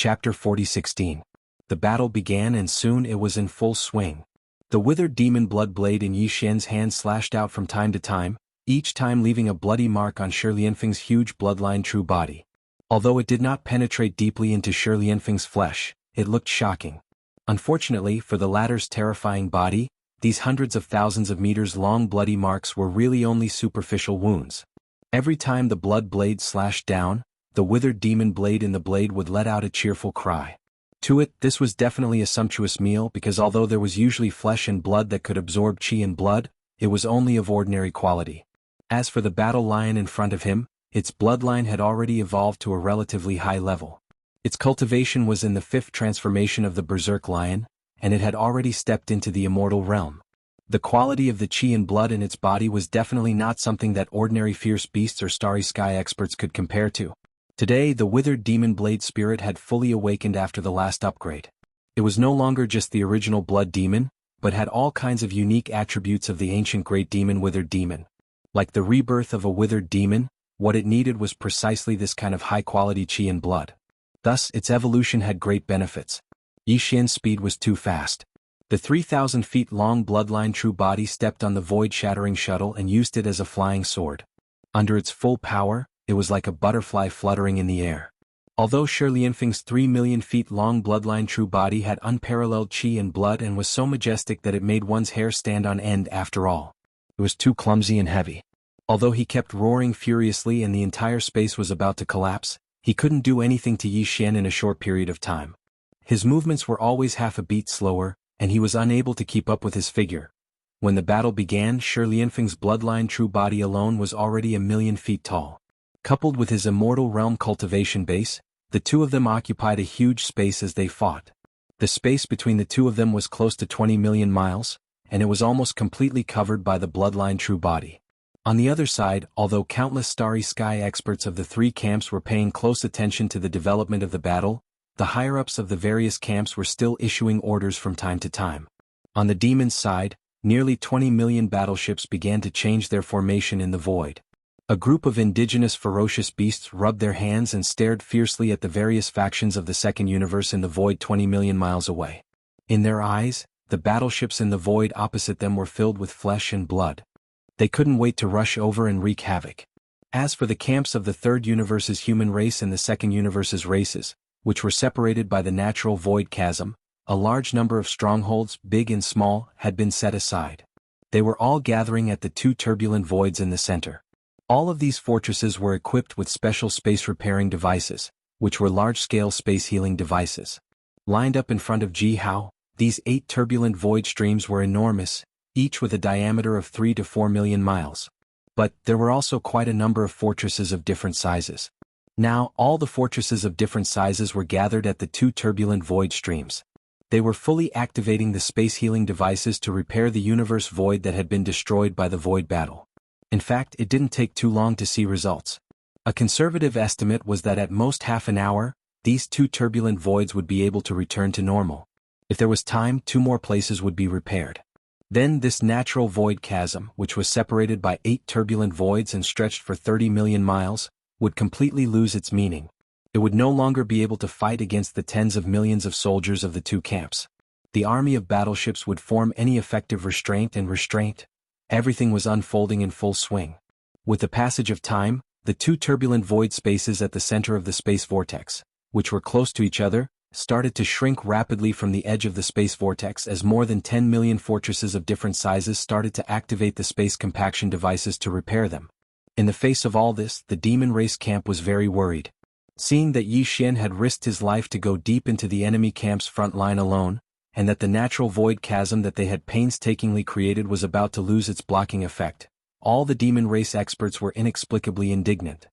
Chapter 40:16. The battle began and soon it was in full swing. The withered demon blood blade in Yi Xian's hand slashed out from time to time, each time leaving a bloody mark on Shi Lianfeng's huge bloodline true body. Although it did not penetrate deeply into Shi Lianfeng's flesh, it looked shocking. Unfortunately for the latter's terrifying body, these hundreds of thousands of meters long bloody marks were really only superficial wounds. Every time the blood blade slashed down, the withered demon blade in the blade would let out a cheerful cry. To it, this was definitely a sumptuous meal because although there was usually flesh and blood that could absorb qi and blood, it was only of ordinary quality. As for the battle lion in front of him, its bloodline had already evolved to a relatively high level. Its cultivation was in the 5th transformation of the berserk lion, and it had already stepped into the immortal realm. The quality of the qi and blood in its body was definitely not something that ordinary fierce beasts or starry sky experts could compare to. Today the withered demon blade spirit had fully awakened after the last upgrade. It was no longer just the original blood demon, but had all kinds of unique attributes of the ancient great demon withered demon. Like the rebirth of a withered demon, what it needed was precisely this kind of high-quality qi and blood. Thus, its evolution had great benefits. Yi Xian's speed was too fast. The 3,000 feet long bloodline true body stepped on the void-shattering shuttle and used it as a flying sword. Under its full power, it was like a butterfly fluttering in the air. Although Shi Lianfeng's 3 million feet long bloodline true body had unparalleled qi and blood and was so majestic that it made one's hair stand on end after all, it was too clumsy and heavy. Although he kept roaring furiously and the entire space was about to collapse, he couldn't do anything to Yi Xian in a short period of time. His movements were always half a beat slower, and he was unable to keep up with his figure. When the battle began, Shi Lianfeng's bloodline true body alone was already 1,000,000 feet tall. Coupled with his immortal realm cultivation base, the two of them occupied a huge space as they fought. The space between the two of them was close to 20 million miles, and it was almost completely covered by the bloodline true body. On the other side, although countless starry sky experts of the three camps were paying close attention to the development of the battle, the higher-ups of the various camps were still issuing orders from time to time. On the demon's side, nearly 20 million battleships began to change their formation in the void. A group of indigenous ferocious beasts rubbed their hands and stared fiercely at the various factions of the second universe in the void 20 million miles away. In their eyes, the battleships in the void opposite them were filled with flesh and blood. They couldn't wait to rush over and wreak havoc. As for the camps of the third universe's human race and the second universe's races, which were separated by the natural void chasm, a large number of strongholds, big and small, had been set aside. They were all gathering at the two turbulent voids in the center. All of these fortresses were equipped with special space-repairing devices, which were large-scale space-healing devices. Lined up in front of Ji Hao, these 8 turbulent void streams were enormous, each with a diameter of 3 to 4 million miles. But there were also quite a number of fortresses of different sizes. Now, all the fortresses of different sizes were gathered at the 2 turbulent void streams. They were fully activating the space-healing devices to repair the universe void that had been destroyed by the void battle. In fact, it didn't take too long to see results. A conservative estimate was that at most half an hour, these 2 turbulent voids would be able to return to normal. If there was time, 2 more places would be repaired. Then this natural void chasm, which was separated by 8 turbulent voids and stretched for 30 million miles, would completely lose its meaning. It would no longer be able to fight against the tens of millions of soldiers of the two camps. The army of battleships would form any effective restraint. Everything was unfolding in full swing. With the passage of time, the 2 turbulent void spaces at the center of the space vortex, which were close to each other, started to shrink rapidly from the edge of the space vortex as more than 10 million fortresses of different sizes started to activate the space compaction devices to repair them. In the face of all this, the demon race camp was very worried. Seeing that Yi Xian had risked his life to go deep into the enemy camp's front line alone, and that the natural void chasm that they had painstakingly created was about to lose its blocking effect, all the demon race experts were inexplicably indignant.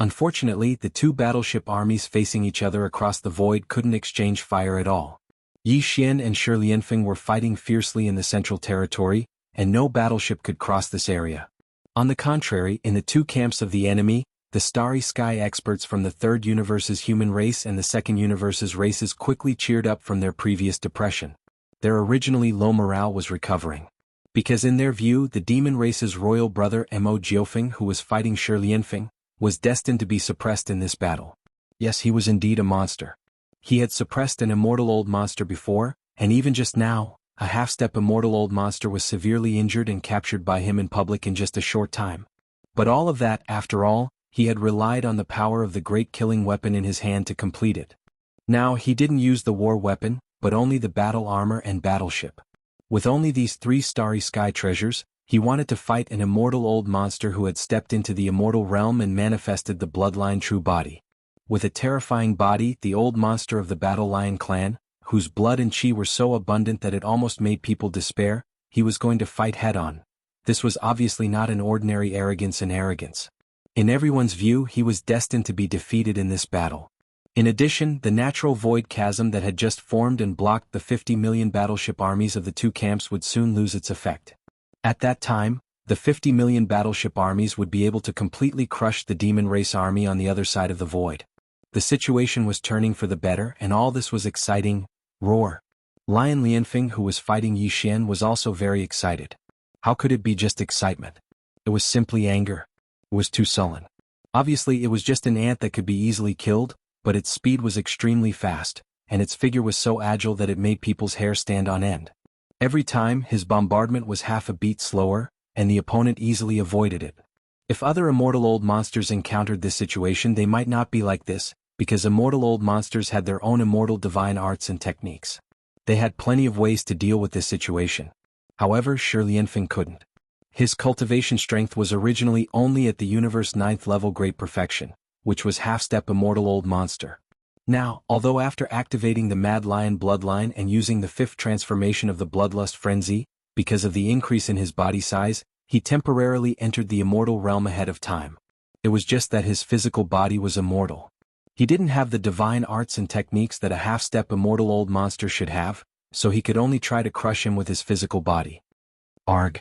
Unfortunately, the 2 battleship armies facing each other across the void couldn't exchange fire at all. Yi Xian and Shi Lianfeng were fighting fiercely in the central territory, and no battleship could cross this area. On the contrary, in the 2 camps of the enemy, the starry sky experts from the third universe's human race and the second universe's races quickly cheered up from their previous depression. Their originally low morale was recovering. Because in their view, the demon race's royal brother Mo Jiufeng, who was fighting Shi Lianfeng, was destined to be suppressed in this battle. Yes, he was indeed a monster. He had suppressed an immortal old monster before, and even just now, a half-step immortal old monster was severely injured and captured by him in public in just a short time. But all of that, after all, he had relied on the power of the great killing weapon in his hand to complete it. Now he didn't use the war weapon, but only the battle armor and battleship. With only these 3 starry sky treasures, he wanted to fight an immortal old monster who had stepped into the immortal realm and manifested the bloodline true body. With a terrifying body, the old monster of the Battle Lion clan, whose blood and chi were so abundant that it almost made people despair, he was going to fight head-on. This was obviously not an ordinary arrogance. In everyone's view, he was destined to be defeated in this battle. In addition, the natural void chasm that had just formed and blocked the 50 million battleship armies of the 2 camps would soon lose its effect. At that time, the 50 million battleship armies would be able to completely crush the demon race army on the other side of the void. The situation was turning for the better, and all this was exciting. Roar. Lion Lianfeng, who was fighting Yi Xian, was also very excited. How could it be just excitement? It was simply anger. It was too sullen. Obviously it was just an ant that could be easily killed, but its speed was extremely fast, and its figure was so agile that it made people's hair stand on end. Every time, his bombardment was half a beat slower, and the opponent easily avoided it. If other immortal old monsters encountered this situation, they might not be like this, because immortal old monsters had their own immortal divine arts and techniques. They had plenty of ways to deal with this situation. However, Shi Lianfeng couldn't. His cultivation strength was originally only at the universe 9th level great perfection, which was half-step immortal old monster. Now, although after activating the Mad Lion bloodline and using the 5th transformation of the Bloodlust Frenzy, because of the increase in his body size, he temporarily entered the immortal realm ahead of time. It was just that his physical body was immortal. He didn't have the divine arts and techniques that a half-step immortal old monster should have, so he could only try to crush him with his physical body. Arg.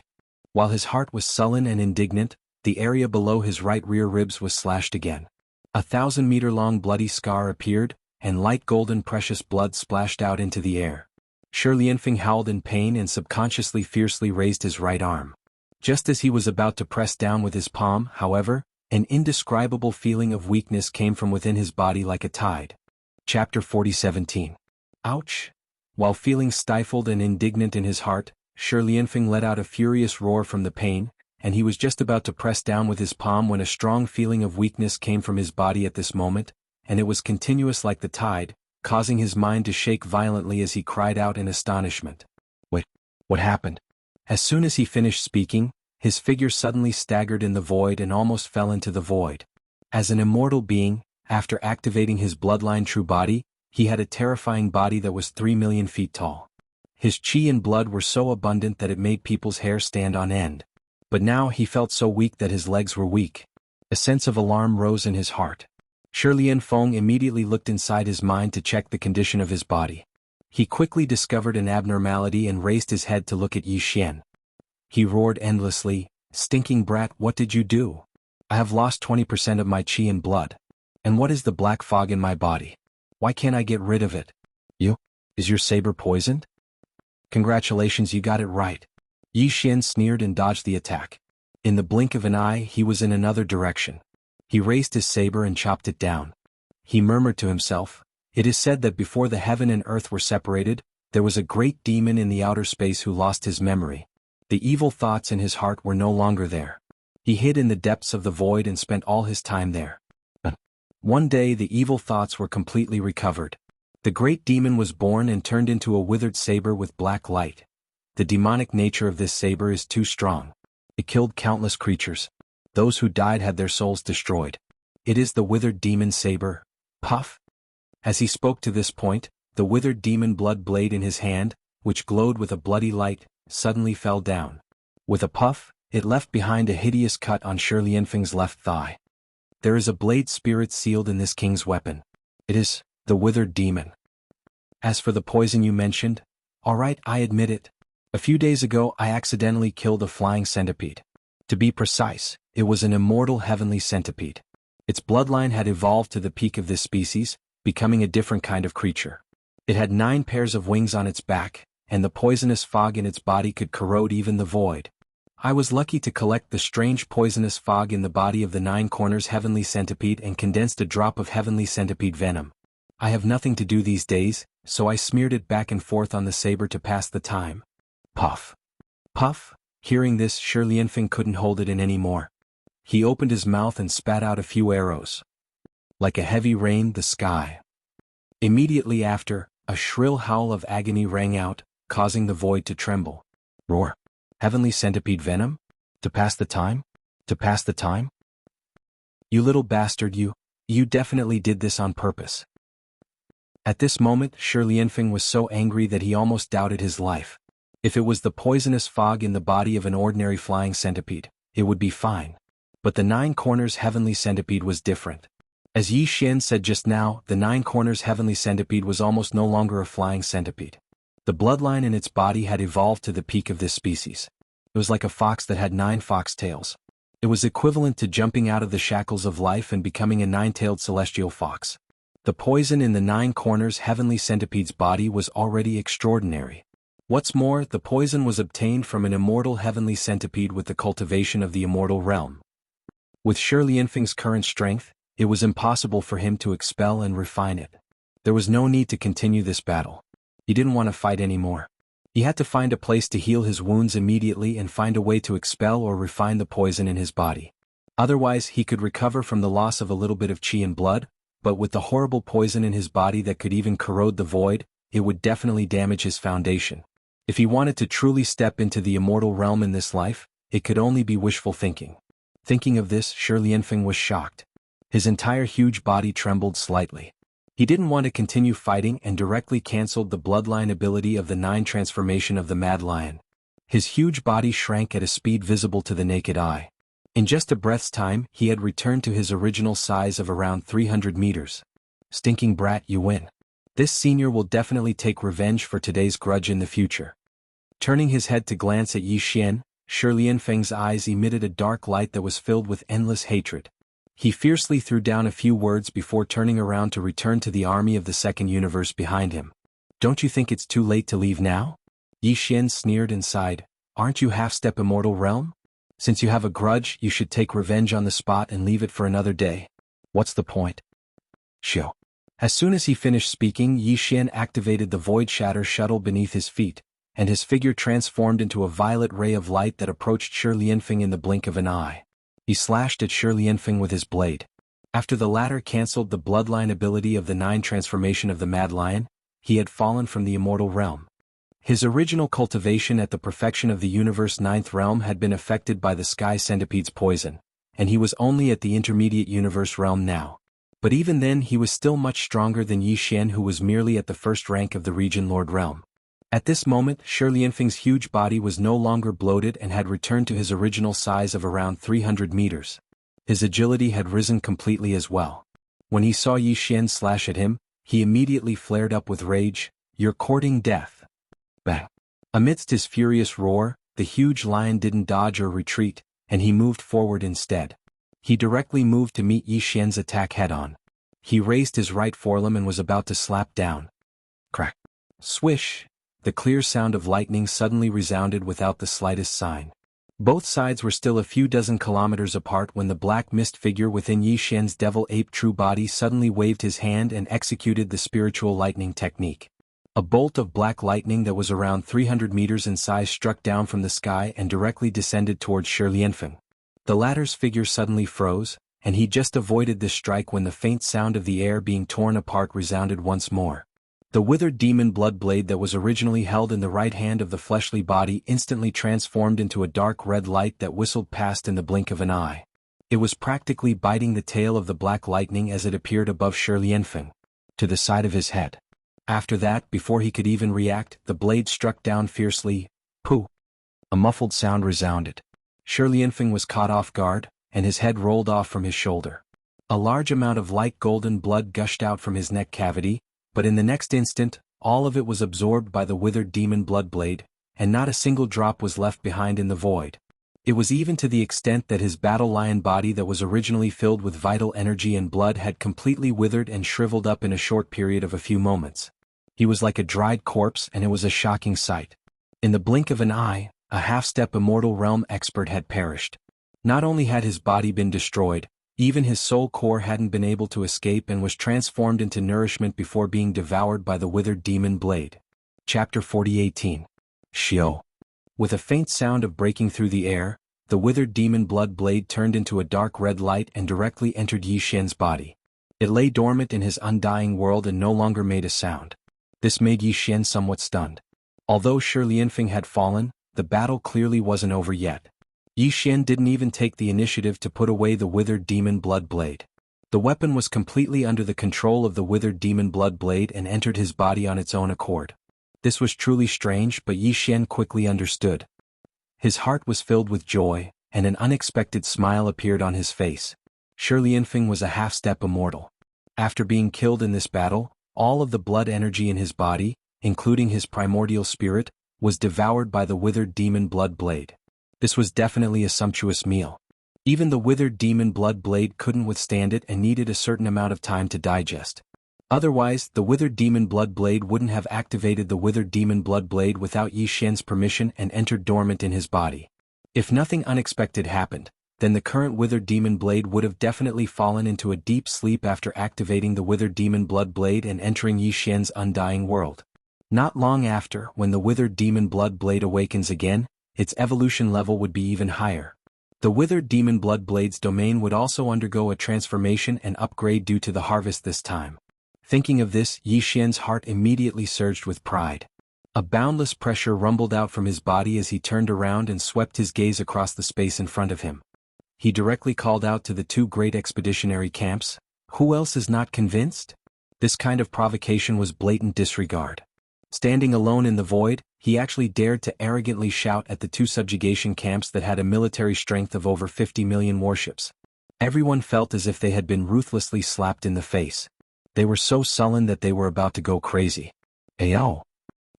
While his heart was sullen and indignant, the area below his right rear ribs was slashed again. A 1,000-meter-long bloody scar appeared, and light golden precious blood splashed out into the air. Shi Lianfeng howled in pain and subconsciously fiercely raised his right arm. Just as he was about to press down with his palm, however, an indescribable feeling of weakness came from within his body like a tide. Chapter 40:17. Ouch! While feeling stifled and indignant in his heart, Shi Lianfeng let out a furious roar from the pain, and he was just about to press down with his palm when a strong feeling of weakness came from his body at this moment, and it was continuous like the tide, causing his mind to shake violently as he cried out in astonishment. Wait, what happened? As soon as he finished speaking, his figure suddenly staggered in the void and almost fell into the void. As an immortal being, after activating his bloodline true body, he had a terrifying body that was 3 million feet tall. His chi and blood were so abundant that it made people's hair stand on end. But now he felt so weak that his legs were weak. A sense of alarm rose in his heart. Shi Lianfeng immediately looked inside his mind to check the condition of his body. He quickly discovered an abnormality and raised his head to look at Yi Xian. He roared endlessly, "Stinking brat, what did you do? I have lost 20% of my chi and blood. And what is the black fog in my body? Why can't I get rid of it? Is your saber poisoned? Congratulations, you got it right." Yi Xian sneered and dodged the attack. In the blink of an eye, he was in another direction. He raised his saber and chopped it down. He murmured to himself, "It is said that before the heaven and earth were separated, there was a great demon in the outer space who lost his memory. The evil thoughts in his heart were no longer there. He hid in the depths of the void and spent all his time there. One day the evil thoughts were completely recovered. The great demon was born and turned into a withered saber with black light. The demonic nature of this saber is too strong. It killed countless creatures. Those who died had their souls destroyed. It is the withered demon saber." Puff! As he spoke to this point, the withered demon blood blade in his hand, which glowed with a bloody light, suddenly fell down. With a puff, it left behind a hideous cut on Shi Lianfeng's left thigh. There is a blade spirit sealed in this king's weapon. It is the withered demon. As for the poison you mentioned, alright, I admit it. A few days ago I accidentally killed a flying centipede. To be precise, it was an immortal heavenly centipede. Its bloodline had evolved to the peak of this species, becoming a different kind of creature. It had 9 pairs of wings on its back, and the poisonous fog in its body could corrode even the void. I was lucky to collect the strange poisonous fog in the body of the 9 corners heavenly centipede and condensed a drop of heavenly centipede venom. I have nothing to do these days, so I smeared it back and forth on the saber to pass the time. Puff. Puff. Hearing this, Shi Lianfeng couldn't hold it in any more. He opened his mouth and spat out a few arrows. Like a heavy rain, the sky. Immediately after, a shrill howl of agony rang out, causing the void to tremble. Roar. Heavenly centipede venom? To pass the time? To pass the time? You little bastard, you definitely did this on purpose. At this moment, Shi Lianfeng was so angry that he almost doubted his life. If it was the poisonous fog in the body of an ordinary flying centipede, it would be fine. But the Nine Corners Heavenly Centipede was different. As Yi Xian said just now, the Nine Corners Heavenly Centipede was almost no longer a flying centipede. The bloodline in its body had evolved to the peak of this species. It was like a fox that had 9 fox tails. It was equivalent to jumping out of the shackles of life and becoming a 9-tailed celestial fox. The poison in the Nine Corners Heavenly Centipede's body was already extraordinary. What's more, the poison was obtained from an immortal Heavenly Centipede with the cultivation of the immortal realm. With Shi Lianfeng's current strength, it was impossible for him to expel and refine it. There was no need to continue this battle. He didn't want to fight anymore. He had to find a place to heal his wounds immediately and find a way to expel or refine the poison in his body. Otherwise, he could recover from the loss of a little bit of qi and blood, but with the horrible poison in his body that could even corrode the void, it would definitely damage his foundation. If he wanted to truly step into the immortal realm in this life, it could only be wishful thinking. Thinking of this, Shi Lianfeng was shocked. His entire huge body trembled slightly. He didn't want to continue fighting and directly cancelled the bloodline ability of the 9 transformation of the Mad Lion. His huge body shrank at a speed visible to the naked eye. In just a breath's time, he had returned to his original size of around 300 meters. Stinking brat, you win. This senior will definitely take revenge for today's grudge in the future. Turning his head to glance at Yi Xian, Shi Lianfeng's eyes emitted a dark light that was filled with endless hatred. He fiercely threw down a few words before turning around to return to the army of the second universe behind him. Don't you think it's too late to leave now? Yi Xian sneered and sighed. Aren't you half-step immortal realm? Since you have a grudge, you should take revenge on the spot and leave it for another day. What's the point? Shoo. As soon as he finished speaking, Yi Xian activated the Void Shatter shuttle beneath his feet, and his figure transformed into a violet ray of light that approached Shi Lianfeng in the blink of an eye. He slashed at Shi Lianfeng with his blade. After the latter cancelled the bloodline ability of the 9 transformation of the Mad Lion, he had fallen from the immortal realm. His original cultivation at the perfection of the universe 9th realm had been affected by the Sky Centipede's poison, and he was only at the intermediate universe realm now. But even then he was still much stronger than Yi Xian, who was merely at the first rank of the Region Lord realm. At this moment, Shi Lianfeng's huge body was no longer bloated and had returned to his original size of around 300 meters. His agility had risen completely as well. When he saw Yi Xian slash at him, he immediately flared up with rage. You're courting death. Bang. Amidst his furious roar, the huge lion didn't dodge or retreat, and he moved forward instead. He directly moved to meet Yi Xian's attack head-on. He raised his right forelimb and was about to slap down. Crack. Swish. The clear sound of lightning suddenly resounded without the slightest sign. Both sides were still a few dozen kilometers apart when the black mist figure within Yi Xian's devil ape true body suddenly waved his hand and executed the spiritual lightning technique. A bolt of black lightning that was around 300 meters in size struck down from the sky and directly descended towards Shi Lianfeng. The latter's figure suddenly froze, and he just avoided this strike when the faint sound of the air being torn apart resounded once more. The withered demon blood blade that was originally held in the right hand of the fleshly body instantly transformed into a dark red light that whistled past in the blink of an eye. It was practically biting the tail of the black lightning as it appeared above Shi Lianfeng, to the side of his head. After that, before he could even react, the blade struck down fiercely. Pooh! A muffled sound resounded. Shi Lianfeng was caught off guard, and his head rolled off from his shoulder. A large amount of light golden blood gushed out from his neck cavity, but in the next instant, all of it was absorbed by the withered demon blood blade, and not a single drop was left behind in the void. It was even to the extent that his battle lion body that was originally filled with vital energy and blood had completely withered and shriveled up in a short period of a few moments. He was like a dried corpse, and it was a shocking sight. In the blink of an eye, a half-step immortal realm expert had perished. Not only had his body been destroyed, Even his soul core hadn't been able to escape and was transformed into nourishment before being devoured by the withered demon blade. Chapter 40:18. Shio. With a faint sound of breaking through the air, the withered demon blood blade turned into a dark red light and directly entered Yi Xian's body. It lay dormant in his undying world and no longer made a sound. This made Yi Xian somewhat stunned. Although Shi Lianfeng had fallen, the battle clearly wasn't over yet. Yi Xian didn't even take the initiative to put away the withered demon blood blade. The weapon was completely under the control of the withered demon blood blade and entered his body on its own accord. This was truly strange, but Yi Xian quickly understood. His heart was filled with joy, and an unexpected smile appeared on his face. Shi Lianfeng was a half-step immortal. After being killed in this battle, all of the blood energy in his body, including his primordial spirit, was devoured by the withered demon blood blade. This was definitely a sumptuous meal. Even the withered demon blood blade couldn't withstand it and needed a certain amount of time to digest. Otherwise, the withered demon blood blade wouldn't have activated the withered demon blood blade without Yi Xian's permission and entered dormant in his body. If nothing unexpected happened, then the current withered demon blade would have definitely fallen into a deep sleep after activating the withered demon blood blade and entering Yi Xian's undying world. Not long after, when the withered demon blood blade awakens again, its evolution level would be even higher. The withered demon blood blade's domain would also undergo a transformation and upgrade due to the harvest this time. Thinking of this, Yi Xian's heart immediately surged with pride. A boundless pressure rumbled out from his body as he turned around and swept his gaze across the space in front of him. He directly called out to the two great expeditionary camps, "Who else is not convinced?" This kind of provocation was blatant disregard. Standing alone in the void, he actually dared to arrogantly shout at the two subjugation camps that had a military strength of over 50 million warships. Everyone felt as if they had been ruthlessly slapped in the face. They were so sullen that they were about to go crazy. Ayo.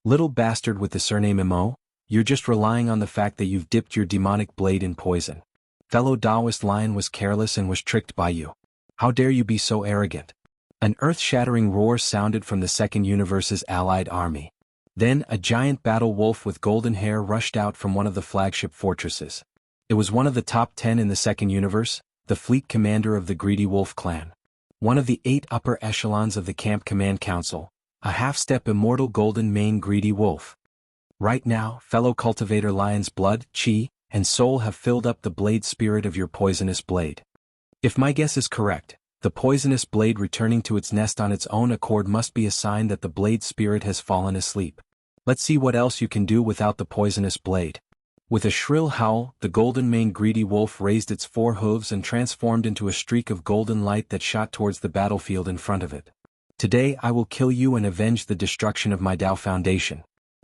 Little bastard with the surname Mo, you're just relying on the fact that you've dipped your demonic blade in poison. Fellow Taoist lion was careless and was tricked by you. How dare you be so arrogant? An earth-shattering roar sounded from the Second Universe's allied army. Then, a giant battle wolf with golden hair rushed out from one of the flagship fortresses. It was one of the top 10 in the Second Universe, the fleet commander of the Greedy Wolf clan. One of the 8 upper echelons of the Camp Command Council, a half-step immortal golden mane Greedy Wolf. Right now, fellow cultivator lion's blood, chi, and soul have filled up the blade spirit of your poisonous blade. If my guess is correct, the poisonous blade returning to its nest on its own accord must be a sign that the blade spirit has fallen asleep. Let's see what else you can do without the poisonous blade. With a shrill howl, the golden-maned greedy wolf raised its 4 hooves and transformed into a streak of golden light that shot towards the battlefield in front of it. Today I will kill you and avenge the destruction of my Dao Foundation.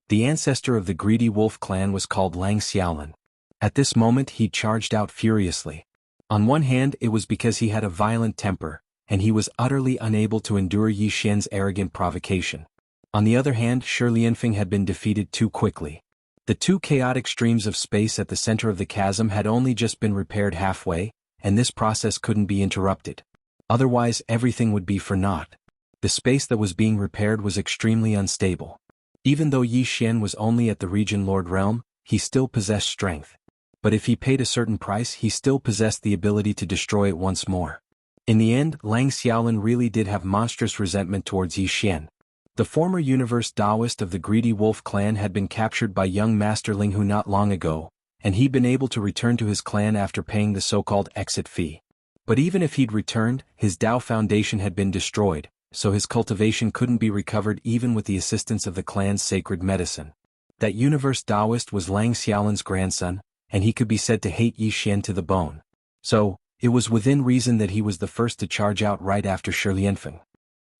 The ancestor of the greedy wolf clan was called Lang Xiaolin. At this moment he charged out furiously. On one hand, it was because he had a violent temper, and he was utterly unable to endure Yi Xian's arrogant provocation. On the other hand, Shi Lianfeng had been defeated too quickly. The 2 chaotic streams of space at the center of the chasm had only just been repaired halfway, and this process couldn't be interrupted. Otherwise, everything would be for naught. The space that was being repaired was extremely unstable. Even though Yi Xian was only at the Region Lord realm, he still possessed strength. But if he paid a certain price, he still possessed the ability to destroy it once more. In the end, Lang Xiaolin really did have monstrous resentment towards Yi Xian. The former universe Taoist of the Greedy Wolf clan had been captured by young Master Ling Hu not long ago, and he'd been able to return to his clan after paying the so-called exit fee. But even if he'd returned, his Dao Foundation had been destroyed, so his cultivation couldn't be recovered even with the assistance of the clan's sacred medicine. That universe Taoist was Lang Xiaolin's grandson, and he could be said to hate Yi Xian to the bone. So, it was within reason that he was the first to charge out right after Shi Lianfeng.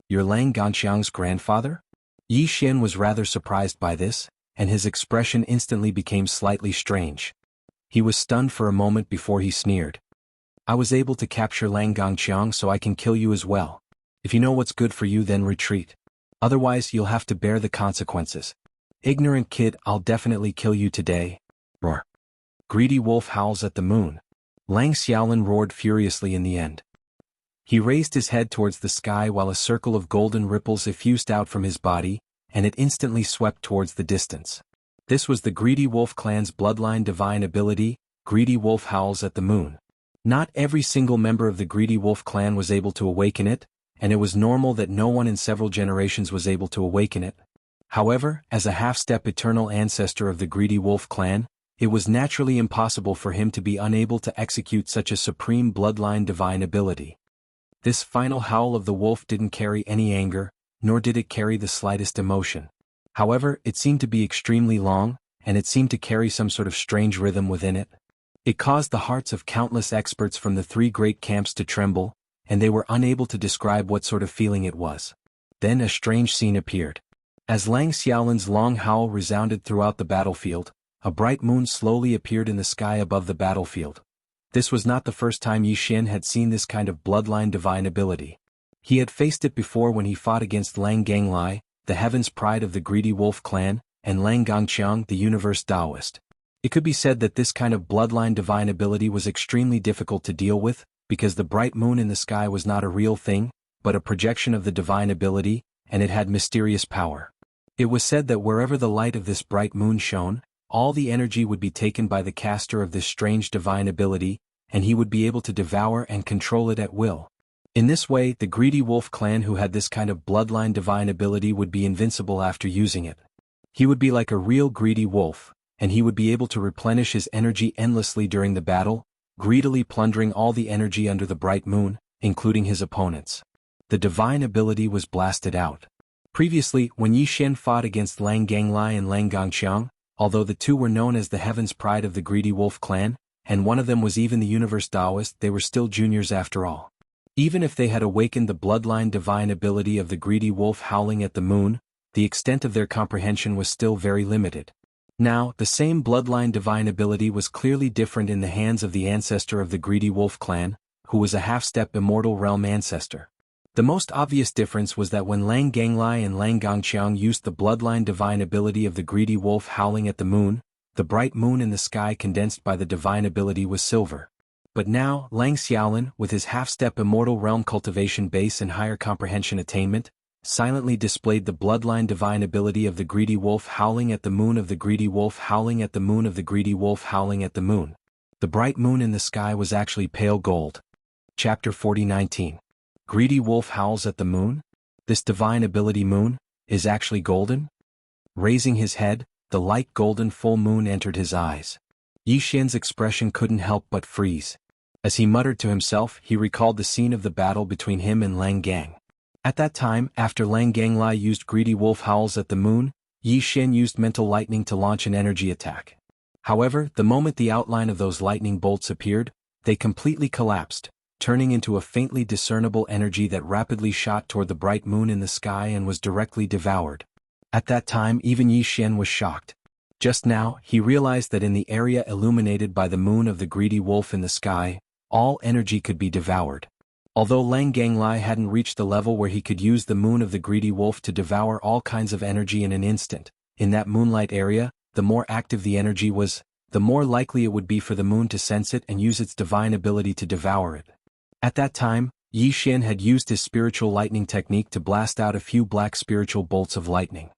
You're Lang Ganxiang's grandfather? Yi Xian was rather surprised by this, and his expression instantly became slightly strange. He was stunned for a moment before he sneered. I was able to capture Lang Ganxiang so I can kill you as well. If you know what's good for you, then retreat. Otherwise, you'll have to bear the consequences. Ignorant kid, I'll definitely kill you today. Roar. Greedy wolf howls at the moon. Lang Xiaolin roared furiously in the end. He raised his head towards the sky while a circle of golden ripples effused out from his body, and it instantly swept towards the distance. This was the Greedy Wolf clan's bloodline divine ability, Greedy Wolf howls at the moon. Not every single member of the Greedy Wolf clan was able to awaken it, and it was normal that no one in several generations was able to awaken it. However, as a half-step eternal ancestor of the Greedy Wolf clan, it was naturally impossible for him to be unable to execute such a supreme bloodline divine ability. This final howl of the wolf didn't carry any anger, nor did it carry the slightest emotion. However, it seemed to be extremely long, and it seemed to carry some sort of strange rhythm within it. It caused the hearts of countless experts from the three great camps to tremble, and they were unable to describe what sort of feeling it was. Then a strange scene appeared. As Lang Xiaolin's long howl resounded throughout the battlefield, a bright moon slowly appeared in the sky above the battlefield. This was not the first time Yi Xian had seen this kind of bloodline divine ability. He had faced it before when he fought against Lang Ganglai, the heaven's pride of the Greedy Wolf clan, and Lang Gongqiang, the universe Taoist. It could be said that this kind of bloodline divine ability was extremely difficult to deal with, because the bright moon in the sky was not a real thing, but a projection of the divine ability, and it had mysterious power. It was said that wherever the light of this bright moon shone, all the energy would be taken by the caster of this strange divine ability, and he would be able to devour and control it at will. In this way, the Greedy Wolf clan who had this kind of bloodline divine ability would be invincible after using it. He would be like a real greedy wolf, and he would be able to replenish his energy endlessly during the battle, greedily plundering all the energy under the bright moon, including his opponents. The divine ability was blasted out. Previously, when Yi Xian fought against Lang Ganglai and Lang Gongqiang, although the two were known as the heaven's pride of the Greedy Wolf clan, and one of them was even the universe Taoist, they were still juniors after all. Even if they had awakened the bloodline divine ability of the Greedy Wolf howling at the moon, the extent of their comprehension was still very limited. Now, the same bloodline divine ability was clearly different in the hands of the ancestor of the Greedy Wolf clan, who was a half-step immortal realm ancestor. The most obvious difference was that when Lang Ganglai and Lang Gongqiang used the bloodline divine ability of the Greedy Wolf howling at the moon, the bright moon in the sky condensed by the divine ability was silver. But now, Lang Xiaolin, with his half-step immortal realm cultivation base and higher comprehension attainment, silently displayed the bloodline divine ability of the Greedy Wolf howling at the moon of the Greedy Wolf howling at the moon of the Greedy Wolf howling at the moon. The bright moon in the sky was actually pale gold. Chapter 40:19. Greedy Wolf howls at the moon? This divine ability moon is actually golden? Raising his head, the light golden full moon entered his eyes. Yi Xian's expression couldn't help but freeze. As he muttered to himself, he recalled the scene of the battle between him and Lang Gang. At that time, after Lang Ganglai used Greedy Wolf howls at the moon, Yi Xian used mental lightning to launch an energy attack. However, the moment the outline of those lightning bolts appeared, they completely collapsed, turning into a faintly discernible energy that rapidly shot toward the bright moon in the sky and was directly devoured. At that time, even Yi Xian was shocked. Just now, he realized that in the area illuminated by the moon of the Greedy Wolf in the sky, all energy could be devoured. Although Lang Ganglai hadn't reached the level where he could use the moon of the Greedy Wolf to devour all kinds of energy in an instant, in that moonlight area, the more active the energy was, the more likely it would be for the moon to sense it and use its divine ability to devour it. At that time, Yi Xian had used his spiritual lightning technique to blast out a few black spiritual bolts of lightning.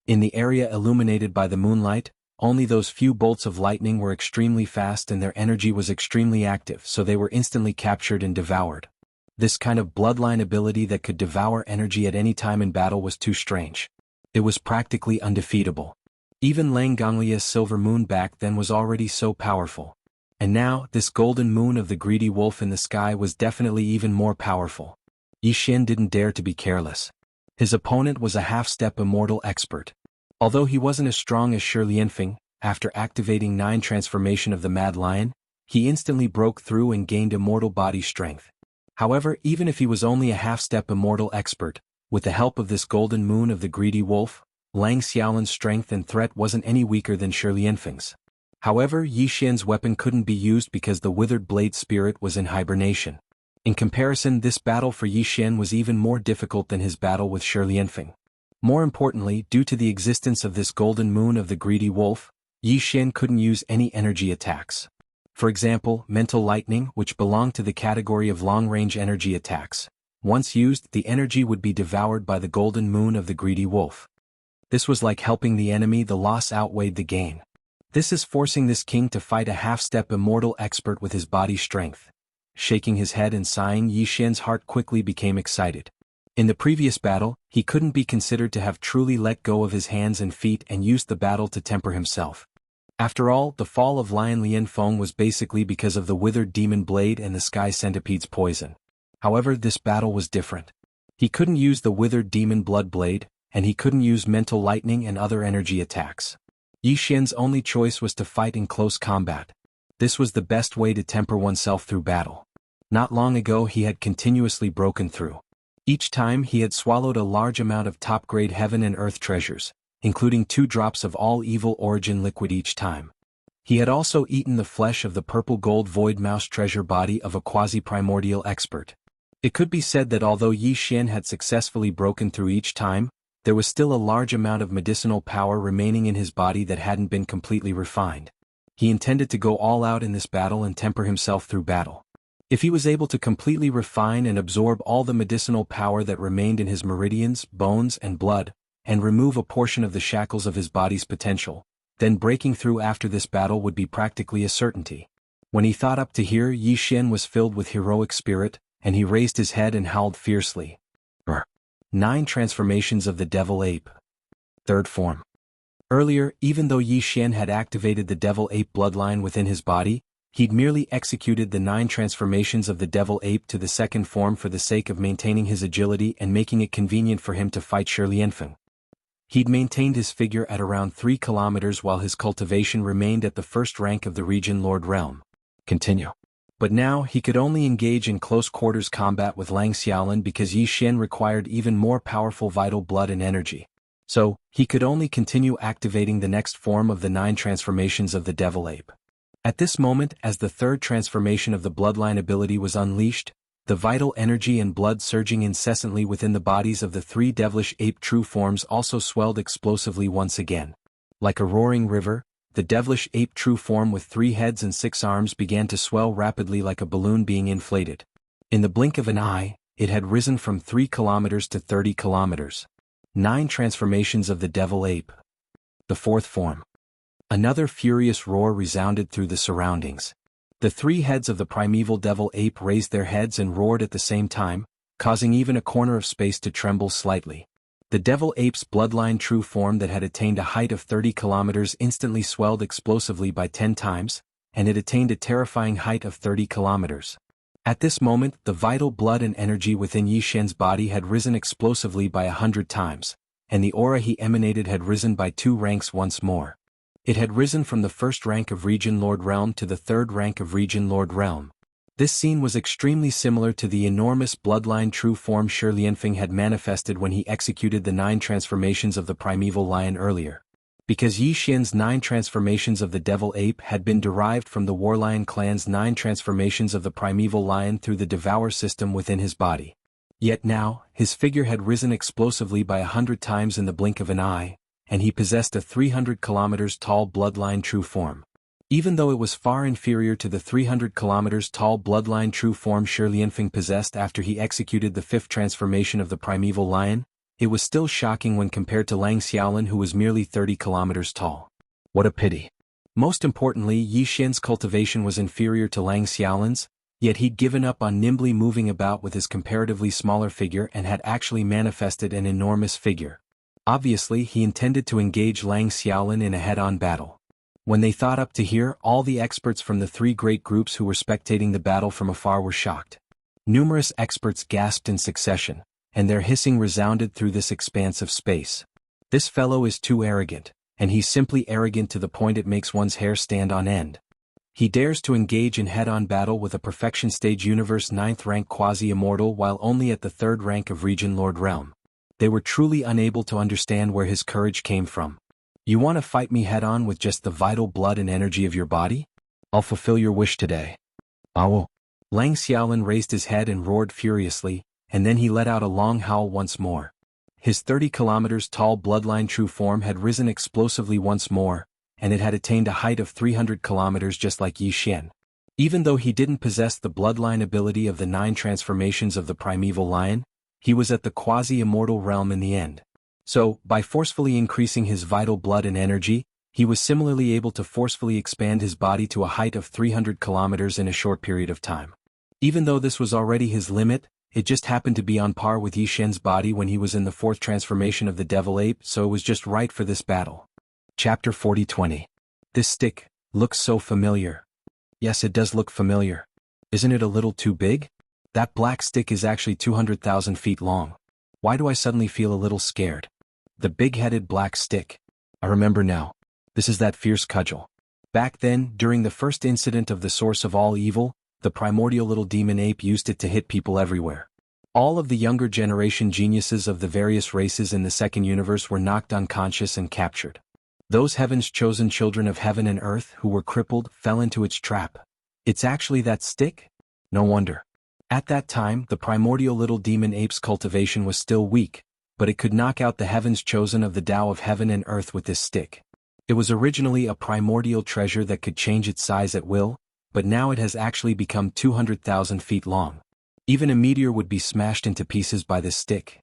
In the area illuminated by the moonlight, only those few bolts of lightning were extremely fast and their energy was extremely active, so they were instantly captured and devoured. This kind of bloodline ability that could devour energy at any time in battle was too strange. It was practically undefeatable. Even Lang Gonglia's silver moon back then was already so powerful. And now, this golden moon of the Greedy Wolf in the sky was definitely even more powerful. Yi Xian didn't dare to be careless. His opponent was a half-step immortal expert. Although he wasn't as strong as Shi Lianfeng, after activating 9 transformation of the Mad Lion, he instantly broke through and gained immortal body strength. However, even if he was only a half-step immortal expert, with the help of this golden moon of the Greedy Wolf, Lang Xiaolin's strength and threat wasn't any weaker than Shi Lianfeng's. However, Yi Xian's weapon couldn't be used because the withered blade spirit was in hibernation. In comparison, this battle for Yi Xian was even more difficult than his battle with Shi Lianfeng. More importantly, due to the existence of this golden moon of the Greedy Wolf, Yi Xian couldn't use any energy attacks. For example, mental lightning, which belonged to the category of long-range energy attacks. Once used, the energy would be devoured by the golden moon of the Greedy Wolf. This was like helping the enemy, the loss outweighed the gain. This is forcing this king to fight a half-step immortal expert with his body strength. shaking his head and sighing. Yi Xian's heart quickly became excited. In the previous battle, he couldn't be considered to have truly let go of his hands and feet and used the battle to temper himself. After all, the fall of Lion Lianfeng was basically because of the withered demon blade and the sky centipede's poison. However, this battle was different. He couldn't use the withered demon blood blade, and he couldn't use mental lightning and other energy attacks. Yi Xian's only choice was to fight in close combat. This was the best way to temper oneself through battle. Not long ago he had continuously broken through. Each time he had swallowed a large amount of top-grade heaven and earth treasures, including 2 drops of all evil origin liquid each time. He had also eaten the flesh of the purple gold void mouse treasure body of a quasi-primordial expert. It could be said that although Yi Xian had successfully broken through each time, there was still a large amount of medicinal power remaining in his body that hadn't been completely refined. He intended to go all out in this battle and temper himself through battle. If he was able to completely refine and absorb all the medicinal power that remained in his meridians, bones, and blood, and remove a portion of the shackles of his body's potential, then breaking through after this battle would be practically a certainty. When he thought up to here, Yi Xian was filled with heroic spirit, and he raised his head and howled fiercely. 9 transformations of the devil ape. Third form. Earlier, even though Yi Xian had activated the devil ape bloodline within his body, he'd merely executed the 9 transformations of the devil ape to the second form for the sake of maintaining his agility and making it convenient for him to fight Shi Lianfeng. He'd maintained his figure at around 3 kilometers while his cultivation remained at the first rank of the region Lord Realm. Continue. But now he could only engage in close quarters combat with Lang Xiaolin because Yi Xian required even more powerful vital blood and energy. So, he could only continue activating the next form of the 9 transformations of the devil ape. At this moment, as the third transformation of the bloodline ability was unleashed, the vital energy and blood surging incessantly within the bodies of the 3 devilish ape true forms also swelled explosively once again. Like a roaring river, the devilish ape true form with 3 heads and 6 arms began to swell rapidly like a balloon being inflated. In the blink of an eye, it had risen from 3 kilometers to 30 kilometers. 9 transformations of the devil ape. The fourth form. Another furious roar resounded through the surroundings. The 3 heads of the primeval devil ape raised their heads and roared at the same time, causing even a corner of space to tremble slightly. The devil ape's bloodline true form that had attained a height of 30 kilometers instantly swelled explosively by 10 times, and it attained a terrifying height of 30 kilometers. At this moment, the vital blood and energy within Yi Xian's body had risen explosively by 100 times, and the aura he emanated had risen by 2 ranks once more. It had risen from the first rank of Region Lord Realm to the third rank of Region Lord Realm. This scene was extremely similar to the enormous bloodline true form Shi Lianfeng had manifested when he executed the 9 transformations of the primeval lion earlier. Because Yi Xian's 9 transformations of the devil ape had been derived from the Warlion clan's 9 transformations of the primeval lion through the devour system within his body. Yet now, his figure had risen explosively by 100 times in the blink of an eye, and he possessed a 300 kilometers tall bloodline true form. Even though it was far inferior to the 300 kilometers tall bloodline true form Shi Lianfeng possessed after he executed the 5th transformation of the primeval lion, it was still shocking when compared to Lang Xiaolin, who was merely 30 kilometers tall. What a pity. Most importantly, Yi Xian's cultivation was inferior to Lang Xiaolin's, yet he'd given up on nimbly moving about with his comparatively smaller figure and had actually manifested an enormous figure. Obviously, he intended to engage Lang Xiaolin in a head-on battle. When they thought up to here, all the experts from the 3 great groups who were spectating the battle from afar were shocked. Numerous experts gasped in succession, and their hissing resounded through this expanse of space. This fellow is too arrogant, and he's simply arrogant to the point it makes one's hair stand on end. He dares to engage in head-on battle with a perfection stage universe 9th rank quasi-immortal while only at the 3rd rank of Region Lord Realm. They were truly unable to understand where his courage came from. You want to fight me head-on with just the vital blood and energy of your body? I'll fulfill your wish today. Ow. Lang Xiaolin raised his head and roared furiously, and then he let out a long howl once more. His 30 kilometers tall bloodline true form had risen explosively once more, and it had attained a height of 300 kilometers just like Yi Xian. Even though he didn't possess the bloodline ability of the 9 transformations of the primeval lion, he was at the quasi-immortal realm in the end. So, by forcefully increasing his vital blood and energy, he was similarly able to forcefully expand his body to a height of 300 kilometers in a short period of time. Even though this was already his limit, it just happened to be on par with Yi Xian's body when he was in the fourth transformation of the devil ape, so it was just right for this battle. Chapter 40:20. This stick looks so familiar. Yes, it does look familiar. Isn't it a little too big? That black stick is actually 200,000 feet long. Why do I suddenly feel a little scared? The big-headed black stick. I remember now. This is that fierce cudgel. Back then, during the first incident of the source of all evil, the primordial little demon ape used it to hit people everywhere. All of the younger generation geniuses of the various races in the second universe were knocked unconscious and captured. Those heaven's chosen children of heaven and earth who were crippled fell into its trap. It's actually that stick? No wonder. At that time, the primordial little demon ape's cultivation was still weak, but it could knock out the heavens chosen of the Tao of heaven and earth with this stick. It was originally a primordial treasure that could change its size at will, but now it has actually become 200,000 feet long. Even a meteor would be smashed into pieces by this stick.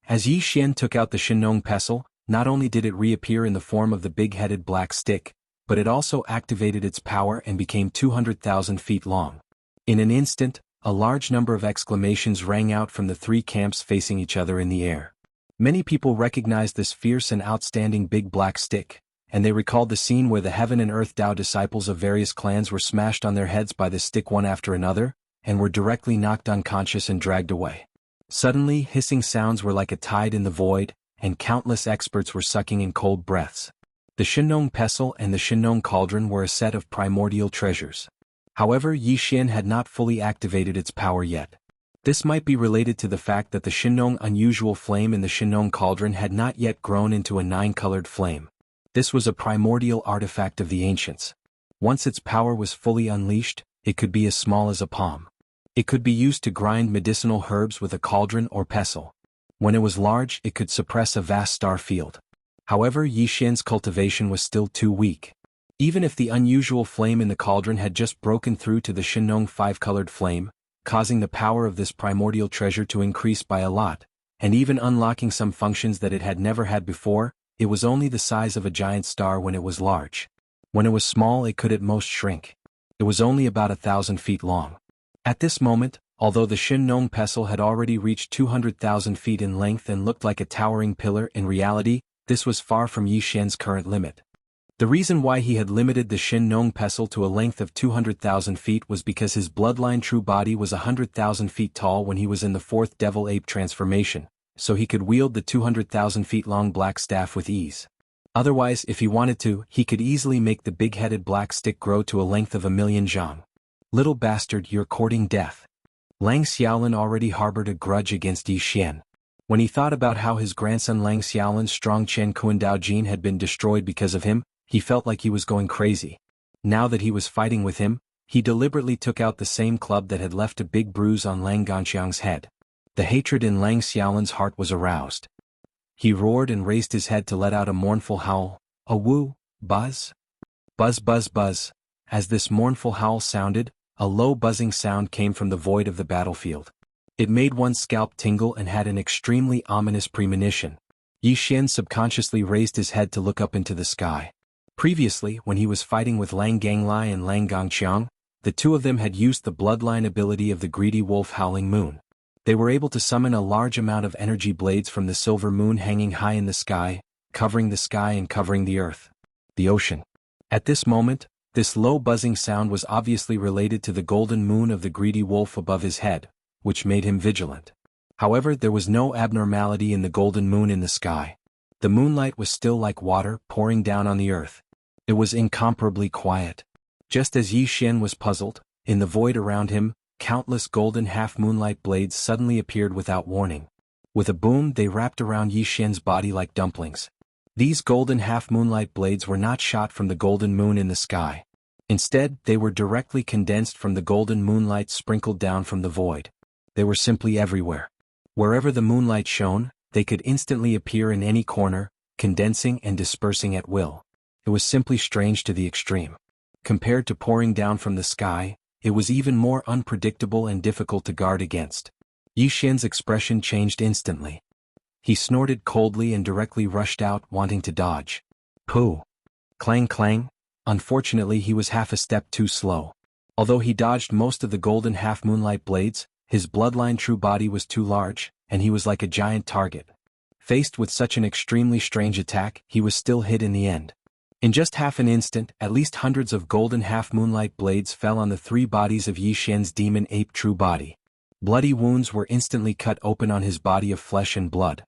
As Yi Xian took out the Shinong pestle, not only did it reappear in the form of the big-headed black stick, but it also activated its power and became 200,000 feet long. In an instant, a large number of exclamations rang out from the three camps facing each other in the air. Many people recognized this fierce and outstanding big black stick, and they recalled the scene where the heaven and earth Tao disciples of various clans were smashed on their heads by this stick one after another, and were directly knocked unconscious and dragged away. Suddenly, hissing sounds were like a tide in the void, and countless experts were sucking in cold breaths. The Shinong pestle and the Shinong cauldron were a set of primordial treasures. However, Yi Xian had not fully activated its power yet. This might be related to the fact that the Shinong unusual flame in the Shinong cauldron had not yet grown into a 9-colored flame. This was a primordial artifact of the ancients. Once its power was fully unleashed, it could be as small as a palm. It could be used to grind medicinal herbs with a cauldron or pestle. When it was large, it could suppress a vast star field. However, Yi Xian's cultivation was still too weak. Even if the unusual flame in the cauldron had just broken through to the Shinong 5-colored flame, causing the power of this primordial treasure to increase by a lot, and even unlocking some functions that it had never had before, it was only the size of a giant star when it was large. When it was small, it could at most shrink. It was only about 1,000 feet long. At this moment, although the Shinong pestle had already reached 200,000 feet in length and looked like a towering pillar, in reality, this was far from Yi Xian's current limit. The reason why he had limited the Shinong pestle to a length of 200,000 feet was because his bloodline true body was 100,000 feet tall when he was in the fourth devil ape transformation, so he could wield the 200,000 feet long black staff with ease. Otherwise, if he wanted to, he could easily make the big-headed black stick grow to a length of 1,000,000 zhang. Little bastard, you're courting death. Lang Xiaolin already harbored a grudge against Yi Xian. When he thought about how his grandson Lang Xiaolin's strong Chen Kuandao gene had been destroyed because of him, he felt like he was going crazy. Now that he was fighting with him, he deliberately took out the same club that had left a big bruise on Lang Gangxiang's head. The hatred in Lang Xiaolin's heart was aroused. He roared and raised his head to let out a mournful howl. A woo, buzz? Buzz buzz buzz. As this mournful howl sounded, a low buzzing sound came from the void of the battlefield. It made one's scalp tingle and had an extremely ominous premonition. Yi Xian subconsciously raised his head to look up into the sky. Previously, when he was fighting with Lang Ganglai and Lang Gangqiang, the two of them had used the bloodline ability of the greedy wolf Howling Moon. They were able to summon a large amount of energy blades from the silver moon hanging high in the sky, covering the sky and covering the earth. The ocean. At this moment, this low buzzing sound was obviously related to the golden moon of the greedy wolf above his head, which made him vigilant. However, there was no abnormality in the golden moon in the sky. The moonlight was still like water pouring down on the earth. It was incomparably quiet. Just as Yi Xian was puzzled, in the void around him, countless golden half-moonlight blades suddenly appeared without warning. With a boom, they wrapped around Yi Xian's body like dumplings. These golden half-moonlight blades were not shot from the golden moon in the sky. Instead, they were directly condensed from the golden moonlight sprinkled down from the void. They were simply everywhere. Wherever the moonlight shone, they could instantly appear in any corner, condensing and dispersing at will. It was simply strange to the extreme. Compared to pouring down from the sky, it was even more unpredictable and difficult to guard against. Yi Xian's expression changed instantly. He snorted coldly and directly rushed out, wanting to dodge. Pooh! Clang clang! Unfortunately, he was half a step too slow. Although he dodged most of the golden half-moonlight blades, his bloodline true body was too large, and he was like a giant target. Faced with such an extremely strange attack, he was still hit in the end. In just half an instant, at least hundreds of golden half-moonlight blades fell on the three bodies of Yi Xian's demon ape true body. Bloody wounds were instantly cut open on his body of flesh and blood.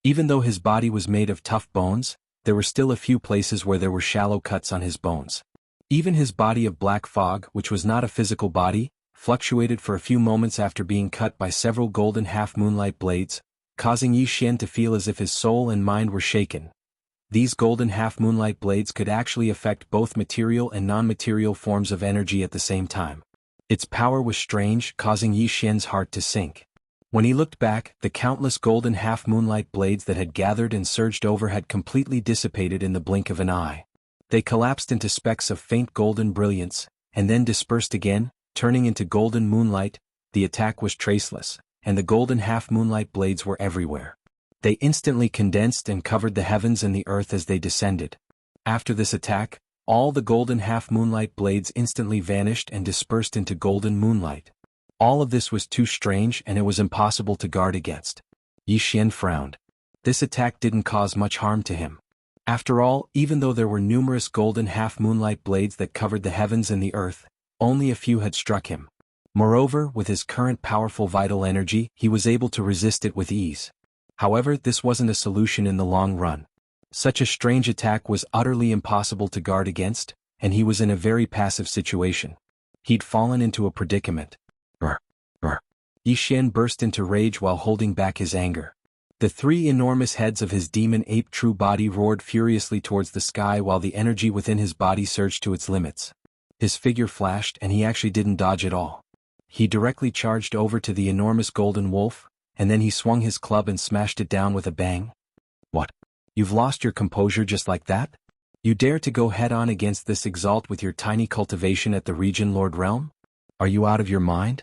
Even though his body was made of tough bones, there were still a few places where there were shallow cuts on his bones. Even his body of black fog, which was not a physical body, fluctuated for a few moments after being cut by several golden half-moonlight blades, causing Yi Xian to feel as if his soul and mind were shaken. These golden half-moonlight blades could actually affect both material and non-material forms of energy at the same time. Its power was strange, causing Yi Xian's heart to sink. When he looked back, the countless golden half-moonlight blades that had gathered and surged over had completely dissipated in the blink of an eye. They collapsed into specks of faint golden brilliance, and then dispersed again, turning into golden moonlight. The attack was traceless, and the golden half-moonlight blades were everywhere. They instantly condensed and covered the heavens and the earth as they descended. After this attack, all the golden half-moonlight blades instantly vanished and dispersed into golden moonlight. All of this was too strange and it was impossible to guard against. Yi Xian frowned. This attack didn't cause much harm to him. After all, even though there were numerous golden half-moonlight blades that covered the heavens and the earth, only a few had struck him. Moreover, with his current powerful vital energy, he was able to resist it with ease. However, this wasn't a solution in the long run. Such a strange attack was utterly impossible to guard against, and he was in a very passive situation. He'd fallen into a predicament. Yi Xian burst into rage while holding back his anger. The three enormous heads of his demon ape true body roared furiously towards the sky while the energy within his body surged to its limits. His figure flashed and he actually didn't dodge at all. He directly charged over to the enormous golden wolf, and then he swung his club and smashed it down with a bang. What? You've lost your composure just like that? You dare to go head-on against this exalt with your tiny cultivation at the Region Lord realm? Are you out of your mind?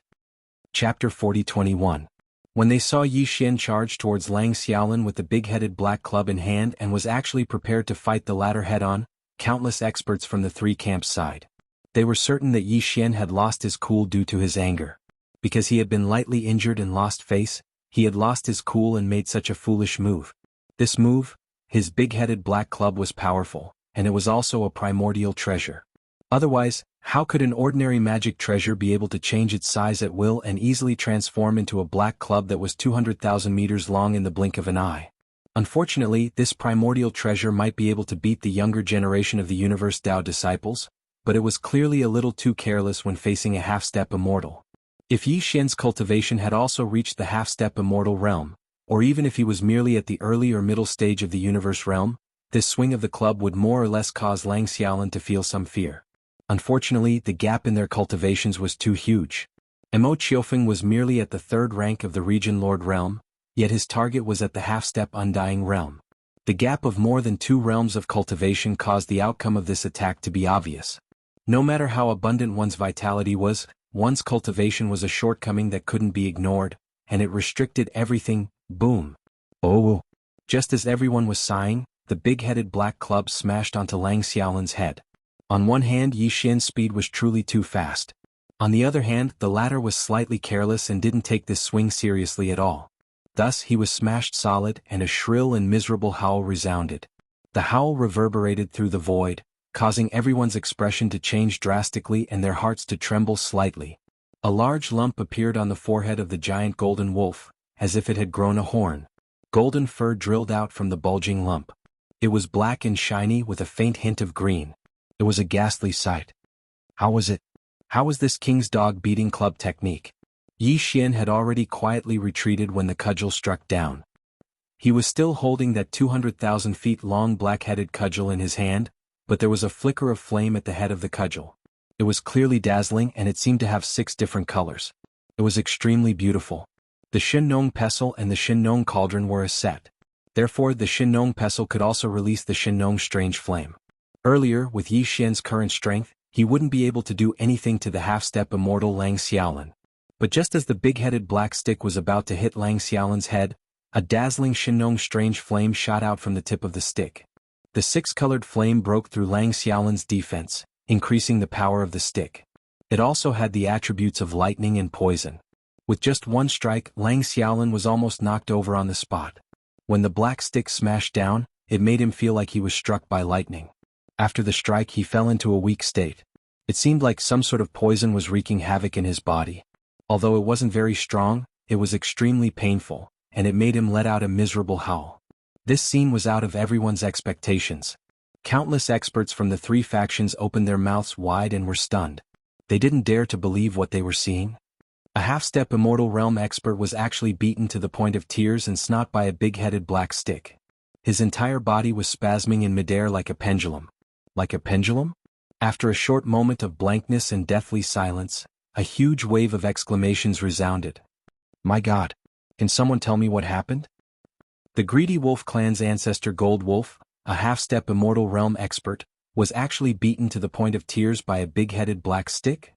Chapter 40-21. When they saw Yi Xian charge towards Lang Xiaolin with the big-headed black club in hand and was actually prepared to fight the latter head-on, countless experts from the three camps sighed. They were certain that Yi Xian had lost his cool due to his anger. Because he had been lightly injured and lost face, he had lost his cool and made such a foolish move. This move, his big-headed black club, was powerful, and it was also a primordial treasure. Otherwise, how could an ordinary magic treasure be able to change its size at will and easily transform into a black club that was 200,000 meters long in the blink of an eye? Unfortunately, this primordial treasure might be able to beat the younger generation of the Universe Tao disciples, but it was clearly a little too careless when facing a half-step immortal. If Yi Xian's cultivation had also reached the half-step immortal realm, or even if he was merely at the early or middle stage of the universe realm, this swing of the club would more or less cause Lang Xiaolin to feel some fear. Unfortunately, the gap in their cultivations was too huge. Mo Qiufeng was merely at the third rank of the Region Lord realm, yet his target was at the half-step Undying realm. The gap of more than 2 realms of cultivation caused the outcome of this attack to be obvious. No matter how abundant one's vitality was, one's cultivation was a shortcoming that couldn't be ignored, and it restricted everything. Boom. Oh. Just as everyone was sighing, the big-headed black club smashed onto Lang Xiaolin's head. On one hand, Yi Xian's speed was truly too fast. On the other hand, the latter was slightly careless and didn't take this swing seriously at all. Thus, he was smashed solid and a shrill and miserable howl resounded. The howl reverberated through the void, causing everyone's expression to change drastically and their hearts to tremble slightly. A large lump appeared on the forehead of the giant golden wolf, as if it had grown a horn. Golden fur drilled out from the bulging lump. It was black and shiny with a faint hint of green. It was a ghastly sight. How was it? How was this king's dog beating club technique? Yi Xian had already quietly retreated when the cudgel struck down. He was still holding that 200,000 feet long black-headed cudgel in his hand, but there was a flicker of flame at the head of the cudgel. It was clearly dazzling and it seemed to have 6 different colors. It was extremely beautiful. The Shin-Nong pestle and the Shin-Nong cauldron were a set. Therefore, the Shin-Nong pestle could also release the Shin-Nong strange flame. Earlier, with Yi Xian's current strength, he wouldn't be able to do anything to the half-step immortal Lang Xiaolin. But just as the big-headed black stick was about to hit Lang Xiaolin's head, a dazzling Shin-Nong strange flame shot out from the tip of the stick. The 6-colored flame broke through Lang Xiaolin's defense, increasing the power of the stick. It also had the attributes of lightning and poison. With just one strike, Lang Xiaolin was almost knocked over on the spot. When the black stick smashed down, it made him feel like he was struck by lightning. After the strike, he fell into a weak state. It seemed like some sort of poison was wreaking havoc in his body. Although it wasn't very strong, it was extremely painful, and it made him let out a miserable howl. This scene was out of everyone's expectations. Countless experts from the three factions opened their mouths wide and were stunned. They didn't dare to believe what they were seeing. A half-step Immortal Realm expert was actually beaten to the point of tears and snot by a big-headed black stick. His entire body was spasming in midair like a pendulum. Like a pendulum? After a short moment of blankness and deathly silence, a huge wave of exclamations resounded. My God! Can someone tell me what happened? The Greedy Wolf clan's ancestor Gold Wolf, a half-step Immortal Realm expert, was actually beaten to the point of tears by a big-headed black stick?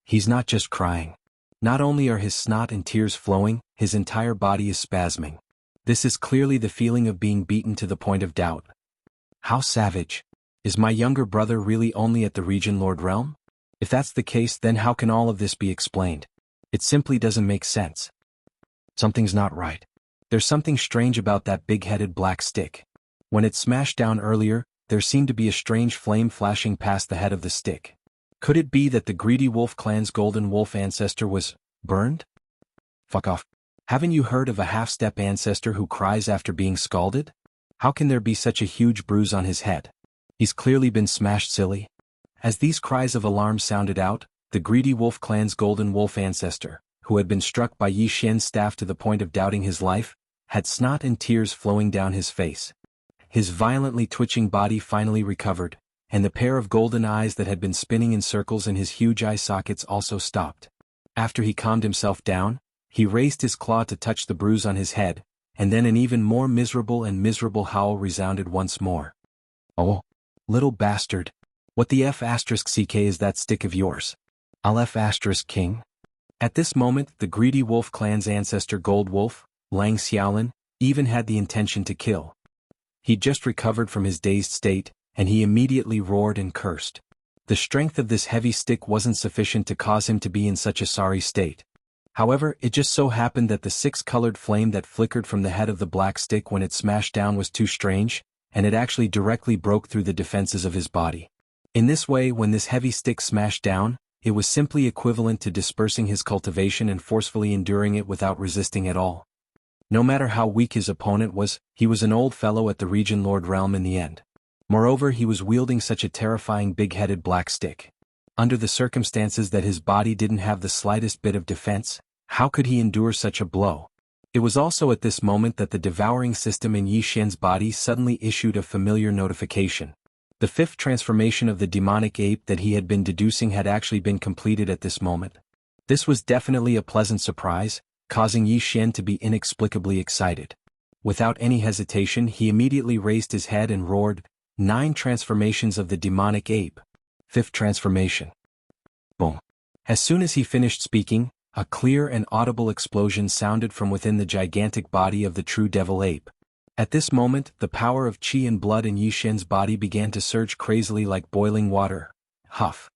He's not just crying. Not only are his snot and tears flowing, his entire body is spasming. This is clearly the feeling of being beaten to the point of doubt. How savage! Is my younger brother really only at the Region Lord Realm? If that's the case, then how can all of this be explained? It simply doesn't make sense. Something's not right. There's something strange about that big-headed black stick. When it smashed down earlier, there seemed to be a strange flame flashing past the head of the stick. Could it be that the Greedy Wolf clan's Golden Wolf ancestor was burned? Fuck off. Haven't you heard of a half-step ancestor who cries after being scalded? How can there be such a huge bruise on his head? He's clearly been smashed silly. As these cries of alarm sounded out, the Greedy Wolf clan's Golden Wolf ancestor, who had been struck by Yi Xian's staff to the point of doubting his life, had snot and tears flowing down his face. His violently twitching body finally recovered, and the pair of golden eyes that had been spinning in circles in his huge eye sockets also stopped. After he calmed himself down, he raised his claw to touch the bruise on his head, and then an even more miserable howl resounded once more. Oh, little bastard. What the F***ck is that stick of yours? I'll F***king? At this moment, the Greedy Wolf clan's ancestor Gold Wolf, Lang Xiaolin, even had the intention to kill. He'd just recovered from his dazed state, and he immediately roared and cursed. The strength of this heavy stick wasn't sufficient to cause him to be in such a sorry state. However, it just so happened that the six-colored flame that flickered from the head of the black stick when it smashed down was too strange, and it actually directly broke through the defenses of his body. In this way, when this heavy stick smashed down, it was simply equivalent to dispersing his cultivation and forcefully enduring it without resisting at all. No matter how weak his opponent was, he was an old fellow at the Region Lord Realm in the end. Moreover, he was wielding such a terrifying big-headed black stick. Under the circumstances that his body didn't have the slightest bit of defense, how could he endure such a blow? It was also at this moment that the devouring system in Yi Xian's body suddenly issued a familiar notification. The fifth transformation of the demonic ape that he had been deducing had actually been completed at this moment. This was definitely a pleasant surprise, causing Yi Xian to be inexplicably excited. Without any hesitation, he immediately raised his head and roared, 9 transformations of the demonic ape. 5th transformation. Boom. As soon as he finished speaking, a clear and audible explosion sounded from within the gigantic body of the true devil ape. At this moment, the power of qi and blood in Yi Xian's body began to surge crazily like boiling water. Huff.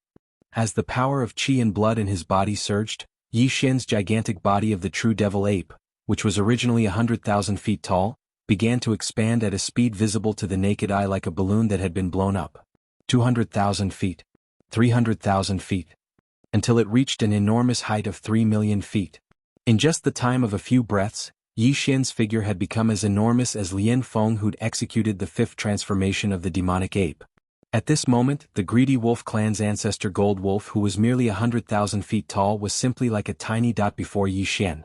As the power of qi and blood in his body surged, Yi Xian's gigantic body of the true devil ape, which was originally 100,000 feet tall, began to expand at a speed visible to the naked eye like a balloon that had been blown up. 200,000 feet. 300,000 feet. Until it reached an enormous height of 3 million feet. In just the time of a few breaths, Yi Xian's figure had become as enormous as Lian Feng, who'd executed the 5th transformation of the demonic ape. At this moment, the Greedy Wolf clan's ancestor Gold Wolf, who was merely 100,000 feet tall, was simply like a tiny dot before Yi Xian.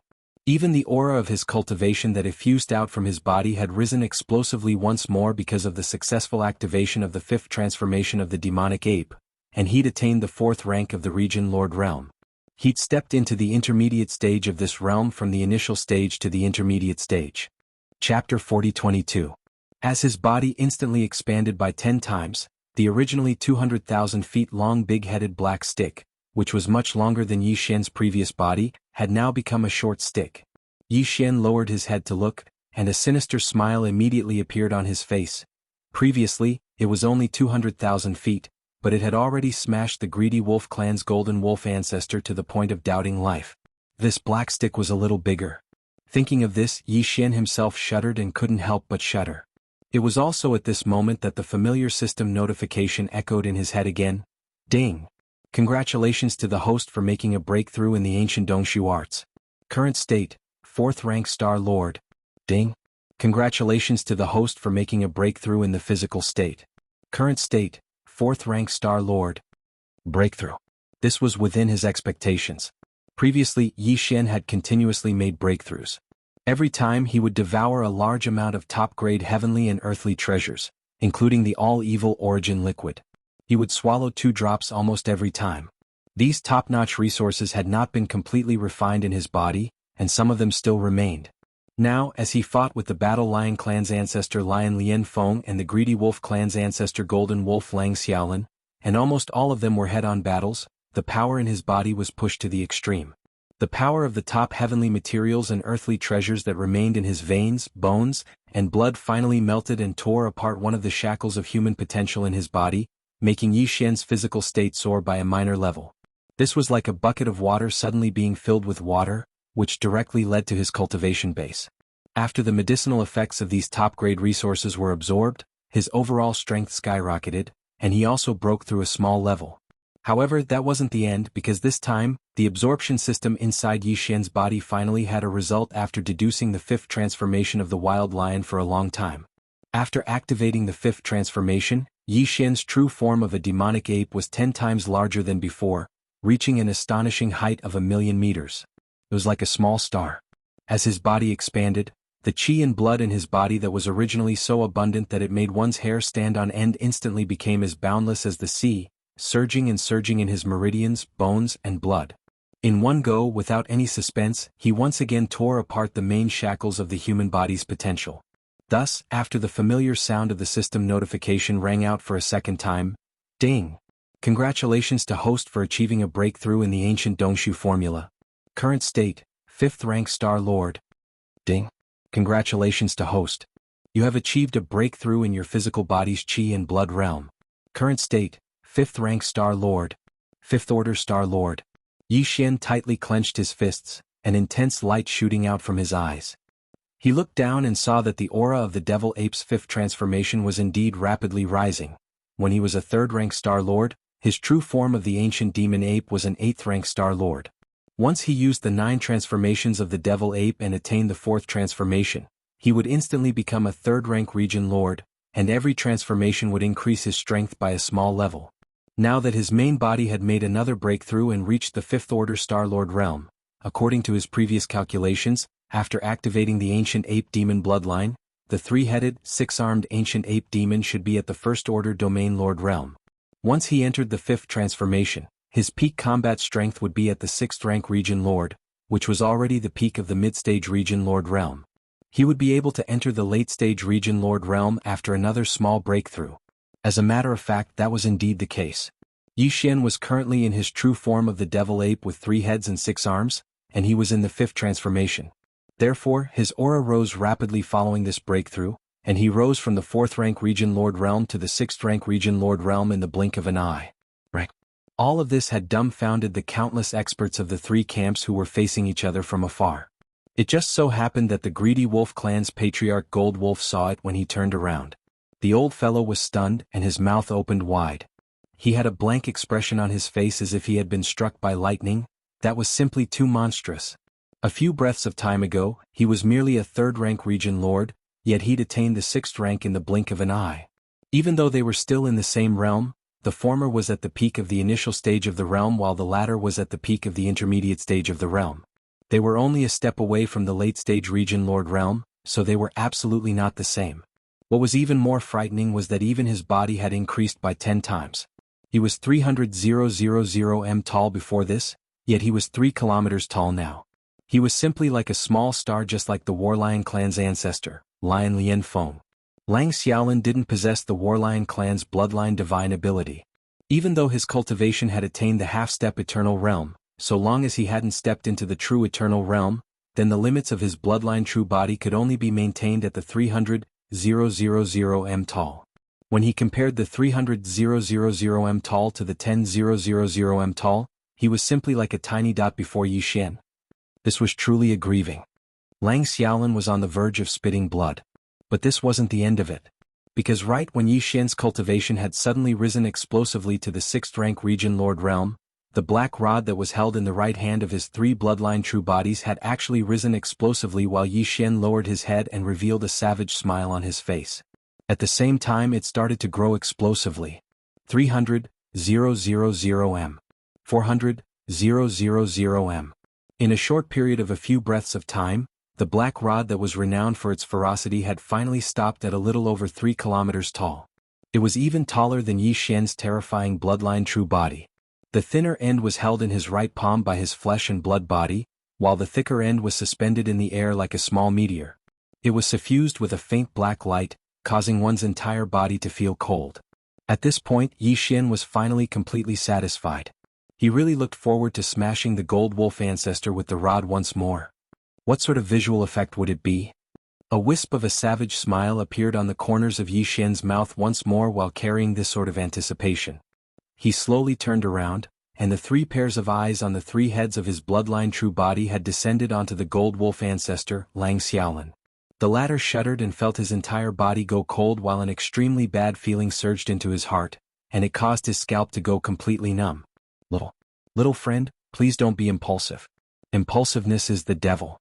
Even the aura of his cultivation that effused out from his body had risen explosively once more because of the successful activation of the 5th transformation of the demonic ape, and he'd attained the 4th rank of the Region Lord Realm. He'd stepped into the intermediate stage of this realm from the initial stage to the intermediate stage. Chapter 40-22. As his body instantly expanded by 10 times, the originally 200,000 feet long big-headed black stick, which was much longer than Yi Xian's previous body, had now become a short stick. Yi Xian lowered his head to look, and a sinister smile immediately appeared on his face. Previously, it was only 200,000 feet, but it had already smashed the greedy wolf clan's golden wolf ancestor to the point of doubting life. This black stick was a little bigger. Thinking of this, Yi Xian himself shuddered and couldn't help but shudder. It was also at this moment that the familiar system notification echoed in his head again. Ding! Congratulations to the host for making a breakthrough in the ancient Dongshu arts. Current state, 4th rank Star Lord. Ding! Congratulations to the host for making a breakthrough in the physical state. Current state, 4th rank Star Lord. Breakthrough. This was within his expectations. Previously, Yi Xian had continuously made breakthroughs. Every time he would devour a large amount of top-grade heavenly and earthly treasures, including the all-evil origin liquid. He would swallow 2 drops almost every time. These top-notch resources had not been completely refined in his body, and some of them still remained. Now, as he fought with the Battle Lion clan's ancestor Lion Lian Feng and the Greedy Wolf clan's ancestor Golden Wolf Lang Xiaolin, and almost all of them were head-on battles, the power in his body was pushed to the extreme. The power of the top heavenly materials and earthly treasures that remained in his veins, bones, and blood finally melted and tore apart one of the shackles of human potential in his body, making Yi Xian's physical state soar by a minor level. This was like a bucket of water suddenly being filled with water, which directly led to his cultivation base. After the medicinal effects of these top-grade resources were absorbed, his overall strength skyrocketed, and he also broke through a small level. However, that wasn't the end because this time, the absorption system inside Yi Xian's body finally had a result after deducing the 5th transformation of the wild lion for a long time. After activating the 5th transformation, Yi Xian's true form of a demonic ape was 10 times larger than before, reaching an astonishing height of 1,000,000 meters. It was like a small star. As his body expanded, the qi and blood in his body that was originally so abundant that it made one's hair stand on end instantly became as boundless as the sea, surging and surging in his meridians, bones, and blood. In one go, without any suspense, he once again tore apart the main shackles of the human body's potential. Thus, after the familiar sound of the system notification rang out for a second time, ding! Congratulations to host for achieving a breakthrough in the ancient Dongshu formula. Current state, 5th rank Star Lord. Ding! Congratulations to host. You have achieved a breakthrough in your physical body's qi and blood realm. Current state, 5th rank Star Lord. 5th order Star Lord. Yi Xian tightly clenched his fists, an intense light shooting out from his eyes. He looked down and saw that the aura of the Devil Ape's 5th transformation was indeed rapidly rising. When he was a 3rd rank Star Lord, his true form of the ancient demon ape was an 8th rank Star Lord. Once he used the 9 transformations of the Devil Ape and attained the 4th transformation, he would instantly become a 3rd rank Region Lord, and every transformation would increase his strength by a small level. Now that his main body had made another breakthrough and reached the 5th order Star Lord realm, according to his previous calculations, after activating the ancient ape demon bloodline, the 3-headed, 6-armed ancient ape demon should be at the 1st order domain Lord realm. Once he entered the 5th transformation, his peak combat strength would be at the 6th rank Region Lord, which was already the peak of the mid-stage Region Lord realm. He would be able to enter the late-stage Region Lord realm after another small breakthrough. As a matter of fact, that was indeed the case. Yi Xian was currently in his true form of the Devil Ape with 3 heads and 6 arms, and he was in the 5th transformation. Therefore, his aura rose rapidly following this breakthrough, and he rose from the 4th rank Region Lord realm to the 6th rank Region Lord realm in the blink of an eye. All of this had dumbfounded the countless experts of the 3 camps who were facing each other from afar. It just so happened that the Greedy Wolf clan's patriarch Gold Wolf saw it when he turned around. The old fellow was stunned and his mouth opened wide. He had a blank expression on his face as if he had been struck by lightning. That was simply too monstrous. A few breaths of time ago, he was merely a 3rd rank Region Lord, yet he'd attained the 6th rank in the blink of an eye. Even though they were still in the same realm, the former was at the peak of the initial stage of the realm while the latter was at the peak of the intermediate stage of the realm. They were only a step away from the late-stage Region Lord realm, so they were absolutely not the same. What was even more frightening was that even his body had increased by 10 times. He was 300,000 m tall before this, yet he was 3 kilometers tall now. He was simply like a small star just like the Warlion clan's ancestor, Lion Lian Feng. Lang Xiaolin didn't possess the Warlion clan's bloodline divine ability. Even though his cultivation had attained the half-step eternal realm, so long as he hadn't stepped into the true eternal realm, then the limits of his bloodline true body could only be maintained at the 300,000 m tall. When he compared the 300,000 tall to the 10,000 tall, he was simply like a tiny dot before Yi Xian. This was truly a grieving. Lang Xiaolin was on the verge of spitting blood. But this wasn't the end of it. Because right when Yi Xian's cultivation had suddenly risen explosively to the 6th rank region Lord Realm, the black rod that was held in the right hand of his 3 bloodline true bodies had actually risen explosively while Yi Xian lowered his head and revealed a savage smile on his face. At the same time it started to grow explosively. 300,000 m. 400,000 m. In a short period of a few breaths of time, the black rod that was renowned for its ferocity had finally stopped at a little over 3 kilometers tall. It was even taller than Yi Xian's terrifying bloodline true body. The thinner end was held in his right palm by his flesh and blood body, while the thicker end was suspended in the air like a small meteor. It was suffused with a faint black light, causing one's entire body to feel cold. At this point Yi Xian was finally completely satisfied. He really looked forward to smashing the gold wolf ancestor with the rod once more. What sort of visual effect would it be? A wisp of a savage smile appeared on the corners of Yi Xian's mouth once more while carrying this sort of anticipation. He slowly turned around, and the 3 pairs of eyes on the 3 heads of his bloodline true body had descended onto the gold wolf ancestor, Lang Xiaolin. The latter shuddered and felt his entire body go cold while an extremely bad feeling surged into his heart, and it caused his scalp to go completely numb. Little friend, please don't be impulsive. Impulsiveness is the devil.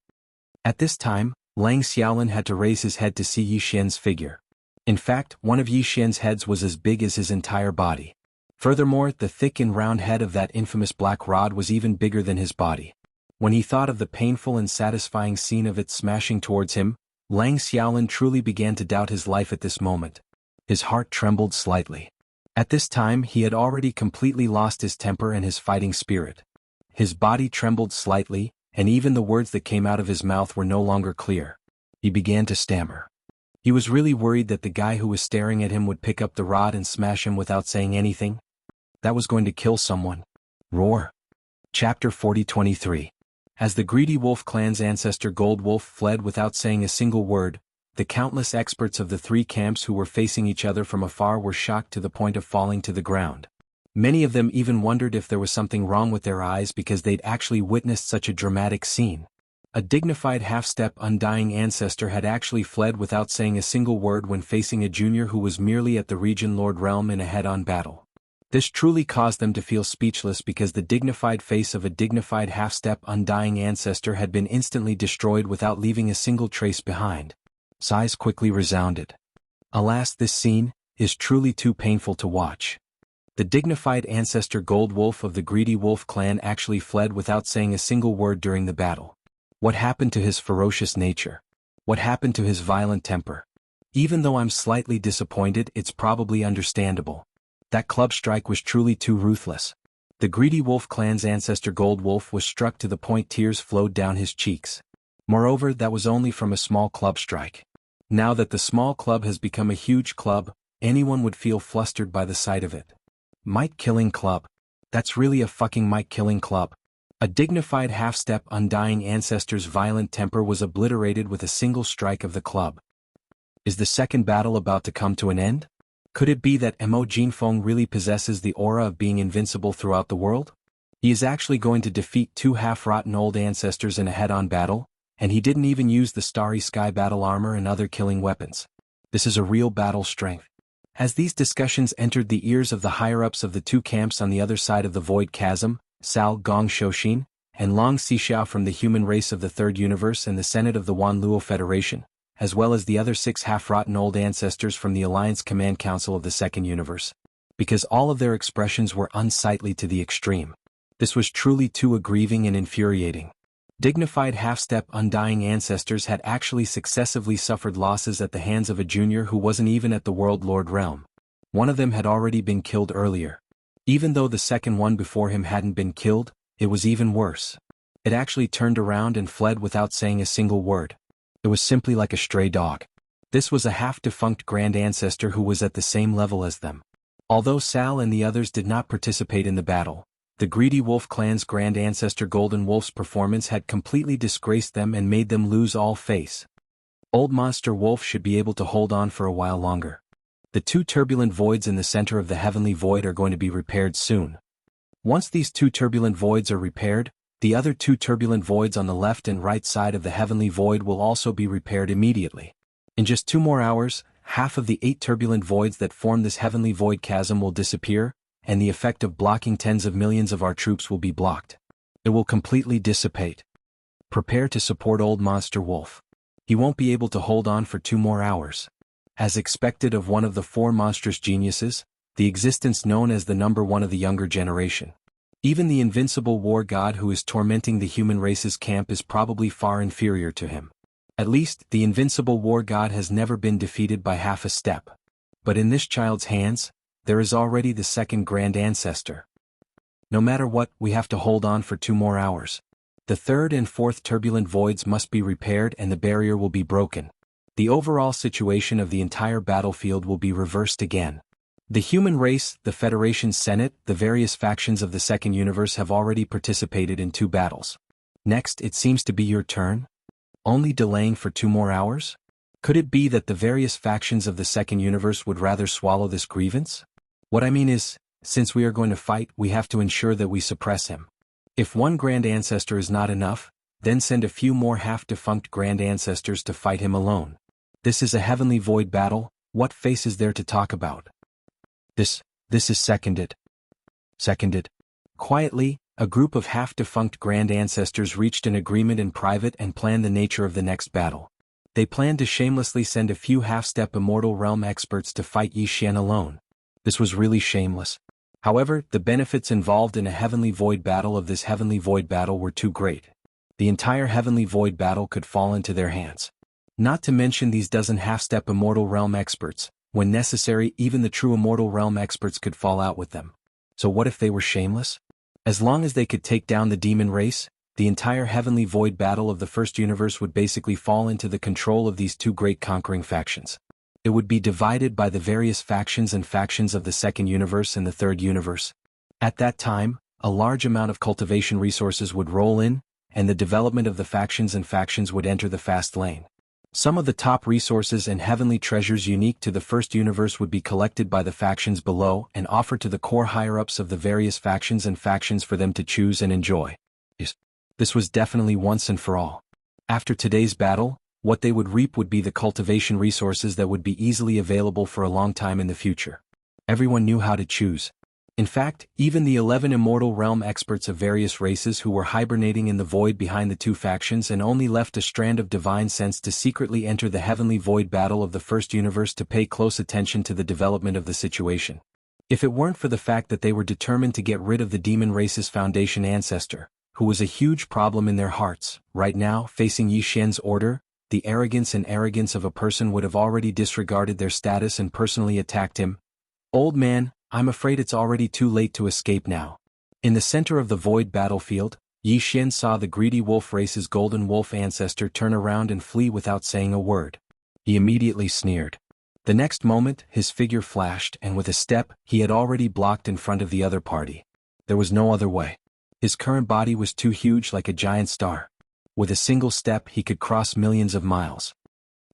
At this time, Lang Xiaolin had to raise his head to see Yi Xian's figure. In fact, one of Yi Xian's heads was as big as his entire body. Furthermore, the thick and round head of that infamous black rod was even bigger than his body. When he thought of the painful and satisfying scene of it smashing towards him, Lang Xiaolin truly began to doubt his life at this moment. His heart trembled slightly. At this time he had already completely lost his temper and his fighting spirit. His body trembled slightly, and even the words that came out of his mouth were no longer clear. He began to stammer. He was really worried that the guy who was staring at him would pick up the rod and smash him without saying anything. That was going to kill someone. Roar. Chapter 40:23. As the greedy wolf clan's ancestor Gold Wolf fled without saying a single word, the countless experts of the 3 camps who were facing each other from afar were shocked to the point of falling to the ground. Many of them even wondered if there was something wrong with their eyes because they'd actually witnessed such a dramatic scene. A dignified half-step undying ancestor had actually fled without saying a single word when facing a junior who was merely at the region Lord Realm in a head-on battle. This truly caused them to feel speechless because the dignified face of a dignified half-step undying ancestor had been instantly destroyed without leaving a single trace behind. Sighs quickly resounded. Alas, this scene is truly too painful to watch. The dignified ancestor Gold Wolf of the Greedy Wolf clan actually fled without saying a single word during the battle. What happened to his ferocious nature? What happened to his violent temper? Even though I'm slightly disappointed, it's probably understandable. That club strike was truly too ruthless. The Greedy Wolf clan's ancestor Gold Wolf was struck to the point tears flowed down his cheeks. Moreover, that was only from a small club strike. Now that the small club has become a huge club, anyone would feel flustered by the sight of it. Might-killing club. That's really a fucking might-killing club. A dignified half-step undying ancestor's violent temper was obliterated with a single strike of the club. Is the second battle about to come to an end? Could it be that Mo Jinfeng really possesses the aura of being invincible throughout the world? He is actually going to defeat 2 half-rotten old ancestors in a head-on battle, and he didn't even use the Starry Sky battle armor and other killing weapons. This is a real battle strength. As these discussions entered the ears of the higher-ups of the 2 camps on the other side of the Void Chasm, Sao Gong Shoshin, and Long Xixiao from the human race of the Third Universe and the Senate of the Wanluo Federation, as well as the other 6 half-rotten old ancestors from the Alliance Command Council of the Second Universe. Because all of their expressions were unsightly to the extreme. This was truly too aggrieving and infuriating. Dignified half-step undying ancestors had actually successively suffered losses at the hands of a junior who wasn't even at the World Lord realm. One of them had already been killed earlier. Even though the second one before him hadn't been killed, it was even worse. It actually turned around and fled without saying a single word. It was simply like a stray dog. This was a half-defunct grand ancestor who was at the same level as them. Although Sal and the others did not participate in the battle, the Greedy Wolf clan's grand ancestor Golden Wolf's performance had completely disgraced them and made them lose all face. Old Monster Wolf should be able to hold on for a while longer. The two turbulent voids in the center of the heavenly void are going to be repaired soon. Once these two turbulent voids are repaired, the other two turbulent voids on the left and right side of the heavenly void will also be repaired immediately. In just 2 more hours, half of the 8 turbulent voids that form this heavenly void chasm will disappear, and the effect of blocking tens of millions of our troops will be blocked. It will completely dissipate. Prepare to support Old Monster Wolf. He won't be able to hold on for 2 more hours. As expected of one of the 4 monstrous geniuses, the existence known as the number 1 of the younger generation. Even the invincible war god who is tormenting the human race's camp is probably far inferior to him. At least, the invincible war god has never been defeated by half a step. But in this child's hands, there is already the second grand ancestor. No matter what, we have to hold on for 2 more hours. The third and fourth turbulent voids must be repaired and the barrier will be broken. The overall situation of the entire battlefield will be reversed again. The human race, the Federation's Senate, the various factions of the Second Universe have already participated in 2 battles. Next, it seems to be your turn? Only delaying for 2 more hours? Could it be that the various factions of the Second Universe would rather swallow this grievance? What I mean is, since we are going to fight, we have to ensure that we suppress him. If 1 grand ancestor is not enough, then send a few more half-defunct grand ancestors to fight him alone. This is a heavenly void battle, what face is there to talk about? This is seconded. Seconded. Quietly, a group of half-defunct grand ancestors reached an agreement in private and planned the nature of the next battle. They planned to shamelessly send a few half-step immortal realm experts to fight Yi Xian alone. This was really shameless. However, the benefits involved in a heavenly void battle of this heavenly void battle were too great. The entire heavenly void battle could fall into their hands. Not to mention these dozen half-step immortal realm experts. When necessary, even the true immortal realm experts could fall out with them. So what if they were shameless? As long as they could take down the demon race, the entire heavenly void battle of the first universe would basically fall into the control of these 2 great conquering factions. It would be divided by the various factions and factions of the second universe and the third universe. At that time, a large amount of cultivation resources would roll in, and the development of the factions and factions would enter the fast lane. Some of the top resources and heavenly treasures unique to the first universe would be collected by the factions below and offered to the core higher-ups of the various factions and factions for them to choose and enjoy. This was definitely once and for all. After today's battle, what they would reap would be the cultivation resources that would be easily available for a long time in the future. Everyone knew how to choose. In fact, even the 11 immortal realm experts of various races who were hibernating in the void behind the 2 factions and only left a strand of divine sense to secretly enter the heavenly void battle of the first universe to pay close attention to the development of the situation. If it weren't for the fact that they were determined to get rid of the demon race's foundation ancestor, who was a huge problem in their hearts, right now, facing Yi Xian's order, the arrogance of a person would have already disregarded their status and personally attacked him. Old man, I'm afraid it's already too late to escape now. In the center of the void battlefield, Yi Xian saw the greedy wolf race's golden wolf ancestor turn around and flee without saying a word. He immediately sneered. The next moment, his figure flashed and with a step, he had already blocked in front of the other party. There was no other way. His current body was too huge like a giant star. With a single step he could cross millions of miles.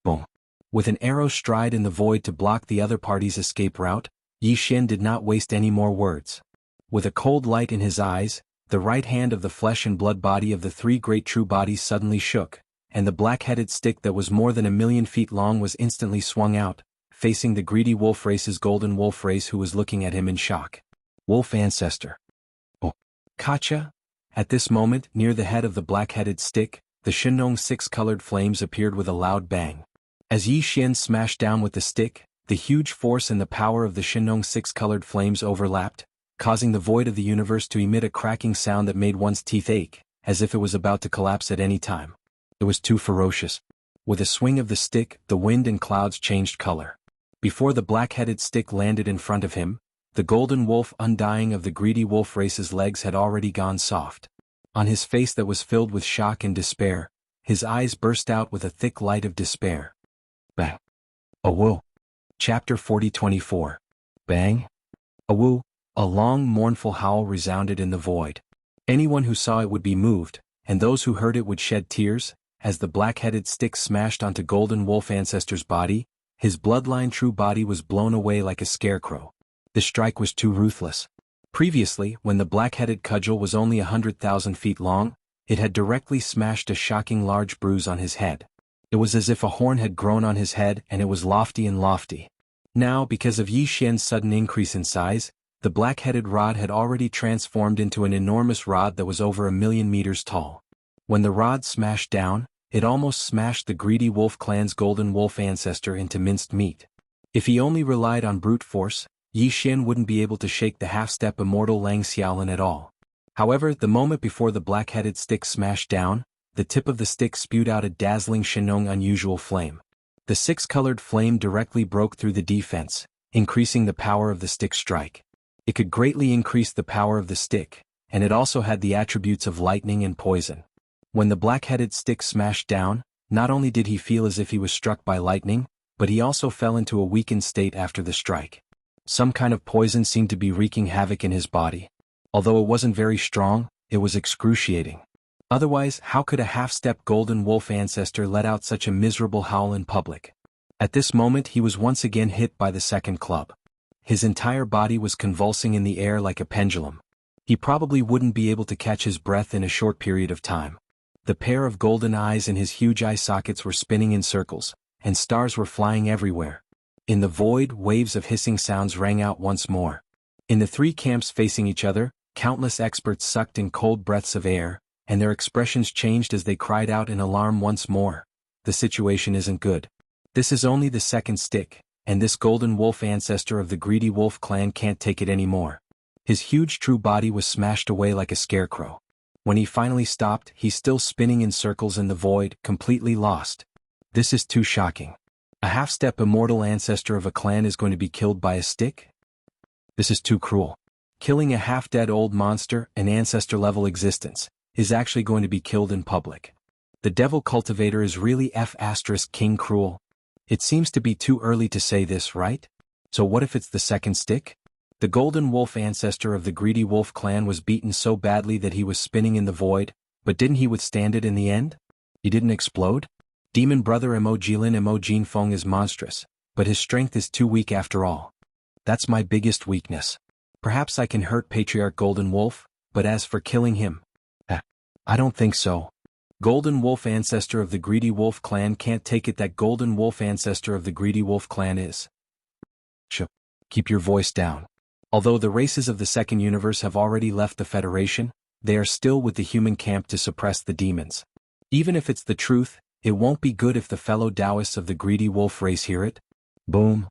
Boom. With an arrow stride in the void to block the other party's escape route, Yi Xian did not waste any more words. With a cold light in his eyes, the right hand of the flesh and blood body of the 3 great true bodies suddenly shook, and the black-headed stick that was more than 1,000,000 feet long was instantly swung out, facing the greedy wolf race's golden wolf race who was looking at him in shock. Wolf ancestor. Oh. Kacha? At this moment, near the head of the black-headed stick, the Shenong 6-colored flames appeared with a loud bang. As Yi Xian smashed down with the stick, the huge force and the power of the Shenong 6-colored flames overlapped, causing the void of the universe to emit a cracking sound that made one's teeth ache, as if it was about to collapse at any time. It was too ferocious. With a swing of the stick, the wind and clouds changed color. Before the black-headed stick landed in front of him, the golden wolf undying of the greedy wolf race's legs had already gone soft. On his face that was filled with shock and despair, his eyes burst out with a thick light of despair. Bang. Oh whoa. Chapter 40-24. Bang. Awoo. A long mournful howl resounded in the void. Anyone who saw it would be moved, and those who heard it would shed tears, as the black-headed stick smashed onto Golden Wolf Ancestor's body, His bloodline true body was blown away like a scarecrow. The strike was too ruthless. Previously, when the black-headed cudgel was only 100,000 feet long, it had directly smashed a shocking large bruise on his head. It was as if a horn had grown on his head and it was lofty and lofty. Now, because of Yi Xian's sudden increase in size, the black-headed rod had already transformed into an enormous rod that was over 1,000,000 meters tall. When the rod smashed down, it almost smashed the greedy wolf clan's golden wolf ancestor into minced meat. If he only relied on brute force, Yi Xian wouldn't be able to shake the half-step immortal Lang Xiaolin at all. However, the moment before the black-headed stick smashed down, the tip of the stick spewed out a dazzling Shenong unusual flame. The six-colored flame directly broke through the defense, increasing the power of the stick's strike. It could greatly increase the power of the stick, and it also had the attributes of lightning and poison. When the black-headed stick smashed down, not only did he feel as if he was struck by lightning, but he also fell into a weakened state after the strike. Some kind of poison seemed to be wreaking havoc in his body. Although it wasn't very strong, it was excruciating. Otherwise, how could a half-step golden wolf ancestor let out such a miserable howl in public? At this moment he was once again hit by the second club. His entire body was convulsing in the air like a pendulum. He probably wouldn't be able to catch his breath in a short period of time. The pair of golden eyes in his huge eye sockets were spinning in circles, and stars were flying everywhere. In the void, waves of hissing sounds rang out once more. In the three camps facing each other, countless experts sucked in cold breaths of air, and their expressions changed as they cried out in alarm once more. The situation isn't good. This is only the second stick, and this golden wolf ancestor of the greedy wolf clan can't take it anymore. His huge true body was smashed away like a scarecrow. When he finally stopped, he's still spinning in circles in the void, completely lost. This is too shocking. A half-step immortal ancestor of a clan is going to be killed by a stick? This is too cruel. Killing a half-dead old monster, an ancestor-level existence, is actually going to be killed in public. The devil cultivator is really King cruel. It seems to be too early to say this, right? So what if it's the second stick? The golden wolf ancestor of the greedy wolf clan was beaten so badly that he was spinning in the void, but didn't he withstand it in the end? He didn't explode? Demon brother Jin Feng is monstrous, but his strength is too weak after all. That's my biggest weakness. Perhaps I can hurt Patriarch Golden Wolf, but as for killing him, I don't think so. Golden Wolf ancestor of the greedy wolf clan can't take it that Golden Wolf ancestor of the greedy wolf clan is. Keep your voice down. Although the races of the second universe have already left the Federation, they are still with the human camp to suppress the demons. Even if it's the truth, it won't be good if the fellow Taoists of the greedy wolf race hear it. Boom.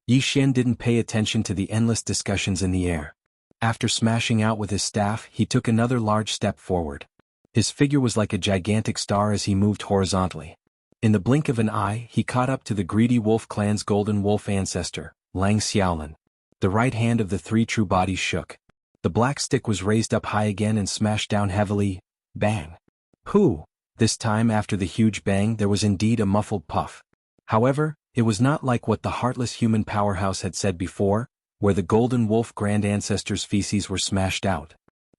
Yi Xian didn't pay attention to the endless discussions in the air. After smashing out with his staff, he took another large step forward. His figure was like a gigantic star as he moved horizontally. In the blink of an eye, he caught up to the greedy wolf clan's golden wolf ancestor, Lang Xiaolin. The right hand of the three true bodies shook. The black stick was raised up high again and smashed down heavily. Bang. Pooh! This time after the huge bang there was indeed a muffled puff. However, it was not like what the heartless human powerhouse had said before, where the golden wolf grand ancestors' feces were smashed out.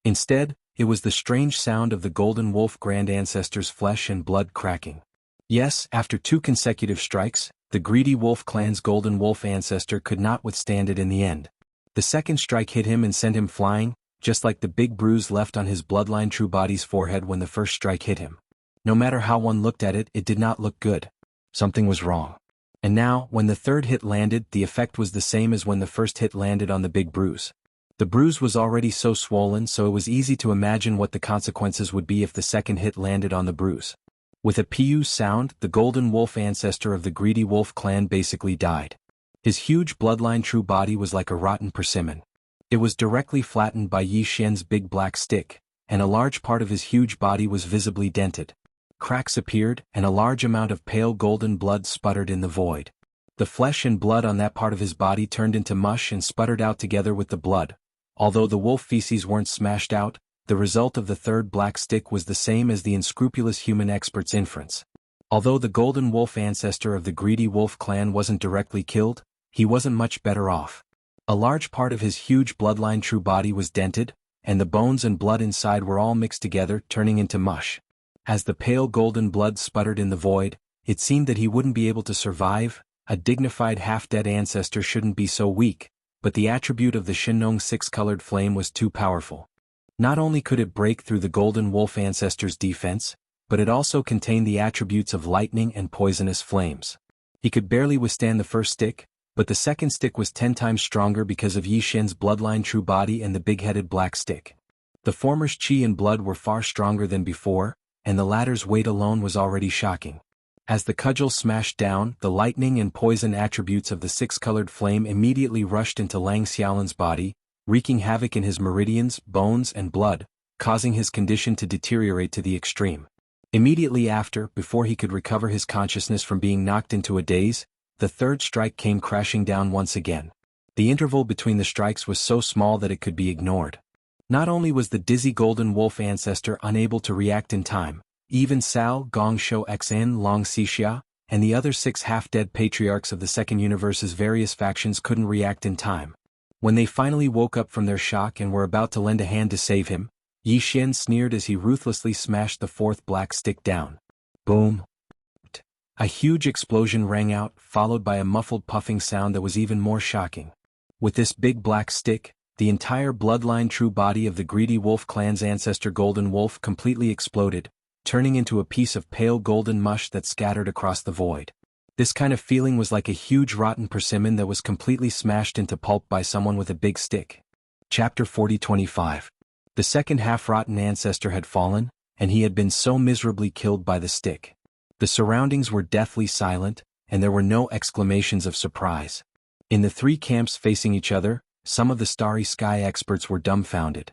Instead, it was the strange sound of the golden wolf grand ancestors' flesh and blood cracking. Yes, after 2 consecutive strikes, the greedy wolf clan's golden wolf ancestor could not withstand it in the end. The second strike hit him and sent him flying, just like the big bruise left on his bloodline true body's forehead when the first strike hit him. No matter how one looked at it, it did not look good. Something was wrong. And now, when the third hit landed, the effect was the same as when the first hit landed on the big bruise. The bruise was already so swollen, so it was easy to imagine what the consequences would be if the second hit landed on the bruise. With a PU sound, the golden wolf ancestor of the greedy wolf clan basically died. His huge bloodline true body was like a rotten persimmon. It was directly flattened by Yi Xian's big black stick, and a large part of his huge body was visibly dented. Cracks appeared, and a large amount of pale golden blood sputtered in the void. The flesh and blood on that part of his body turned into mush and sputtered out together with the blood. Although the wolf feces weren't smashed out, the result of the third black stick was the same as the unscrupulous human expert's inference. Although the golden wolf ancestor of the greedy wolf clan wasn't directly killed, he wasn't much better off. A large part of his huge bloodline true body was dented, and the bones and blood inside were all mixed together, turning into mush. As the pale golden blood sputtered in the void, it seemed that he wouldn't be able to survive, A dignified half-dead ancestor shouldn't be so weak, but the attribute of the Shinong six-colored flame was too powerful. Not only could it break through the golden wolf ancestor's defense, but it also contained the attributes of lightning and poisonous flames. He could barely withstand the first stick, but the second stick was 10 times stronger because of Yi Xian's bloodline true body and the big-headed black stick. The former's qi and blood were far stronger than before, and the latter's weight alone was already shocking. As the cudgel smashed down, the lightning and poison attributes of the six-colored flame immediately rushed into Lang Xiaolan's body, wreaking havoc in his meridians, bones, and blood, causing his condition to deteriorate to the extreme. Immediately after, before he could recover his consciousness from being knocked into a daze, the third strike came crashing down once again. The interval between the strikes was so small that it could be ignored. Not only was the dizzy golden wolf ancestor unable to react in time, even Cao, Gongshou Xan, Long Xixia, and the other 6 half-dead patriarchs of the Second Universe's various factions couldn't react in time. When they finally woke up from their shock and were about to lend a hand to save him, Yi Xian sneered as he ruthlessly smashed the fourth black stick down. Boom! A huge explosion rang out, followed by a muffled puffing sound that was even more shocking. With this big black stick, the entire bloodline true body of the greedy wolf clan's ancestor Golden Wolf completely exploded, turning into a piece of pale golden mush that scattered across the void. This kind of feeling was like a huge rotten persimmon that was completely smashed into pulp by someone with a big stick. Chapter 40-25. The second half-rotten ancestor had fallen, and he had been so miserably killed by the stick. The surroundings were deathly silent, and there were no exclamations of surprise. In the 3 camps facing each other, some of the Starry Sky experts were dumbfounded.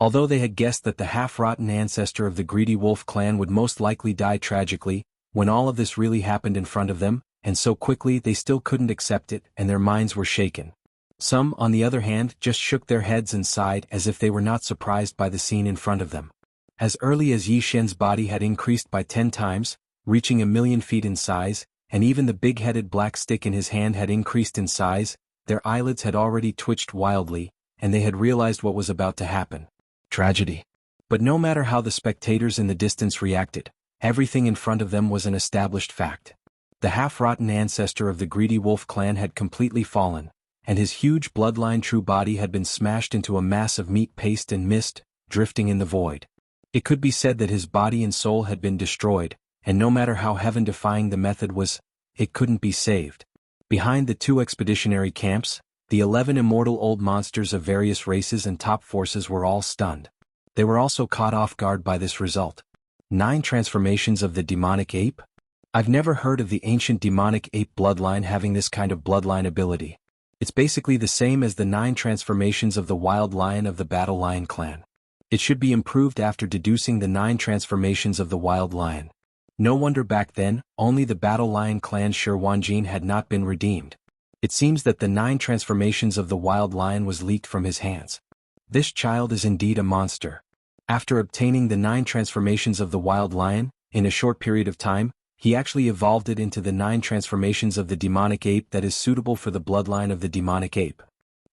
Although they had guessed that the half-rotten ancestor of the greedy wolf clan would most likely die tragically, when all of this really happened in front of them, and so quickly they still couldn't accept it and their minds were shaken. Some, on the other hand, just shook their heads and sighed as if they were not surprised by the scene in front of them. As early as Yi Xian's body had increased by 10 times, reaching 1,000,000 feet in size, and even the big-headed black stick in his hand had increased in size, their eyelids had already twitched wildly, and they had realized what was about to happen. Tragedy. But no matter how the spectators in the distance reacted, everything in front of them was an established fact. The half-rotten ancestor of the greedy wolf clan had completely fallen, and his huge bloodline true body had been smashed into a mass of meat paste and mist, drifting in the void. It could be said that his body and soul had been destroyed, and no matter how heaven-defying the method was, it couldn't be saved. Behind the 2 expeditionary camps, the 11 immortal old monsters of various races and top forces were all stunned. They were also caught off guard by this result. 9 transformations of the demonic ape? I've never heard of the ancient demonic ape bloodline having this kind of bloodline ability. It's basically the same as the 9 transformations of the wild lion of the Battle Lion clan. It should be improved after deducing the 9 transformations of the wild lion. No wonder back then, only the Battle Lion clan's Shi Wanjin had not been redeemed. It seems that the 9 transformations of the wild lion was leaked from his hands. This child is indeed a monster. After obtaining the 9 transformations of the wild lion, in a short period of time, he actually evolved it into the 9 transformations of the demonic ape that is suitable for the bloodline of the demonic ape.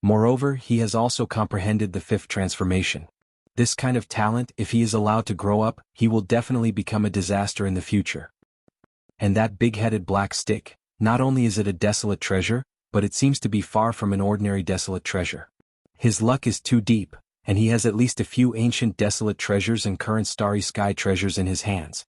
Moreover, he has also comprehended the 5th transformation. This kind of talent, if he is allowed to grow up, he will definitely become a disaster in the future. And that big-headed black stick, not only is it a desolate treasure, but it seems to be far from an ordinary desolate treasure. His luck is too deep, and he has at least a few ancient desolate treasures and current starry sky treasures in his hands.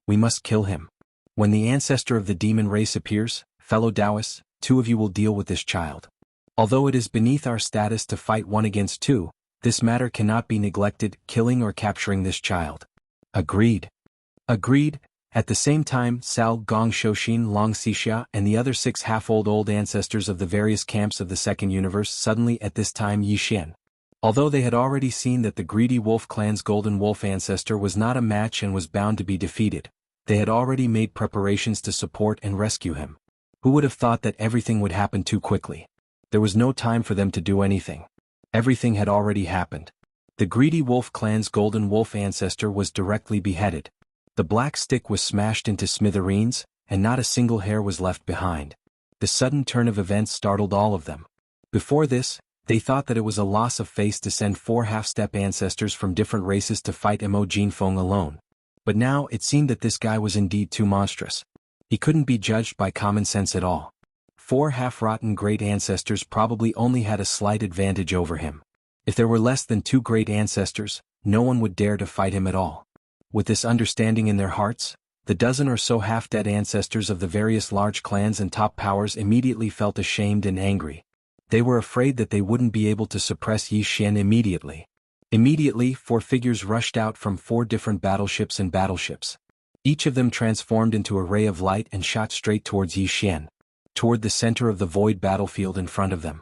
We must kill him. When the ancestor of the demon race appears, fellow Taoists, 2 of you will deal with this child. Although it is beneath our status to fight 1 against 2, this matter cannot be neglected, killing or capturing this child. Agreed. Agreed. At the same time, Cao, Gongshou, Long Xixia, and the other 6 half-old ancestors of the various camps of the Second Universe suddenly at this time Yi Xian. Although they had already seen that the greedy wolf clan's golden wolf ancestor was not a match and was bound to be defeated, they had already made preparations to support and rescue him. Who would have thought that everything would happen too quickly? There was no time for them to do anything. Everything had already happened. The greedy wolf clan's golden wolf ancestor was directly beheaded. The black stick was smashed into smithereens, and not a single hair was left behind. The sudden turn of events startled all of them. Before this, they thought that it was a loss of face to send 4 half-step ancestors from different races to fight Mo Jinfeng alone. But now it seemed that this guy was indeed too monstrous. He couldn't be judged by common sense at all. four half-rotten great ancestors probably only had a slight advantage over him. If there were less than 2 great ancestors, no one would dare to fight him at all. With this understanding in their hearts, the dozen or so half-dead ancestors of the various large clans and top powers immediately felt ashamed and angry. They were afraid that they wouldn't be able to suppress Yi Xian immediately. Immediately, 4 figures rushed out from 4 different battleships and battleships. Each of them transformed into a ray of light and shot straight towards Yi Xian, toward the center of the void battlefield in front of them.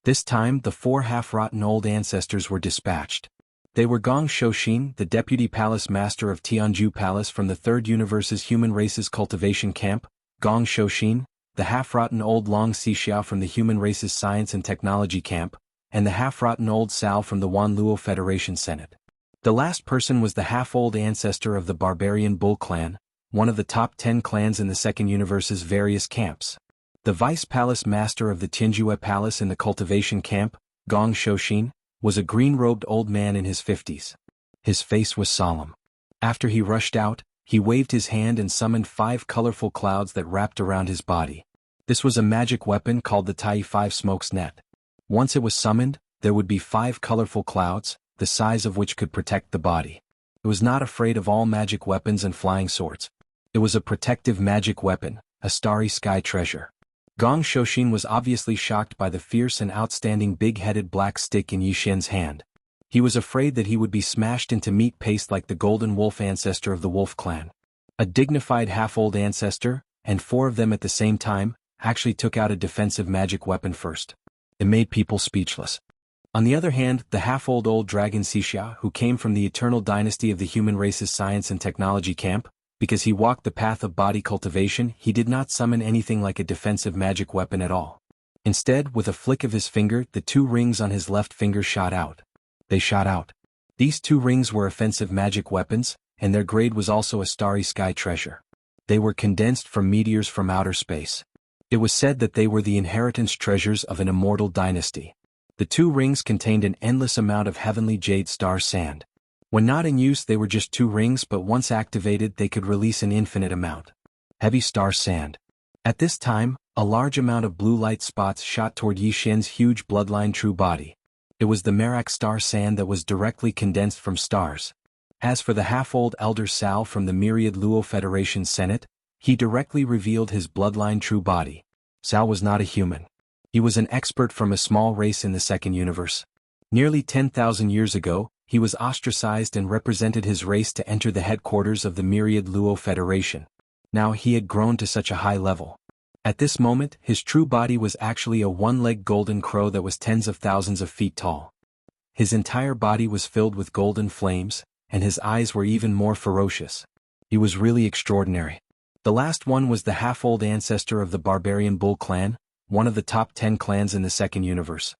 This time, the 4 half-rotten old ancestors were dispatched. They were Gong Shouxin, the deputy palace master of Tianju Palace from the Third Universe's Human Races Cultivation Camp, Gong Shouxin, the half-rotten old Long Xixiao from the Human Races Science and Technology Camp, and the half-rotten old Cao from the Wanluo Federation Senate. The last person was the half-old ancestor of the barbarian Bull clan, one of the top 10 clans in the Second Universe's various camps. The vice palace master of the Tianjue Palace in the cultivation camp, Gong Shouxin, was a green-robed old man in his 50s. His face was solemn. After he rushed out, he waved his hand and summoned 5 colorful clouds that wrapped around his body. This was a magic weapon called the Tai 5 Smokes Net. Once it was summoned, there would be 5 colorful clouds, the size of which could protect the body. It was not afraid of all magic weapons and flying swords. It was a protective magic weapon, a starry sky treasure. Gong Shouxin was obviously shocked by the fierce and outstanding big-headed black stick in Yi Xian's hand. He was afraid that he would be smashed into meat paste like the golden wolf ancestor of the wolf clan. A dignified half-old ancestor, and 4 of them at the same time, actually took out a defensive magic weapon first. It made people speechless. On the other hand, the half-old old dragon Xixia, who came from the eternal dynasty of the Human Races Science and Technology Camp, because he walked the path of body cultivation, he did not summon anything like a defensive magic weapon at all. Instead, with a flick of his finger, the 2 rings on his left finger shot out. They shot out. These 2 rings were offensive magic weapons, and their grade was also a starry sky treasure. They were condensed from meteors from outer space. It was said that they were the inheritance treasures of an immortal dynasty. The 2 rings contained an endless amount of heavenly jade star sand. When not in use they were just 2 rings, but once activated they could release an infinite amount. Heavy star sand. At this time, a large amount of blue light spots shot toward Yi Xian's huge bloodline true body. It was the Merak star sand that was directly condensed from stars. As for the half-old elder Cao from the Myriad Luo Federation Senate, he directly revealed his bloodline true body. Cao was not a human. He was an expert from a small race in the Second Universe. Nearly 10,000 years ago, he was ostracized and represented his race to enter the headquarters of the Myriad Luo Federation. Now he had grown to such a high level. At this moment, his true body was actually a 1-legged golden crow that was tens of thousands of feet tall. His entire body was filled with golden flames, and his eyes were even more ferocious. He was really extraordinary. The last one was the half-old ancestor of the barbarian Bull clan, one of the top 10 clans in the Second Universe.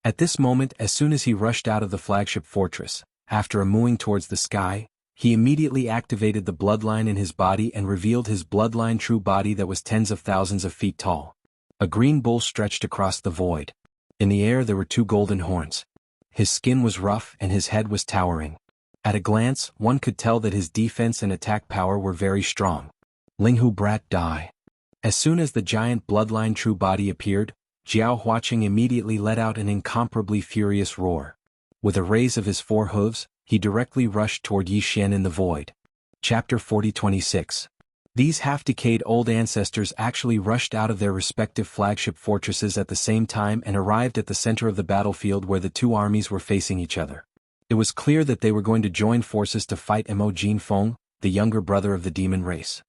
At this moment, as soon as he rushed out of the flagship fortress, after a mooing towards the sky, he immediately activated the bloodline in his body and revealed his bloodline true body that was tens of thousands of feet tall. A green bull stretched across the void. In the air there were 2 golden horns. His skin was rough and his head was towering. At a glance, one could tell that his defense and attack power were very strong. Linghu Brat die. As soon as the giant bloodline true body appeared, Jiao Huaqing immediately let out an incomparably furious roar. With a raise of his 4 hooves, he directly rushed toward Yi Xian in the void. Chapter 40-26. These half-decayed old ancestors actually rushed out of their respective flagship fortresses at the same time and arrived at the center of the battlefield where the 2 armies were facing each other. It was clear that they were going to join forces to fight Mo Jinfeng, the younger brother of the demon race.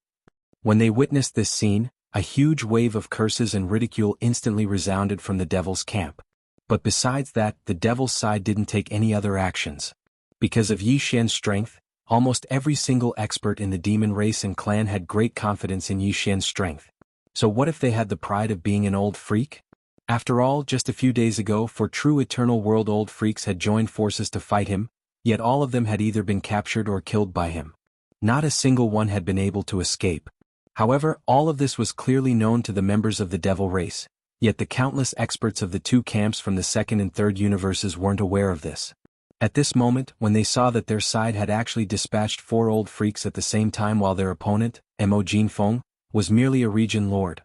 When they witnessed this scene, a huge wave of curses and ridicule instantly resounded from the devil's camp. But besides that, the devil's side didn't take any other actions. Because of Yi Xian's strength, almost every single expert in the demon race and clan had great confidence in Yi Xian's strength. So what if they had the pride of being an old freak? After all, just a few days ago, 4 true eternal world old freaks had joined forces to fight him, yet all of them had either been captured or killed by him. Not a single one had been able to escape. However, all of this was clearly known to the members of the devil race, yet the countless experts of the 2 camps from the second and third universes weren't aware of this. At this moment, when they saw that their side had actually dispatched 4 old freaks at the same time while their opponent, Mo Jinfeng, was merely a region lord.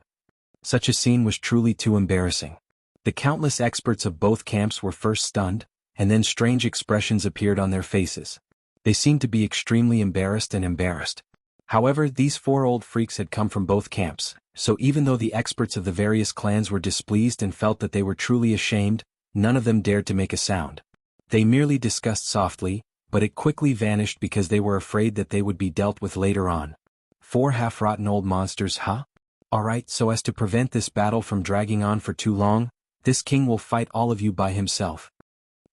Such a scene was truly too embarrassing. The countless experts of both camps were first stunned, and then strange expressions appeared on their faces. They seemed to be extremely embarrassed. However, these four old freaks had come from both camps, so even though the experts of the various clans were displeased and felt that they were truly ashamed, none of them dared to make a sound. They merely discussed softly, but it quickly vanished because they were afraid that they would be dealt with later on. Four half-rotten old monsters, huh? Alright, so as to prevent this battle from dragging on for too long, this king will fight all of you by himself.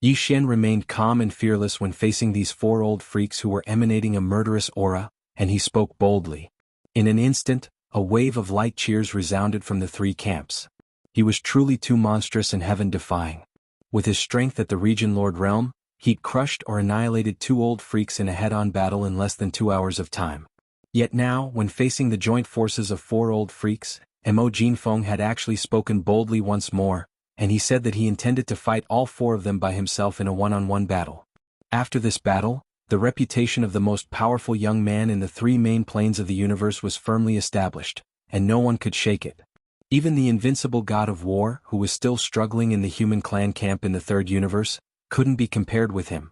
Yi Xian remained calm and fearless when facing these four old freaks who were emanating a murderous aura, and he spoke boldly. In an instant, a wave of light cheers resounded from the three camps. He was truly too monstrous and heaven-defying. With his strength at the Region Lord realm, he'd crushed or annihilated two old freaks in a head-on battle in less than 2 hours of time. Yet now, when facing the joint forces of four old freaks, Mo Jinfeng had actually spoken boldly once more, and he said that he intended to fight all four of them by himself in a one-on-one battle. After this battle, the reputation of the most powerful young man in the three main planes of the universe was firmly established, and no one could shake it. Even the invincible god of war, who was still struggling in the human clan camp in the third universe, couldn't be compared with him.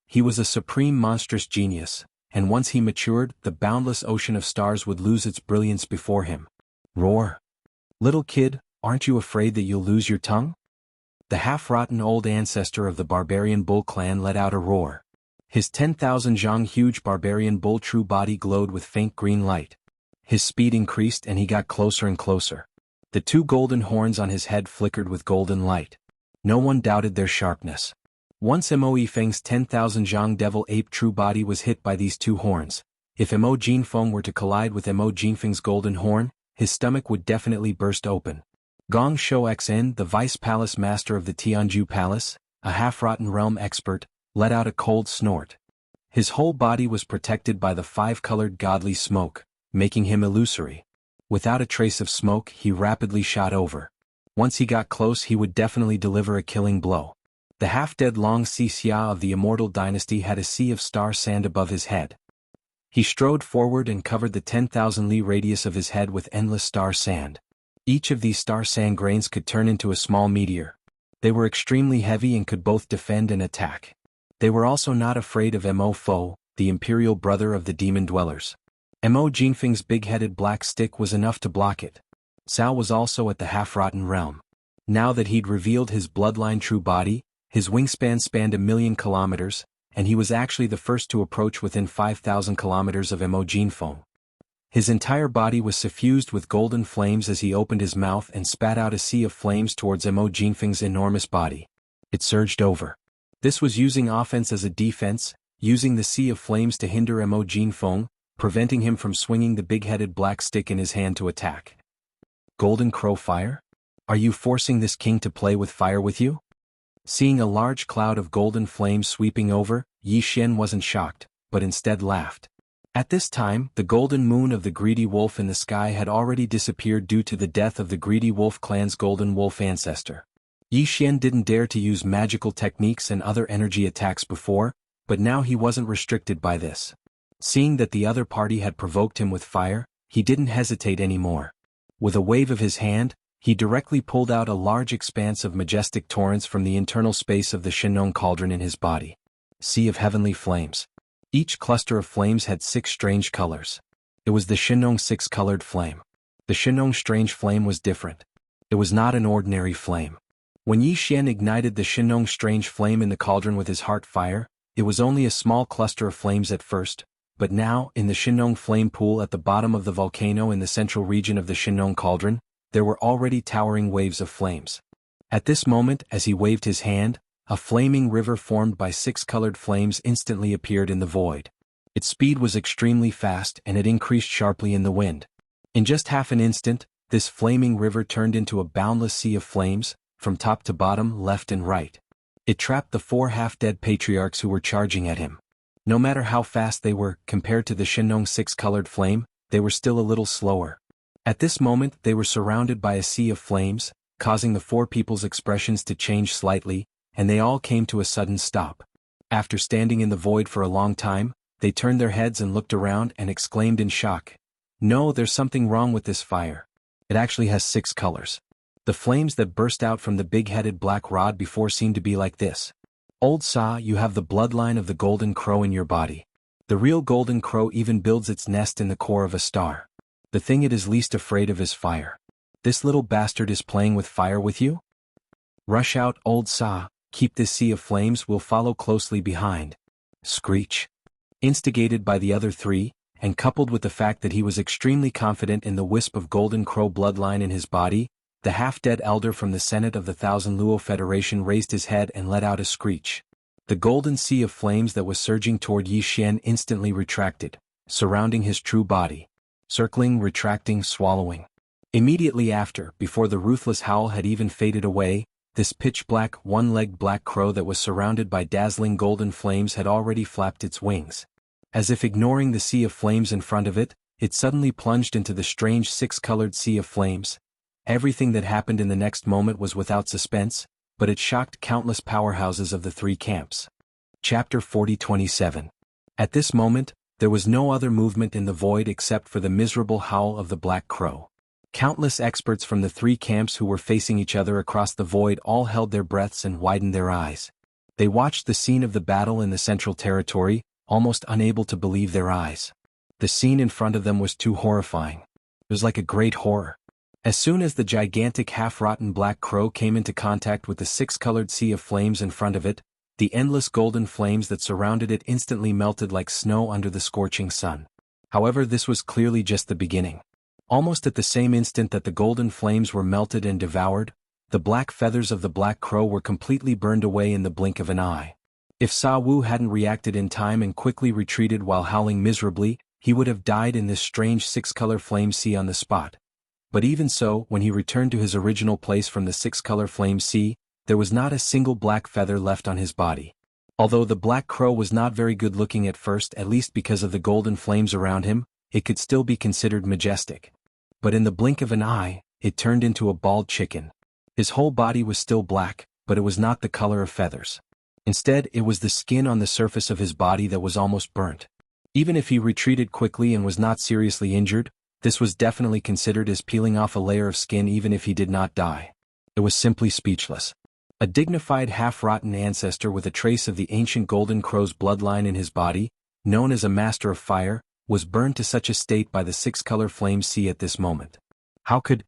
He was a supreme monstrous genius, and once he matured, the boundless ocean of stars would lose its brilliance before him. Roar! Little kid, aren't you afraid that you'll lose your tongue? The half-rotten old ancestor of the barbarian bull clan let out a roar. His 10,000 zhang huge barbarian bull true body glowed with faint green light. His speed increased and he got closer and closer. The two golden horns on his head flickered with golden light. No one doubted their sharpness. Once Mo Yifeng's 10,000 zhang devil ape true body was hit by these two horns, if Mo Jinfeng were to collide with Mo Jinfeng's golden horn, his stomach would definitely burst open. Gong Shou Xn, the vice palace master of the Tianju Palace, a half-rotten realm expert, let out a cold snort. His whole body was protected by the five-colored godly smoke, making him illusory. Without a trace of smoke, he rapidly shot over. Once he got close, he would definitely deliver a killing blow. The half-dead Long Xia of the immortal dynasty had a sea of star sand above his head. He strode forward and covered the 10,000 li radius of his head with endless star sand. Each of these star sand grains could turn into a small meteor. They were extremely heavy and could both defend and attack. They were also not afraid of Mo Fo, the imperial brother of the demon dwellers. Mo Jinfeng's big-headed black stick was enough to block it. Cao was also at the half-rotten realm. Now that he'd revealed his bloodline true body, his wingspan spanned 1,000,000 kilometers, and he was actually the first to approach within 5,000 kilometers of Mo Jinfeng. His entire body was suffused with golden flames as he opened his mouth and spat out a sea of flames towards Mo Jinfeng's enormous body. It surged over. This was using offense as a defense, using the sea of flames to hinder Mo Jinfeng, preventing him from swinging the big-headed black stick in his hand to attack. Golden Crow Fire? Are you forcing this king to play with fire with you? Seeing a large cloud of golden flames sweeping over, Yi Xian wasn't shocked, but instead laughed. At this time, the golden moon of the greedy wolf in the sky had already disappeared due to the death of the greedy wolf clan's golden wolf ancestor. Yi Xian didn't dare to use magical techniques and other energy attacks before, but now he wasn't restricted by this. Seeing that the other party had provoked him with fire, he didn't hesitate anymore. With a wave of his hand, he directly pulled out a large expanse of majestic torrents from the internal space of the Shenong cauldron in his body. Sea of heavenly flames. Each cluster of flames had 6 strange colors. It was the Shenong 6-colored flame. The Shenong strange flame was different. It was not an ordinary flame. When Yi Xian ignited the Shenong strange flame in the cauldron with his heart fire, it was only a small cluster of flames at first, but now, in the Shenong flame pool at the bottom of the volcano in the central region of the Shenong cauldron, there were already towering waves of flames. At this moment, as he waved his hand, a flaming river formed by 6 colored flames instantly appeared in the void. Its speed was extremely fast and it increased sharply in the wind. In just half an instant, this flaming river turned into a boundless sea of flames, from top to bottom, left and right. It trapped the 4 half-dead patriarchs who were charging at him. No matter how fast they were, compared to the Shenong 6-colored flame, they were still a little slower. At this moment, they were surrounded by a sea of flames, causing the 4 people's expressions to change slightly, and they all came to a sudden stop. After standing in the void for a long time, they turned their heads and looked around and exclaimed in shock, "No, there's something wrong with this fire. It actually has 6 colors. The flames that burst out from the big-headed black rod before seemed to be like this. Old Sa, you have the bloodline of the golden crow in your body. The real golden crow even builds its nest in the core of a star. The thing it is least afraid of is fire. This little bastard is playing with fire with you? Rush out, Old Sa, keep this sea of flames, we'll follow closely behind. Screech. Instigated by the other three, and coupled with the fact that he was extremely confident in the wisp of golden crow bloodline in his body, the half-dead elder from the Senate of the Thousand Luo Federation raised his head and let out a screech. The golden sea of flames that was surging toward Yi Xian instantly retracted, surrounding his true body. Circling, retracting, swallowing. Immediately after, before the ruthless howl had even faded away, this pitch-black, one-legged black crow that was surrounded by dazzling golden flames had already flapped its wings. As if ignoring the sea of flames in front of it, it suddenly plunged into the strange six-colored sea of flames. Everything that happened in the next moment was without suspense, but it shocked countless powerhouses of the three camps. Chapter 40:27. At this moment, there was no other movement in the void except for the miserable howl of the black crow. Countless experts from the three camps who were facing each other across the void all held their breaths and widened their eyes. They watched the scene of the battle in the central territory, almost unable to believe their eyes. The scene in front of them was too horrifying. It was like a great horror. As soon as the gigantic half-rotten black crow came into contact with the six-colored sea of flames in front of it, the endless golden flames that surrounded it instantly melted like snow under the scorching sun. However, this was clearly just the beginning. Almost at the same instant that the golden flames were melted and devoured, the black feathers of the black crow were completely burned away in the blink of an eye. If Sa Wu hadn't reacted in time and quickly retreated while howling miserably, he would have died in this strange six-color flame sea on the spot. But even so, when he returned to his original place from the six-color flame sea, there was not a single black feather left on his body. Although the black crow was not very good-looking at first, at least because of the golden flames around him, it could still be considered majestic. But in the blink of an eye, it turned into a bald chicken. His whole body was still black, but it was not the color of feathers. Instead, it was the skin on the surface of his body that was almost burnt. Even if he retreated quickly and was not seriously injured, this was definitely considered as peeling off a layer of skin even if he did not die. It was simply speechless. A dignified half-rotten ancestor with a trace of the ancient golden crow's bloodline in his body, known as a master of fire, was burned to such a state by the six-color flame sea at this moment. How could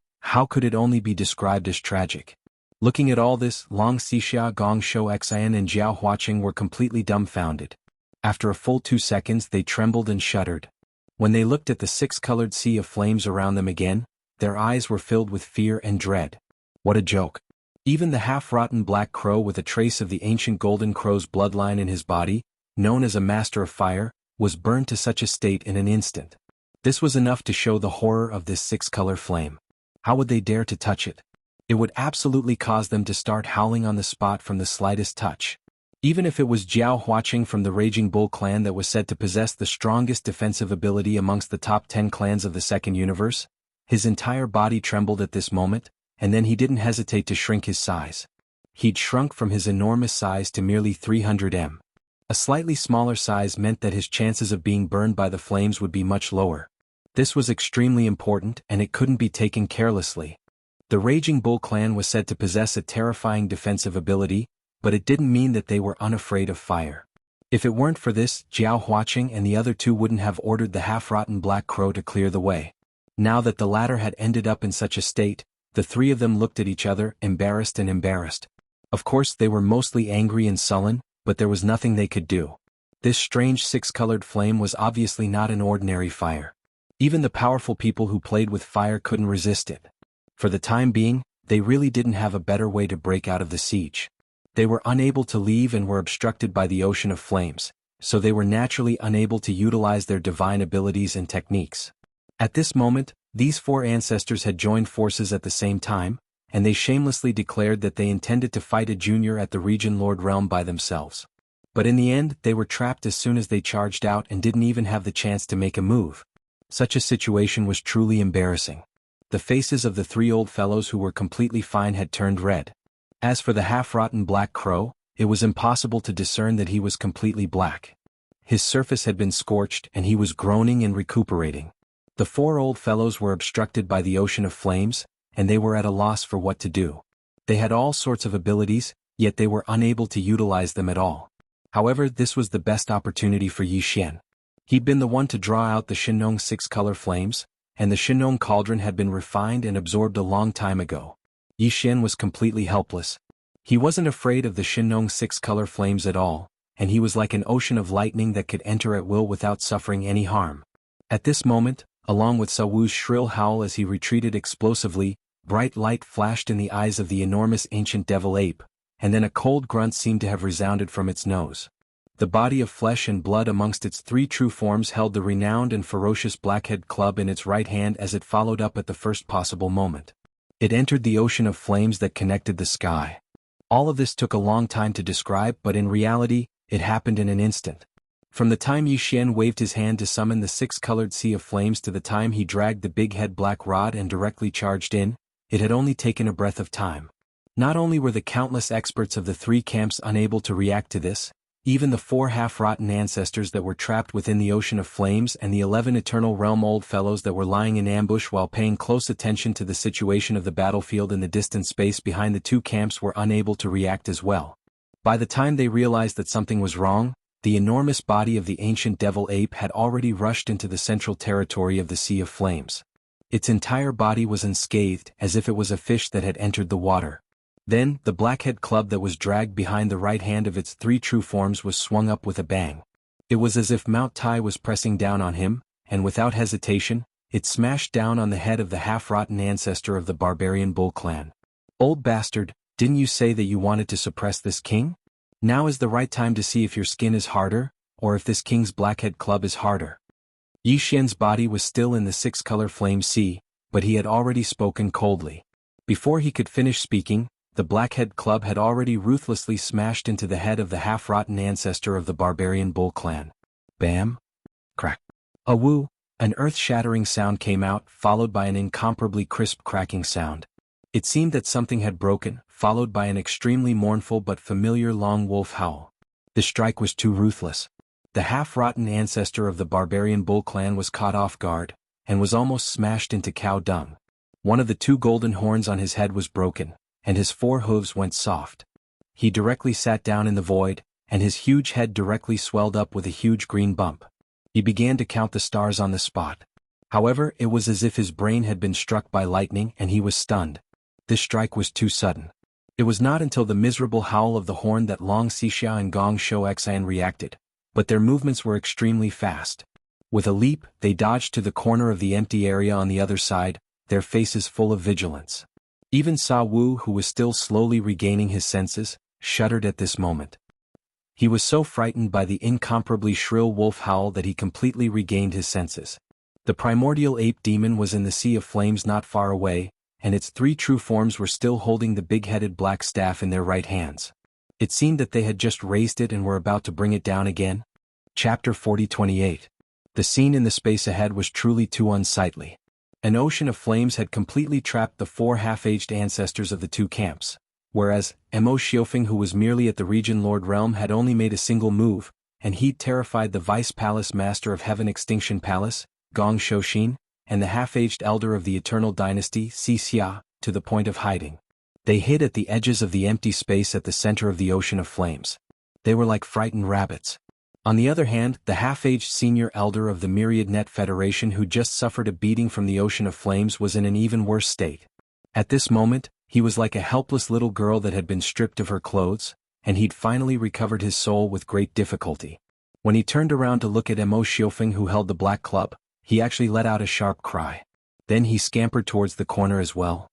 it only be described as tragic? Looking at all this, Long Xixia, Gong Shou Xian and Jiao Huaqing were completely dumbfounded. After a full 2 seconds they trembled and shuddered. When they looked at the six-colored sea of flames around them again, their eyes were filled with fear and dread. What a joke. Even the half-rotten black crow with a trace of the ancient golden crow's bloodline in his body, known as a master of fire, was burned to such a state in an instant. This was enough to show the horror of this six-color flame. How would they dare to touch it? It would absolutely cause them to start howling on the spot from the slightest touch. Even if it was Jiao Huaqing from the Raging Bull clan that was said to possess the strongest defensive ability amongst the top 10 clans of the Second Universe, his entire body trembled at this moment, and then he didn't hesitate to shrink his size. He'd shrunk from his enormous size to merely 300 m. A slightly smaller size meant that his chances of being burned by the flames would be much lower. This was extremely important and it couldn't be taken carelessly. The Raging Bull clan was said to possess a terrifying defensive ability, but it didn't mean that they were unafraid of fire. If it weren't for this, Jiao Huaqing and the other two wouldn't have ordered the half-rotten black crow to clear the way. Now that the latter had ended up in such a state, the three of them looked at each other, embarrassed and embarrassed. Of course they were mostly angry and sullen, but there was nothing they could do. This strange six-colored flame was obviously not an ordinary fire. Even the powerful people who played with fire couldn't resist it. For the time being, they really didn't have a better way to break out of the siege. They were unable to leave and were obstructed by the ocean of flames, so they were naturally unable to utilize their divine abilities and techniques. At this moment, these four ancestors had joined forces at the same time, and they shamelessly declared that they intended to fight a junior at the Region Lord realm by themselves. But in the end, they were trapped as soon as they charged out and didn't even have the chance to make a move. Such a situation was truly embarrassing. The faces of the three old fellows who were completely fine had turned red. As for the half-rotten black crow, it was impossible to discern that he was completely black. His surface had been scorched and he was groaning and recuperating. The four old fellows were obstructed by the ocean of flames, and they were at a loss for what to do. They had all sorts of abilities, yet they were unable to utilize them at all. However, this was the best opportunity for Yi Xian. He'd been the one to draw out the Shinong six-color flames, and the Shinong cauldron had been refined and absorbed a long time ago. Yi Xian was completely helpless. He wasn't afraid of the Shinong six-color flames at all, and he was like an ocean of lightning that could enter at will without suffering any harm. At this moment, along with Sa Wu's shrill howl as he retreated explosively, bright light flashed in the eyes of the enormous ancient devil ape, and then a cold grunt seemed to have resounded from its nose. The body of flesh and blood amongst its three true forms held the renowned and ferocious blackhead club in its right hand as it followed up at the first possible moment. It entered the ocean of flames that connected the sky. All of this took a long time to describe, but in reality, it happened in an instant. From the time Yi Xian waved his hand to summon the six-colored sea of flames to the time he dragged the big-head black rod and directly charged in, it had only taken a breath of time. Not only were the countless experts of the three camps unable to react to this, even the four half-rotten ancestors that were trapped within the ocean of flames and the 11 Eternal Realm old fellows that were lying in ambush while paying close attention to the situation of the battlefield in the distant space behind the two camps were unable to react as well. By the time they realized that something was wrong, the enormous body of the ancient devil ape had already rushed into the central territory of the Sea of Flames. Its entire body was unscathed as if it was a fish that had entered the water. Then, the blackhead club that was dragged behind the right hand of its three true forms was swung up with a bang. It was as if Mount Tai was pressing down on him, and without hesitation, it smashed down on the head of the half-rotten ancestor of the barbarian bull clan. "Old bastard, didn't you say that you wanted to suppress this king? Now is the right time to see if your skin is harder, or if this king's blackhead club is harder." Yi Xian's body was still in the six-color flame sea, but he had already spoken coldly. Before he could finish speaking, the blackhead club had already ruthlessly smashed into the head of the half-rotten ancestor of the barbarian bull clan. Bam! Crack! A woo! An earth-shattering sound came out, followed by an incomparably crisp cracking sound. It seemed that something had broken, followed by an extremely mournful but familiar long wolf howl. The strike was too ruthless. The half-rotten ancestor of the barbarian bull clan was caught off guard, and was almost smashed into cow dung. One of the two golden horns on his head was broken, and his four hooves went soft. He directly sat down in the void, and his huge head directly swelled up with a huge green bump. He began to count the stars on the spot. However, it was as if his brain had been struck by lightning and he was stunned. This strike was too sudden. It was not until the miserable howl of the horn that Long Xixia and Gong Shou Xian reacted, but their movements were extremely fast. With a leap, they dodged to the corner of the empty area on the other side, their faces full of vigilance. Even Sa Wu, who was still slowly regaining his senses, shuddered at this moment. He was so frightened by the incomparably shrill wolf howl that he completely regained his senses. The primordial ape demon was in the Sea of Flames not far away, and its three true forms were still holding the big-headed black staff in their right hands. It seemed that they had just raised it and were about to bring it down again. Chapter 40-28. The scene in the space ahead was truly too unsightly. An ocean of flames had completely trapped the four half-aged ancestors of the two camps, whereas Mo Xiufeng, who was merely at the Region Lord Realm, had only made a single move, and he'd terrified the Vice Palace Master of Heaven Extinction Palace, Gong Shouxin, and the half-aged elder of the Eternal Dynasty, Xixia, to the point of hiding. They hid at the edges of the empty space at the center of the ocean of flames. They were like frightened rabbits. On the other hand, the half-aged senior elder of the Myriad Net Federation, who just suffered a beating from the ocean of flames, was in an even worse state. At this moment, he was like a helpless little girl that had been stripped of her clothes, and he'd finally recovered his soul with great difficulty. When he turned around to look at Mo Xiufeng, who held the black club, he actually let out a sharp cry. Then he scampered towards the corner as well.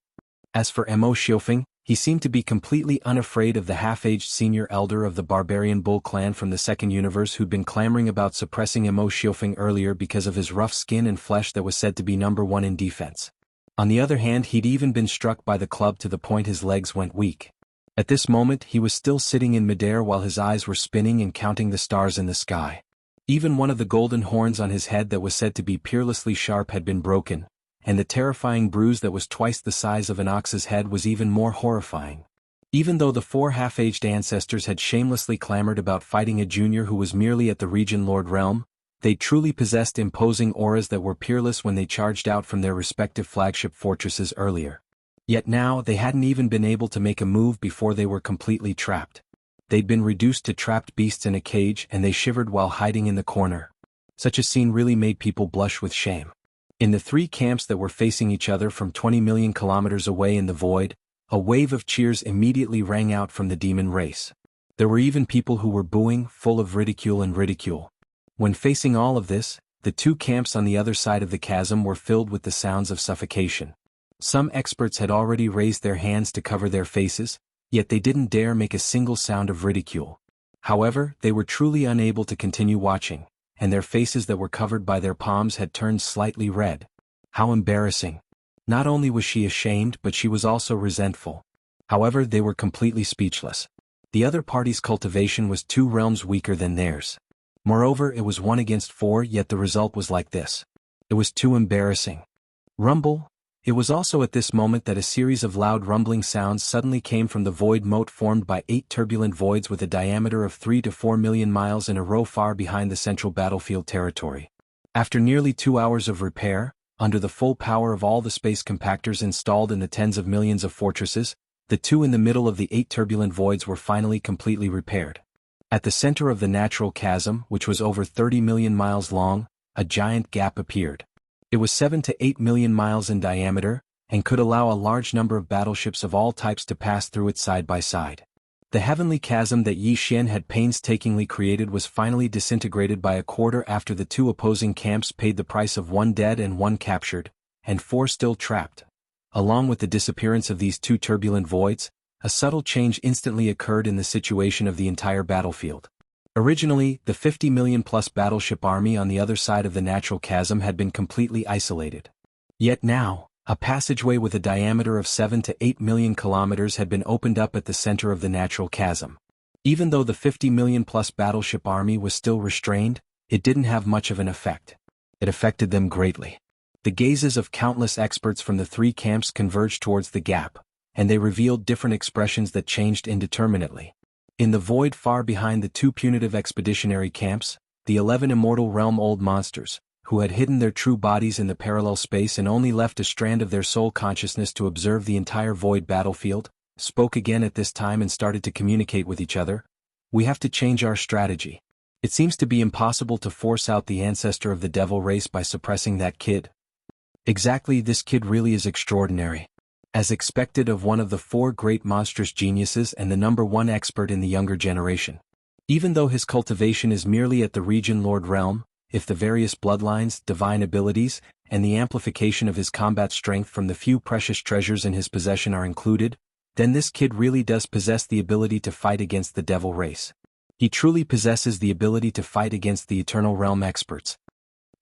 As for Mo Xiufeng, he seemed to be completely unafraid of the half-aged senior elder of the barbarian bull clan from the second universe who'd been clamoring about suppressing Mo Xiufeng earlier because of his rough skin and flesh that was said to be number one in defense. On the other hand, he'd even been struck by the club to the point his legs went weak. At this moment, he was still sitting in midair while his eyes were spinning and counting the stars in the sky. Even one of the golden horns on his head that was said to be peerlessly sharp had been broken, and the terrifying bruise that was twice the size of an ox's head was even more horrifying. Even though the four half-aged ancestors had shamelessly clamored about fighting a junior who was merely at the Region Lord Realm, They truly possessed imposing auras that were peerless when they charged out from their respective flagship fortresses earlier. Yet now they hadn't even been able to make a move before they were completely trapped. They'd been reduced to trapped beasts in a cage, and they shivered while hiding in the corner. Such a scene really made people blush with shame. In the three camps that were facing each other from 20 million kilometers away in the void, a wave of cheers immediately rang out from the demon race. There were even people who were booing, full of ridicule and ridicule. When facing all of this, the two camps on the other side of the chasm were filled with the sounds of suffocation. Some experts had already raised their hands to cover their faces, yet they didn't dare make a single sound of ridicule. However, they were truly unable to continue watching, and their faces that were covered by their palms had turned slightly red. How embarrassing. Not only was she ashamed, but she was also resentful. However, they were completely speechless. The other party's cultivation was 2 realms weaker than theirs. Moreover, it was 1 against 4, yet the result was like this. It was too embarrassing. Rumble. It was also at this moment that a series of loud rumbling sounds suddenly came from the void moat formed by 8 turbulent voids with a diameter of 3 to 4 million miles in a row far behind the central battlefield territory. After nearly 2 hours of repair, under the full power of all the space compactors installed in the tens of millions of fortresses, the 2 in the middle of the 8 turbulent voids were finally completely repaired. At the center of the natural chasm, which was over 30 million miles long, a giant gap appeared. It was 7 to 8 million miles in diameter, and could allow a large number of battleships of all types to pass through it side by side. The heavenly chasm that Yi Xian had painstakingly created was finally disintegrated by a quarter after the 2 opposing camps paid the price of 1 dead and 1 captured, and 4 still trapped. Along with the disappearance of these 2 turbulent voids, a subtle change instantly occurred in the situation of the entire battlefield. Originally, the 50 million-plus battleship army on the other side of the natural chasm had been completely isolated. Yet now, a passageway with a diameter of 7 to 8 million kilometers had been opened up at the center of the natural chasm. Even though the 50 million-plus battleship army was still restrained, it didn't have much of an effect. It affected them greatly. The gazes of countless experts from the 3 camps converged towards the gap, and they revealed different expressions that changed indeterminately. In the void far behind the 2 punitive expeditionary camps, the 11 immortal realm-old monsters, who had hidden their true bodies in the parallel space and only left a strand of their soul consciousness to observe the entire void battlefield, spoke again at this time and started to communicate with each other. We have to change our strategy. It seems to be impossible to force out the ancestor of the devil race by suppressing that kid. Exactly, this kid really is extraordinary. As expected of one of the 4 great monstrous geniuses and the #1 expert in the younger generation. Even though his cultivation is merely at the region Lord realm, if the various bloodlines, divine abilities, and the amplification of his combat strength from the few precious treasures in his possession are included, then this kid really does possess the ability to fight against the devil race. He truly possesses the ability to fight against the Eternal Realm experts.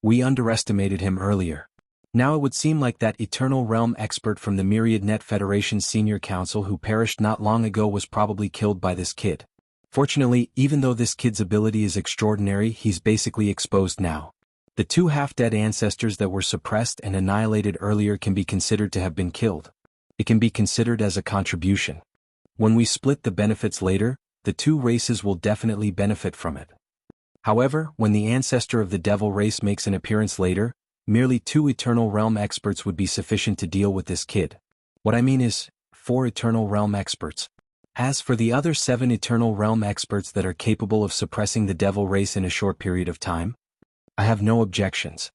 We underestimated him earlier. Now it would seem like that Eternal Realm expert from the Myriad Net Federation's senior council who perished not long ago was probably killed by this kid. Fortunately, even though this kid's ability is extraordinary, he's basically exposed now. The 2 half-dead ancestors that were suppressed and annihilated earlier can be considered to have been killed. It can be considered as a contribution. When we split the benefits later, the 2 races will definitely benefit from it. However, when the ancestor of the devil race makes an appearance later, merely 2 Eternal Realm experts would be sufficient to deal with this kid. What I mean is, 4 Eternal Realm experts. As for the other 7 Eternal Realm experts that are capable of suppressing the devil race in a short period of time, I have no objections.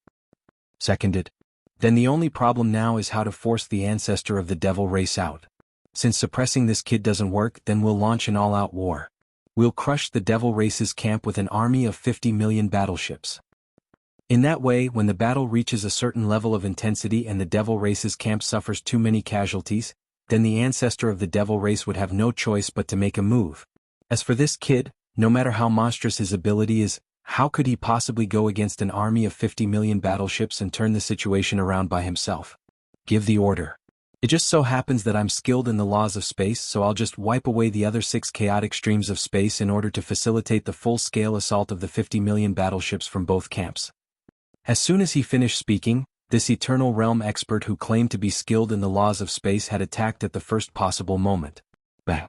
Seconded. Then the only problem now is how to force the ancestor of the devil race out. Since suppressing this kid doesn't work, then we'll launch an all-out war. We'll crush the devil race's camp with an army of 50 million battleships. In that way, when the battle reaches a certain level of intensity and the devil race's camp suffers too many casualties, then the ancestor of the devil race would have no choice but to make a move. As for this kid, no matter how monstrous his ability is, how could he possibly go against an army of 50 million battleships and turn the situation around by himself? Give the order. It just so happens that I'm skilled in the laws of space, so I'll just wipe away the other 6 chaotic streams of space in order to facilitate the full-scale assault of the 50 million battleships from both camps. As soon as he finished speaking, this Eternal Realm expert who claimed to be skilled in the laws of space had attacked at the first possible moment. Bang!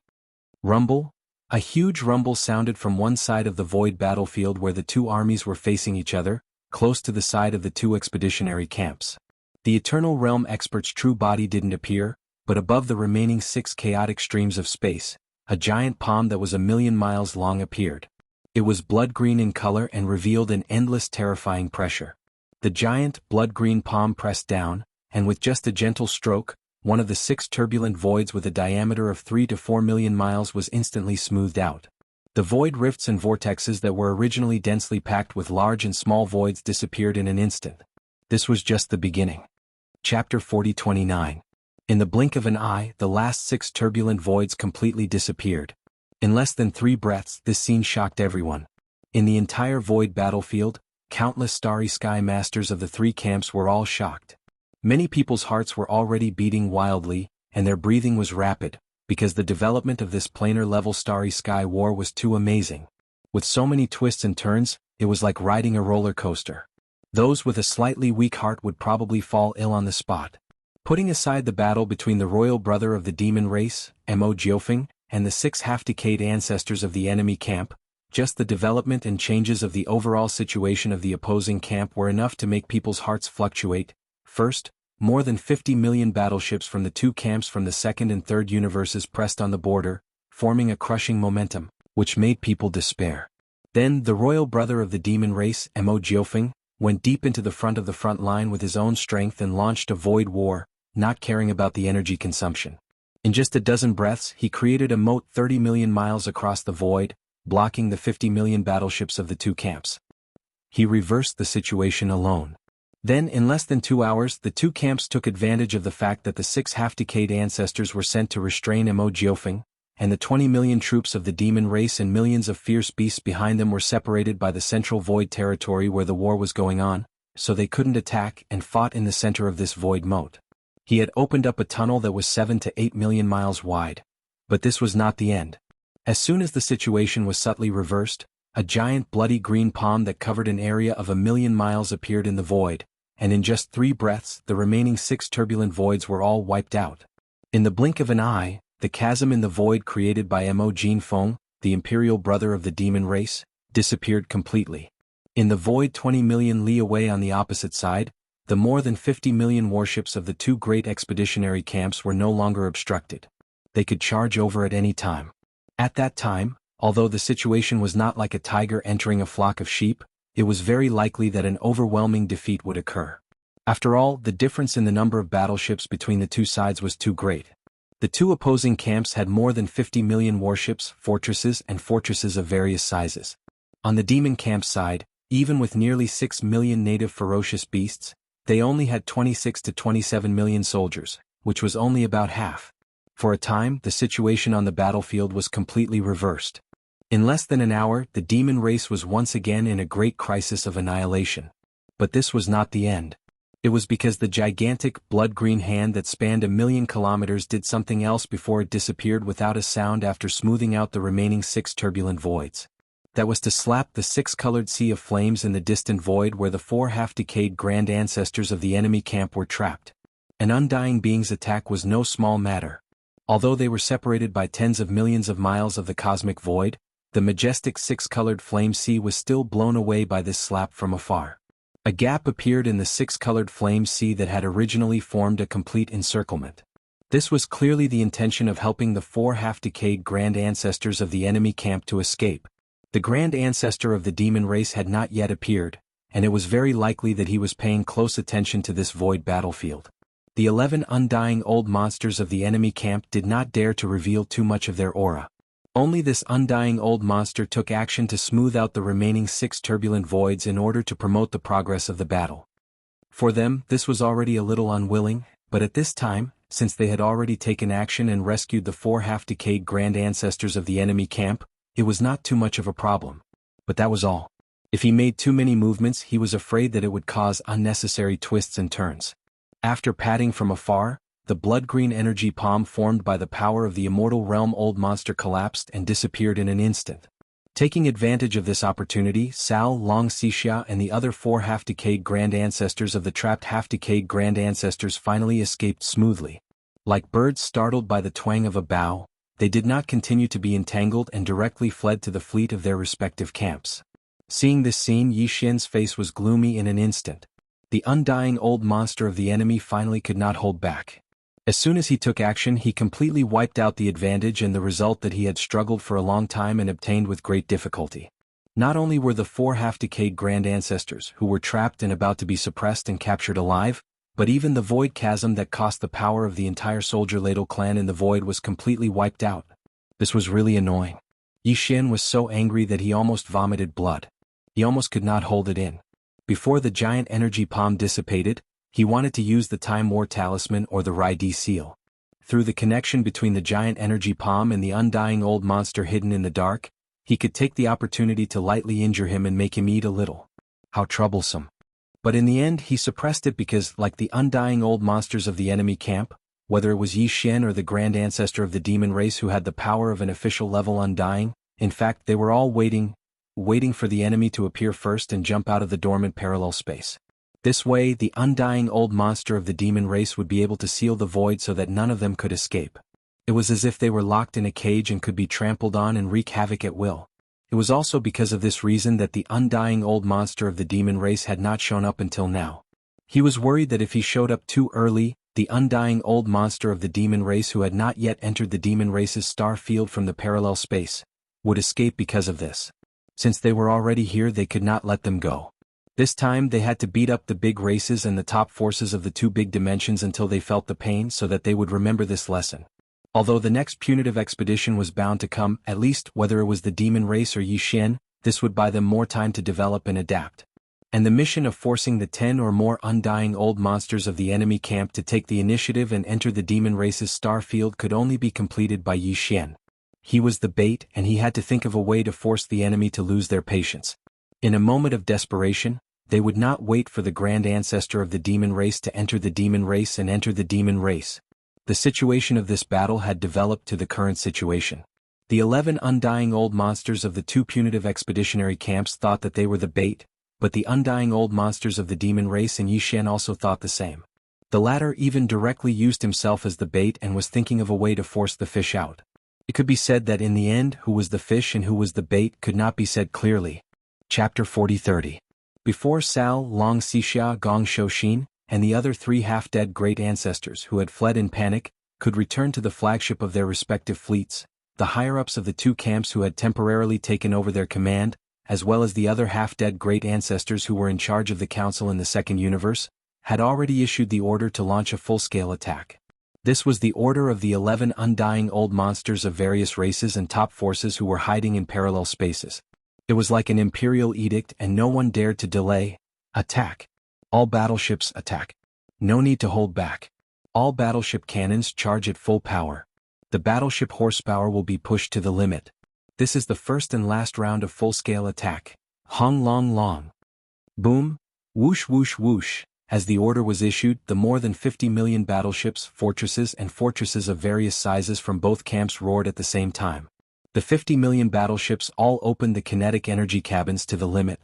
Rumble! A huge rumble sounded from one side of the void battlefield where the two armies were facing each other, close to the side of the two expeditionary camps. The Eternal Realm expert's true body didn't appear, but above the remaining 6 chaotic streams of space, a giant palm that was 1,000,000 miles long appeared. It was blood-green in color and revealed an endless terrifying pressure. The giant, blood-green palm pressed down, and with just a gentle stroke, one of the 6 turbulent voids with a diameter of 3 to 4 million miles was instantly smoothed out. The void rifts and vortexes that were originally densely packed with large and small voids disappeared in an instant. This was just the beginning. Chapter 40:29. In the blink of an eye, the last 6 turbulent voids completely disappeared. In less than 3 breaths, this scene shocked everyone. In the entire void battlefield, countless starry sky masters of the 3 camps were all shocked. Many people's hearts were already beating wildly, and their breathing was rapid, because the development of this planar-level starry sky war was too amazing. With so many twists and turns, it was like riding a roller coaster. Those with a slightly weak heart would probably fall ill on the spot. Putting aside the battle between the royal brother of the demon race, Mo Jiofeng, and the 6 half-decayed ancestors of the enemy camp, just the development and changes of the overall situation of the opposing camp were enough to make people's hearts fluctuate. First, more than 50 million battleships from the 2 camps from the second and third universes pressed on the border, forming a crushing momentum, which made people despair. Then, the royal brother of the demon race, Mo Jiofeng, went deep into the front line with his own strength and launched a void war, not caring about the energy consumption. In just a dozen breaths, he created a moat 30 million miles across the void, blocking the 50 million battleships of the 2 camps. He reversed the situation alone. Then, in less than 2 hours, the 2 camps took advantage of the fact that the 6 half-decayed ancestors were sent to restrain Mo Jiofeng, and the 20 million troops of the demon race and millions of fierce beasts behind them were separated by the central void territory where the war was going on, so they couldn't attack and fought in the center of this void moat. He had opened up a tunnel that was 7 to 8 million miles wide. But this was not the end. As soon as the situation was subtly reversed, a giant bloody green palm that covered an area of 1,000,000 miles appeared in the void, and in just 3 breaths the remaining 6 turbulent voids were all wiped out. In the blink of an eye, the chasm in the void created by Mo Jinfeng, the imperial brother of the demon race, disappeared completely. In the void 20 million li away on the opposite side, the more than 50 million warships of the 2 great expeditionary camps were no longer obstructed. They could charge over at any time. At that time, although the situation was not like a tiger entering a flock of sheep, it was very likely that an overwhelming defeat would occur. After all, the difference in the number of battleships between the 2 sides was too great. The 2 opposing camps had more than 50 million warships, fortresses of various sizes. On the demon camp side, even with nearly 6 million native ferocious beasts, they only had 26 to 27 million soldiers, which was only about half. For a time, the situation on the battlefield was completely reversed. In less than an hour, the demon race was once again in a great crisis of annihilation. But this was not the end. It was because the gigantic, blood-green hand that spanned 1,000,000 kilometers did something else before it disappeared without a sound after smoothing out the remaining 6 turbulent voids. That was to slap the 6-colored sea of flames in the distant void where the 4 half-decayed grand ancestors of the enemy camp were trapped. An undying being's attack was no small matter. Although they were separated by tens of millions of miles of the cosmic void, the majestic 6-colored flame sea was still blown away by this slap from afar. A gap appeared in the 6-colored flame sea that had originally formed a complete encirclement. This was clearly the intention of helping the 4 half-decayed grand ancestors of the enemy camp to escape. The grand ancestor of the demon race had not yet appeared, and it was very likely that he was paying close attention to this void battlefield. The 11 undying old monsters of the enemy camp did not dare to reveal too much of their aura. Only this undying old monster took action to smooth out the remaining 6 turbulent voids in order to promote the progress of the battle. For them, this was already a little unwilling, but at this time, since they had already taken action and rescued the 4 half-decayed grand ancestors of the enemy camp, it was not too much of a problem. But that was all. If he made too many movements, he was afraid that it would cause unnecessary twists and turns. After patting from afar, the blood-green energy palm formed by the power of the immortal realm old monster collapsed and disappeared in an instant. Taking advantage of this opportunity, Sao, Long Xixia and the other 4 half-decayed grand ancestors of the trapped half-decayed grand ancestors finally escaped smoothly. Like birds startled by the twang of a bow, they did not continue to be entangled and directly fled to the fleet of their respective camps. Seeing this scene, Yi Xian's face was gloomy in an instant. The undying old monster of the enemy finally could not hold back. As soon as he took action, he completely wiped out the advantage and the result that he had struggled for a long time and obtained with great difficulty. Not only were the 4 half-decayed grand ancestors who were trapped and about to be suppressed and captured alive, but even the void chasm that cost the power of the entire soldier ladle clan in the void was completely wiped out. This was really annoying. Yi Xian was so angry that he almost vomited blood. He almost could not hold it in. Before the giant energy palm dissipated, he wanted to use the Time War Talisman or the Rai Di seal. Through the connection between the giant energy palm and the undying old monster hidden in the dark, he could take the opportunity to lightly injure him and make him eat a little. How troublesome. But in the end he suppressed it because, like the undying old monsters of the enemy camp, whether it was Yi Xian or the grand ancestor of the demon race who had the power of an official level undying, in fact they were all waiting for the enemy to appear first and jump out of the dormant parallel space. This way, the undying old monster of the demon race would be able to seal the void so that none of them could escape. It was as if they were locked in a cage and could be trampled on and wreak havoc at will. It was also because of this reason that the undying old monster of the demon race had not shown up until now. He was worried that if he showed up too early, the undying old monster of the demon race who had not yet entered the demon race's star field from the parallel space would escape because of this. Since they were already here, they could not let them go. This time they had to beat up the big races and the top forces of the 2 big dimensions until they felt the pain so that they would remember this lesson. Although the next punitive expedition was bound to come, at least whether it was the demon race or Yi Xian, this would buy them more time to develop and adapt. And the mission of forcing the 10 or more undying old monsters of the enemy camp to take the initiative and enter the demon race's star field could only be completed by Yi Xian. He was the bait and he had to think of a way to force the enemy to lose their patience. In a moment of desperation, they would not wait for the grand ancestor of the demon race to enter the demon race and enter the demon race. The situation of this battle had developed to the current situation. The 11 undying old monsters of the 2 punitive expeditionary camps thought that they were the bait, but the undying old monsters of the demon race and Yi Xian also thought the same. The latter even directly used himself as the bait and was thinking of a way to force the fish out. It could be said that in the end, who was the fish and who was the bait could not be said clearly. Chapter 40-30. Before Sao, Long Xixia, Gong Shouxin, and the other 3 half-dead great ancestors who had fled in panic, could return to the flagship of their respective fleets, the higher-ups of the 2 camps who had temporarily taken over their command, as well as the other half-dead great ancestors who were in charge of the council in the second universe, had already issued the order to launch a full-scale attack. This was the order of the 11 undying old monsters of various races and top forces who were hiding in parallel spaces. It was like an imperial edict and no one dared to delay. Attack. All battleships attack. No need to hold back. All battleship cannons charge at full power. The battleship horsepower will be pushed to the limit. This is the first and last round of full-scale attack. Hong long long. Boom. Whoosh whoosh whoosh. As the order was issued, the more than 50 million battleships, fortresses of various sizes from both camps roared at the same time. The 50 million battleships all opened the kinetic energy cabins to the limit.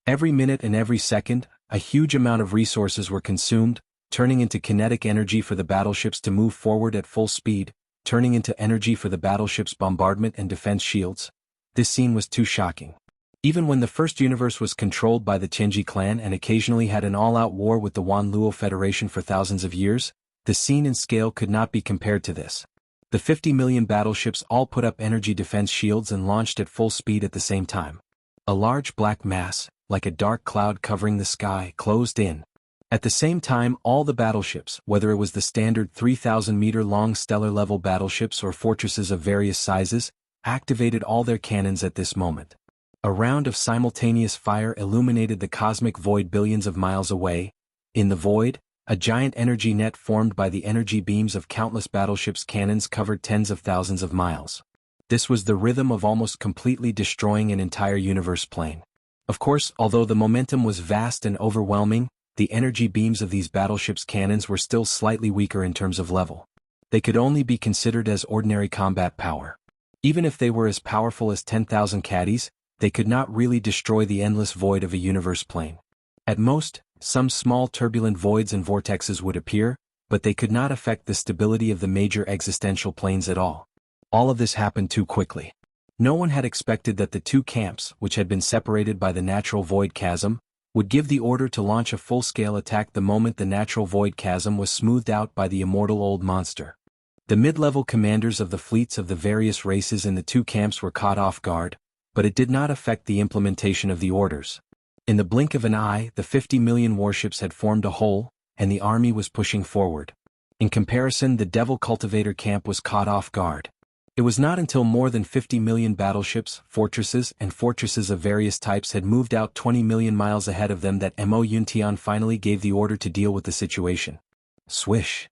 Every minute and every second, a huge amount of resources were consumed, turning into kinetic energy for the battleships to move forward at full speed, turning into energy for the battleships' bombardment and defense shields. This scene was too shocking. Even when the first universe was controlled by the Tianji clan and occasionally had an all-out war with the Wanluo Federation for thousands of years, the scene and scale could not be compared to this. The 50 million battleships all put up energy defense shields and launched at full speed at the same time. A large black mass, like a dark cloud covering the sky, closed in. At the same time, all the battleships, whether it was the standard 3,000-meter-long stellar-level battleships or fortresses of various sizes, activated all their cannons at this moment. A round of simultaneous fire illuminated the cosmic void billions of miles away. In the void, a giant energy net formed by the energy beams of countless battleships' cannons covered tens of thousands of miles. This was the rhythm of almost completely destroying an entire universe plane. Of course, although the momentum was vast and overwhelming, the energy beams of these battleships' cannons were still slightly weaker in terms of level. They could only be considered as ordinary combat power. Even if they were as powerful as 10,000 caddies, they could not really destroy the endless void of a universe plane. At most, some small turbulent voids and vortexes would appear, but they could not affect the stability of the major existential planes at all. All of this happened too quickly. No one had expected that the two camps, which had been separated by the natural void chasm, would give the order to launch a full-scale attack the moment the natural void chasm was smoothed out by the immortal old monster. The mid-level commanders of the fleets of the various races in the two camps were caught off guard, but it did not affect the implementation of the orders. In the blink of an eye, the 50 million warships had formed a whole, and the army was pushing forward. In comparison, the Devil Cultivator camp was caught off guard. It was not until more than 50 million battleships, fortresses, and fortresses of various types had moved out 20 million miles ahead of them that Mo Yuntian finally gave the order to deal with the situation. Swish.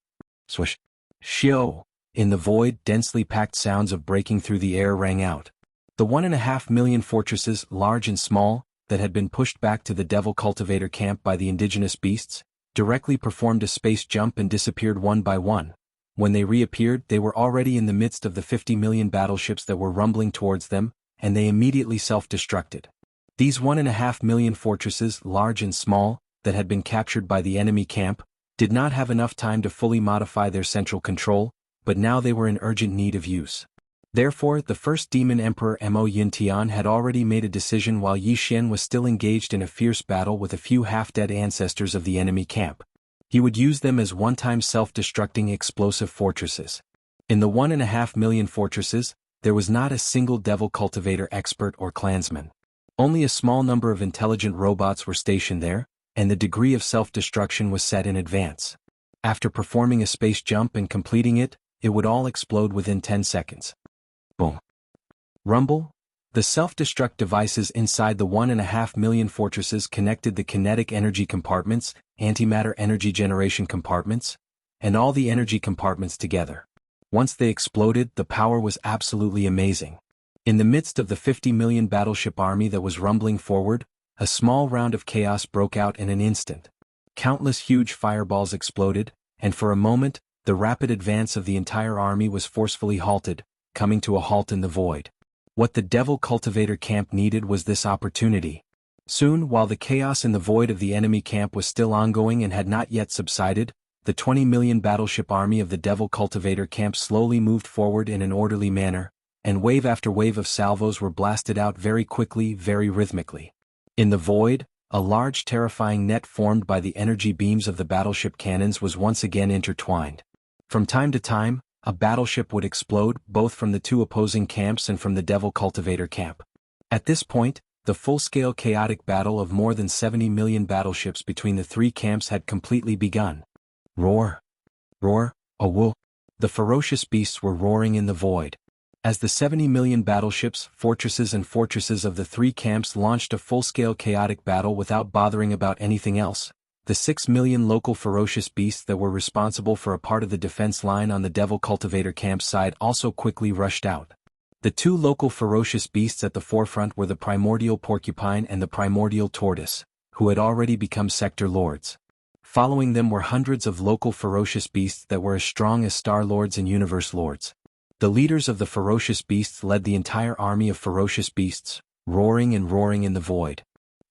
Swish. Shio. In the void, densely packed sounds of breaking through the air rang out. The 1.5 million fortresses, large and small, that had been pushed back to the Devil Cultivator camp by the indigenous beasts, directly performed a space jump and disappeared one by one. When they reappeared, they were already in the midst of the 50 million battleships that were rumbling towards them, and they immediately self-destructed. These 1.5 million fortresses, large and small, that had been captured by the enemy camp, did not have enough time to fully modify their central control, but now they were in urgent need of use. Therefore, the first Demon Emperor Mo Yuntian had already made a decision while Yi Xian was still engaged in a fierce battle with a few half-dead ancestors of the enemy camp. He would use them as one-time self-destructing explosive fortresses. In the 1.5 million fortresses, there was not a single Devil Cultivator expert or clansman. Only a small number of intelligent robots were stationed there, and the degree of self-destruction was set in advance. After performing a space jump and completing it, it would all explode within 10 seconds. Boom. Rumble. The self-destruct devices inside the 1.5 million fortresses connected the kinetic energy compartments, antimatter energy generation compartments, and all the energy compartments together. Once they exploded, the power was absolutely amazing. In the midst of the 50 million battleship army that was rumbling forward, a small round of chaos broke out in an instant. Countless huge fireballs exploded, and for a moment, the rapid advance of the entire army was forcefully halted, coming to a halt in the void. What the Devil Cultivator camp needed was this opportunity. Soon, while the chaos in the void of the enemy camp was still ongoing and had not yet subsided, the 20 million battleship army of the Devil Cultivator camp slowly moved forward in an orderly manner, and wave after wave of salvos were blasted out very quickly, very rhythmically. In the void, a large terrifying net formed by the energy beams of the battleship cannons was once again intertwined. From time to time, a battleship would explode, both from the two opposing camps and from the Devil Cultivator camp. At this point, the full-scale chaotic battle of more than 70 million battleships between the three camps had completely begun. Roar! Roar! A wool! The ferocious beasts were roaring in the void. As the 70 million battleships, fortresses and fortresses of the three camps launched a full-scale chaotic battle without bothering about anything else, the 6 million local ferocious beasts that were responsible for a part of the defense line on the Devil Cultivator camp side also quickly rushed out. The two local ferocious beasts at the forefront were the primordial porcupine and the primordial tortoise, who had already become sector lords. Following them were hundreds of local ferocious beasts that were as strong as star lords and universe lords. The leaders of the ferocious beasts led the entire army of ferocious beasts, roaring and roaring in the void.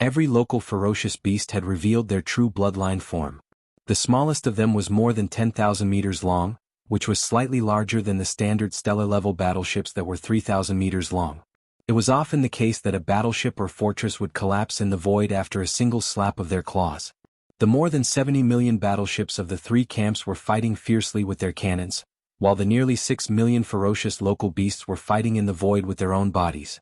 Every local ferocious beast had revealed their true bloodline form. The smallest of them was more than 10,000 meters long, which was slightly larger than the standard stellar-level battleships that were 3,000 meters long. It was often the case that a battleship or fortress would collapse in the void after a single slap of their claws. The more than 70 million battleships of the three camps were fighting fiercely with their cannons, while the nearly 6 million ferocious local beasts were fighting in the void with their own bodies.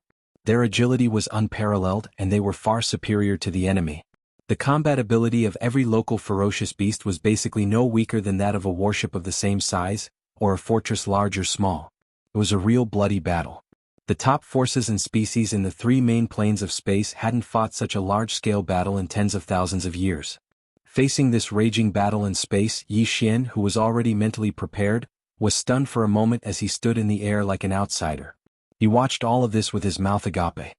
Their agility was unparalleled and they were far superior to the enemy. The combat ability of every local ferocious beast was basically no weaker than that of a warship of the same size, or a fortress large or small. It was a real bloody battle. The top forces and species in the three main planes of space hadn't fought such a large-scale battle in tens of thousands of years. Facing this raging battle in space, Yi Xian, who was already mentally prepared, was stunned for a moment as he stood in the air like an outsider. He watched all of this with his mouth agape.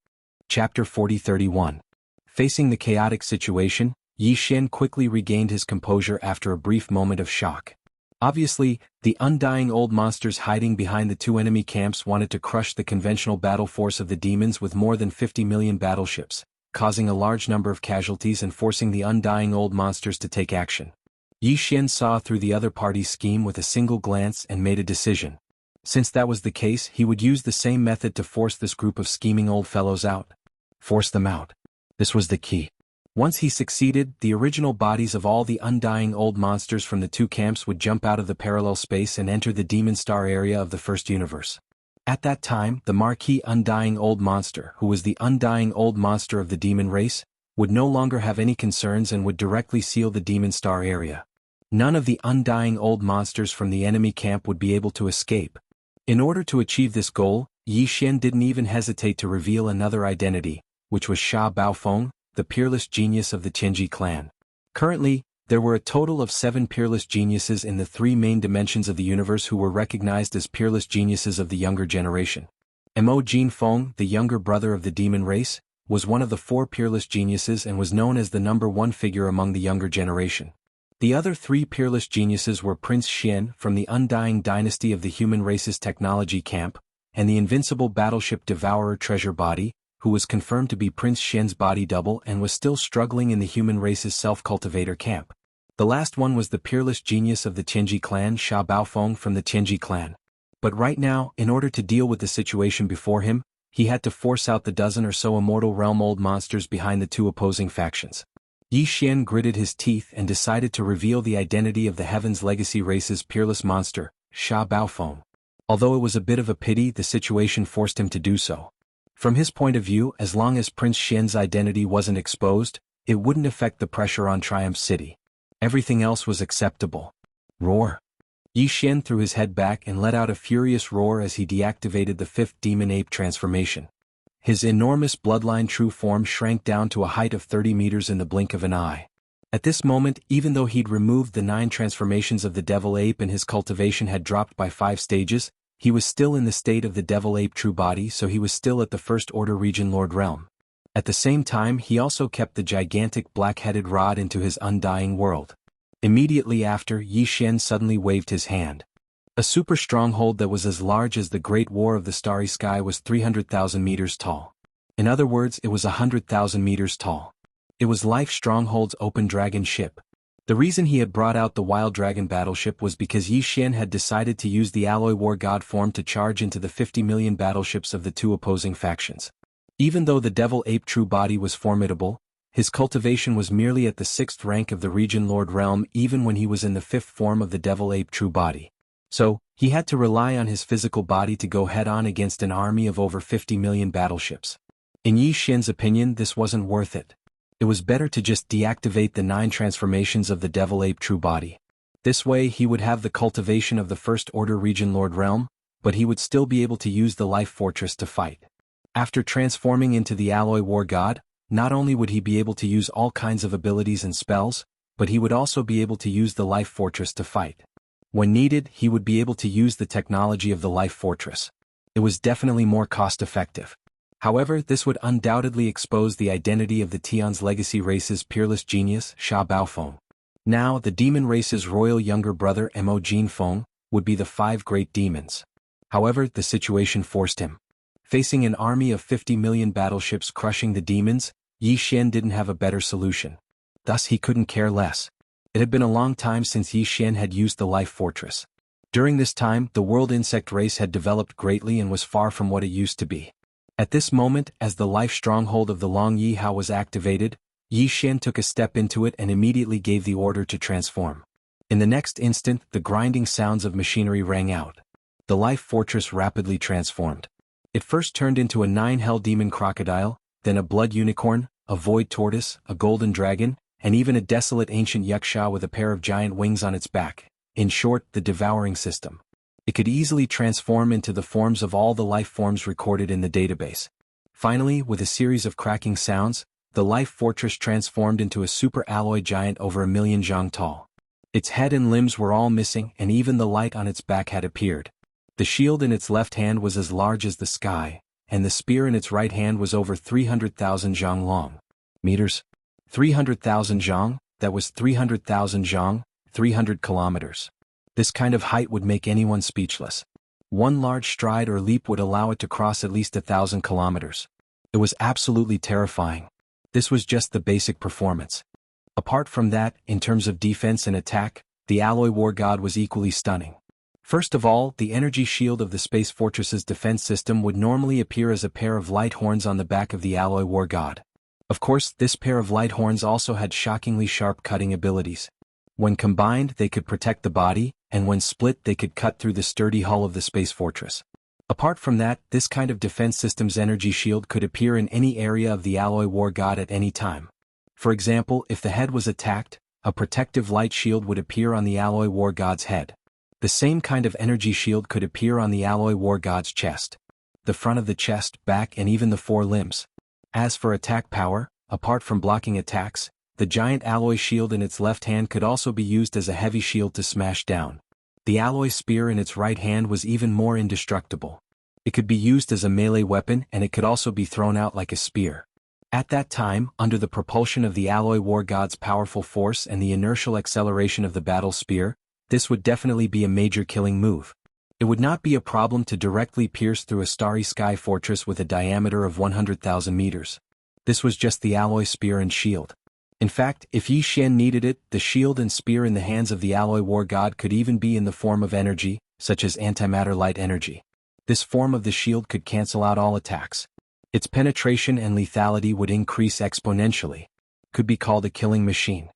Chapter 40-31. Facing the chaotic situation, Yi Xian quickly regained his composure after a brief moment of shock. Obviously, the undying old monsters hiding behind the two enemy camps wanted to crush the conventional battle force of the demons with more than 50 million battleships, causing a large number of casualties and forcing the undying old monsters to take action. Yi Xian saw through the other party's scheme with a single glance and made a decision. Since that was the case, he would use the same method to force this group of scheming old fellows out. Force them out. This was the key. Once he succeeded, the original bodies of all the undying old monsters from the two camps would jump out of the parallel space and enter the demon star area of the first universe. At that time, the marquee undying old monster, who was the undying old monster of the demon race, would no longer have any concerns and would directly seal the demon star area. None of the undying old monsters from the enemy camp would be able to escape. In order to achieve this goal, Yi Xian didn't even hesitate to reveal another identity, which was Sha Baofeng, the peerless genius of the Tianji clan. Currently, there were a total of 7 peerless geniuses in the 3 main dimensions of the universe who were recognized as peerless geniuses of the younger generation. Mo Jinfeng, the younger brother of the demon race, was one of the 4 peerless geniuses and was known as the number 1 figure among the younger generation. The other 3 peerless geniuses were Prince Xian from the Undying Dynasty of the Human Race's Technology Camp, and the invincible battleship Devourer Treasure Body, who was confirmed to be Prince Xian's body double and was still struggling in the human race's self-cultivator camp. The last one was the peerless genius of the Tianji clan, Sha Baofeng from the Tianji clan. But right now, in order to deal with the situation before him, he had to force out the dozen or so immortal realm old monsters behind the 2 opposing factions. Yi Xian gritted his teeth and decided to reveal the identity of the Heaven's Legacy race's peerless monster, Sha Baofeng. Although it was a bit of a pity, the situation forced him to do so. From his point of view, as long as Prince Xian's identity wasn't exposed, it wouldn't affect the pressure on Triumph City. Everything else was acceptable. Roar. Yi Xian threw his head back and let out a furious roar as he deactivated the 5th demon ape transformation. His enormous bloodline true form shrank down to a height of 30 meters in the blink of an eye. At this moment, even though he'd removed the 9 transformations of the devil ape and his cultivation had dropped by 5 stages, he was still in the state of the devil ape true body, so he was still at the First Order region Lord Realm. At the same time, he also kept the gigantic black-headed rod into his undying world. Immediately after, Yi Xian suddenly waved his hand. A super stronghold that was as large as the Great War of the Starry Sky was 300,000 meters tall. In other words, it was 100,000 meters tall. It was Life Stronghold's open dragon ship. The reason he had brought out the Wild Dragon battleship was because Yi Xian had decided to use the Alloy War God form to charge into the 50 million battleships of the 2 opposing factions. Even though the Devil Ape True Body was formidable, his cultivation was merely at the 6th rank of the region Lord Realm even when he was in the 5th form of the Devil Ape True Body. So, he had to rely on his physical body to go head-on against an army of over 50 million battleships. In Yi Xian's opinion, this wasn't worth it. It was better to just deactivate the 9 transformations of the Devil Ape True Body. This way he would have the cultivation of the First Order region Lord Realm, but he would still be able to use the Life Fortress to fight. After transforming into the Alloy War God, not only would he be able to use all kinds of abilities and spells, but he would also be able to use the Life Fortress to fight. When needed, he would be able to use the technology of the Life Fortress. It was definitely more cost-effective. However, this would undoubtedly expose the identity of the Tian's Legacy race's peerless genius, Sha Baofeng. Now, the demon race's royal younger brother Mo Jinfeng would be the 5 great demons. However, the situation forced him. Facing an army of 50 million battleships crushing the demons, Yi Xian didn't have a better solution. Thus he couldn't care less. It had been a long time since Yi Xian had used the Life Fortress. During this time, the world insect race had developed greatly and was far from what it used to be. At this moment, as the life stronghold of the Long Yi Hao was activated, Yi Xian took a step into it and immediately gave the order to transform. In the next instant, the grinding sounds of machinery rang out. The Life Fortress rapidly transformed. It first turned into a 9-hell demon crocodile, then a blood unicorn, a void tortoise, a golden dragon, and even a desolate ancient yaksha with a pair of giant wings on its back. In short, the devouring system. It could easily transform into the forms of all the life forms recorded in the database. Finally, with a series of cracking sounds, the Life Fortress transformed into a super alloy giant over 1 million zhang tall. Its head and limbs were all missing and even the light on its back had appeared. The shield in its left hand was as large as the sky, and the spear in its right hand was over 300,000 zhang long. Meters? 300,000 zhang, that was 300,000 zhang, 300 kilometers. This kind of height would make anyone speechless. One large stride or leap would allow it to cross at least 1,000 kilometers. It was absolutely terrifying. This was just the basic performance. Apart from that, in terms of defense and attack, the Alloy War God was equally stunning. First of all, the energy shield of the Space Fortress's defense system would normally appear as a pair of light horns on the back of the alloy war god. Of course, this pair of light horns also had shockingly sharp cutting abilities. When combined, they could protect the body, and when split they could cut through the sturdy hull of the Space Fortress. Apart from that, this kind of defense system's energy shield could appear in any area of the alloy war god at any time. For example, if the head was attacked, a protective light shield would appear on the alloy war god's head. The same kind of energy shield could appear on the alloy war god's chest, the front of the chest, back, and even the forelimbs. As for attack power, apart from blocking attacks, the giant alloy shield in its left hand could also be used as a heavy shield to smash down. The alloy spear in its right hand was even more indestructible. It could be used as a melee weapon, and it could also be thrown out like a spear. At that time, under the propulsion of the alloy war god's powerful force and the inertial acceleration of the battle spear, this would definitely be a major killing move. It would not be a problem to directly pierce through a starry sky fortress with a diameter of 100,000 meters. This was just the alloy spear and shield. In fact, if Yi Xian needed it, the shield and spear in the hands of the alloy war god could even be in the form of energy, such as antimatter light energy. This form of the shield could cancel out all attacks. Its penetration and lethality would increase exponentially. Could be called a killing machine.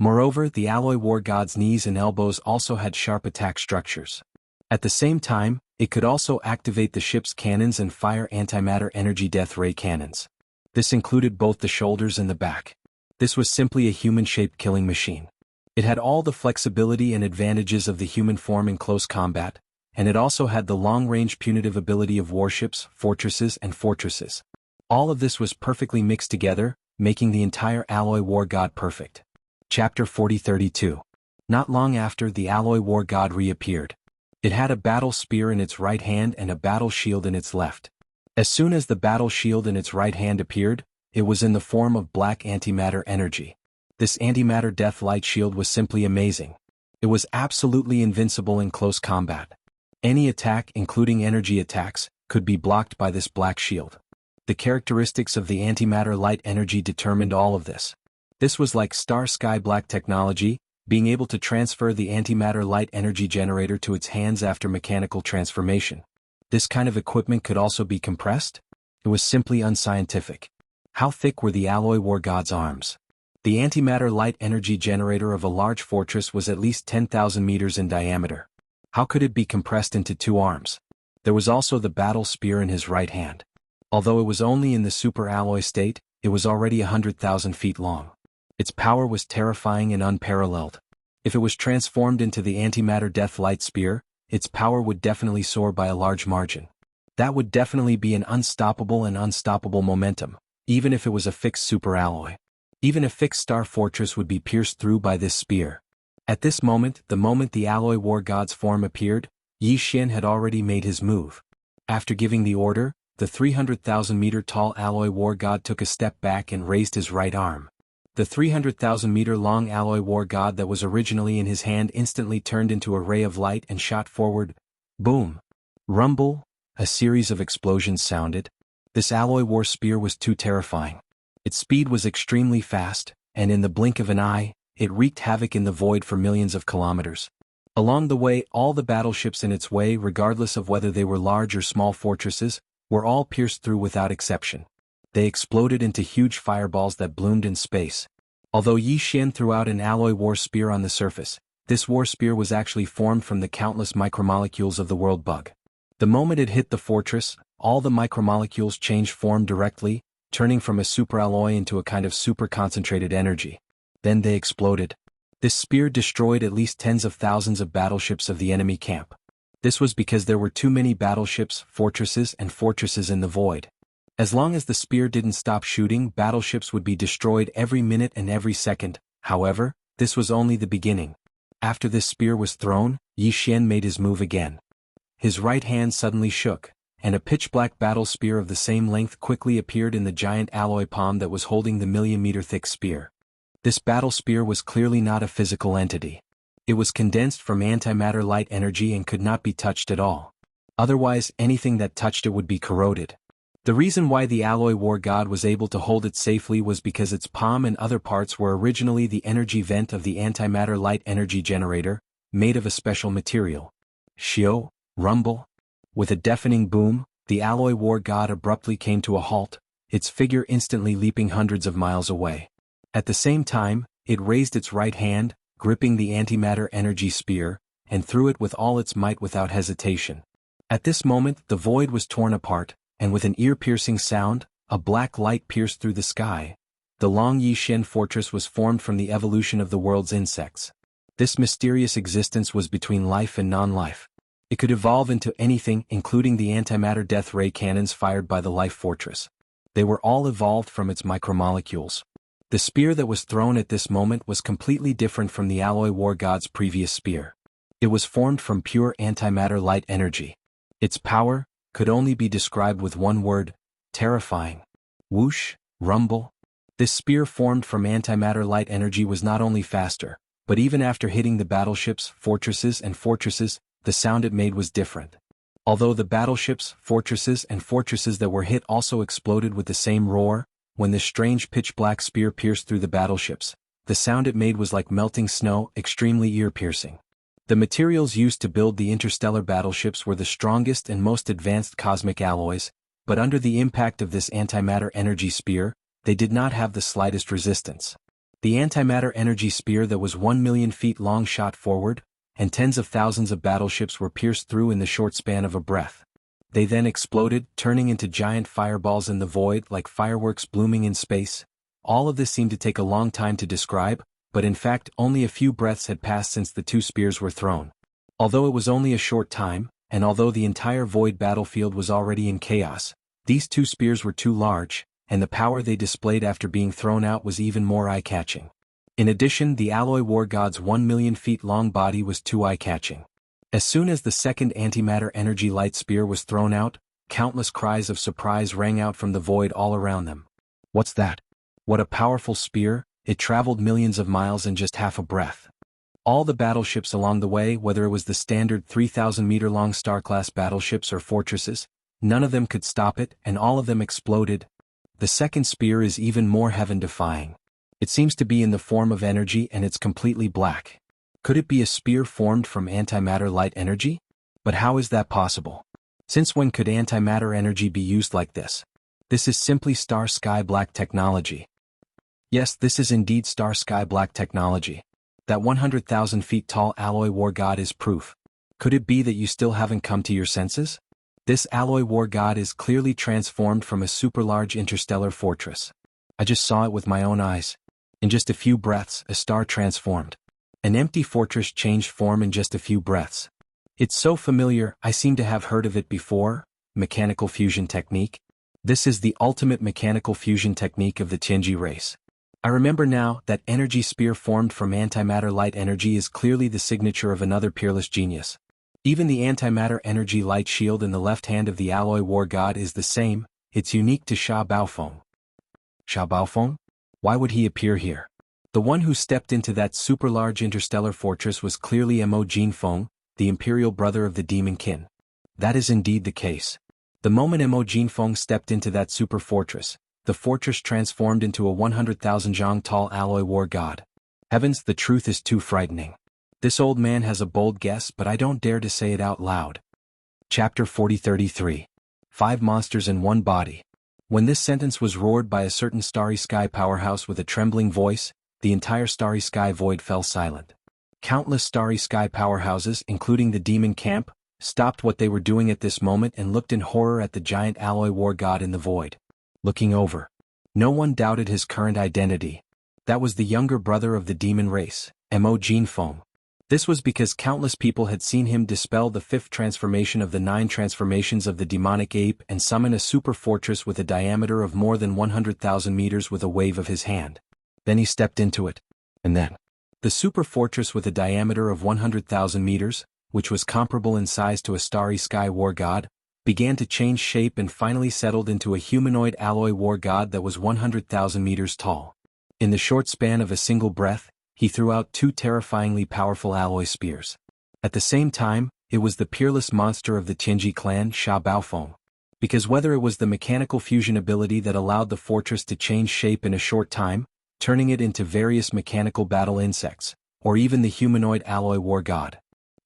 Moreover, the alloy war god's knees and elbows also had sharp attack structures. At the same time, it could also activate the ship's cannons and fire antimatter energy death ray cannons. This included both the shoulders and the back. This was simply a human-shaped killing machine. It had all the flexibility and advantages of the human form in close combat, and it also had the long-range punitive ability of warships, fortresses, and fortresses. All of this was perfectly mixed together, making the entire alloy war god perfect. Chapter 4032. Not long after, the alloy war god reappeared. It had a battle spear in its right hand and a battle shield in its left. As soon as the battle shield in its right hand appeared, it was in the form of black antimatter energy. This antimatter death light shield was simply amazing. It was absolutely invincible in close combat. Any attack, including energy attacks, could be blocked by this black shield. The characteristics of the antimatter light energy determined all of this. This was like Star Sky Black technology, being able to transfer the antimatter light energy generator to its hands after mechanical transformation. This kind of equipment could also be compressed? It was simply unscientific. How thick were the alloy war god's arms? The antimatter light energy generator of a large fortress was at least 10,000 meters in diameter. How could it be compressed into 2 arms? There was also the battle spear in his right hand. Although it was only in the super alloy state, it was already 100,000 feet long. Its power was terrifying and unparalleled. If it was transformed into the antimatter death light spear, its power would definitely soar by a large margin. That would definitely be an unstoppable momentum, even if it was a fixed super alloy. Even a fixed star fortress would be pierced through by this spear. At this moment, the moment the alloy war god's form appeared, Yi Xian had already made his move. After giving the order, the 300,000 meter tall alloy war god took a step back and raised his right arm. The 300,000 meter long alloy war god that was originally in his hand instantly turned into a ray of light and shot forward. Boom! Rumble! A series of explosions sounded. This alloy war spear was too terrifying. Its speed was extremely fast, and in the blink of an eye, it wreaked havoc in the void for millions of kilometers. Along the way, all the battleships in its way, regardless of whether they were large or small fortresses, were all pierced through without exception. They exploded into huge fireballs that bloomed in space. Although Yi Xian threw out an alloy war spear on the surface, this war spear was actually formed from the countless micromolecules of the world bug. The moment it hit the fortress, all the micromolecules changed form directly, turning from a superalloy into a kind of super-concentrated energy. Then they exploded. This spear destroyed at least tens of thousands of battleships of the enemy camp. This was because there were too many battleships, fortresses, and fortresses in the void. As long as the spear didn't stop shooting, battleships would be destroyed every minute and every second. However, this was only the beginning. After this spear was thrown, Yi Xian made his move again. His right hand suddenly shook, and a pitch-black battle spear of the same length quickly appeared in the giant alloy palm that was holding the million-meter-thick spear. This battle spear was clearly not a physical entity. It was condensed from antimatter light energy and could not be touched at all. Otherwise, anything that touched it would be corroded. The reason why the alloy war god was able to hold it safely was because its palm and other parts were originally the energy vent of the antimatter light energy generator, made of a special material. Shio, rumble. With a deafening boom, the alloy war god abruptly came to a halt, its figure instantly leaping hundreds of miles away. At the same time, it raised its right hand, gripping the antimatter energy spear, and threw it with all its might without hesitation. At this moment, the void was torn apart, and with an ear-piercing sound, a black light pierced through the sky. The Long Yishen fortress was formed from the evolution of the world's insects. This mysterious existence was between life and non-life. It could evolve into anything, including the antimatter death ray cannons fired by the life fortress. They were all evolved from its micromolecules. The spear that was thrown at this moment was completely different from the alloy war god's previous spear. It was formed from pure antimatter light energy. Its power could only be described with one word: terrifying. Whoosh, rumble. This spear formed from antimatter light energy was not only faster, but even after hitting the battleships, fortresses, the sound it made was different. Although the battleships, fortresses that were hit also exploded with the same roar, when this strange pitch-black spear pierced through the battleships, the sound it made was like melting snow, extremely ear-piercing. The materials used to build the interstellar battleships were the strongest and most advanced cosmic alloys, but under the impact of this antimatter energy spear, they did not have the slightest resistance. The antimatter energy spear that was 1 million feet long shot forward, and tens of thousands of battleships were pierced through in the short span of a breath. They then exploded, turning into giant fireballs in the void like fireworks blooming in space. All of this seemed to take a long time to describe, but in fact only a few breaths had passed since the two spears were thrown. Although it was only a short time, and although the entire void battlefield was already in chaos, these two spears were too large, and the power they displayed after being thrown out was even more eye-catching. In addition, the alloy war god's 1 million feet long body was too eye-catching. As soon as the second antimatter energy light spear was thrown out, countless cries of surprise rang out from the void all around them. What's that? What a powerful spear! It traveled millions of miles in just half a breath. All the battleships along the way, whether it was the standard 3,000-meter-long star-class battleships or fortresses, none of them could stop it, and all of them exploded. The second spear is even more heaven-defying. It seems to be in the form of energy and it's completely black. Could it be a spear formed from antimatter light energy? But how is that possible? Since when could antimatter energy be used like this? This is simply star-sky black technology. Yes, this is indeed star-sky black technology. That 100,000 feet tall alloy war god is proof. Could it be that you still haven't come to your senses? This alloy war god is clearly transformed from a super-large interstellar fortress. I just saw it with my own eyes. In just a few breaths, a star transformed. An empty fortress changed form in just a few breaths. It's so familiar, I seem to have heard of it before. Mechanical fusion technique. This is the ultimate mechanical fusion technique of the Tianji race. I remember now that energy spear formed from antimatter light energy is clearly the signature of another peerless genius. Even the antimatter energy light shield in the left hand of the alloy war god is the same. It's unique to Sha Baofeng. Sha Baofeng? Why would he appear here? The one who stepped into that super-large interstellar fortress was clearly Mo Jinfeng, the imperial brother of the demon Qin. That is indeed the case. The moment Mo Jinfeng stepped into that super fortress, the fortress transformed into a 100,000 zhang tall alloy war god. Heavens, the truth is too frightening. This old man has a bold guess, but I don't dare to say it out loud. Chapter 4033. 5 monsters in one body. When this sentence was roared by a certain starry sky powerhouse with a trembling voice, the entire starry sky void fell silent. Countless starry sky powerhouses, including the demon camp, stopped what they were doing at this moment and looked in horror at the giant alloy war god in the void. Looking over. No one doubted his current identity. That was the younger brother of the demon race, Mo Jinfeng. This was because countless people had seen him dispel the 5th transformation of the 9 transformations of the demonic ape and summon a super fortress with a diameter of more than 100,000 meters with a wave of his hand. Then he stepped into it. And then, the super fortress with a diameter of 100,000 meters, which was comparable in size to a starry sky war god, began to change shape and finally settled into a humanoid alloy war god that was 100,000 meters tall. In the short span of a single breath, he threw out 2 terrifyingly powerful alloy spears. At the same time, it was the peerless monster of the Tianji clan, Sha Baofeng. Because whether it was the mechanical fusion ability that allowed the fortress to change shape in a short time, turning it into various mechanical battle insects, or even the humanoid alloy war god.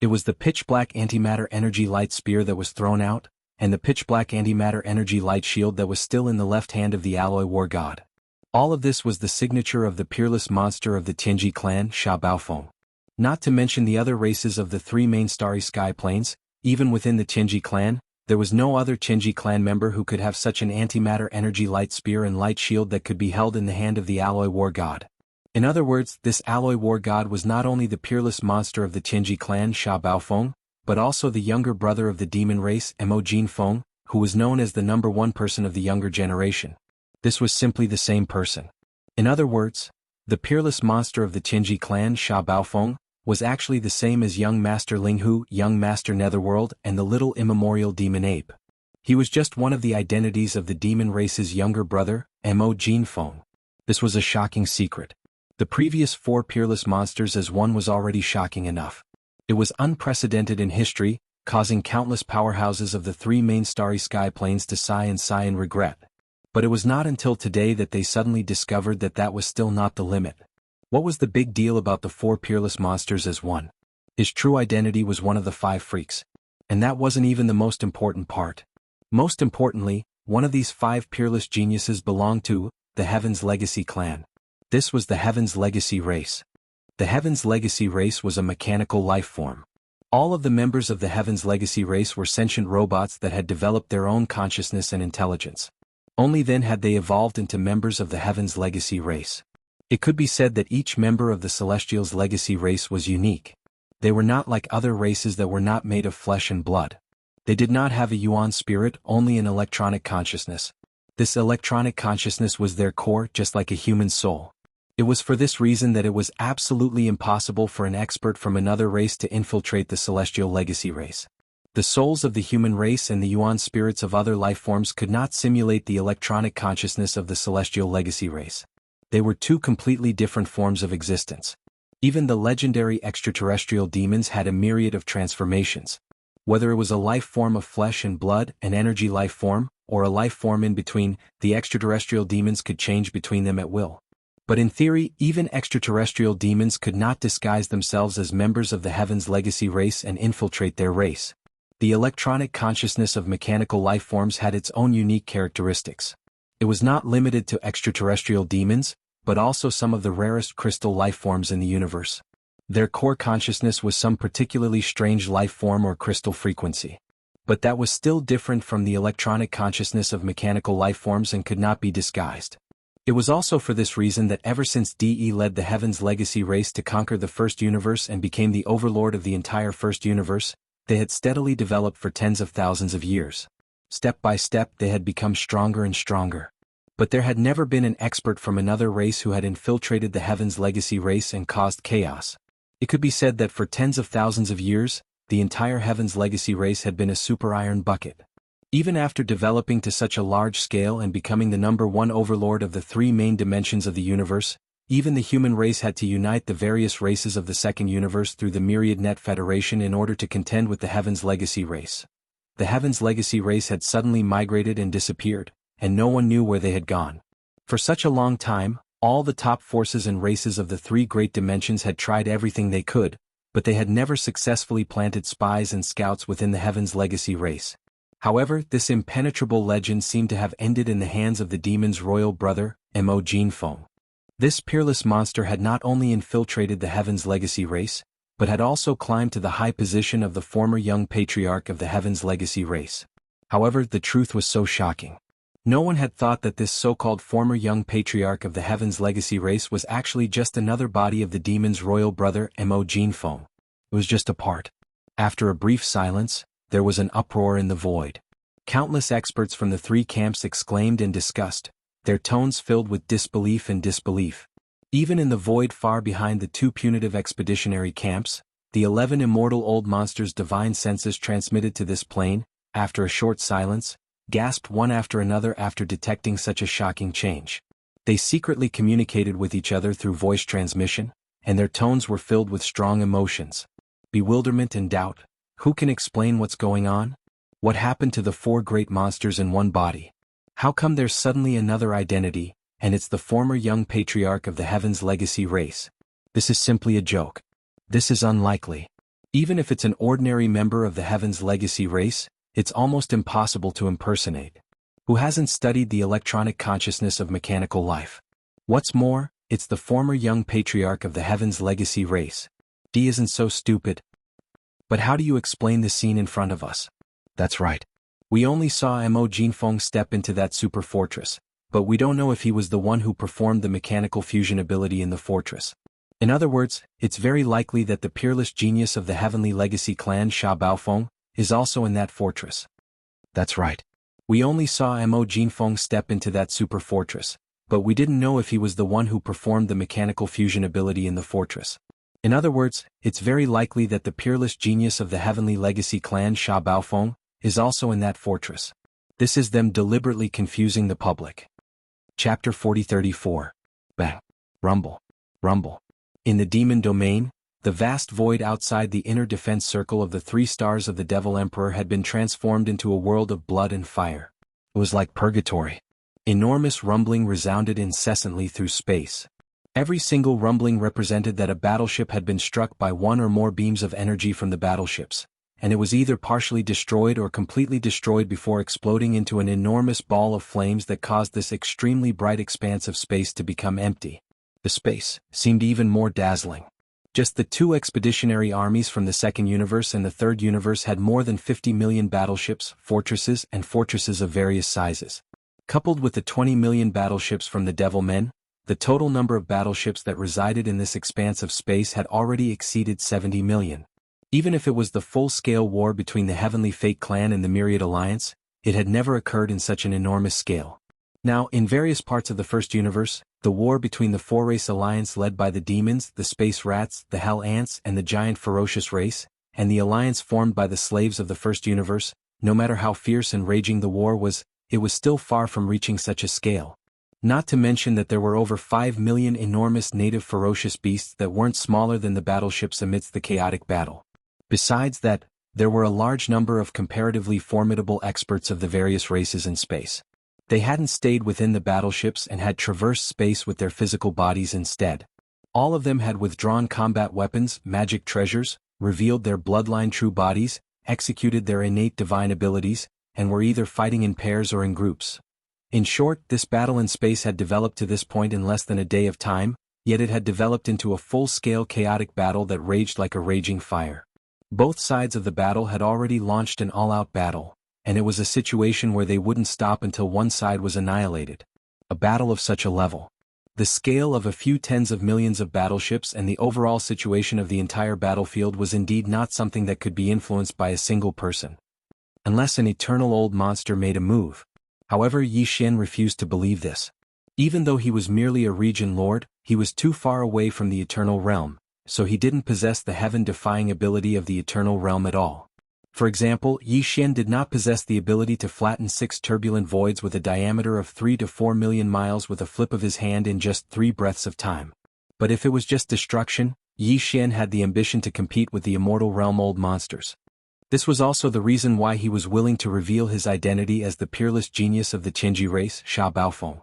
It was the pitch-black antimatter energy light spear that was thrown out, and the pitch-black antimatter energy light shield that was still in the left hand of the alloy war god. All of this was the signature of the peerless monster of the Tianji clan, Sha Baofeng. Not to mention the other races of the three main starry sky planes, even within the Tianji clan, there was no other Tianji clan member who could have such an antimatter energy light spear and light shield that could be held in the hand of the alloy war god. In other words, this alloy war god was not only the peerless monster of the Tianji clan Sha Baofeng, but also the younger brother of the demon race Mo Jinfeng, who was known as the number one person of the younger generation. This was simply the same person. In other words, the peerless monster of the Tianji clan Sha Baofeng was actually the same as young Master Linghu, young Master Netherworld, and the little immemorial demon ape. He was just one of the identities of the demon race's younger brother, Mo Jinfeng. This was a shocking secret. The previous four peerless monsters as one was already shocking enough. It was unprecedented in history, causing countless powerhouses of the three main starry sky planes to sigh in regret. But it was not until today that they suddenly discovered that that was still not the limit. What was the big deal about the four peerless monsters as one? His true identity was one of the five freaks. And that wasn't even the most important part. Most importantly, one of these five peerless geniuses belonged to the Heaven's Legacy clan. This was the Heaven's Legacy race. The Heaven's Legacy race was a mechanical life form. All of the members of the Heaven's Legacy race were sentient robots that had developed their own consciousness and intelligence. Only then had they evolved into members of the Heaven's Legacy race. It could be said that each member of the Celestials' Legacy race was unique. They were not like other races that were not made of flesh and blood. They did not have a yuan spirit, only an electronic consciousness. This electronic consciousness was their core, just like a human soul. It was for this reason that it was absolutely impossible for an expert from another race to infiltrate the Celestial Legacy race. The souls of the human race and the yuan spirits of other life forms could not simulate the electronic consciousness of the Celestial Legacy race. They were two completely different forms of existence. Even the legendary extraterrestrial demons had a myriad of transformations. Whether it was a life form of flesh and blood, an energy life form, or a life form in between, the extraterrestrial demons could change between them at will. But in theory, even extraterrestrial demons could not disguise themselves as members of the Heaven's Legacy race and infiltrate their race. The electronic consciousness of mechanical life forms had its own unique characteristics. It was not limited to extraterrestrial demons, but also some of the rarest crystal life forms in the universe. Their core consciousness was some particularly strange life form or crystal frequency. But that was still different from the electronic consciousness of mechanical life forms and could not be disguised. It was also for this reason that ever since DE led the Heaven's Legacy race to conquer the first universe and became the overlord of the entire first universe, they had steadily developed for tens of thousands of years. Step by step they had become stronger and stronger. But there had never been an expert from another race who had infiltrated the Heaven's Legacy race and caused chaos. It could be said that for tens of thousands of years, the entire Heaven's Legacy race had been a super iron bucket. Even after developing to such a large scale and becoming the number one overlord of the three main dimensions of the universe, even the human race had to unite the various races of the second universe through the Myriad Net Federation in order to contend with the Heaven's Legacy race. The Heaven's Legacy race had suddenly migrated and disappeared, and no one knew where they had gone. For such a long time, all the top forces and races of the three great dimensions had tried everything they could, but they had never successfully planted spies and scouts within the Heaven's Legacy race. However, this impenetrable legend seemed to have ended in the hands of the demon's royal brother, Mo Jinfeng. This peerless monster had not only infiltrated the Heaven's Legacy race, but had also climbed to the high position of the former young patriarch of the Heaven's Legacy race. However, the truth was so shocking. No one had thought that this so-called former young patriarch of the Heaven's Legacy race was actually just another body of the demon's royal brother, Mo Jinfeng. It was just a part. After a brief silence, there was an uproar in the void. Countless experts from the three camps exclaimed and discussed, their tones filled with disbelief and disbelief. Even in the void far behind the two punitive expeditionary camps, the 11 immortal old monsters' divine senses transmitted to this plane, after a short silence, gasped one after another after detecting such a shocking change. They secretly communicated with each other through voice transmission, and their tones were filled with strong emotions. Bewilderment and doubt. Who can explain what's going on? What happened to the four great monsters in one body? How come there's suddenly another identity, and it's the former young patriarch of the Heaven's Legacy race? This is simply a joke. This is unlikely. Even if it's an ordinary member of the Heaven's Legacy race, it's almost impossible to impersonate. Who hasn't studied the electronic consciousness of mechanical life? What's more, it's the former young patriarch of the Heaven's Legacy race. D isn't so stupid. But how do you explain the scene in front of us? That's right. We only saw Mo Jinfeng step into that super fortress, but we don't know if he was the one who performed the mechanical fusion ability in the fortress. In other words, it's very likely that the peerless genius of the Heavenly Legacy clan Sha Baofeng is also in that fortress. That's right. We only saw Mo Jinfeng step into that super fortress, but we didn't know if he was the one who performed the mechanical fusion ability in the fortress. In other words, it's very likely that the peerless genius of the Heavenly Legacy clan Sha Baofeng is also in that fortress. This is them deliberately confusing the public. Chapter 40-34. Bang. Rumble. Rumble. In the demon domain, the vast void outside the inner defense circle of the 3 stars of the Devil Emperor had been transformed into a world of blood and fire. It was like purgatory. Enormous rumbling resounded incessantly through space. Every single rumbling represented that a battleship had been struck by one or more beams of energy from the battleships, and it was either partially destroyed or completely destroyed before exploding into an enormous ball of flames that caused this extremely bright expanse of space to become empty. The space seemed even more dazzling. Just the 2 expeditionary armies from the Second Universe and the Third Universe had more than 50 million battleships, fortresses, and fortresses of various sizes. Coupled with the 20 million battleships from the Devil Men, the total number of battleships that resided in this expanse of space had already exceeded 70 million. Even if it was the full-scale war between the Heavenly Fate Clan and the Myriad Alliance, it had never occurred in such an enormous scale. Now, in various parts of the First Universe, the war between the 4-race alliance led by the demons, the space rats, the hell ants, and the giant ferocious race, and the alliance formed by the slaves of the First Universe, no matter how fierce and raging the war was, it was still far from reaching such a scale. Not to mention that there were over 5 million enormous native ferocious beasts that weren't smaller than the battleships amidst the chaotic battle. Besides that, there were a large number of comparatively formidable experts of the various races in space. They hadn't stayed within the battleships and had traversed space with their physical bodies instead. All of them had withdrawn combat weapons, magic treasures, revealed their bloodline true bodies, executed their innate divine abilities, and were either fighting in pairs or in groups. In short, this battle in space had developed to this point in less than a day of time, yet it had developed into a full-scale chaotic battle that raged like a raging fire. Both sides of the battle had already launched an all-out battle, and it was a situation where they wouldn't stop until one side was annihilated. A battle of such a level. The scale of a few tens of millions of battleships and the overall situation of the entire battlefield was indeed not something that could be influenced by a single person. Unless an eternal old monster made a move. However, Yi Xian refused to believe this. Even though he was merely a region lord, he was too far away from the eternal realm, so he didn't possess the heaven-defying ability of the eternal realm at all. For example, Yi Xian did not possess the ability to flatten 6 turbulent voids with a diameter of 3 to 4 million miles with a flip of his hand in just 3 breaths of time. But if it was just destruction, Yi Xian had the ambition to compete with the immortal realm old monsters. This was also the reason why he was willing to reveal his identity as the peerless genius of the Qinji race, Sha Baofeng.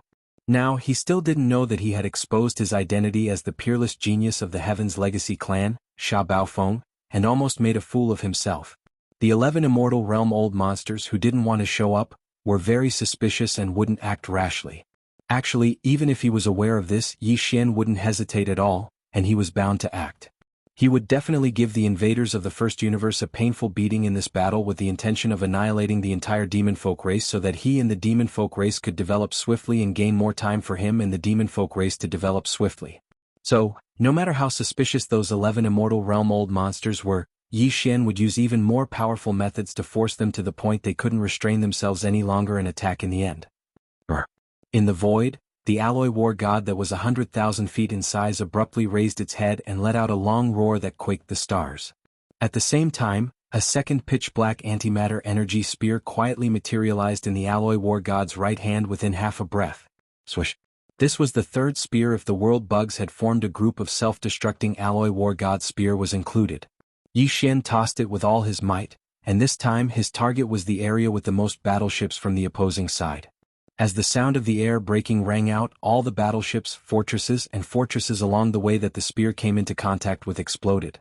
Now, he still didn't know that he had exposed his identity as the peerless genius of the Heaven's Legacy clan, Sha Baofeng, and almost made a fool of himself. The 11 immortal realm old monsters who didn't want to show up were very suspicious and wouldn't act rashly. Actually, even if he was aware of this, Yi Xian wouldn't hesitate at all, and he was bound to act. He would definitely give the invaders of the First Universe a painful beating in this battle with the intention of annihilating the entire demon folk race so that he and the demon folk race could develop swiftly and gain more time for him and the demon folk race to develop swiftly. So, no matter how suspicious those 11 immortal realm old monsters were, Yi Xian would use even more powerful methods to force them to the point they couldn't restrain themselves any longer and attack in the end. In the void, the alloy war god that was 100,000 feet in size abruptly raised its head and let out a long roar that quaked the stars. At the same time, a second pitch-black antimatter energy spear quietly materialized in the alloy war god's right hand within half a breath. Swish. This was the third spear if the world bugs had formed a group of self-destructing alloy war god spear was included. Yi Xian tossed it with all his might, and this time his target was the area with the most battleships from the opposing side. As the sound of the air breaking rang out, all the battleships, fortresses, and fortresses along the way that the spear came into contact with exploded.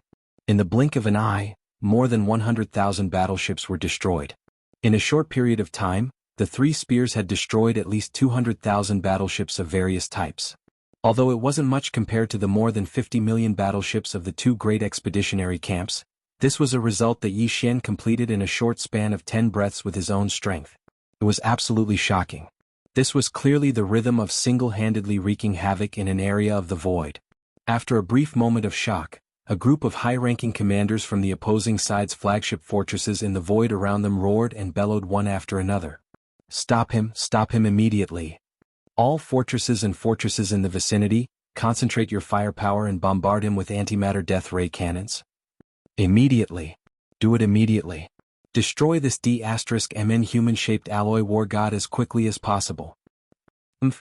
In the blink of an eye, more than 100,000 battleships were destroyed. In a short period of time, the three spears had destroyed at least 200,000 battleships of various types. Although it wasn't much compared to the more than 50 million battleships of the two great expeditionary camps, this was a result that Yi Xian completed in a short span of 10 breaths with his own strength. It was absolutely shocking. This was clearly the rhythm of single-handedly wreaking havoc in an area of the void. After a brief moment of shock, a group of high-ranking commanders from the opposing side's flagship fortresses in the void around them roared and bellowed one after another. Stop him immediately. All fortresses in the vicinity, concentrate your firepower and bombard him with antimatter death ray cannons. Immediately. Do it immediately. Destroy this D*MN human-shaped alloy war god as quickly as possible.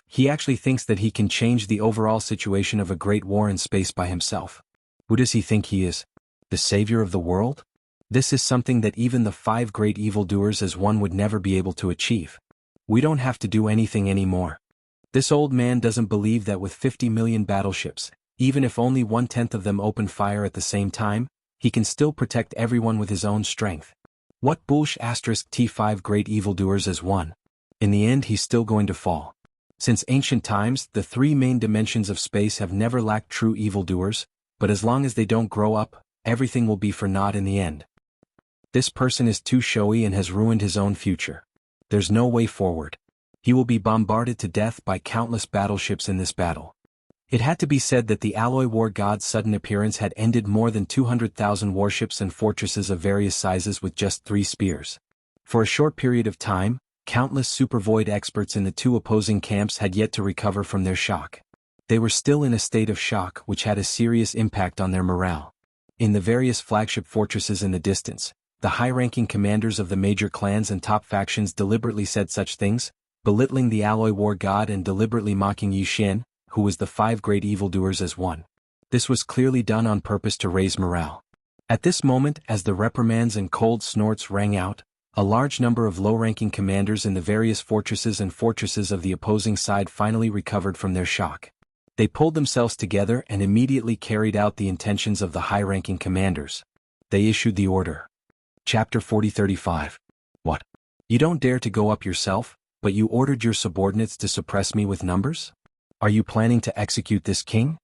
He actually thinks that he can change the overall situation of a great war in space by himself. Who does he think he is? The savior of the world? This is something that even the 5 great evildoers as one would never be able to achieve. We don't have to do anything anymore. This old man doesn't believe that with 50 million battleships, even if only 1/10 of them open fire at the same time, he can still protect everyone with his own strength. What bullsh*, T5 great evildoers as one. In the end he's still going to fall. Since ancient times, the 3 main dimensions of space have never lacked true evildoers, but as long as they don't grow up, everything will be for naught in the end. This person is too showy and has ruined his own future. There's no way forward. He will be bombarded to death by countless battleships in this battle. It had to be said that the alloy war god's sudden appearance had ended more than 200,000 warships and fortresses of various sizes with just 3 spears. For a short period of time, countless supervoid experts in the 2 opposing camps had yet to recover from their shock. They were still in a state of shock which had a serious impact on their morale. In the various flagship fortresses in the distance, the high-ranking commanders of the major clans and top factions deliberately said such things, belittling the alloy war god and deliberately mocking Yi Xian, who was the 5 great evildoers as one. This was clearly done on purpose to raise morale. At this moment, as the reprimands and cold snorts rang out, a large number of low-ranking commanders in the various fortresses of the opposing side finally recovered from their shock. They pulled themselves together and immediately carried out the intentions of the high-ranking commanders. They issued the order. Chapter 40-35. What? You don't dare to go up yourself, but you ordered your subordinates to suppress me with numbers? Are you planning to execute this king?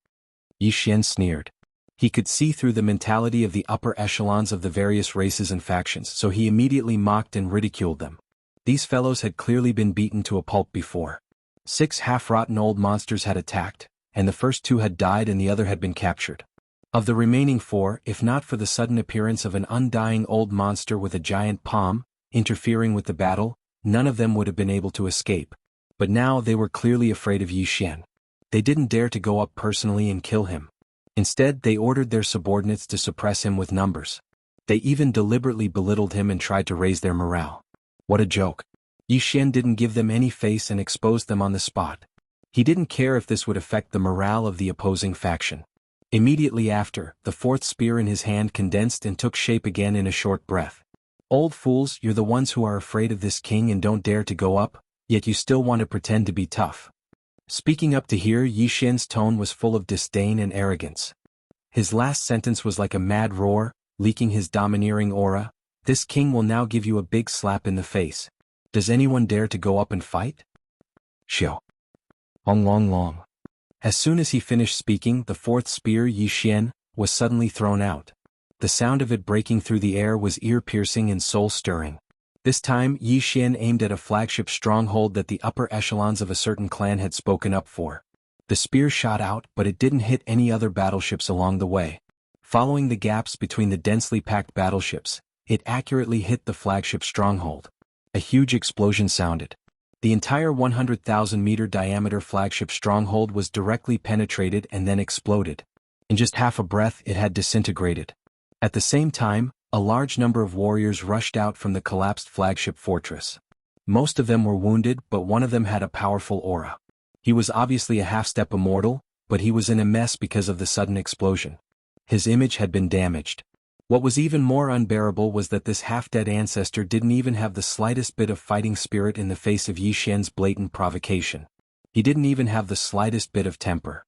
Yi Xian sneered. He could see through the mentality of the upper echelons of the various races and factions, so he immediately mocked and ridiculed them. These fellows had clearly been beaten to a pulp before. 6 half-rotten old monsters had attacked, and the first 2 had died and the other had been captured. Of the remaining 4, if not for the sudden appearance of an undying old monster with a giant palm, interfering with the battle, none of them would have been able to escape. But now they were clearly afraid of Yi Xian. They didn't dare to go up personally and kill him. Instead, they ordered their subordinates to suppress him with numbers. They even deliberately belittled him and tried to raise their morale. What a joke. Yi Xian didn't give them any face and exposed them on the spot. He didn't care if this would affect the morale of the opposing faction. Immediately after, the 4th spear in his hand condensed and took shape again in a short breath. Old fools, you're the ones who are afraid of this king and don't dare to go up, yet you still want to pretend to be tough. Speaking up to here, Yi Xian's tone was full of disdain and arrogance. His last sentence was like a mad roar, leaking his domineering aura. This king will now give you a big slap in the face. Does anyone dare to go up and fight? Xiao. Long. As soon as he finished speaking, the 4th spear, Yi Xian, was suddenly thrown out. The sound of it breaking through the air was ear-piercing and soul-stirring. This time, Yi Xian aimed at a flagship stronghold that the upper echelons of a certain clan had spoken up for. The spear shot out, but it didn't hit any other battleships along the way. Following the gaps between the densely packed battleships, it accurately hit the flagship stronghold. A huge explosion sounded. The entire 100,000-meter diameter flagship stronghold was directly penetrated and then exploded. In just half a breath, it had disintegrated. At the same time, a large number of warriors rushed out from the collapsed flagship fortress. Most of them were wounded, but one of them had a powerful aura. He was obviously a half-step immortal, but he was in a mess because of the sudden explosion. His image had been damaged. What was even more unbearable was that this half-dead ancestor didn't even have the slightest bit of fighting spirit in the face of Yi Xian's blatant provocation. He didn't even have the slightest bit of temper.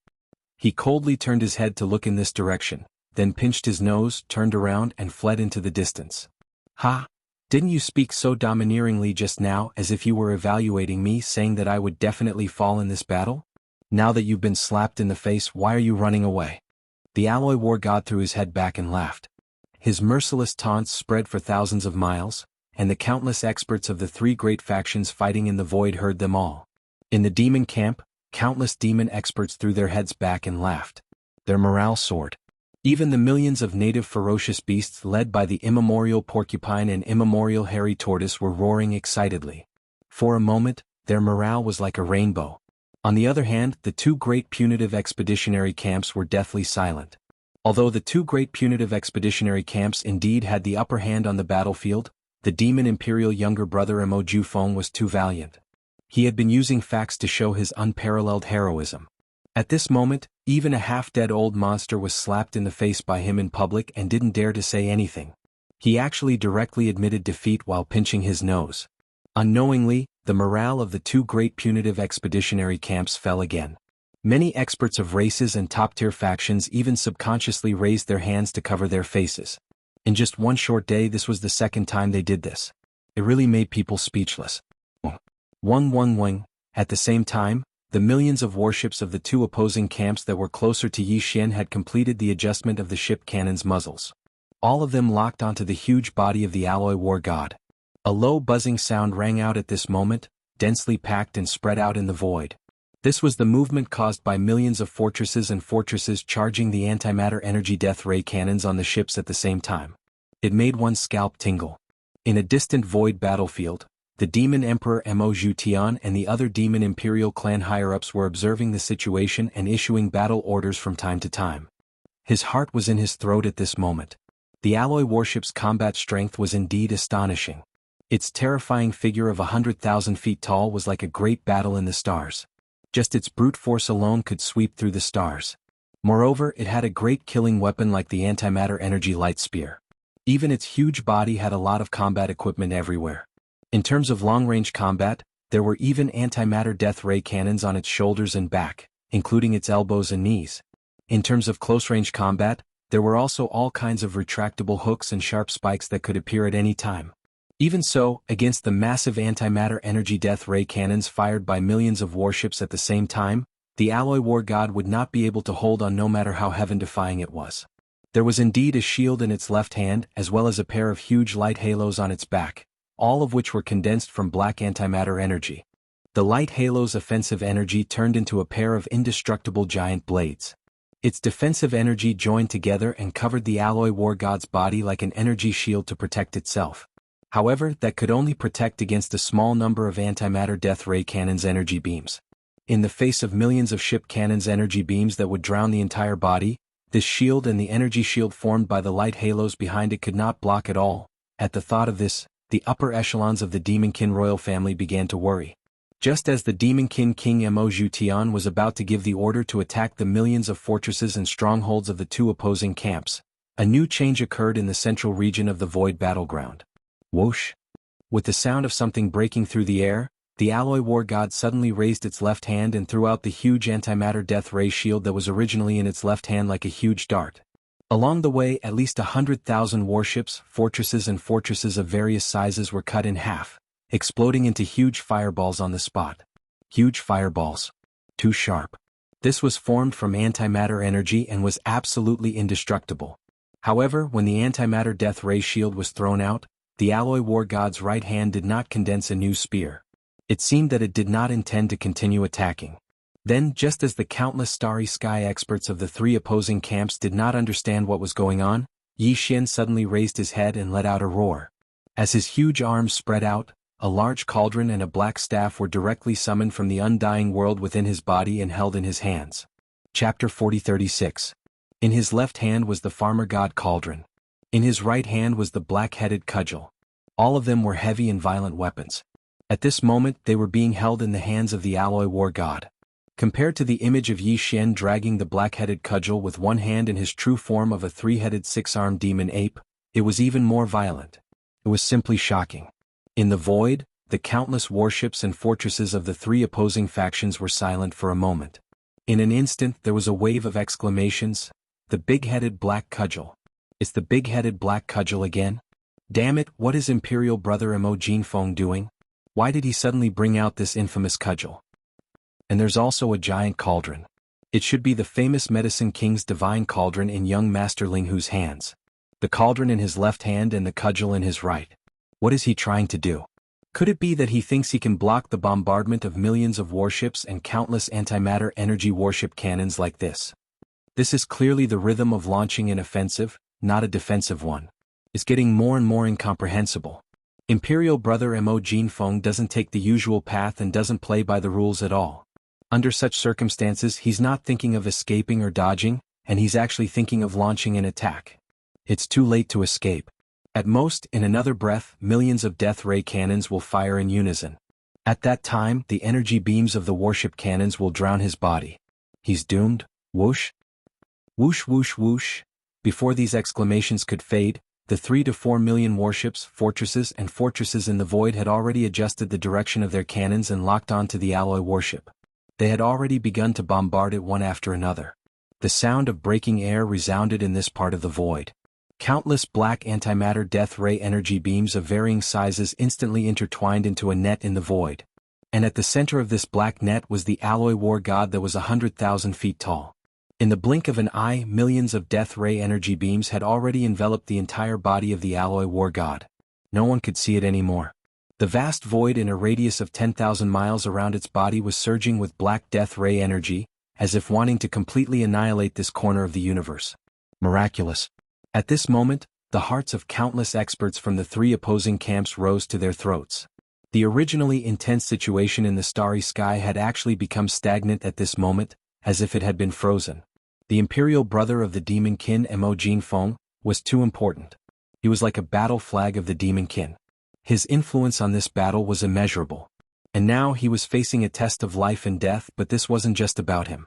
He coldly turned his head to look in this direction, then pinched his nose, turned around and fled into the distance. "Ha! Didn't you speak so domineeringly just now, as if you were evaluating me, saying that I would definitely fall in this battle? Now that you've been slapped in the face, why are you running away?" The alloy war god threw his head back and laughed. His merciless taunts spread for thousands of miles, and the countless experts of the three great factions fighting in the void heard them all. In the demon camp, countless demon experts threw their heads back and laughed. Their morale soared. Even the millions of native ferocious beasts led by the immemorial porcupine and immemorial hairy tortoise were roaring excitedly. For a moment, their morale was like a rainbow. On the other hand, the two great punitive expeditionary camps were deathly silent. Although the two great punitive expeditionary camps indeed had the upper hand on the battlefield, the demon imperial younger brother Emoju Feng was too valiant. He had been using facts to show his unparalleled heroism. At this moment, even a half-dead old monster was slapped in the face by him in public and didn't dare to say anything. He actually directly admitted defeat while pinching his nose. Unknowingly, the morale of the two great punitive expeditionary camps fell again. Many experts of races and top-tier factions even subconsciously raised their hands to cover their faces. In just one short day, this was the second time they did this. It really made people speechless. At the same time, the millions of warships of the two opposing camps that were closer to Yixian had completed the adjustment of the ship cannons' muzzles. All of them locked onto the huge body of the alloy war god. A low buzzing sound rang out at this moment, densely packed and spread out in the void. This was the movement caused by millions of fortresses and fortresses charging the antimatter energy death ray cannons on the ships at the same time. It made one's scalp tingle. In a distant void battlefield, the demon emperor Mo Zhutian and the other demon imperial clan higher-ups were observing the situation and issuing battle orders from time to time. His heart was in his throat at this moment. The alloy warship's combat strength was indeed astonishing. Its terrifying figure of 100,000 feet tall was like a great battle in the stars. Just its brute force alone could sweep through the stars. Moreover, it had a great killing weapon like the antimatter energy light spear. Even its huge body had a lot of combat equipment everywhere. In terms of long-range combat, there were even antimatter death ray cannons on its shoulders and back, including its elbows and knees. In terms of close-range combat, there were also all kinds of retractable hooks and sharp spikes that could appear at any time. Even so, against the massive antimatter energy death ray cannons fired by millions of warships at the same time, the alloy war god would not be able to hold on no matter how heaven-defying it was. There was indeed a shield in its left hand as well as a pair of huge light halos on its back, all of which were condensed from black antimatter energy. The light halo's offensive energy turned into a pair of indestructible giant blades. Its defensive energy joined together and covered the alloy war god's body like an energy shield to protect itself. However, that could only protect against a small number of antimatter death ray cannons' energy beams. In the face of millions of ship cannons' energy beams that would drown the entire body, this shield and the energy shield formed by the light halos behind it could not block at all. At the thought of this, the upper echelons of the Demonkin royal family began to worry. Just as the Demonkin King Mo Zhutian was about to give the order to attack the millions of fortresses and strongholds of the two opposing camps, a new change occurred in the central region of the void battleground. Whoosh! With the sound of something breaking through the air, the alloy war god suddenly raised its left hand and threw out the huge antimatter death ray shield that was originally in its left hand like a huge dart. Along the way, at least 100,000 warships, fortresses and fortresses of various sizes were cut in half, exploding into huge fireballs on the spot. Huge fireballs. Too sharp. This was formed from antimatter energy and was absolutely indestructible. However, when the antimatter death ray shield was thrown out, the alloy war god's right hand did not condense a new spear. It seemed that it did not intend to continue attacking. Then, just as the countless starry sky experts of the three opposing camps did not understand what was going on, Yixian suddenly raised his head and let out a roar. As his huge arms spread out, a large cauldron and a black staff were directly summoned from the undying world within his body and held in his hands. Chapter 40:36. In his left hand was the farmer god cauldron. In his right hand was the black-headed cudgel. All of them were heavy and violent weapons. At this moment they were being held in the hands of the alloy war god. Compared to the image of Yixian dragging the black-headed cudgel with one hand in his true form of a three-headed six-armed demon ape, it was even more violent. It was simply shocking. In the void, the countless warships and fortresses of the three opposing factions were silent for a moment. In an instant there was a wave of exclamations, The big-headed black cudgel. It's the big-headed black cudgel again? Damn it, what is Imperial Brother Mo Jinfeng doing? Why did he suddenly bring out this infamous cudgel? And there's also a giant cauldron. It should be the famous Medicine King's divine cauldron in young Master Ling Hu's hands. The cauldron in his left hand and the cudgel in his right. What is he trying to do? Could it be that he thinks he can block the bombardment of millions of warships and countless antimatter energy warship cannons like this? This is clearly the rhythm of launching an offensive, not a defensive one. It's getting more and more incomprehensible. Imperial Brother Mo Jinfeng doesn't take the usual path and doesn't play by the rules at all. Under such circumstances, he's not thinking of escaping or dodging, and he's actually thinking of launching an attack. It's too late to escape. At most, in another breath, millions of death ray cannons will fire in unison. At that time, the energy beams of the warship cannons will drown his body. He's doomed. Whoosh. Whoosh whoosh whoosh. Before these exclamations could fade, the 3 to 4 million warships, fortresses in the void had already adjusted the direction of their cannons and locked onto the alloy warship. They had already begun to bombard it one after another. The sound of breaking air resounded in this part of the void. Countless black antimatter death ray energy beams of varying sizes instantly intertwined into a net in the void. And at the center of this black net was the alloy war god that was 100,000 feet tall. In the blink of an eye, millions of death ray energy beams had already enveloped the entire body of the alloy war god. No one could see it anymore. The vast void in a radius of 10,000 miles around its body was surging with black death ray energy, as if wanting to completely annihilate this corner of the universe. Miraculous. At this moment, the hearts of countless experts from the 3 opposing camps rose to their throats. The originally intense situation in the starry sky had actually become stagnant at this moment, as if it had been frozen. The Imperial Brother of the Demon Kin Mo Jinfeng was too important. He was like a battle flag of the Demon Kin. His influence on this battle was immeasurable. And now he was facing a test of life and death, but this wasn't just about him.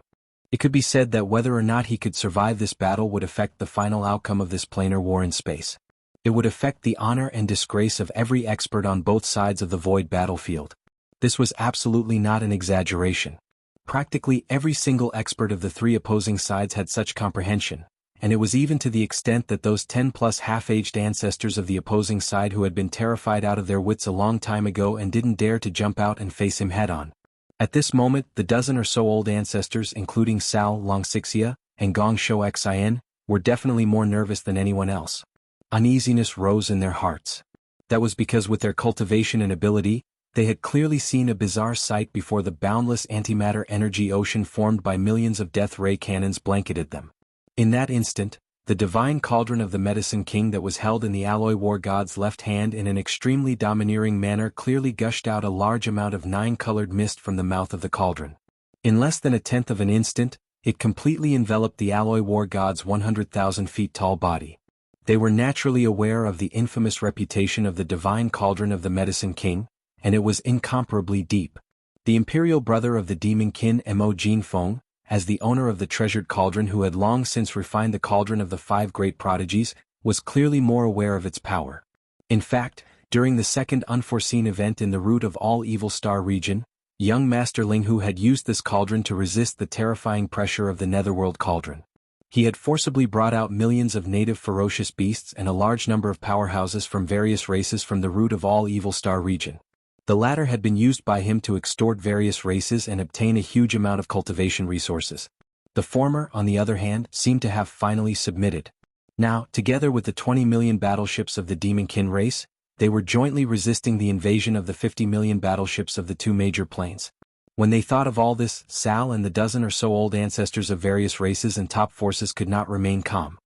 It could be said that whether or not he could survive this battle would affect the final outcome of this planar war in space. It would affect the honor and disgrace of every expert on both sides of the void battlefield. This was absolutely not an exaggeration. Practically every single expert of the 3 opposing sides had such comprehension, and it was even to the extent that those 10-plus half-aged ancestors of the opposing side who had been terrified out of their wits a long time ago and didn't dare to jump out and face him head-on. At this moment, the dozen or so old ancestors, including Sao Longxixia and Gong Shou Xin, were definitely more nervous than anyone else. Uneasiness rose in their hearts. That was because with their cultivation and ability, they had clearly seen a bizarre sight before the boundless antimatter energy ocean formed by millions of death ray cannons blanketed them. In that instant, the divine cauldron of the Medicine King that was held in the alloy war god's left hand in an extremely domineering manner clearly gushed out a large amount of 9-colored mist from the mouth of the cauldron. In less than a tenth of an instant, it completely enveloped the alloy war god's 100,000 feet tall body. They were naturally aware of the infamous reputation of the divine cauldron of the Medicine King, and it was incomparably deep. The Imperial Brother of the Demon Kin Mo Jinfeng, as the owner of the treasured cauldron who had long since refined the cauldron of the 5 great prodigies, was clearly more aware of its power. In fact, during the second unforeseen event in the root of all Evil Star region, young Master Ling Hu had used this cauldron to resist the terrifying pressure of the Netherworld cauldron. He had forcibly brought out millions of native ferocious beasts and a large number of powerhouses from various races from the root of all Evil Star region. The latter had been used by him to extort various races and obtain a huge amount of cultivation resources. The former, on the other hand, seemed to have finally submitted. Now, together with the 20 million battleships of the Demon Kin race, they were jointly resisting the invasion of the 50 million battleships of the 2 major planes. When they thought of all this, Sal and the dozen or so old ancestors of various races and top forces could not remain calm.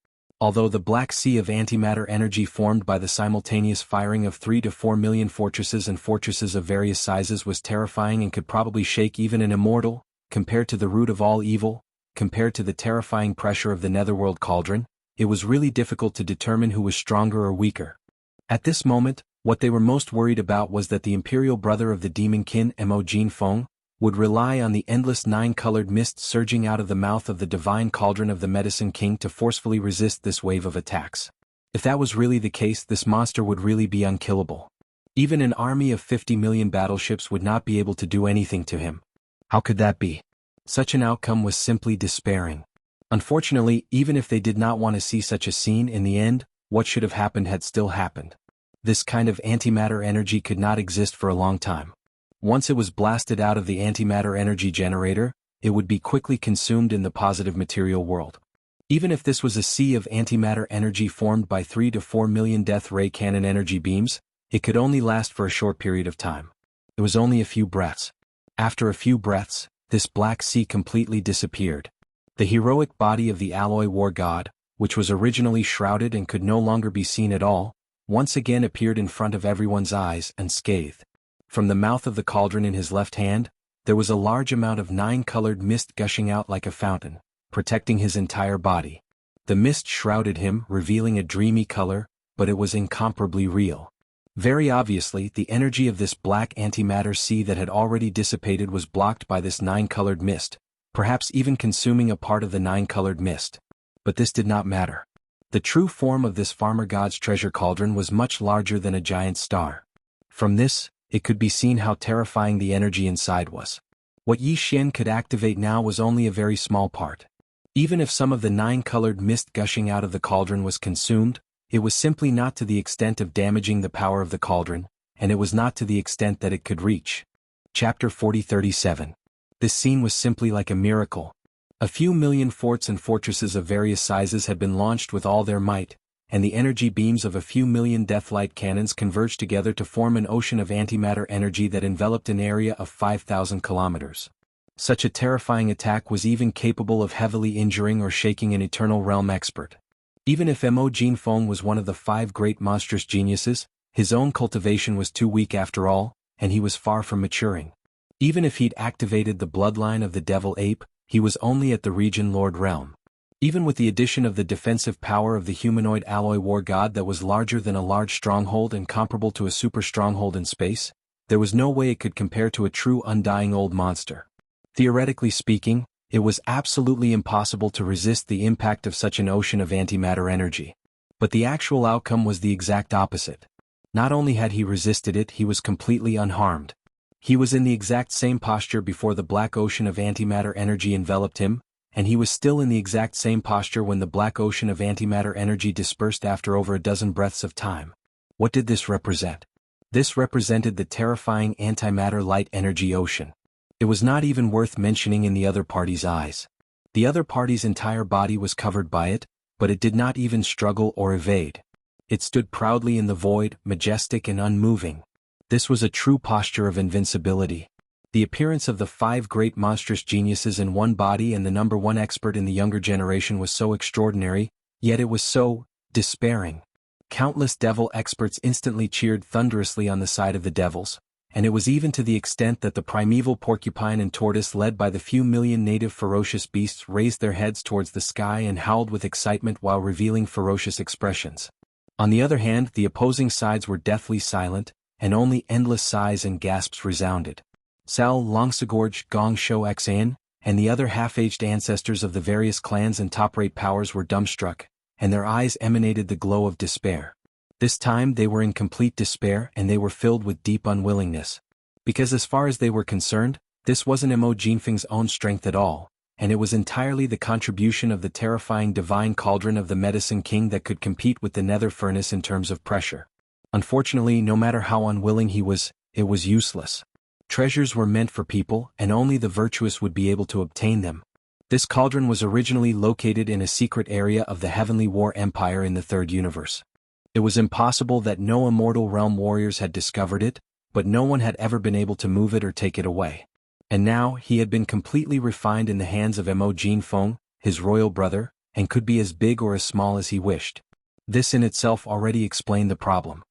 Although the black sea of antimatter energy formed by the simultaneous firing of 3 to 4 million fortresses and fortresses of various sizes was terrifying and could probably shake even an immortal, compared to the root of all evil, compared to the terrifying pressure of the Netherworld cauldron, it was really difficult to determine who was stronger or weaker. At this moment, what they were most worried about was that the Imperial Brother of the Demon Kin Mo Jinfeng would rely on the endless 9-colored mist surging out of the mouth of the divine cauldron of the Medicine King to forcefully resist this wave of attacks. If that was really the case, this monster would really be unkillable. Even an army of 50 million battleships would not be able to do anything to him. How could that be? Such an outcome was simply despairing. Unfortunately, even if they did not want to see such a scene in the end, what should have happened had still happened. This kind of antimatter energy could not exist for a long time. Once it was blasted out of the antimatter energy generator, it would be quickly consumed in the positive material world. Even if this was a sea of antimatter energy formed by 3 to 4 million death ray cannon energy beams, it could only last for a short period of time. It was only a few breaths. After a few breaths, this black sea completely disappeared. The heroic body of the alloy war god, which was originally shrouded and could no longer be seen at all, once again appeared in front of everyone's eyes unscathed. From the mouth of the cauldron in his left hand, there was a large amount of 9-colored mist gushing out like a fountain, protecting his entire body. The mist shrouded him, revealing a dreamy color, but it was incomparably real. Very obviously, the energy of this black antimatter sea that had already dissipated was blocked by this 9-colored mist, perhaps even consuming a part of the 9-colored mist. But this did not matter. The true form of this farmer god's treasure cauldron was much larger than a giant star. From this, it could be seen how terrifying the energy inside was. What Yi Xian could activate now was only a very small part. Even if some of the 9-colored mist gushing out of the cauldron was consumed, it was simply not to the extent of damaging the power of the cauldron, and it was not to the extent that it could reach. Chapter 40:37. This scene was simply like a miracle. A few million forts and fortresses of various sizes had been launched with all their might, and the energy beams of a few million deathlight cannons converged together to form an ocean of antimatter energy that enveloped an area of 5,000 kilometers. Such a terrifying attack was even capable of heavily injuring or shaking an Eternal Realm expert. Even if Mo Jinfeng was one of the 5 great monstrous geniuses, his own cultivation was too weak after all, and he was far from maturing. Even if he'd activated the bloodline of the Devil Ape, he was only at the Region Lord realm. Even with the addition of the defensive power of the humanoid alloy war god that was larger than a large stronghold and comparable to a super stronghold in space, there was no way it could compare to a true undying old monster. Theoretically speaking, it was absolutely impossible to resist the impact of such an ocean of antimatter energy. But the actual outcome was the exact opposite. Not only had he resisted it, he was completely unharmed. He was in the exact same posture before the black ocean of antimatter energy enveloped him, and he was still in the exact same posture when the black ocean of antimatter energy dispersed after over a dozen breaths of time. What did this represent? This represented the terrifying antimatter light energy ocean. It was not even worth mentioning in the other party's eyes. The other party's entire body was covered by it, but it did not even struggle or evade. It stood proudly in the void, majestic and unmoving. This was a true posture of invincibility. The appearance of the 5 great monstrous geniuses in one body and the number 1 expert in the younger generation was so extraordinary, yet it was so despairing. Countless devil experts instantly cheered thunderously on the side of the devils, and it was even to the extent that the primeval porcupine and tortoise led by the few million native ferocious beasts raised their heads towards the sky and howled with excitement while revealing ferocious expressions. On the other hand, the opposing sides were deathly silent, and only endless sighs and gasps resounded. Sal Longsagorge, Gong Shou Xan, and the other half-aged ancestors of the various clans and top-rate powers were dumbstruck, and their eyes emanated the glow of despair. This time they were in complete despair and they were filled with deep unwillingness. Because as far as they were concerned, this wasn't Mo Jinfeng's own strength at all, and it was entirely the contribution of the terrifying divine cauldron of the Medicine King that could compete with the nether furnace in terms of pressure. Unfortunately, no matter how unwilling he was, it was useless. Treasures were meant for people, and only the virtuous would be able to obtain them. This cauldron was originally located in a secret area of the Heavenly War Empire in the Third Universe. It was impossible that no immortal realm warriors had discovered it, but no one had ever been able to move it or take it away. And now, he had been completely refined in the hands of Mo Jinfeng, his royal brother, and could be as big or as small as he wished. This in itself already explained the problem.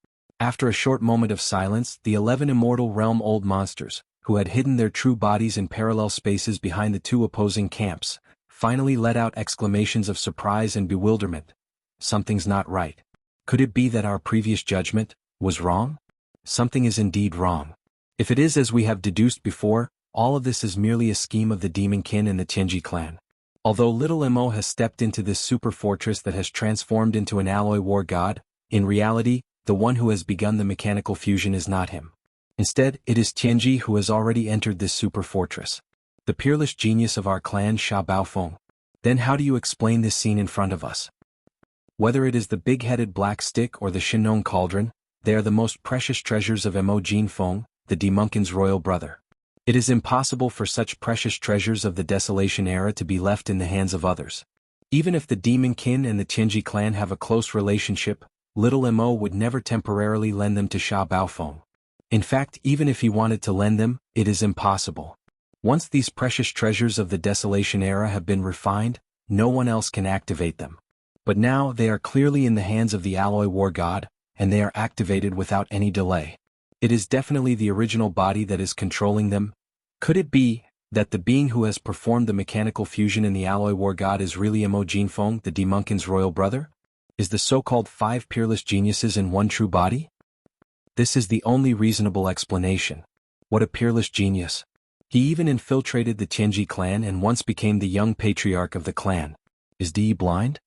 After a short moment of silence, the 11 immortal realm old monsters, who had hidden their true bodies in parallel spaces behind the 2 opposing camps, finally let out exclamations of surprise and bewilderment. Something's not right. Could it be that our previous judgment was wrong? Something is indeed wrong. If it is as we have deduced before, all of this is merely a scheme of the Demon Kin and the Tianji clan. Although little Mo has stepped into this super fortress that has transformed into an alloy war god, in reality, the one who has begun the mechanical fusion is not him. Instead, it is Tianji who has already entered this super fortress. The peerless genius of our clan, Sha Baofeng. Then how do you explain this scene in front of us? Whether it is the big-headed black stick or the Shinong cauldron, they are the most precious treasures of Mo Jinfeng, the Demonkin's royal brother. It is impossible for such precious treasures of the Desolation era to be left in the hands of others. Even if the Demon Kin and the Tianji clan have a close relationship, little Mo would never temporarily lend them to Sha Baofeng. In fact, even if he wanted to lend them, it is impossible. Once these precious treasures of the Desolation era have been refined, no one else can activate them. But now they are clearly in the hands of the Alloy War God, and they are activated without any delay. It is definitely the original body that is controlling them. Could it be that the being who has performed the mechanical fusion in the Alloy War God is really Mo Jinfeng, the Demonkin's royal brother? Is the so-called 5 peerless geniuses in one true body? This is the only reasonable explanation. What a peerless genius. He even infiltrated the Tianji clan and once became the young patriarch of the clan. Is Di blind?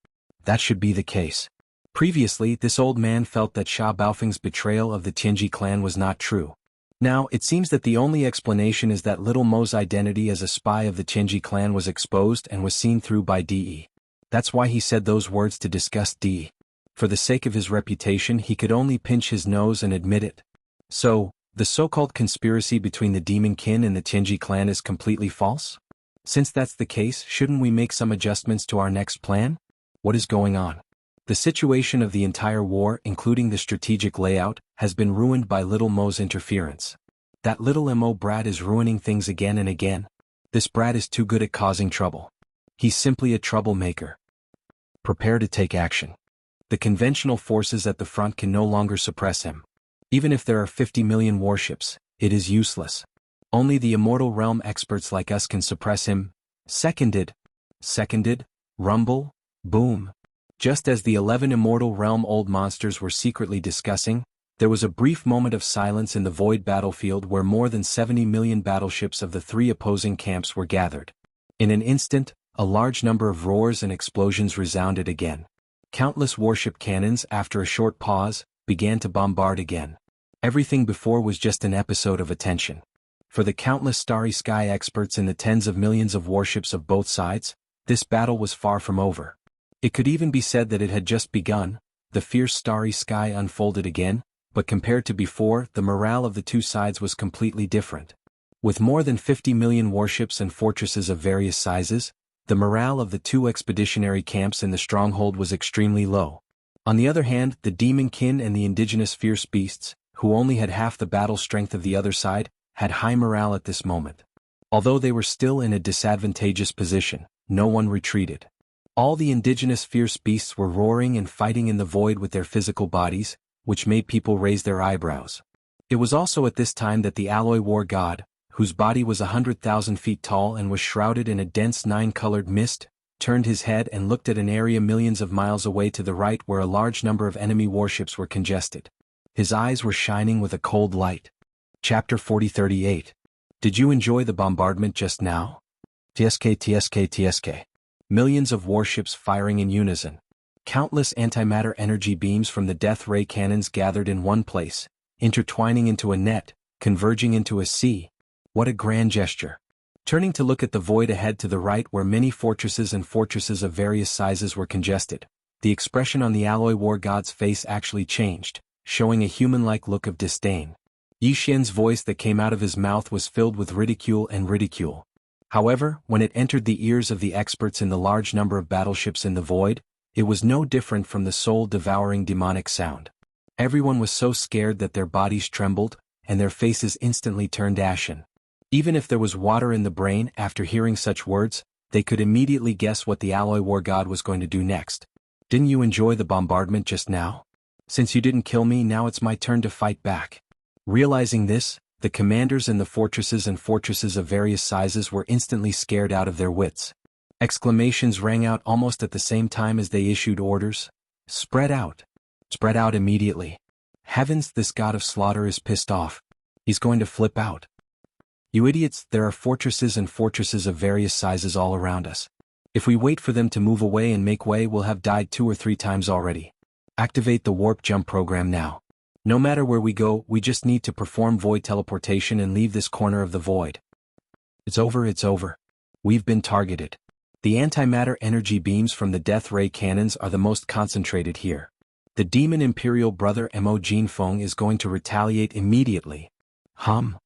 That should be the case. Previously, this old man felt that Sha Baofeng's betrayal of the Tianji clan was not true. Now, it seems that the only explanation is that little Mo's identity as a spy of the Tianji clan was exposed and was seen through by Di. That's why he said those words to disgust Di. For the sake of his reputation, he could only pinch his nose and admit it. So, the so-called conspiracy between the Demon Kin and the Tianji clan is completely false? Since that's the case, shouldn't we make some adjustments to our next plan? What is going on? The situation of the entire war, including the strategic layout, has been ruined by little Mo's interference. That little Mo brat is ruining things again and again. This brat is too good at causing trouble. He's simply a troublemaker. Prepare to take action. The conventional forces at the front can no longer suppress him. Even if there are 50 million warships, it is useless. Only the immortal realm experts like us can suppress him. Seconded. Rumble. Boom. Just as the 11 immortal realm old monsters were secretly discussing, there was a brief moment of silence in the void battlefield where more than 70 million battleships of the 3 opposing camps were gathered. In an instant, a large number of roars and explosions resounded again. Countless warship cannons, after a short pause, began to bombard again. Everything before was just an episode of attention. For the countless starry sky experts in the tens of millions of warships of both sides, this battle was far from over. It could even be said that it had just begun. The fierce starry sky unfolded again, but compared to before, the morale of the two sides was completely different. With more than 50 million warships and fortresses of various sizes, the morale of the 2 expeditionary camps in the stronghold was extremely low. On the other hand, the Demon Kin and the indigenous fierce beasts, who only had half the battle strength of the other side, had high morale at this moment. Although they were still in a disadvantageous position, no one retreated. All the indigenous fierce beasts were roaring and fighting in the void with their physical bodies, which made people raise their eyebrows. It was also at this time that the Alloy War God, whose body was 100,000 feet tall and was shrouded in a dense 9-colored mist, turned his head and looked at an area millions of miles away to the right where a large number of enemy warships were congested. His eyes were shining with a cold light. Chapter 4038. Did you enjoy the bombardment just now? TSK. Millions of warships firing in unison. Countless antimatter energy beams from the death ray cannons gathered in one place, intertwining into a net, converging into a sea. What a grand gesture. Turning to look at the void ahead to the right where many fortresses and fortresses of various sizes were congested, the expression on the Alloy War God's face actually changed, showing a human-like look of disdain. Yi Xian's voice that came out of his mouth was filled with ridicule and ridicule. However, when it entered the ears of the experts in the large number of battleships in the void, it was no different from the soul-devouring demonic sound. Everyone was so scared that their bodies trembled, and their faces instantly turned ashen. Even if there was water in the brain after hearing such words, they could immediately guess what the Alloy War God was going to do next. Didn't you enjoy the bombardment just now? Since you didn't kill me, now it's my turn to fight back. Realizing this, the commanders in the fortresses and fortresses of various sizes were instantly scared out of their wits. Exclamations rang out almost at the same time as they issued orders. Spread out. Spread out immediately. Heavens, this god of slaughter is pissed off. He's going to flip out. You idiots, there are fortresses and fortresses of various sizes all around us. If we wait for them to move away and make way, we'll have died 2 or 3 times already. Activate the warp jump program now. No matter where we go, we just need to perform void teleportation and leave this corner of the void. It's over. We've been targeted. The antimatter energy beams from the death ray cannons are the most concentrated here. The demon Imperial brother Mo Jinfeng is going to retaliate immediately. Hum.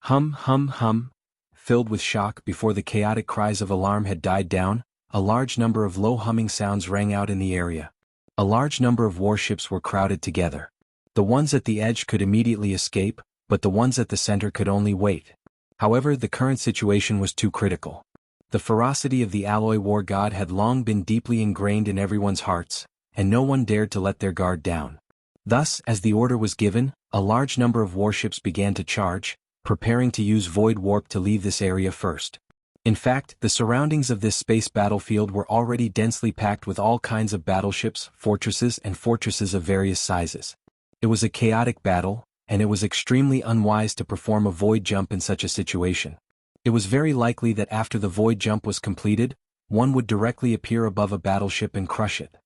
Hum hum hum. Filled with shock before the chaotic cries of alarm had died down, a large number of low humming sounds rang out in the area. A large number of warships were crowded together. The ones at the edge could immediately escape, but the ones at the center could only wait. However, the current situation was too critical. The ferocity of the alloy war god had long been deeply ingrained in everyone's hearts, and no one dared to let their guard down. Thus, as the order was given, a large number of warships began to charge, preparing to use void warp to leave this area first. In fact, the surroundings of this space battlefield were already densely packed with all kinds of battleships, fortresses of various sizes. It was a chaotic battle, and it was extremely unwise to perform a void jump in such a situation. It was very likely that after the void jump was completed, one would directly appear above a battleship and crush it.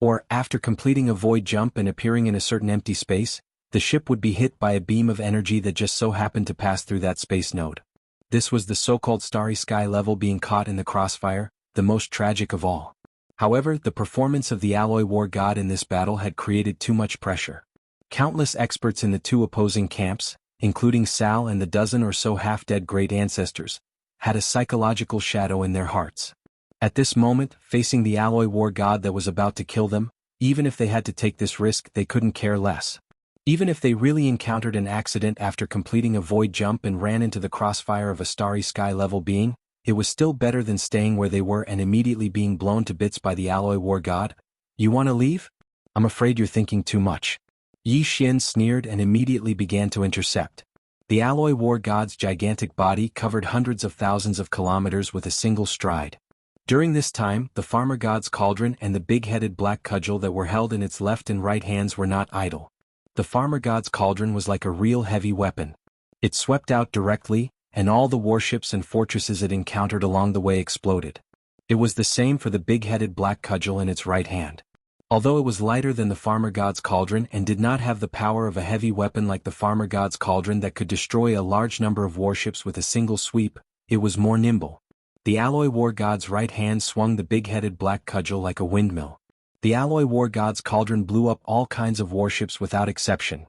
Or, after completing a void jump and appearing in a certain empty space, the ship would be hit by a beam of energy that just so happened to pass through that space node. This was the so-called starry sky level being caught in the crossfire, the most tragic of all. However, the performance of the alloy war god in this battle had created too much pressure. Countless experts in the two opposing camps, including Sal and the dozen or so half-dead great ancestors, had a psychological shadow in their hearts. At this moment, facing the alloy war god that was about to kill them, even if they had to take this risk, they couldn't care less. Even if they really encountered an accident after completing a void jump and ran into the crossfire of a starry sky level being, it was still better than staying where they were and immediately being blown to bits by the alloy war god. You want to leave? I'm afraid you're thinking too much. Yi Xian sneered and immediately began to intercept. The alloy war god's gigantic body covered hundreds of thousands of kilometers with a single stride. During this time, the farmer god's cauldron and the big-headed black cudgel that were held in its left and right hands were not idle. The farmer god's cauldron was like a real heavy weapon. It swept out directly, and all the warships and fortresses it encountered along the way exploded. It was the same for the big-headed black cudgel in its right hand. Although it was lighter than the farmer god's cauldron and did not have the power of a heavy weapon like the farmer god's cauldron that could destroy a large number of warships with a single sweep, it was more nimble. The alloy war god's right hand swung the big-headed black cudgel like a windmill. The alloy war god's cauldron blew up all kinds of warships without exception.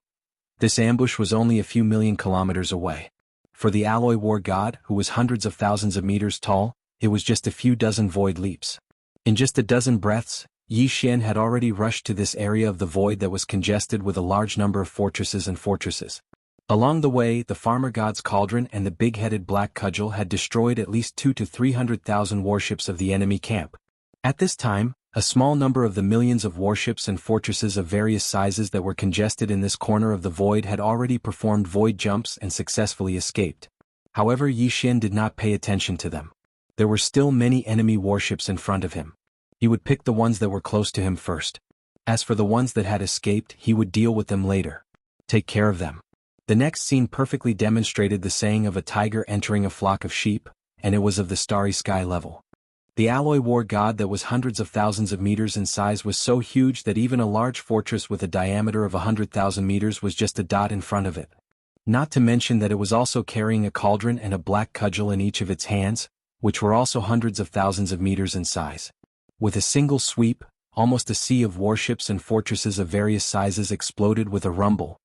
This ambush was only a few million kilometers away. For the alloy war god, who was hundreds of thousands of meters tall, it was just a few dozen void leaps. In just a dozen breaths, Yi Xian had already rushed to this area of the void that was congested with a large number of fortresses. Along the way, the farmer god's cauldron and the big-headed black cudgel had destroyed at least 200,000 to 300,000 warships of the enemy camp. At this time, a small number of the millions of warships and fortresses of various sizes that were congested in this corner of the void had already performed void jumps and successfully escaped. However, Yi Xian did not pay attention to them. There were still many enemy warships in front of him. He would pick the ones that were close to him first. As for the ones that had escaped, he would deal with them later. Take care of them. The next scene perfectly demonstrated the saying of a tiger entering a flock of sheep, and it was of the starry sky level. The alloy war god that was hundreds of thousands of meters in size was so huge that even a large fortress with a diameter of 100,000 meters was just a dot in front of it. Not to mention that it was also carrying a cauldron and a black cudgel in each of its hands, which were also hundreds of thousands of meters in size. With a single sweep, almost a sea of warships and fortresses of various sizes exploded with a rumble.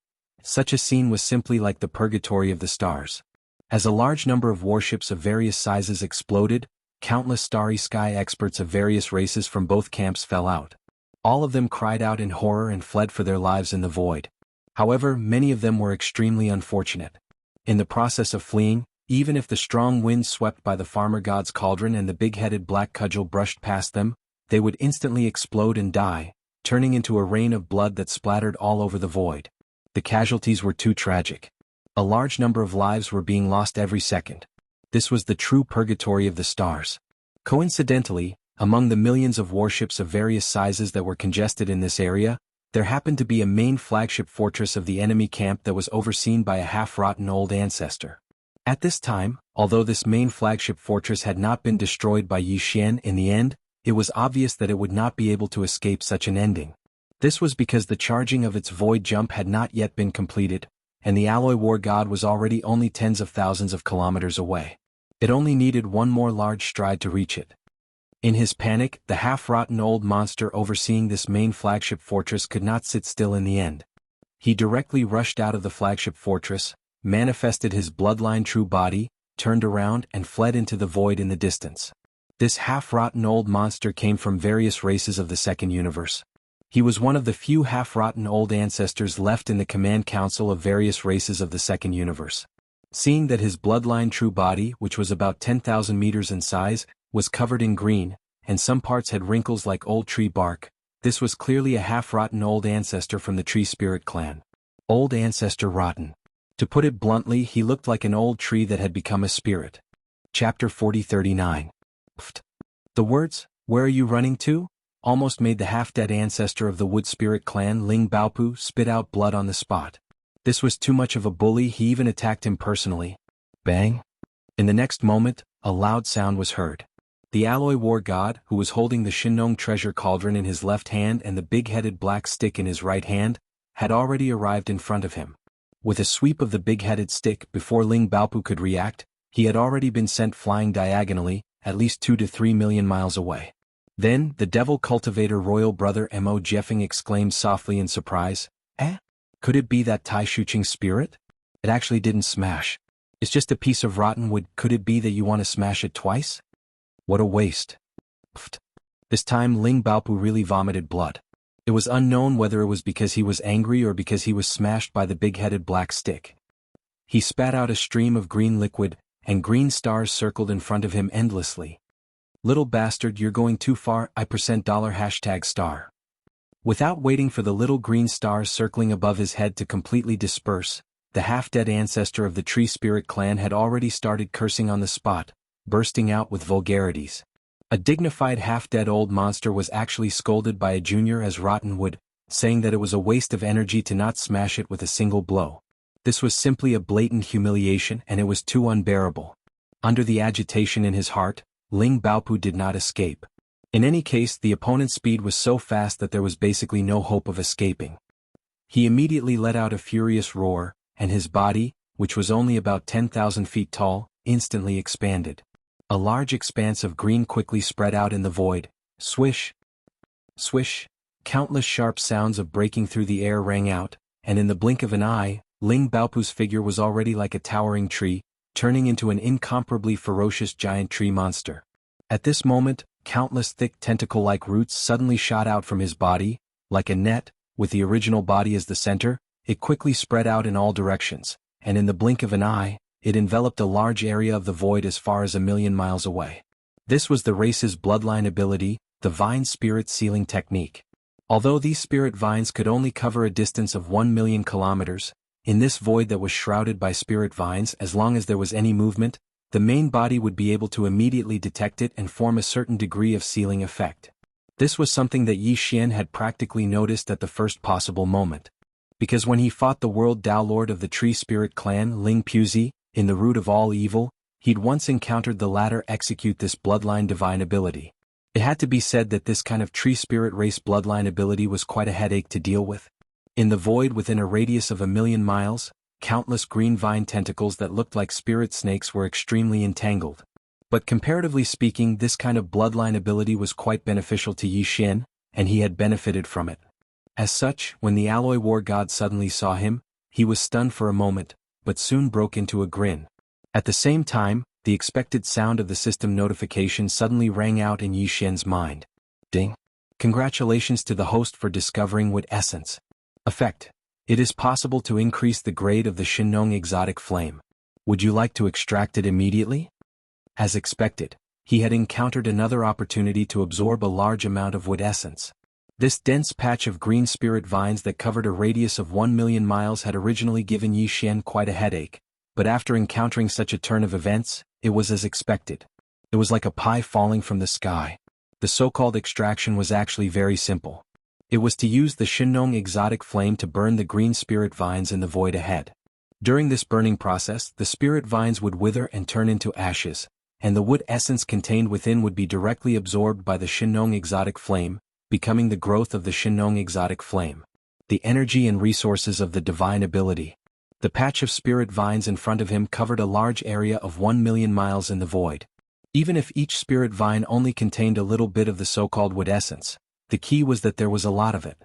Such a scene was simply like the purgatory of the stars. As a large number of warships of various sizes exploded, countless starry sky experts of various races from both camps fell out. All of them cried out in horror and fled for their lives in the void. However, many of them were extremely unfortunate. In the process of fleeing, even if the strong wind swept by the farmer god's cauldron and the big-headed black cudgel brushed past them, they would instantly explode and die, turning into a rain of blood that splattered all over the void. The casualties were too tragic. A large number of lives were being lost every second. This was the true purgatory of the stars. Coincidentally, among the millions of warships of various sizes that were congested in this area, there happened to be a main flagship fortress of the enemy camp that was overseen by a half-rotten old ancestor. At this time, although this main flagship fortress had not been destroyed by Yi Xian in the end, it was obvious that it would not be able to escape such an ending. This was because the charging of its void jump had not yet been completed, and the alloy war god was already only tens of thousands of kilometers away. It only needed one more large stride to reach it. In his panic, the half-rotten old monster overseeing this main flagship fortress could not sit still in the end. He directly rushed out of the flagship fortress, manifested his bloodline true body, turned around and fled into the void in the distance. This half-rotten old monster came from various races of the Second Universe. He was one of the few half-rotten old ancestors left in the command council of various races of the Second Universe. Seeing that his bloodline true body, which was about 10,000 meters in size, was covered in green, and some parts had wrinkles like old tree bark, this was clearly a half-rotten old ancestor from the tree spirit clan. Old ancestor rotten. To put it bluntly, he looked like an old tree that had become a spirit. Chapter 4039. Pfft. The words, "Where are you running to?" almost made the half-dead ancestor of the wood spirit clan Ling Baopu spit out blood on the spot. This was too much of a bully, he even attacked him personally. Bang! In the next moment, a loud sound was heard. The alloy war god, who was holding the Shinnong treasure cauldron in his left hand and the big-headed black stick in his right hand, had already arrived in front of him. With a sweep of the big-headed stick before Ling Baopu could react, he had already been sent flying diagonally, at least 2 to 3 million miles away. Then, the devil cultivator royal brother Mo Jeffing exclaimed softly in surprise, "Eh? Could it be that Tai Shuching spirit? It actually didn't smash. It's just a piece of rotten wood. Could it be that you want to smash it twice? What a waste." Pfft. This time Ling Baopu really vomited blood. It was unknown whether it was because he was angry or because he was smashed by the big-headed black stick. He spat out a stream of green liquid, and green stars circled in front of him endlessly. "Little bastard, you're going too far, $#star. Without waiting for the little green stars circling above his head to completely disperse, the half-dead ancestor of the tree spirit clan had already started cursing on the spot, bursting out with vulgarities. A dignified half-dead old monster was actually scolded by a junior as rotten wood, saying that it was a waste of energy to not smash it with a single blow. This was simply a blatant humiliation and it was too unbearable. Under the agitation in his heart, Ling Baopu did not escape. In any case, the opponent's speed was so fast that there was basically no hope of escaping. He immediately let out a furious roar, and his body, which was only about 10,000 feet tall, instantly expanded. A large expanse of green quickly spread out in the void. Swish! Swish! Countless sharp sounds of breaking through the air rang out, and in the blink of an eye, Ling Baopu's figure was already like a towering tree, turning into an incomparably ferocious giant tree monster. At this moment, countless thick tentacle-like roots suddenly shot out from his body, like a net, with the original body as the center. It quickly spread out in all directions, and in the blink of an eye, it enveloped a large area of the void as far as 1,000,000 miles away. This was the race's bloodline ability, the vine spirit sealing technique. Although these spirit vines could only cover a distance of 1,000,000 kilometers, in this void that was shrouded by spirit vines, as long as there was any movement, the main body would be able to immediately detect it and form a certain degree of sealing effect. This was something that Yi Xian had practically noticed at the first possible moment. Because when he fought the world Tao Lord of the Tree Spirit clan Ling Puzi, in the root of all evil, he'd once encountered the latter execute this bloodline divine ability. It had to be said that this kind of tree spirit race bloodline ability was quite a headache to deal with. In the void within a radius of 1,000,000 miles, countless green vine tentacles that looked like spirit snakes were extremely entangled. But comparatively speaking, this kind of bloodline ability was quite beneficial to Yi Xian, and he had benefited from it. As such, when the alloy war god suddenly saw him, he was stunned for a moment, but soon broke into a grin. At the same time, the expected sound of the system notification suddenly rang out in Yi Xian's mind. Ding! Congratulations to the host for discovering wood essence. Effect. It is possible to increase the grade of the Shinnong exotic flame. Would you like to extract it immediately? As expected, he had encountered another opportunity to absorb a large amount of wood essence. This dense patch of green spirit vines that covered a radius of 1,000,000 miles had originally given Yi Xian quite a headache, but after encountering such a turn of events, it was as expected. It was like a pie falling from the sky. The so-called extraction was actually very simple. It was to use the Shinnong exotic flame to burn the green spirit vines in the void ahead. During this burning process, the spirit vines would wither and turn into ashes, and the wood essence contained within would be directly absorbed by the Shinnong exotic flame, becoming the growth of the Shinnong exotic flame. The energy and resources of the divine ability. The patch of spirit vines in front of him covered a large area of 1,000,000 miles in the void. Even if each spirit vine only contained a little bit of the so-called wood essence, the key was that there was a lot of it.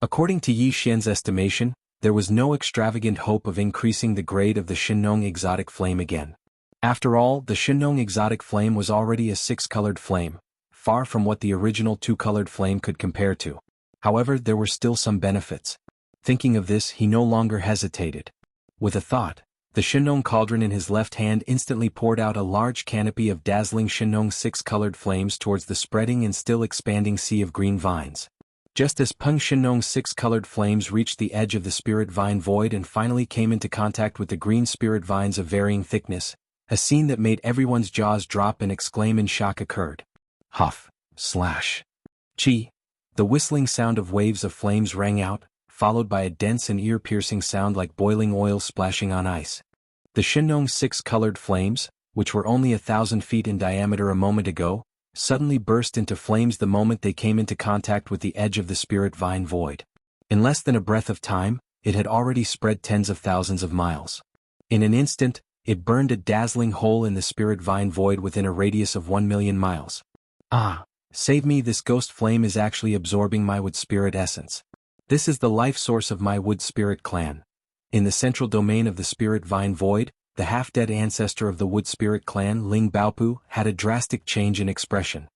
According to Yi Xian's estimation, there was no extravagant hope of increasing the grade of the Shinong exotic flame again. After all, the Shinong exotic flame was already a 6-colored flame, far from what the original 2-colored flame could compare to. However, there were still some benefits. Thinking of this, he no longer hesitated. With a thought, the Shinong cauldron in his left hand instantly poured out a large canopy of dazzling Shinong 6-colored flames towards the spreading and still expanding sea of green vines. Just as Peng Shinong's 6-colored flames reached the edge of the spirit vine void and finally came into contact with the green spirit vines of varying thickness, a scene that made everyone's jaws drop and exclaim in shock occurred. Huff, slash. Chi. The whistling sound of waves of flames rang out, followed by a dense and ear-piercing sound like boiling oil splashing on ice. The Shinong 6-colored flames, which were only 1,000 feet in diameter a moment ago, suddenly burst into flames the moment they came into contact with the edge of the spirit vine void. In less than a breath of time, it had already spread tens of thousands of miles. In an instant, it burned a dazzling hole in the spirit vine void within a radius of 1,000,000 miles. Ah, save me, this ghost flame is actually absorbing my wood spirit essence. This is the life source of my wood spirit clan. In the central domain of the spirit vine void, the half-dead ancestor of the wood spirit clan, Ling Baopu, had a drastic change in expression.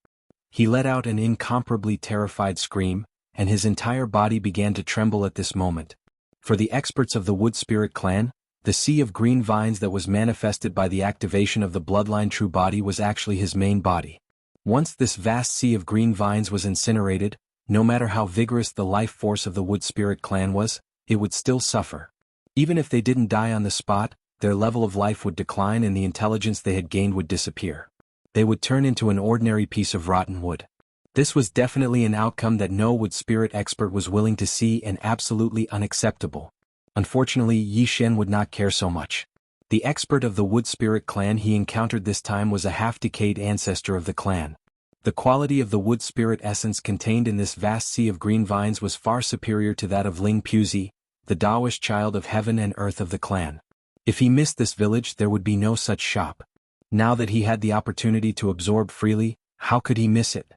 He let out an incomparably terrified scream, and his entire body began to tremble at this moment. For the experts of the wood spirit clan, the sea of green vines that was manifested by the activation of the bloodline true body was actually his main body. Once this vast sea of green vines was incinerated, no matter how vigorous the life force of the wood spirit clan was, it would still suffer. Even if they didn't die on the spot, their level of life would decline and the intelligence they had gained would disappear. They would turn into an ordinary piece of rotten wood. This was definitely an outcome that no wood spirit expert was willing to see and absolutely unacceptable. Unfortunately, Yi Xian would not care so much. The expert of the wood spirit clan he encountered this time was a half-decayed ancestor of the clan. The quality of the wood spirit essence contained in this vast sea of green vines was far superior to that of Ling Puzi, the Taoist child of heaven and earth of the clan. If he missed this village, there would be no such shop. Now that he had the opportunity to absorb freely, how could he miss it?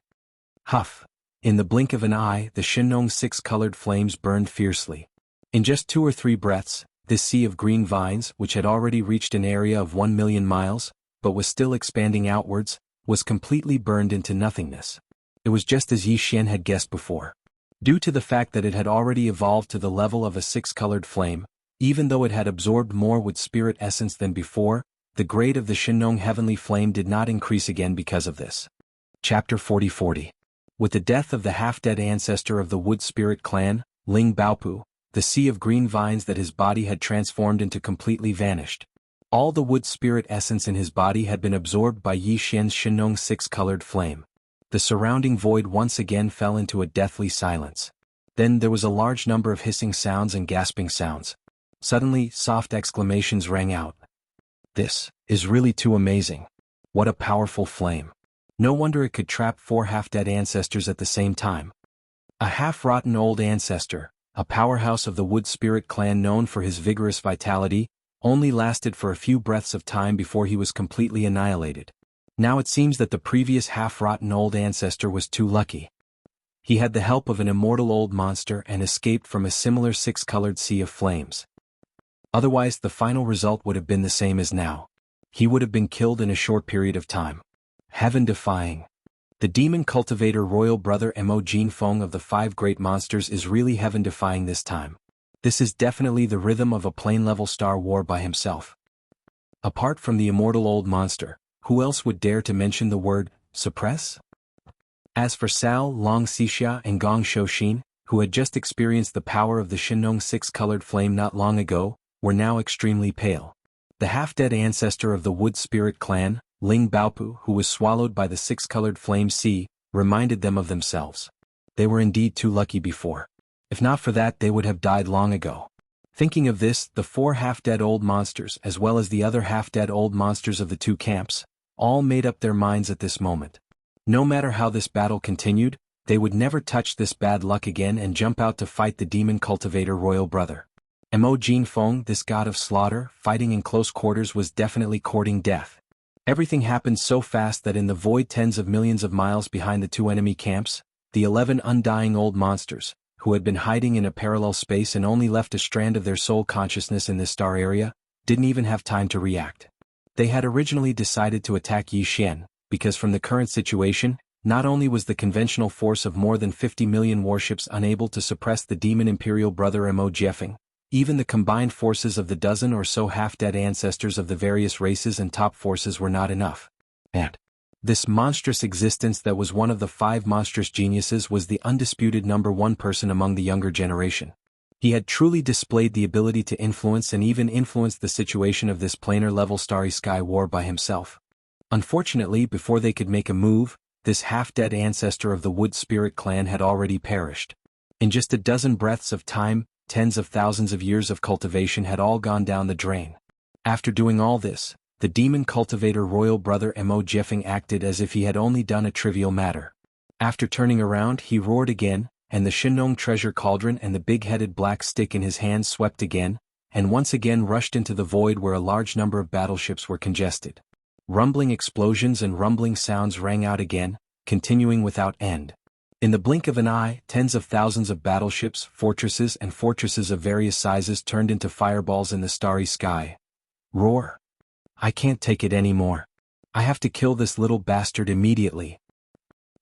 Huff! In the blink of an eye, the Shinong 6-colored flames burned fiercely. In just 2 or 3 breaths, this sea of green vines, which had already reached an area of 1,000,000 miles, but was still expanding outwards, was completely burned into nothingness. It was just as Yi Xian had guessed before. Due to the fact that it had already evolved to the level of a 6-colored flame, even though it had absorbed more wood spirit essence than before, the grade of the Shinong heavenly flame did not increase again because of this. Chapter 40. With the death of the half-dead ancestor of the wood spirit clan, Ling Baopu, the sea of green vines that his body had transformed into completely vanished. All the wood spirit essence in his body had been absorbed by Yi Xian's Shinong 6-colored flame. The surrounding void once again fell into a deathly silence. Then there was a large number of hissing sounds and gasping sounds. Suddenly, soft exclamations rang out. This is really too amazing. What a powerful flame. No wonder it could trap 4 half-dead ancestors at the same time. A half-rotten old ancestor, a powerhouse of the wood spirit clan known for his vigorous vitality, only lasted for a few breaths of time before he was completely annihilated. Now it seems that the previous half-rotten old ancestor was too lucky. He had the help of an immortal old monster and escaped from a similar 6-colored sea of flames. Otherwise, the final result would have been the same as now. He would have been killed in a short period of time. Heaven-defying. The demon cultivator royal brother Mo Jinfeng of the 5 great monsters is really heaven-defying this time. This is definitely the rhythm of a plane-level Star War by himself. Apart from the immortal old monster, who else would dare to mention the word suppress? As for Sao, Long Xixia and Gong Shouxin, who had just experienced the power of the Shinong 6-colored flame not long ago, were now extremely pale. The half-dead ancestor of the wood spirit clan, Ling Baopu, who was swallowed by the 6-colored flame sea, reminded them of themselves. They were indeed too lucky before. If not for that, they would have died long ago. Thinking of this, the 4 half-dead old monsters as well as the other half-dead old monsters of the 2 camps, all made up their minds at this moment. No matter how this battle continued, they would never touch this bad luck again and jump out to fight the demon cultivator royal brother. Mo Jinfeng, this god of slaughter, fighting in close quarters was definitely courting death. Everything happened so fast that in the void tens of millions of miles behind the two enemy camps, the 11 undying old monsters, who had been hiding in a parallel space and only left a strand of their soul consciousness in this star area, didn't even have time to react. They had originally decided to attack Yi Xian, because from the current situation, not only was the conventional force of more than 50 million warships unable to suppress the demon imperial brother Mo Jiefeng, even the combined forces of the dozen or so half-dead ancestors of the various races and top forces were not enough. And this monstrous existence that was one of the 5 monstrous geniuses was the undisputed #1 person among the younger generation. He had truly displayed the ability to influence and even influence the situation of this planar-level starry sky war by himself. Unfortunately, before they could make a move, this half-dead ancestor of the Wood Spirit clan had already perished. In just a dozen breaths of time, tens of thousands of years of cultivation had all gone down the drain. After doing all this, the demon cultivator royal brother Mo Jiefeng acted as if he had only done a trivial matter. After turning around, he roared again, and the Shinong treasure cauldron and the big-headed black stick in his hand swept again, and once again rushed into the void where a large number of battleships were congested. Rumbling explosions and rumbling sounds rang out again, continuing without end. In the blink of an eye, tens of thousands of battleships, fortresses of various sizes turned into fireballs in the starry sky. Roar! I can't take it anymore. I have to kill this little bastard immediately.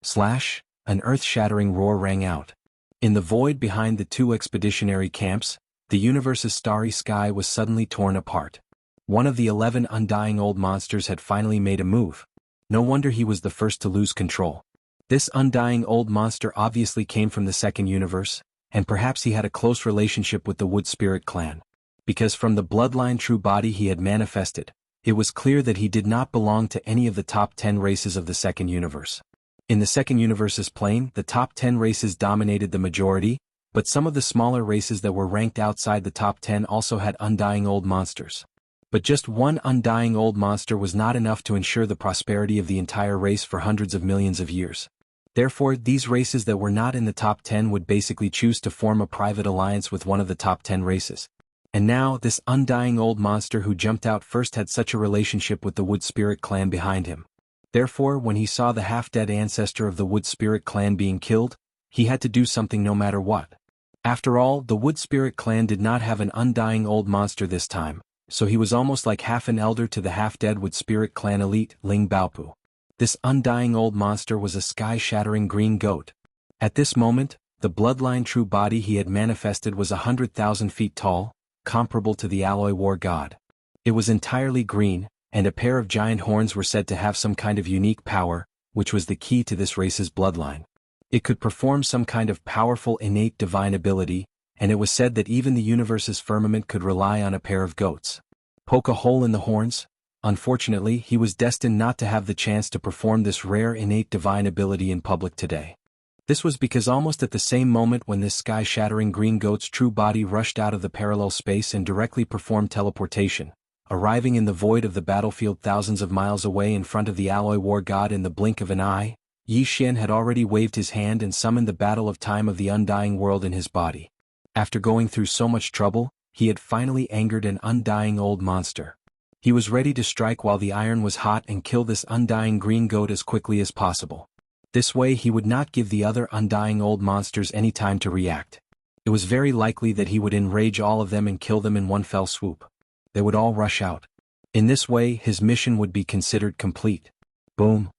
Slash! An earth-shattering roar rang out. In the void behind the 2 expeditionary camps, the universe's starry sky was suddenly torn apart. One of the 11 undying old monsters had finally made a move. No wonder he was the first to lose control. This undying old monster obviously came from the second universe, and perhaps he had a close relationship with the Wood Spirit clan. Because from the bloodline true body he had manifested, it was clear that he did not belong to any of the top 10 races of the second universe. In the second universe's plane, the top 10 races dominated the majority, but some of the smaller races that were ranked outside the top 10 also had undying old monsters. But just one undying old monster was not enough to ensure the prosperity of the entire race for hundreds of millions of years. Therefore, these races that were not in the top 10 would basically choose to form a private alliance with one of the top 10 races. And now, this undying old monster who jumped out first had such a relationship with the Wood Spirit clan behind him. Therefore, when he saw the half-dead ancestor of the Wood Spirit clan being killed, he had to do something no matter what. After all, the Wood Spirit clan did not have an undying old monster this time, so he was almost like half an elder to the half-dead Wood Spirit clan elite, Ling Baopu. This undying old monster was a sky-shattering green goat. At this moment, the bloodline true body he had manifested was 100,000 feet tall, comparable to the alloy war god. It was entirely green, and a pair of giant horns were said to have some kind of unique power, which was the key to this race's bloodline. It could perform some kind of powerful innate divine ability, and it was said that even the universe's firmament could rely on a pair of goats. Poke a hole in the horns? Unfortunately, he was destined not to have the chance to perform this rare innate divine ability in public today. This was because almost at the same moment when this sky-shattering green goat's true body rushed out of the parallel space and directly performed teleportation, arriving in the void of the battlefield thousands of miles away in front of the alloy war god in the blink of an eye, Yi Xian had already waved his hand and summoned the battle of time of the undying world in his body. After going through so much trouble, he had finally angered an undying old monster. He was ready to strike while the iron was hot and kill this undying green goat as quickly as possible. This way he would not give the other undying old monsters any time to react. It was very likely that he would enrage all of them and kill them in one fell swoop. They would all rush out. In this way his mission would be considered complete. Boom!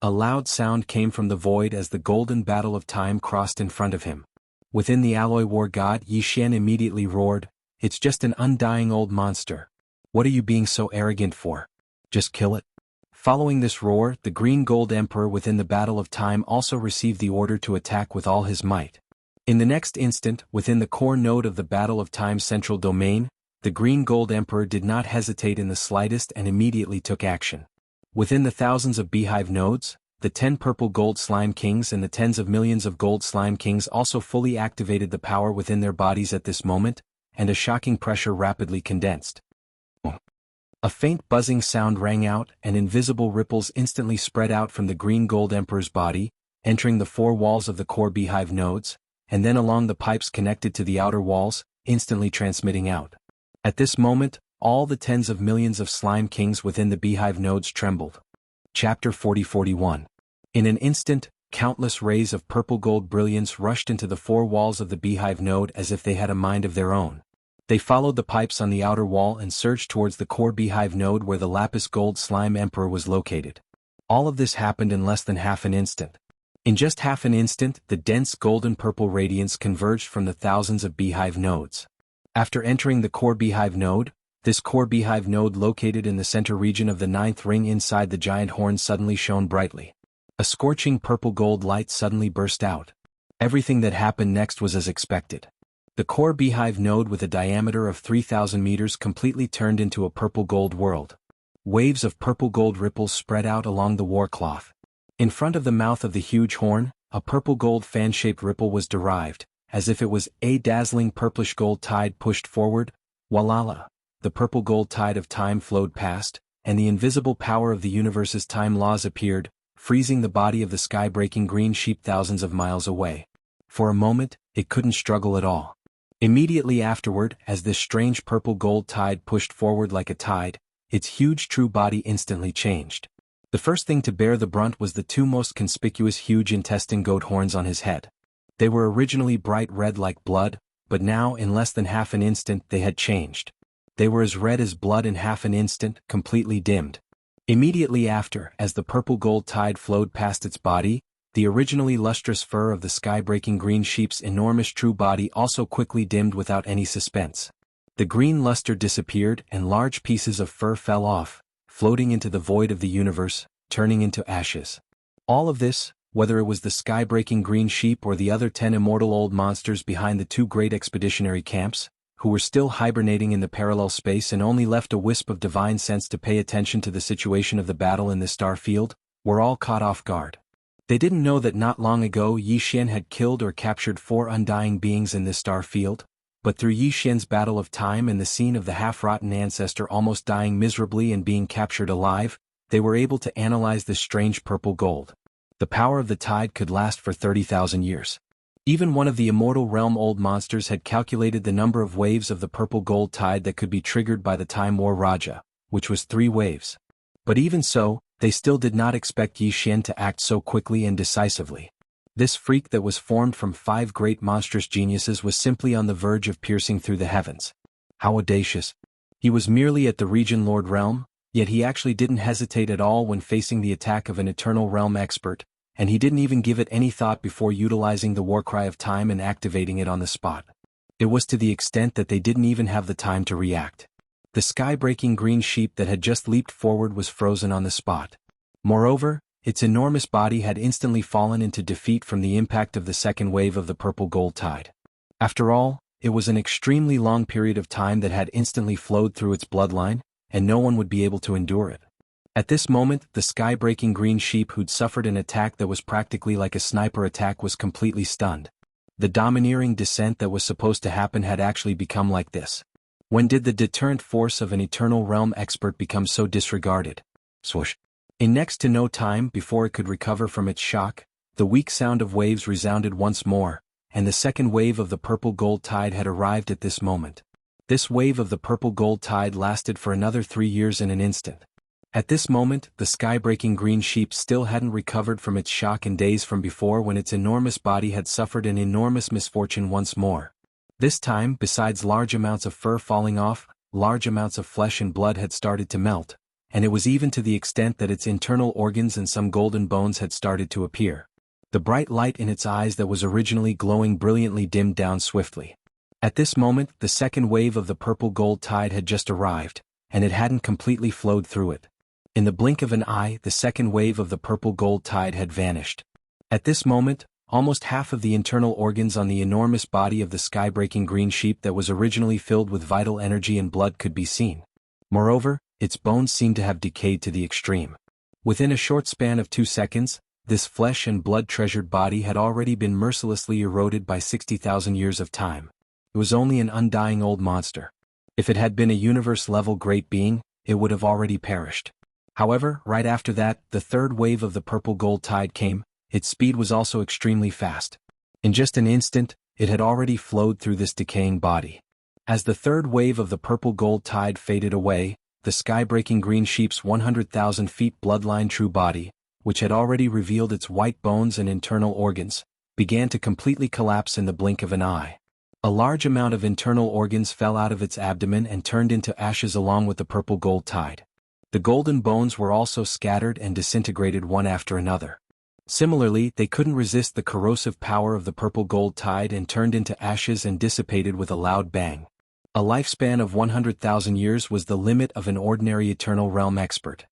A loud sound came from the void as the golden battle of time crossed in front of him. Within the alloy war god, Yi Xian immediately roared, "It's just an undying old monster. What are you being so arrogant for? Just kill it." Following this roar, the Green Gold Emperor within the Battle of Time also received the order to attack with all his might. In the next instant, within the core node of the Battle of Time's central domain, the Green Gold Emperor did not hesitate in the slightest and immediately took action. Within the thousands of beehive nodes, the 10 purple gold slime kings and the tens of millions of gold slime kings also fully activated the power within their bodies at this moment, and a shocking pressure rapidly condensed. A faint buzzing sound rang out, and invisible ripples instantly spread out from the Green Gold Emperor's body, entering the 4 walls of the core beehive nodes, and then along the pipes connected to the outer walls, instantly transmitting out. At this moment, All the tens of millions of slime kings within the beehive nodes trembled. Chapter 40-41. In an instant, countless rays of purple-gold brilliance rushed into the four walls of the beehive node as if they had a mind of their own. They followed the pipes on the outer wall and surged towards the core beehive node where the lapis gold slime emperor was located. All of this happened in less than half an instant. In just half an instant, the dense golden-purple radiance converged from the thousands of beehive nodes. After entering the core beehive node, this core beehive node located in the center region of the ninth ring inside the giant horn suddenly shone brightly. A scorching purple-gold light suddenly burst out. Everything that happened next was as expected. The core beehive node with a diameter of 3,000 meters completely turned into a purple-gold world. Waves of purple-gold ripples spread out along the war cloth. In front of the mouth of the huge horn, a purple-gold fan-shaped ripple was derived, as if it was a dazzling purplish-gold tide pushed forward. Voila! The purple-gold tide of time flowed past, and the invisible power of the universe's time laws appeared, freezing the body of the sky-breaking green sheep thousands of miles away. For a moment, it couldn't struggle at all. Immediately afterward, as this strange purple-gold tide pushed forward like a tide, its huge true body instantly changed. The first thing to bear the brunt was the two most conspicuous huge intestine goat horns on his head. They were originally bright red like blood, but now in less than half an instant they had changed. They were as red as blood in half an instant, completely dimmed. Immediately after, as the purple-gold tide flowed past its body, the originally lustrous fur of the sky-breaking green sheep's enormous true body also quickly dimmed without any suspense. The green luster disappeared and large pieces of fur fell off, floating into the void of the universe, turning into ashes. All of this, whether it was the sky-breaking green sheep or the other 10 immortal old monsters behind the two great expeditionary camps, who were still hibernating in the parallel space and only left a wisp of divine sense to pay attention to the situation of the battle in the star field, were all caught off guard. They didn't know that not long ago Yi Xian had killed or captured 4 undying beings in this star field, but through Yi Xian's battle of time and the scene of the half-rotten ancestor almost dying miserably and being captured alive, they were able to analyze this strange purple gold. The power of the tide could last for 30,000 years. Even one of the immortal realm old monsters had calculated the number of waves of the purple gold tide that could be triggered by the Time War Raja, which was 3 waves. But even so, they still did not expect Yi Xian to act so quickly and decisively. This freak that was formed from 5 great monstrous geniuses was simply on the verge of piercing through the heavens. How audacious. He was merely at the Region Lord realm, yet he actually didn't hesitate at all when facing the attack of an Eternal Realm expert, and he didn't even give it any thought before utilizing the Warcry of Time and activating it on the spot. It was to the extent that they didn't even have the time to react. The sky-breaking green sheep that had just leaped forward was frozen on the spot. Moreover, its enormous body had instantly fallen into defeat from the impact of the second wave of the purple gold tide. After all, it was an extremely long period of time that had instantly flowed through its bloodline, and no one would be able to endure it. At this moment, the sky-breaking green sheep who'd suffered an attack that was practically like a sniper attack was completely stunned. The domineering descent that was supposed to happen had actually become like this. When did the deterrent force of an Eternal Realm expert become so disregarded? Swoosh. In next to no time before it could recover from its shock, the weak sound of waves resounded once more, and the second wave of the purple gold tide had arrived at this moment. This wave of the purple gold tide lasted for another 3 years in an instant. At this moment, the sky-breaking green sheep still hadn't recovered from its shock in days from before when its enormous body had suffered an enormous misfortune once more. This time, besides large amounts of fur falling off, large amounts of flesh and blood had started to melt, and it was even to the extent that its internal organs and some golden bones had started to appear. The bright light in its eyes that was originally glowing brilliantly dimmed down swiftly. At this moment, the second wave of the purple gold tide had just arrived, and it hadn't completely flowed through it. In the blink of an eye, the second wave of the purple gold tide had vanished. At this moment, almost half of the internal organs on the enormous body of the sky-breaking green sheep that was originally filled with vital energy and blood could be seen. Moreover, its bones seemed to have decayed to the extreme. Within a short span of 2 seconds, this flesh and blood-treasured body had already been mercilessly eroded by 60,000 years of time. It was only an undying old monster. If it had been a universe-level great being, it would have already perished. However, right after that, the third wave of the purple gold tide came. Its speed was also extremely fast. In just an instant, it had already flowed through this decaying body. As the third wave of the purple gold tide faded away, the sky-breaking green sheep's 100,000 feet bloodline true body, which had already revealed its white bones and internal organs, began to completely collapse in the blink of an eye. A large amount of internal organs fell out of its abdomen and turned into ashes along with the purple gold tide. The golden bones were also scattered and disintegrated one after another. Similarly, they couldn't resist the corrosive power of the purple gold tide and turned into ashes and dissipated with a loud bang. A lifespan of 100,000 years was the limit of an ordinary Eternal Realm expert.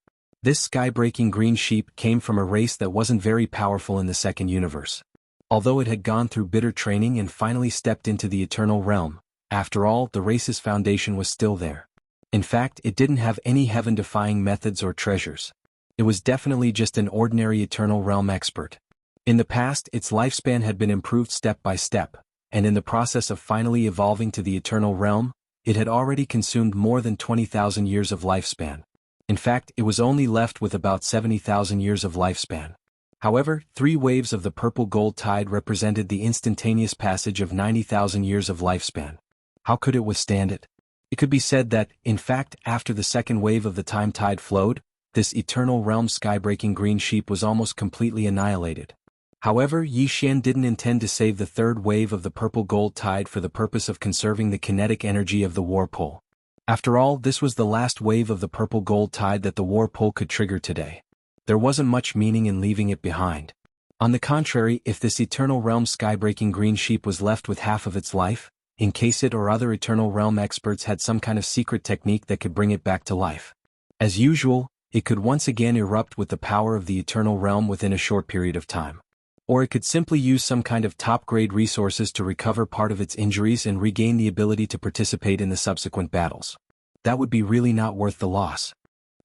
This sky-breaking green sheep came from a race that wasn't very powerful in the second universe. Although it had gone through bitter training and finally stepped into the Eternal Realm, after all, the race's foundation was still there. In fact, it didn't have any heaven-defying methods or treasures. It was definitely just an ordinary Eternal Realm expert. In the past, its lifespan had been improved step by step, and in the process of finally evolving to the Eternal Realm, it had already consumed more than 20,000 years of lifespan. In fact, it was only left with about 70,000 years of lifespan. However, 3 waves of the purple gold tide represented the instantaneous passage of 90,000 years of lifespan. How could it withstand it? It could be said that, in fact, after the second wave of the time tide flowed, this Eternal Realm sky-breaking green sheep was almost completely annihilated. However, Yi Xian didn't intend to save the third wave of the purple gold tide for the purpose of conserving the kinetic energy of the war pole. After all, this was the last wave of the purple gold tide that the war pole could trigger today. There wasn't much meaning in leaving it behind. On the contrary, if this Eternal Realm sky-breaking green sheep was left with half of its life, in case it or other Eternal Realm experts had some kind of secret technique that could bring it back to life. As usual, it could once again erupt with the power of the Eternal Realm within a short period of time. Or it could simply use some kind of top-grade resources to recover part of its injuries and regain the ability to participate in the subsequent battles. That would be really not worth the loss.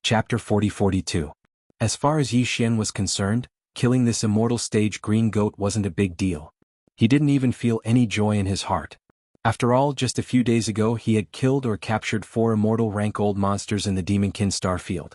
Chapter 40-42. As far as Yi Xian was concerned, killing this immortal stage green goat wasn't a big deal. He didn't even feel any joy in his heart. After all, just a few days ago he had killed or captured 4 immortal rank old monsters in the Demonkin Starfield.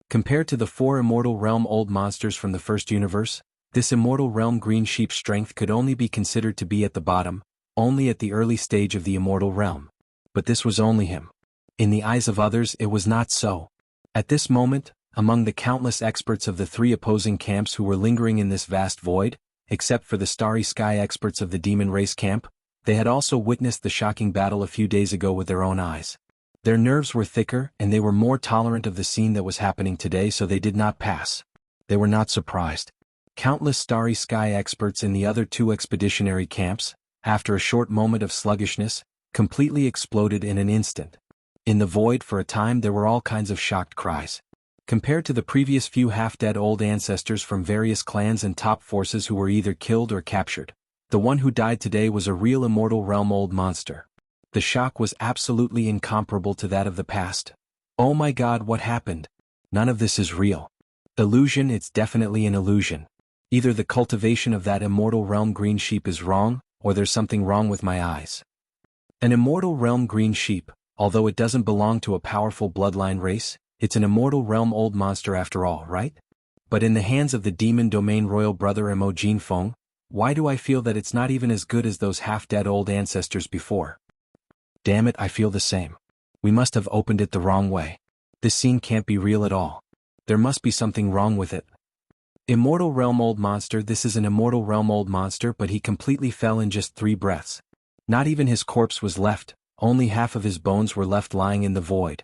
Compared to the 4 immortal realm old monsters from the first universe, this immortal realm green sheep's strength could only be considered to be at the bottom, only at the early stage of the immortal realm. But this was only him. In the eyes of others it was not so. At this moment, among the countless experts of the 3 opposing camps who were lingering in this vast void, except for the starry sky experts of the demon race camp, they had also witnessed the shocking battle a few days ago with their own eyes. Their nerves were thicker and they were more tolerant of the scene that was happening today, so they did not pass. They were not surprised. Countless starry sky experts in the other 2 expeditionary camps, after a short moment of sluggishness, completely exploded in an instant. In the void for a time there were all kinds of shocked cries. Compared to the previous few half-dead old ancestors from various clans and top forces who were either killed or captured, the one who died today was a real immortal realm old monster. The shock was absolutely incomparable to that of the past. Oh my god, what happened? None of this is real. Illusion, it's definitely an illusion. Either the cultivation of that immortal realm green sheep is wrong, or there's something wrong with my eyes. An immortal realm green sheep, although it doesn't belong to a powerful bloodline race, it's an immortal realm old monster after all, right? But in the hands of the demon domain royal brother Mo Jinfeng, why do I feel that it's not even as good as those half-dead old ancestors before? Damn it, I feel the same. We must have opened it the wrong way. This scene can't be real at all. There must be something wrong with it. Immortal realm old monster, this is an immortal realm old monster, but he completely fell in just 3 breaths. Not even his corpse was left, only half of his bones were left lying in the void.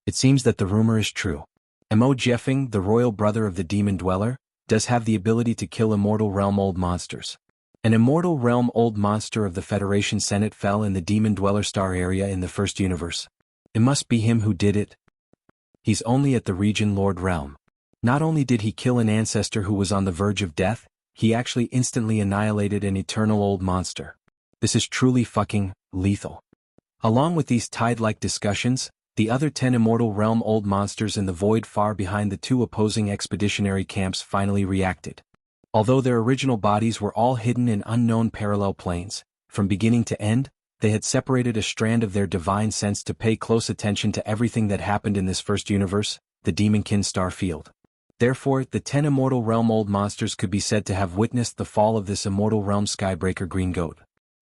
It seems that the rumor is true. Mo Jinfeng, the royal brother of the demon dweller, does have the ability to kill immortal realm old monsters. An immortal realm old monster of the Federation Senate fell in the demon dweller star area in the first universe. It must be him who did it. He's only at the region Lord Realm. Not only did he kill an ancestor who was on the verge of death, he actually instantly annihilated an eternal old monster. This is truly fucking lethal. Along with these tide-like discussions, the other 10 immortal realm old monsters in the void far behind the 2 opposing expeditionary camps finally reacted. Although their original bodies were all hidden in unknown parallel planes, from beginning to end, they had separated a strand of their divine sense to pay close attention to everything that happened in this first universe, the Demonkin Starfield. Therefore, the 10 immortal realm old monsters could be said to have witnessed the fall of this immortal realm skybreaker green goat.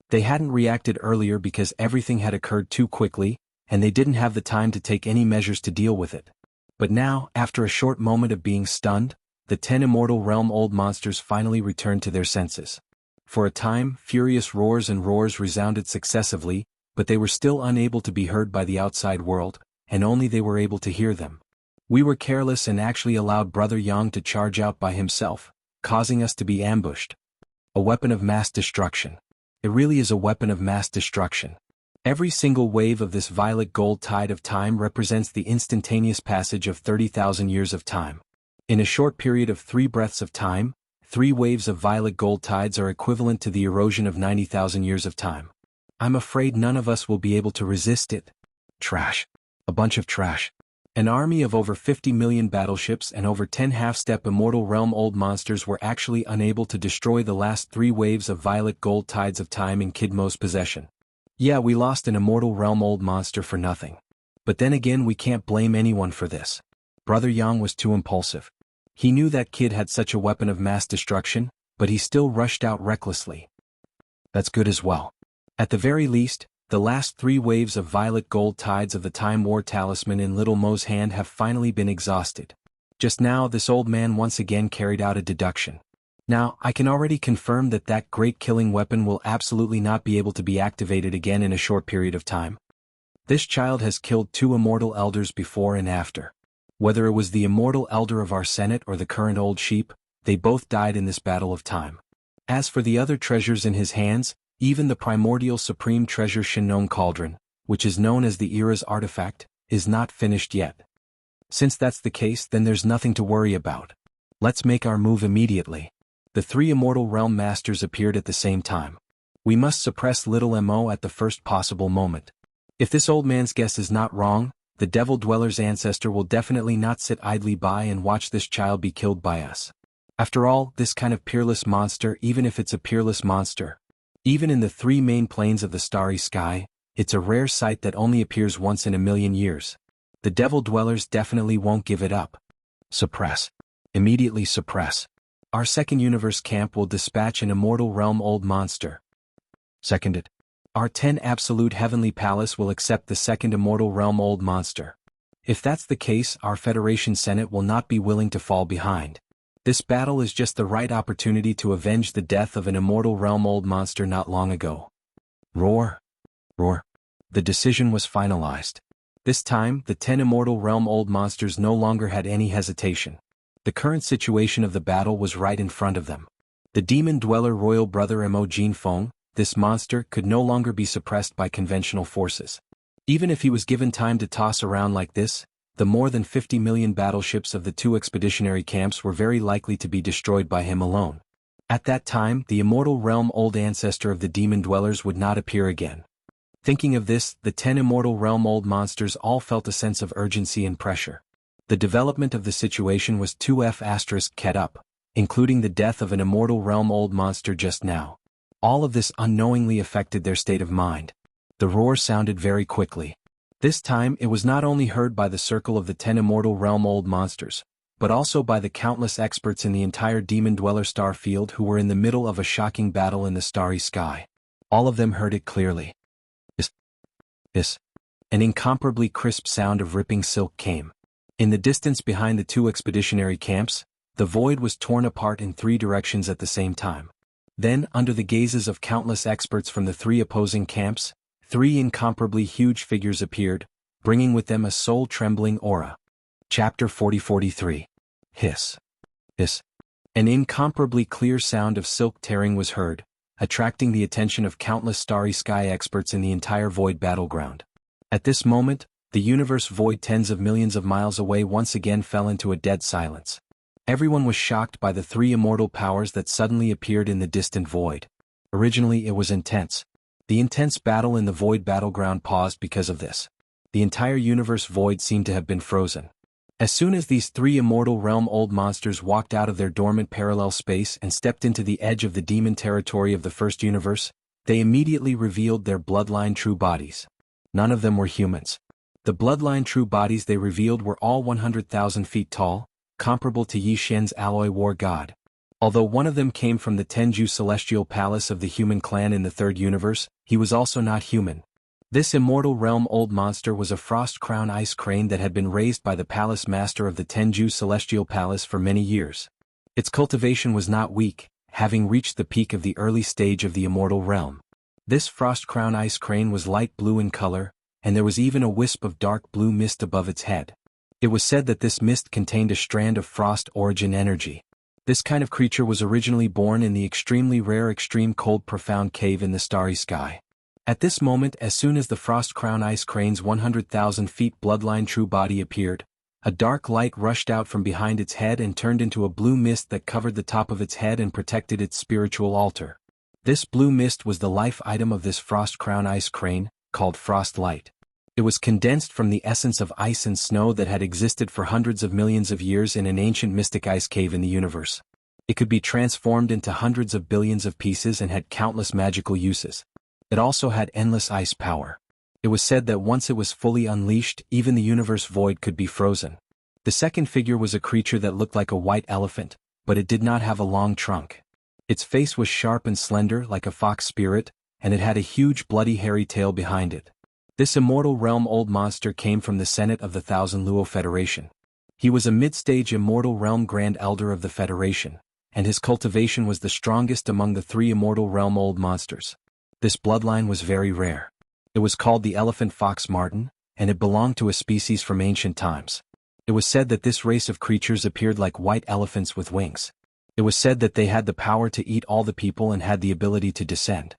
They hadn't reacted earlier because everything had occurred too quickly, and they didn't have the time to take any measures to deal with it. But now, after a short moment of being stunned, the 10 immortal realm-old monsters finally returned to their senses. For a time, furious roars and roars resounded successively, but they were still unable to be heard by the outside world, and only they were able to hear them. We were careless and actually allowed Brother Yang to charge out by himself, causing us to be ambushed. A weapon of mass destruction. It really is a weapon of mass destruction. Every single wave of this violet gold tide of time represents the instantaneous passage of 30,000 years of time. In a short period of 3 breaths of time, 3 waves of violet gold tides are equivalent to the erosion of 90,000 years of time. I'm afraid none of us will be able to resist it. Trash. A bunch of trash. An army of over 50 million battleships and over 10 half-step immortal realm-old monsters were actually unable to destroy the last 3 waves of violet gold tides of time in Kidmo's possession. Yeah, we lost an immortal realm-old monster for nothing. But then again, we can't blame anyone for this. Brother Yang was too impulsive. He knew that kid had such a weapon of mass destruction, but he still rushed out recklessly. That's good as well. At the very least, the last 3 waves of violet gold tides of the Time War talisman in Little Mo's hand have finally been exhausted. Just now, this old man once again carried out a deduction. Now, I can already confirm that that great killing weapon will absolutely not be able to be activated again in a short period of time. This child has killed 2 immortal elders before and after. Whether it was the immortal elder of our Senate or the current old sheep, they both died in this battle of time. As for the other treasures in his hands, even the primordial supreme treasure Shinnon Cauldron, which is known as the era's artifact, is not finished yet. Since that's the case, then there's nothing to worry about. Let's make our move immediately. The 3 immortal realm masters appeared at the same time. We must suppress little Mo at the first possible moment. If this old man's guess is not wrong, the Devil Dweller's ancestor will definitely not sit idly by and watch this child be killed by us. After all, this kind of peerless monster, even if it's a peerless monster, even in the 3 main planes of the starry sky, it's a rare sight that only appears once in a million years. The Devil Dwellers definitely won't give it up. Suppress. Immediately suppress. Our second universe camp will dispatch an immortal realm-old monster. Seconded. Our 10 absolute heavenly palace will accept the second immortal realm-old monster. If that's the case, our Federation Senate will not be willing to fall behind. This battle is just the right opportunity to avenge the death of an immortal realm-old monster not long ago. Roar. Roar. The decision was finalized. This time, the 10 immortal realm-old monsters no longer had any hesitation. The current situation of the battle was right in front of them. The demon dweller royal brother Mo Jinfeng, this monster, could no longer be suppressed by conventional forces. Even if he was given time to toss around like this, the more than 50 million battleships of the 2 expeditionary camps were very likely to be destroyed by him alone. At that time, the immortal realm-old ancestor of the demon dwellers would not appear again. Thinking of this, the 10 immortal realm-old monsters all felt a sense of urgency and pressure. The development of the situation was 2F** ket up, including the death of an immortal realm-old monster just now. All of this unknowingly affected their state of mind. The roar sounded very quickly. This time it was not only heard by the circle of the 10 immortal realm-old monsters, but also by the countless experts in the entire Demon Dweller star field who were in the middle of a shocking battle in the starry sky. All of them heard it clearly. Is. An incomparably crisp sound of ripping silk came. In the distance behind the 2 expeditionary camps, the void was torn apart in 3 directions at the same time. Then, under the gazes of countless experts from the 3 opposing camps, 3 incomparably huge figures appeared, bringing with them a soul-trembling aura. Chapter 40-43. Hiss. Hiss. An incomparably clear sound of silk tearing was heard, attracting the attention of countless starry sky experts in the entire void battleground. At this moment, the universe void tens of millions of miles away once again fell into a dead silence. Everyone was shocked by the 3 immortal powers that suddenly appeared in the distant void. Originally it was intense. The intense battle in the void battleground paused because of this. The entire universe void seemed to have been frozen. As soon as these 3 immortal realm-old monsters walked out of their dormant parallel space and stepped into the edge of the demon territory of the first universe, they immediately revealed their bloodline true bodies. None of them were humans. The bloodline true bodies they revealed were all 100,000 feet tall, comparable to Yi Shen's alloy war god. Although one of them came from the Tenju celestial palace of the human clan in the third universe, he was also not human. This immortal realm old monster was a frost crown ice crane that had been raised by the palace master of the Tenju celestial palace for many years. Its cultivation was not weak, having reached the peak of the early stage of the immortal realm. This frost crown ice crane was light blue in color, and there was even a wisp of dark blue mist above its head. It was said that this mist contained a strand of frost origin energy. This kind of creature was originally born in the extremely rare extreme cold profound cave in the starry sky. At this moment, as soon as the frost crown ice crane's 100,000 feet bloodline true body appeared, a dark light rushed out from behind its head and turned into a blue mist that covered the top of its head and protected its spiritual altar. This blue mist was the life item of this frost crown ice crane, called frost light. It was condensed from the essence of ice and snow that had existed for hundreds of millions of years in an ancient mystic ice cave in the universe. It could be transformed into hundreds of billions of pieces and had countless magical uses. It also had endless ice power. It was said that once it was fully unleashed, even the universe void could be frozen. The second figure was a creature that looked like a white elephant, but it did not have a long trunk. Its face was sharp and slender like a fox spirit, and it had a huge bloody hairy tail behind it. This immortal realm old monster came from the Senate of the Thousand Luo Federation. He was a mid-stage immortal realm grand elder of the Federation, and his cultivation was the strongest among the three immortal realm old monsters. This bloodline was very rare. It was called the elephant fox marten, and it belonged to a species from ancient times. It was said that this race of creatures appeared like white elephants with wings. It was said that they had the power to eat all the people and had the ability to descend.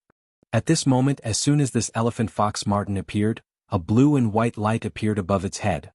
At this moment, as soon as this elephant fox marten appeared, a blue and white light appeared above its head.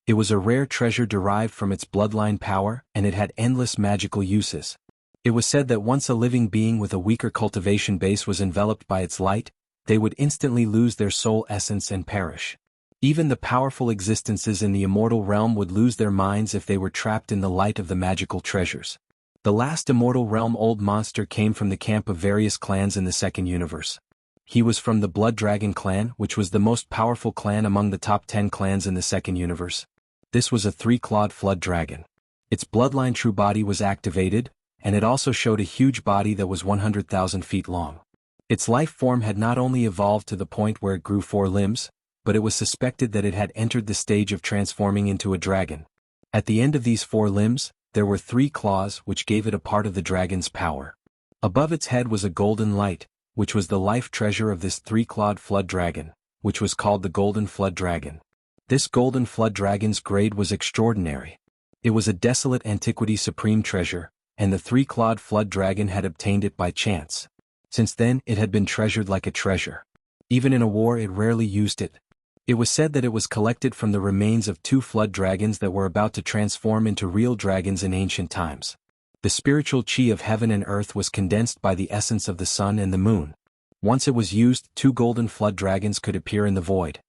It was a rare treasure derived from its bloodline power, and it had endless magical uses. It was said that once a living being with a weaker cultivation base was enveloped by its light, they would instantly lose their soul essence and perish. Even the powerful existences in the immortal realm would lose their minds if they were trapped in the light of the magical treasures. The last immortal realm old monster came from the camp of various clans in the second universe. He was from the Blood Dragon clan, which was the most powerful clan among the top 10 clans in the second universe. This was a three-clawed flood dragon. Its bloodline true body was activated, and it also showed a huge body that was 100,000 feet long. Its life form had not only evolved to the point where it grew 4 limbs, but it was suspected that it had entered the stage of transforming into a dragon. At the end of these 4 limbs, there were 3 claws which gave it a part of the dragon's power. Above its head was a golden light, which was the life treasure of this 3-clawed flood dragon, which was called the Golden Flood Dragon. This Golden Flood Dragon's grade was extraordinary. It was a desolate antiquity supreme treasure, and the 3-clawed flood dragon had obtained it by chance. Since then, it had been treasured like a treasure. Even in a war, it rarely used it. It was said that it was collected from the remains of 2 flood dragons that were about to transform into real dragons in ancient times. The spiritual chi of heaven and earth was condensed by the essence of the sun and the moon. Once it was used, 2 golden flood dragons could appear in the void.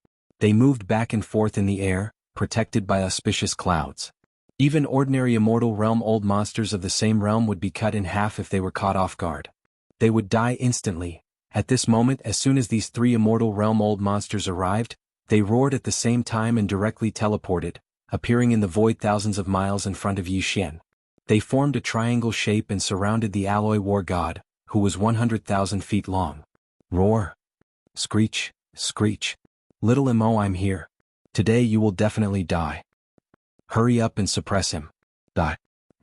They moved back and forth in the air, protected by auspicious clouds. Even ordinary immortal realm old monsters of the same realm would be cut in half if they were caught off guard. They would die instantly. At this moment, as soon as these 3 immortal realm old monsters arrived, they roared at the same time and directly teleported, appearing in the void thousands of miles in front of Yixian. They formed a triangle shape and surrounded the alloy war god, who was 100,000 feet long. Roar! Screech! Screech! Little Mo, I'm here. Today you will definitely die. Hurry up and suppress him. Die.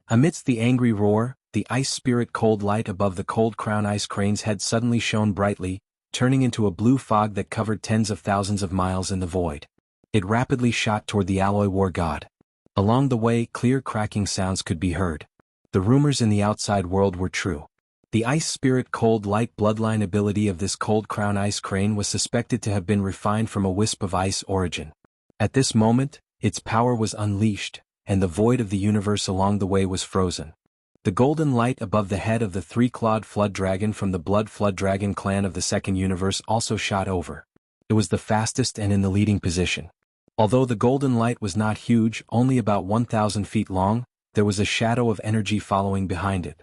Amidst the angry roar, the ice spirit cold light above the cold crown ice crane's head suddenly shone brightly, turning into a blue fog that covered tens of thousands of miles in the void. It rapidly shot toward the alloy war god. Along the way, clear cracking sounds could be heard. The rumors in the outside world were true. The ice spirit cold light bloodline ability of this cold crown ice crane was suspected to have been refined from a wisp of ice origin. At this moment, its power was unleashed, and the void of the universe along the way was frozen. The golden light above the head of the 3-clawed flood dragon from the Blood Flood Dragon clan of the second universe also shot over. It was the fastest and in the leading position. Although the golden light was not huge, only about 1,000 feet long, there was a shadow of energy following behind it.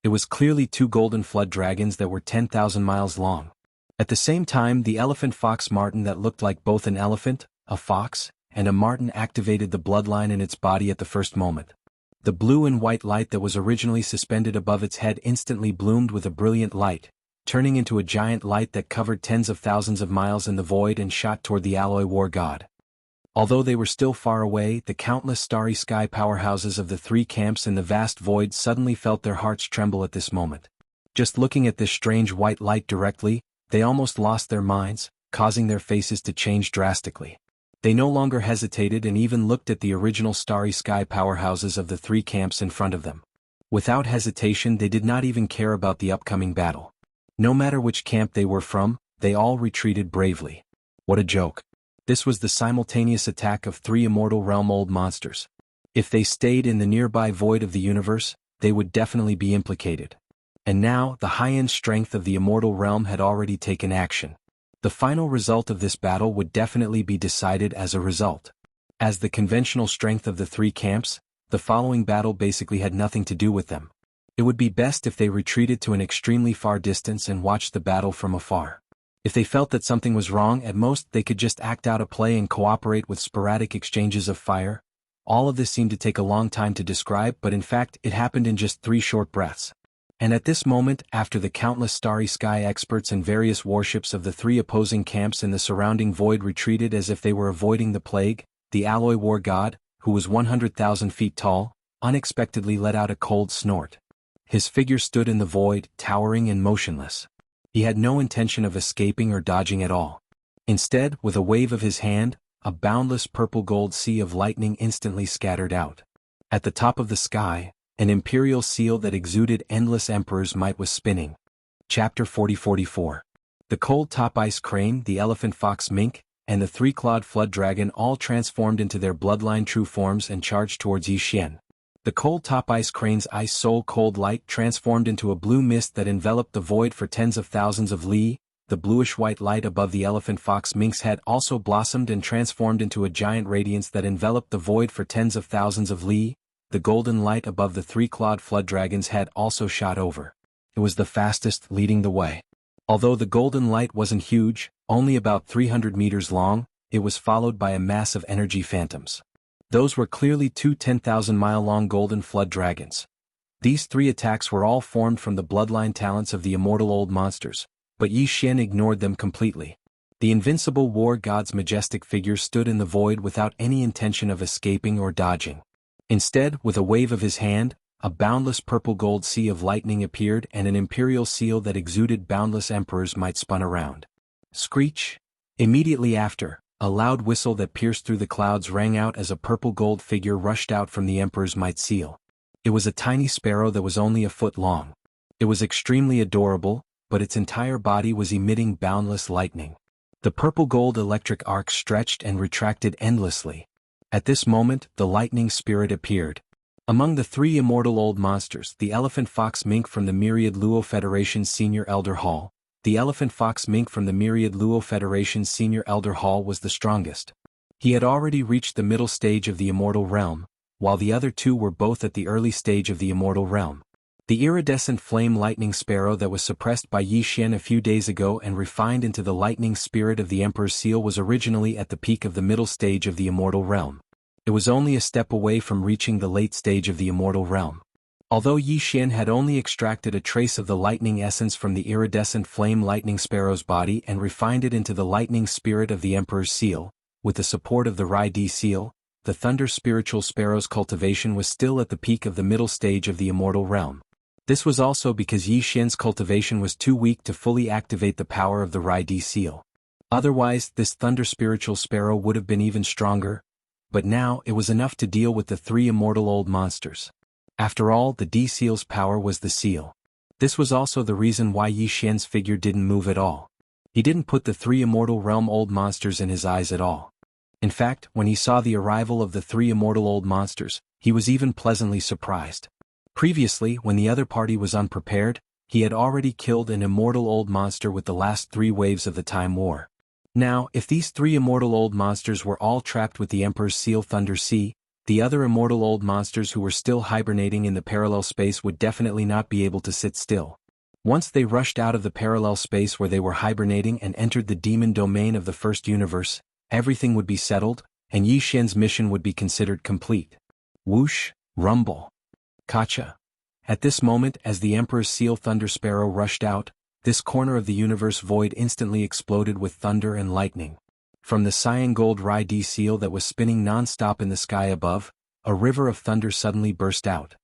It was clearly 2 golden flood dragons that were 10,000 miles long. At the same time, the elephant fox marten that looked like both an elephant, a fox, and a marten activated the bloodline in its body at the first moment. The blue and white light that was originally suspended above its head instantly bloomed with a brilliant light, turning into a giant light that covered tens of thousands of miles in the void and shot toward the alloy war god. Although they were still far away, the countless starry sky powerhouses of the three camps in the vast void suddenly felt their hearts tremble at this moment. Just looking at this strange white light directly, they almost lost their minds, causing their faces to change drastically. They no longer hesitated and even looked at the original starry sky powerhouses of the three camps in front of them. Without hesitation, they did not even care about the upcoming battle. No matter which camp they were from, they all retreated bravely. What a joke. This was the simultaneous attack of three immortal realm old monsters. If they stayed in the nearby void of the universe, they would definitely be implicated. And now, the high-end strength of the immortal realm had already taken action. The final result of this battle would definitely be decided as a result. As the conventional strength of the three camps, the following battle basically had nothing to do with them. It would be best if they retreated to an extremely far distance and watched the battle from afar. If they felt that something was wrong, at most they could just act out a play and cooperate with sporadic exchanges of fire. All of this seemed to take a long time to describe, but in fact it happened in just 3 short breaths. And at this moment, after the countless starry sky experts and various warships of the 3 opposing camps in the surrounding void retreated as if they were avoiding the plague, the alloy war god, who was 100,000 feet tall, unexpectedly let out a cold snort. His figure stood in the void, towering and motionless. He had no intention of escaping or dodging at all. Instead, with a wave of his hand, a boundless purple-gold sea of lightning instantly scattered out. At the top of the sky, an imperial seal that exuded endless emperor's might was spinning. Chapter 40-44. The cold top ice crane, the elephant fox mink, and the 3-clawed flood dragon all transformed into their bloodline true forms and charged towards Yi Xian. The cold top ice crane's ice soul cold light transformed into a blue mist that enveloped the void for tens of thousands of li. The bluish-white light above the elephant fox mink's head also blossomed and transformed into a giant radiance that enveloped the void for tens of thousands of li. The golden light above the 3-clawed flood dragon's head also shot over. It was the fastest, leading the way. Although the golden light wasn't huge, only about 300 meters long, it was followed by a mass of energy phantoms. Those were clearly 2 10,000-mile-long golden flood dragons. These 3 attacks were all formed from the bloodline talents of the immortal old monsters, but Yi Xian ignored them completely. The invincible war god's majestic figure stood in the void without any intention of escaping or dodging. Instead, with a wave of his hand, a boundless purple-gold sea of lightning appeared and an imperial seal that exuded boundless emperor's might spun around. Screech! Immediately after, a loud whistle that pierced through the clouds rang out as a purple-gold figure rushed out from the emperor's might seal. It was a tiny sparrow that was only a foot long. It was extremely adorable, but its entire body was emitting boundless lightning. The purple-gold electric arc stretched and retracted endlessly. At this moment, the lightning spirit appeared. Among the 3 immortal old monsters, the elephant fox mink from the Myriad Luo Federation's Senior Elder Hall, the elephant fox mink from the Myriad Luo Federation's Senior Elder Hall was the strongest. He had already reached the middle stage of the immortal realm, while the other 2 were both at the early stage of the immortal realm. The iridescent flame lightning sparrow that was suppressed by Yi Xian a few days ago and refined into the lightning spirit of the Emperor's seal was originally at the peak of the middle stage of the immortal realm. It was only a step away from reaching the late stage of the immortal realm. Although Yi Xian had only extracted a trace of the lightning essence from the iridescent flame lightning sparrow's body and refined it into the lightning spirit of the Emperor's seal, with the support of the Rai Di seal, the thunder spiritual sparrow's cultivation was still at the peak of the middle stage of the immortal realm. This was also because Yi Xian's cultivation was too weak to fully activate the power of the Rai Di seal. Otherwise, this thunder spiritual sparrow would have been even stronger, but now it was enough to deal with the 3 immortal old monsters. After all, the D seal's power was the seal. This was also the reason why Yi Xian's figure didn't move at all. He didn't put the 3 immortal realm old monsters in his eyes at all. In fact, when he saw the arrival of the 3 immortal old monsters, he was even pleasantly surprised. Previously, when the other party was unprepared, he had already killed an immortal old monster with the last 3 waves of the Time War. Now, if these 3 immortal old monsters were all trapped with the Emperor's seal Thunder Sea, the other immortal old monsters who were still hibernating in the parallel space would definitely not be able to sit still. Once they rushed out of the parallel space where they were hibernating and entered the demon domain of the first universe, everything would be settled, and Yi Xian's mission would be considered complete. Whoosh, Rumble. Kacha. At this moment, as the Emperor's seal Thunder Sparrow rushed out, this corner of the universe void instantly exploded with thunder and lightning. From the cyan gold Rai-D seal that was spinning non-stop in the sky above, a river of thunder suddenly burst out.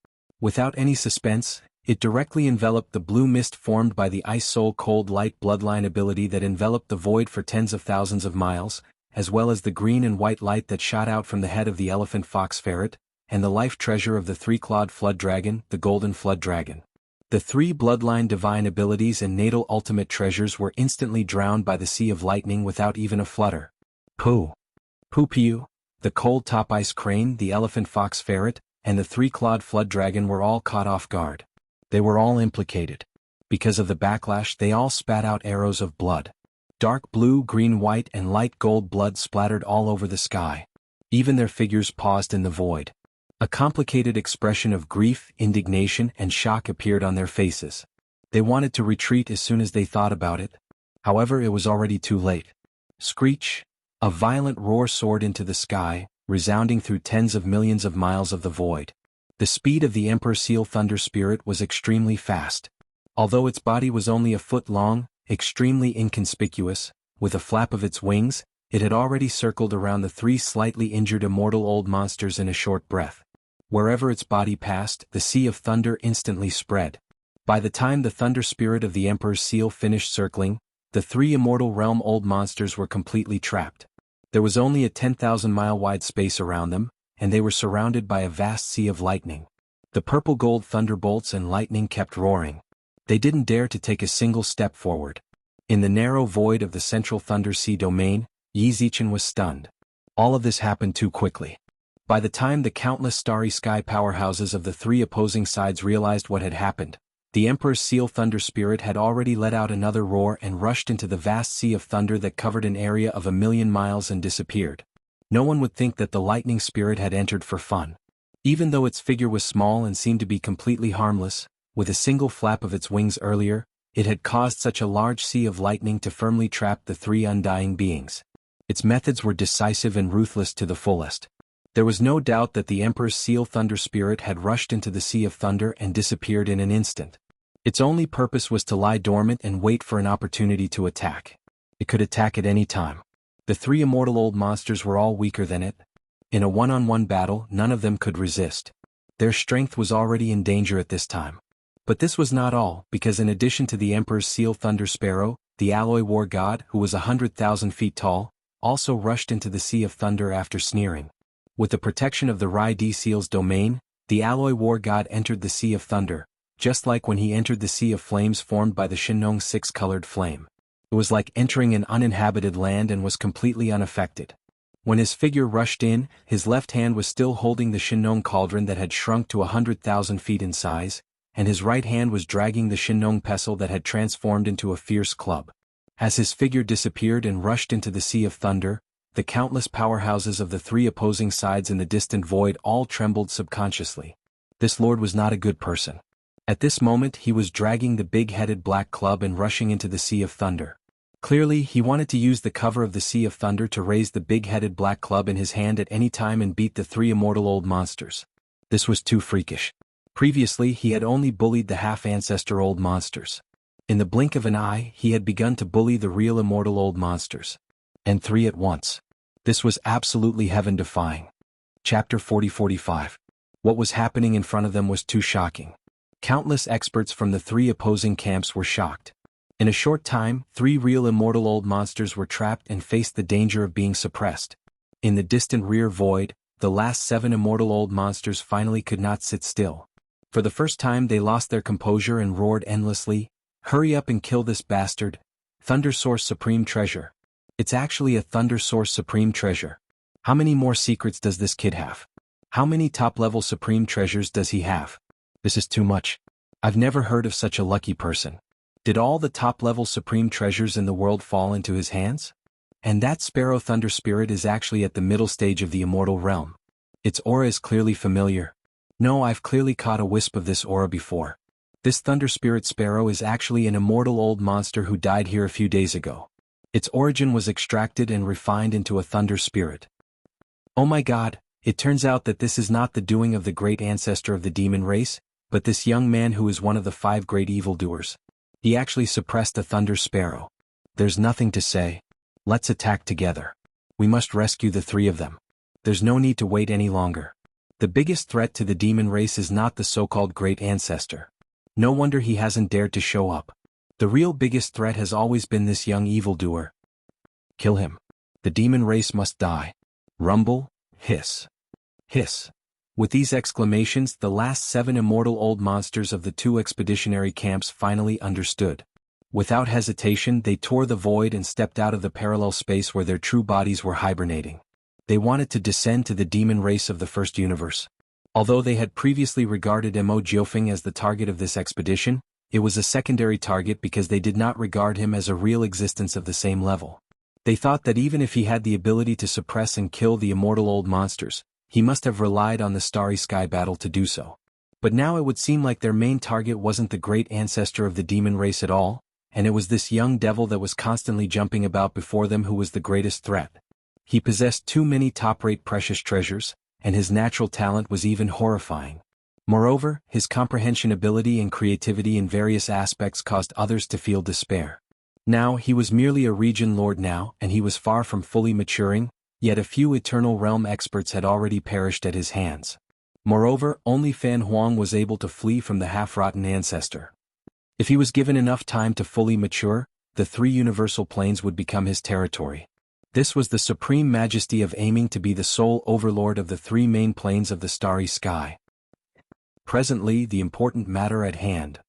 Without any suspense, it directly enveloped the blue mist formed by the Ice Soul Cold Light bloodline ability that enveloped the void for tens of thousands of miles, as well as the green and white light that shot out from the head of the elephant fox ferret, and the life treasure of the three-clawed flood dragon, the golden flood dragon. The three bloodline divine abilities and natal ultimate treasures were instantly drowned by the sea of lightning without even a flutter. Pooh. Poo-Pew, the cold top ice crane, the elephant fox ferret, and the three-clawed flood dragon were all caught off guard. They were all implicated. Because of the backlash, they all spat out arrows of blood. Dark blue, green, white, and light gold blood splattered all over the sky. Even their figures paused in the void. A complicated expression of grief, indignation, and shock appeared on their faces. They wanted to retreat as soon as they thought about it. However, it was already too late. Screech! A violent roar soared into the sky, resounding through tens of millions of miles of the void. The speed of the Emperor Seal Thunder Spirit was extremely fast. Although its body was only a foot long, extremely inconspicuous, with a flap of its wings, it had already circled around the three slightly injured immortal old monsters in a short breath. Wherever its body passed, the sea of thunder instantly spread. By the time the thunder spirit of the Emperor's seal finished circling, the three immortal realm old monsters were completely trapped. There was only a 10,000-mile wide space around them, and they were surrounded by a vast sea of lightning. The purple-gold thunderbolts and lightning kept roaring. They didn't dare to take a single step forward. In the narrow void of the central Thunder Sea domain, Yi Zichen was stunned. All of this happened too quickly. By the time the countless starry sky powerhouses of the three opposing sides realized what had happened, the Emperor's Seal Thunder Spirit had already let out another roar and rushed into the vast sea of thunder that covered an area of 1,000,000 miles and disappeared. No one would think that the lightning spirit had entered for fun. Even though its figure was small and seemed to be completely harmless, with a single flap of its wings earlier, it had caused such a large sea of lightning to firmly trap the three undying beings. Its methods were decisive and ruthless to the fullest. There was no doubt that the Emperor's Seal Thunder Spirit had rushed into the Sea of Thunder and disappeared in an instant. Its only purpose was to lie dormant and wait for an opportunity to attack. It could attack at any time. The three immortal old monsters were all weaker than it. In a one-on-one battle, none of them could resist. Their strength was already in danger at this time. But this was not all, because in addition to the Emperor's Seal Thunder Sparrow, the Alloy War God, who was 100,000 feet tall, also rushed into the Sea of Thunder after sneering. With the protection of the Rai-D Seal's domain, the Alloy War God entered the Sea of Thunder, just like when he entered the Sea of Flames formed by the Shinnong six-colored flame. It was like entering an uninhabited land and was completely unaffected. When his figure rushed in, his left hand was still holding the Shinnong cauldron that had shrunk to 100,000 feet in size, and his right hand was dragging the Shinnong pestle that had transformed into a fierce club. As his figure disappeared and rushed into the Sea of Thunder, the countless powerhouses of the three opposing sides in the distant void all trembled subconsciously. This lord was not a good person. At this moment he was dragging the big-headed black club and rushing into the Sea of Thunder. Clearly, he wanted to use the cover of the Sea of Thunder to raise the big-headed black club in his hand at any time and beat the three immortal old monsters. This was too freakish. Previously, he had only bullied the half-ancestor old monsters. In the blink of an eye, he had begun to bully the real immortal old monsters. And three at once. This was absolutely heaven-defying. Chapter 40-45. What was happening in front of them was too shocking. Countless experts from the three opposing camps were shocked. In a short time, three real immortal old monsters were trapped and faced the danger of being suppressed. In the distant rear void, the last 7 immortal old monsters finally could not sit still. For the first time they lost their composure and roared endlessly, "Hurry up and kill this bastard! Thunder Source Supreme Treasure! It's actually a Thunder Source Supreme Treasure! How many more secrets does this kid have? How many top-level Supreme Treasures does he have? This is too much. I've never heard of such a lucky person. Did all the top-level Supreme Treasures in the world fall into his hands? And that Sparrow Thunder Spirit is actually at the middle stage of the immortal realm. Its aura is clearly familiar. No, I've clearly caught a wisp of this aura before. This Thunder Spirit Sparrow is actually an immortal old monster who died here a few days ago. Its origin was extracted and refined into a Thunder Spirit. Oh my god, It turns out that this is not the doing of the great ancestor of the demon race, but this young man who is one of the 5 great evildoers. He actually suppressed the Thunder Sparrow. There's nothing to say. Let's attack together. We must rescue the 3 of them. There's no need to wait any longer. The biggest threat to the demon race is not the so-called great ancestor. No wonder he hasn't dared to show up. The real biggest threat has always been this young evildoer. Kill him. The demon race must die. Rumble, hiss. Hiss. With these exclamations, the last 7 immortal old monsters of the 2 expeditionary camps finally understood. Without hesitation, they tore the void and stepped out of the parallel space where their true bodies were hibernating. They wanted to descend to the demon race of the first universe. Although they had previously regarded Mo Jiofeng as the target of this expedition, it was a secondary target because they did not regard him as a real existence of the same level. They thought that even if he had the ability to suppress and kill the immortal old monsters, he must have relied on the Starry Sky battle to do so. But now it would seem like their main target wasn't the great ancestor of the demon race at all, and it was this young devil that was constantly jumping about before them who was the greatest threat. He possessed too many top-rate precious treasures, and his natural talent was even horrifying. Moreover, his comprehension ability and creativity in various aspects caused others to feel despair. Now, he was merely a region lord now, and he was far from fully maturing, yet a few Eternal Realm experts had already perished at his hands. Moreover, only Fan Huang was able to flee from the half-rotten ancestor. If he was given enough time to fully mature, the 3 universal planes would become his territory. This was the supreme majesty of aiming to be the sole overlord of the 3 main planes of the starry sky. Presently, the important matter at hand.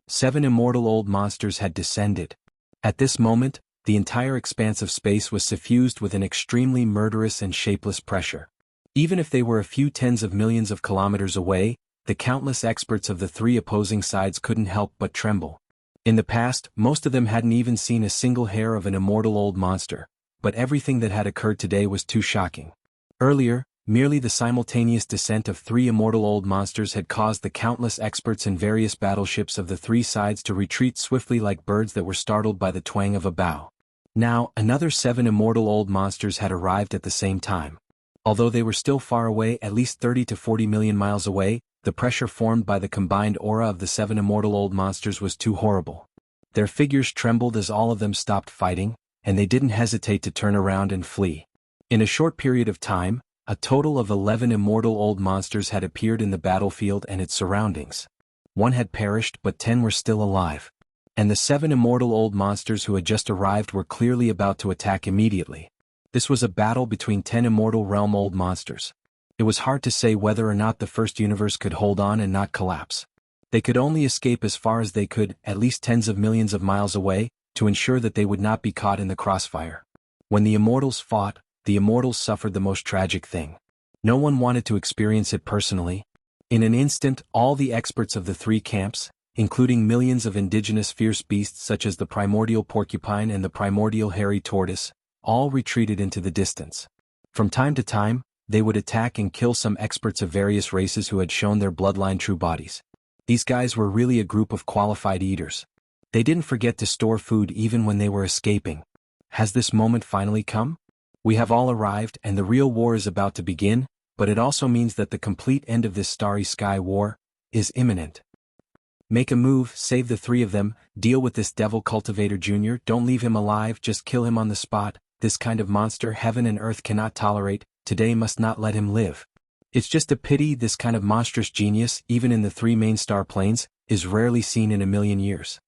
7 immortal old monsters had descended. At this moment, the entire expanse of space was suffused with an extremely murderous and shapeless pressure. Even if they were a few tens of millions of kilometers away, the countless experts of the 3 opposing sides couldn't help but tremble. In the past, most of them hadn't even seen a single hair of an immortal old monster, but everything that had occurred today was too shocking. Earlier, merely the simultaneous descent of 3 immortal old monsters had caused the countless experts in various battleships of the 3 sides to retreat swiftly like birds that were startled by the twang of a bow. Now, another 7 immortal old monsters had arrived at the same time. Although they were still far away, at least 30 to 40 million miles away, the pressure formed by the combined aura of the 7 immortal old monsters was too horrible. Their figures trembled as all of them stopped fighting, and they didn't hesitate to turn around and flee. In a short period of time, a total of 11 immortal old monsters had appeared in the battlefield and its surroundings. 1 had perished, but 10 were still alive. And the 7 immortal old monsters who had just arrived were clearly about to attack immediately. This was a battle between 10 immortal realm old monsters. It was hard to say whether or not the first universe could hold on and not collapse. They could only escape as far as they could, at least tens of millions of miles away, to ensure that they would not be caught in the crossfire. When the immortals fought, the immortals suffered the most tragic thing. No one wanted to experience it personally. In an instant, all the experts of the 3 camps, including millions of indigenous fierce beasts such as the primordial porcupine and the primordial hairy tortoise, all retreated into the distance. From time to time, they would attack and kill some experts of various races who had shown their bloodline true bodies. These guys were really a group of qualified eaters. They didn't forget to store food even when they were escaping. Has this moment finally come? We have all arrived and the real war is about to begin, but it also means that the complete end of this starry sky war is imminent. Make a move, save the 3 of them, deal with this devil cultivator Jr., don't leave him alive, just kill him on the spot. This kind of monster heaven and earth cannot tolerate, today must not let him live. It's just a pity this kind of monstrous genius, even in the 3 main star planes, is rarely seen in a million years.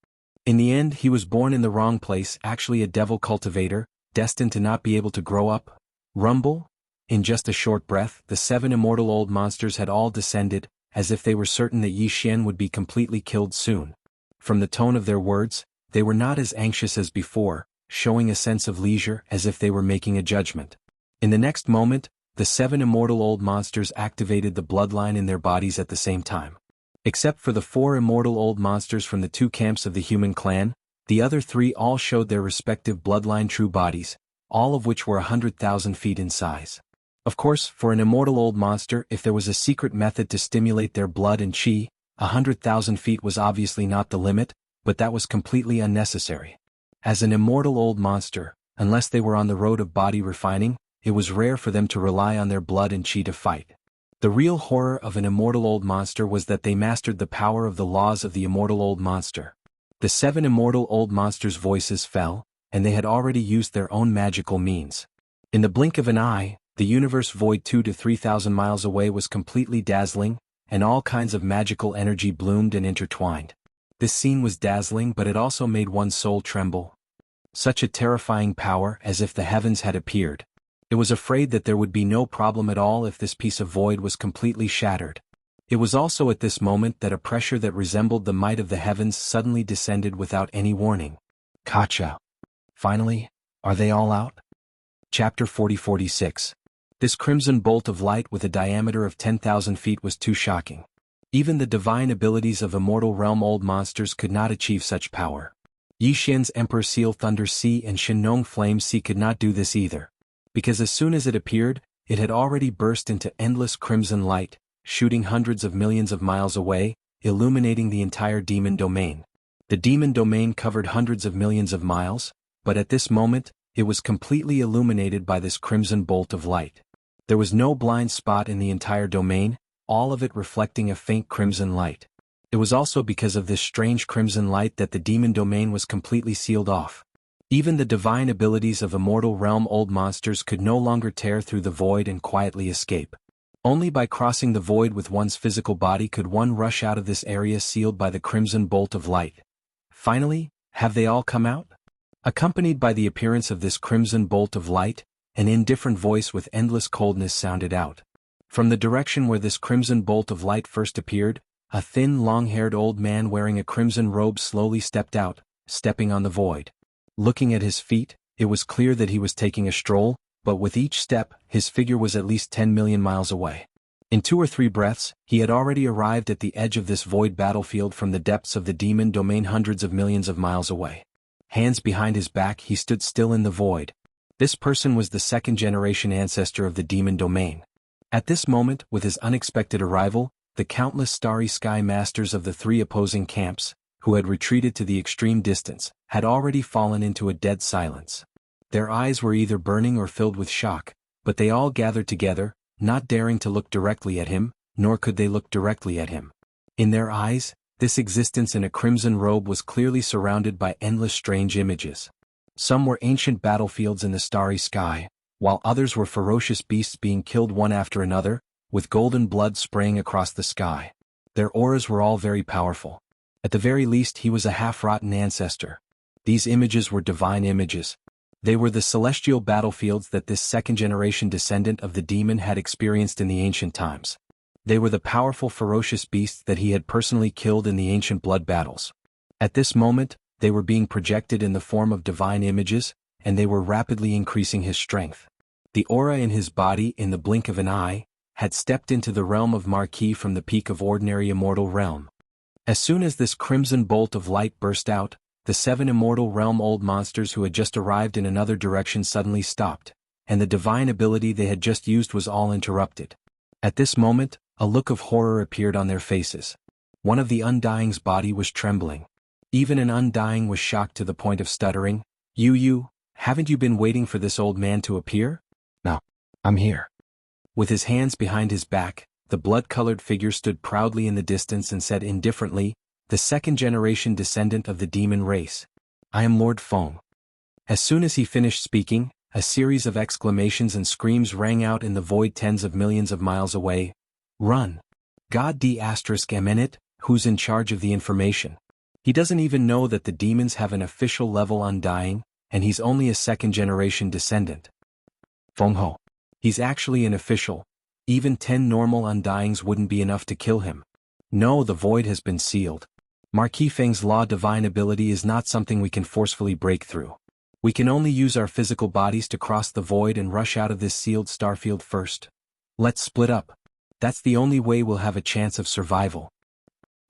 In the end, he was born in the wrong place, actually a devil cultivator, destined to not be able to grow up. Rumble? In just a short breath, the 7 immortal old monsters had all descended, as if they were certain that Yi Xian would be completely killed soon. From the tone of their words, they were not as anxious as before, showing a sense of leisure as if they were making a judgment. In the next moment, the 7 immortal old monsters activated the bloodline in their bodies at the same time. Except for the 4 immortal old monsters from the 2 camps of the human clan, the other 3 all showed their respective bloodline true bodies, all of which were 100,000 feet in size. Of course, for an immortal old monster, if there was a secret method to stimulate their blood and chi, 100,000 feet was obviously not the limit, but that was completely unnecessary. As an immortal old monster, unless they were on the road of body refining, it was rare for them to rely on their blood and chi to fight. The real horror of an immortal old monster was that they mastered the power of the laws of the immortal old monster. The 7 immortal old monsters' voices fell, and they had already used their own magical means. In the blink of an eye, the universe void 2 to 3,000 miles away was completely dazzling, and all kinds of magical energy bloomed and intertwined. This scene was dazzling, but it also made one's soul tremble. Such a terrifying power, as if the heavens had appeared. It was afraid that there would be no problem at all if this piece of void was completely shattered. It was also at this moment that a pressure that resembled the might of the heavens suddenly descended without any warning. Gotcha. Finally, are they all out? Chapter 40-46. This crimson bolt of light with a diameter of 10,000 feet was too shocking. Even the divine abilities of immortal realm old monsters could not achieve such power. Yi Xian's Emperor Seal Thunder Sea and Shinong Flame Sea could not do this either. Because as soon as it appeared, it had already burst into endless crimson light, shooting hundreds of millions of miles away, illuminating the entire demon domain. The demon domain covered hundreds of millions of miles, but at this moment, it was completely illuminated by this crimson bolt of light. There was no blind spot in the entire domain, all of it reflecting a faint crimson light. It was also because of this strange crimson light that the demon domain was completely sealed off. Even the divine abilities of immortal realm old monsters could no longer tear through the void and quietly escape. Only by crossing the void with one's physical body could one rush out of this area sealed by the crimson bolt of light. Finally, have they all come out? Accompanied by the appearance of this crimson bolt of light, an indifferent voice with endless coldness sounded out. From the direction where this crimson bolt of light first appeared, a thin, long-haired old man wearing a crimson robe slowly stepped out, stepping on the void. Looking at his feet, it was clear that he was taking a stroll, but with each step, his figure was at least 10 million miles away. In 2 or 3 breaths, he had already arrived at the edge of this void battlefield from the depths of the demon domain hundreds of millions of miles away. Hands behind his back, he stood still in the void. This person was the 2nd-generation ancestor of the demon domain. At this moment, with his unexpected arrival, the countless starry sky masters of the 3 opposing camps, who had retreated to the extreme distance, had already fallen into a dead silence. Their eyes were either burning or filled with shock, but they all gathered together, not daring to look directly at him, nor could they look directly at him. In their eyes, this existence in a crimson robe was clearly surrounded by endless strange images. Some were ancient battlefields in the starry sky, while others were ferocious beasts being killed one after another, with golden blood spraying across the sky. Their auras were all very powerful. At the very least, he was a half-rotten ancestor. These images were divine images. They were the celestial battlefields that this 2nd-generation descendant of the demon had experienced in the ancient times. They were the powerful ferocious beasts that he had personally killed in the ancient blood battles. At this moment, they were being projected in the form of divine images, and they were rapidly increasing his strength. The aura in his body, in the blink of an eye, had stepped into the realm of Marquis from the peak of ordinary immortal realm. As soon as this crimson bolt of light burst out, the 7 immortal realm old monsters who had just arrived in another direction suddenly stopped, and the divine ability they had just used was all interrupted. At this moment, a look of horror appeared on their faces. One of the Undying's body was trembling. Even an Undying was shocked to the point of stuttering. You, haven't you been waiting for this old man to appear? No, I'm here. With his hands behind his back, the blood-colored figure stood proudly in the distance and said indifferently, the 2nd-generation descendant of the demon race. I am Lord Feng. As soon as he finished speaking, a series of exclamations and screams rang out in the void tens of millions of miles away. Run! God D***eminit, who's in charge of the information? He doesn't even know that the demons have an official level Undying, and he's only a 2nd-generation descendant. Feng Ho. He's actually an official. Even 10 normal Undyings wouldn't be enough to kill him. No, the void has been sealed. Marquis Feng's law divine ability is not something we can forcefully break through. We can only use our physical bodies to cross the void and rush out of this sealed starfield first. Let's split up. That's the only way we'll have a chance of survival.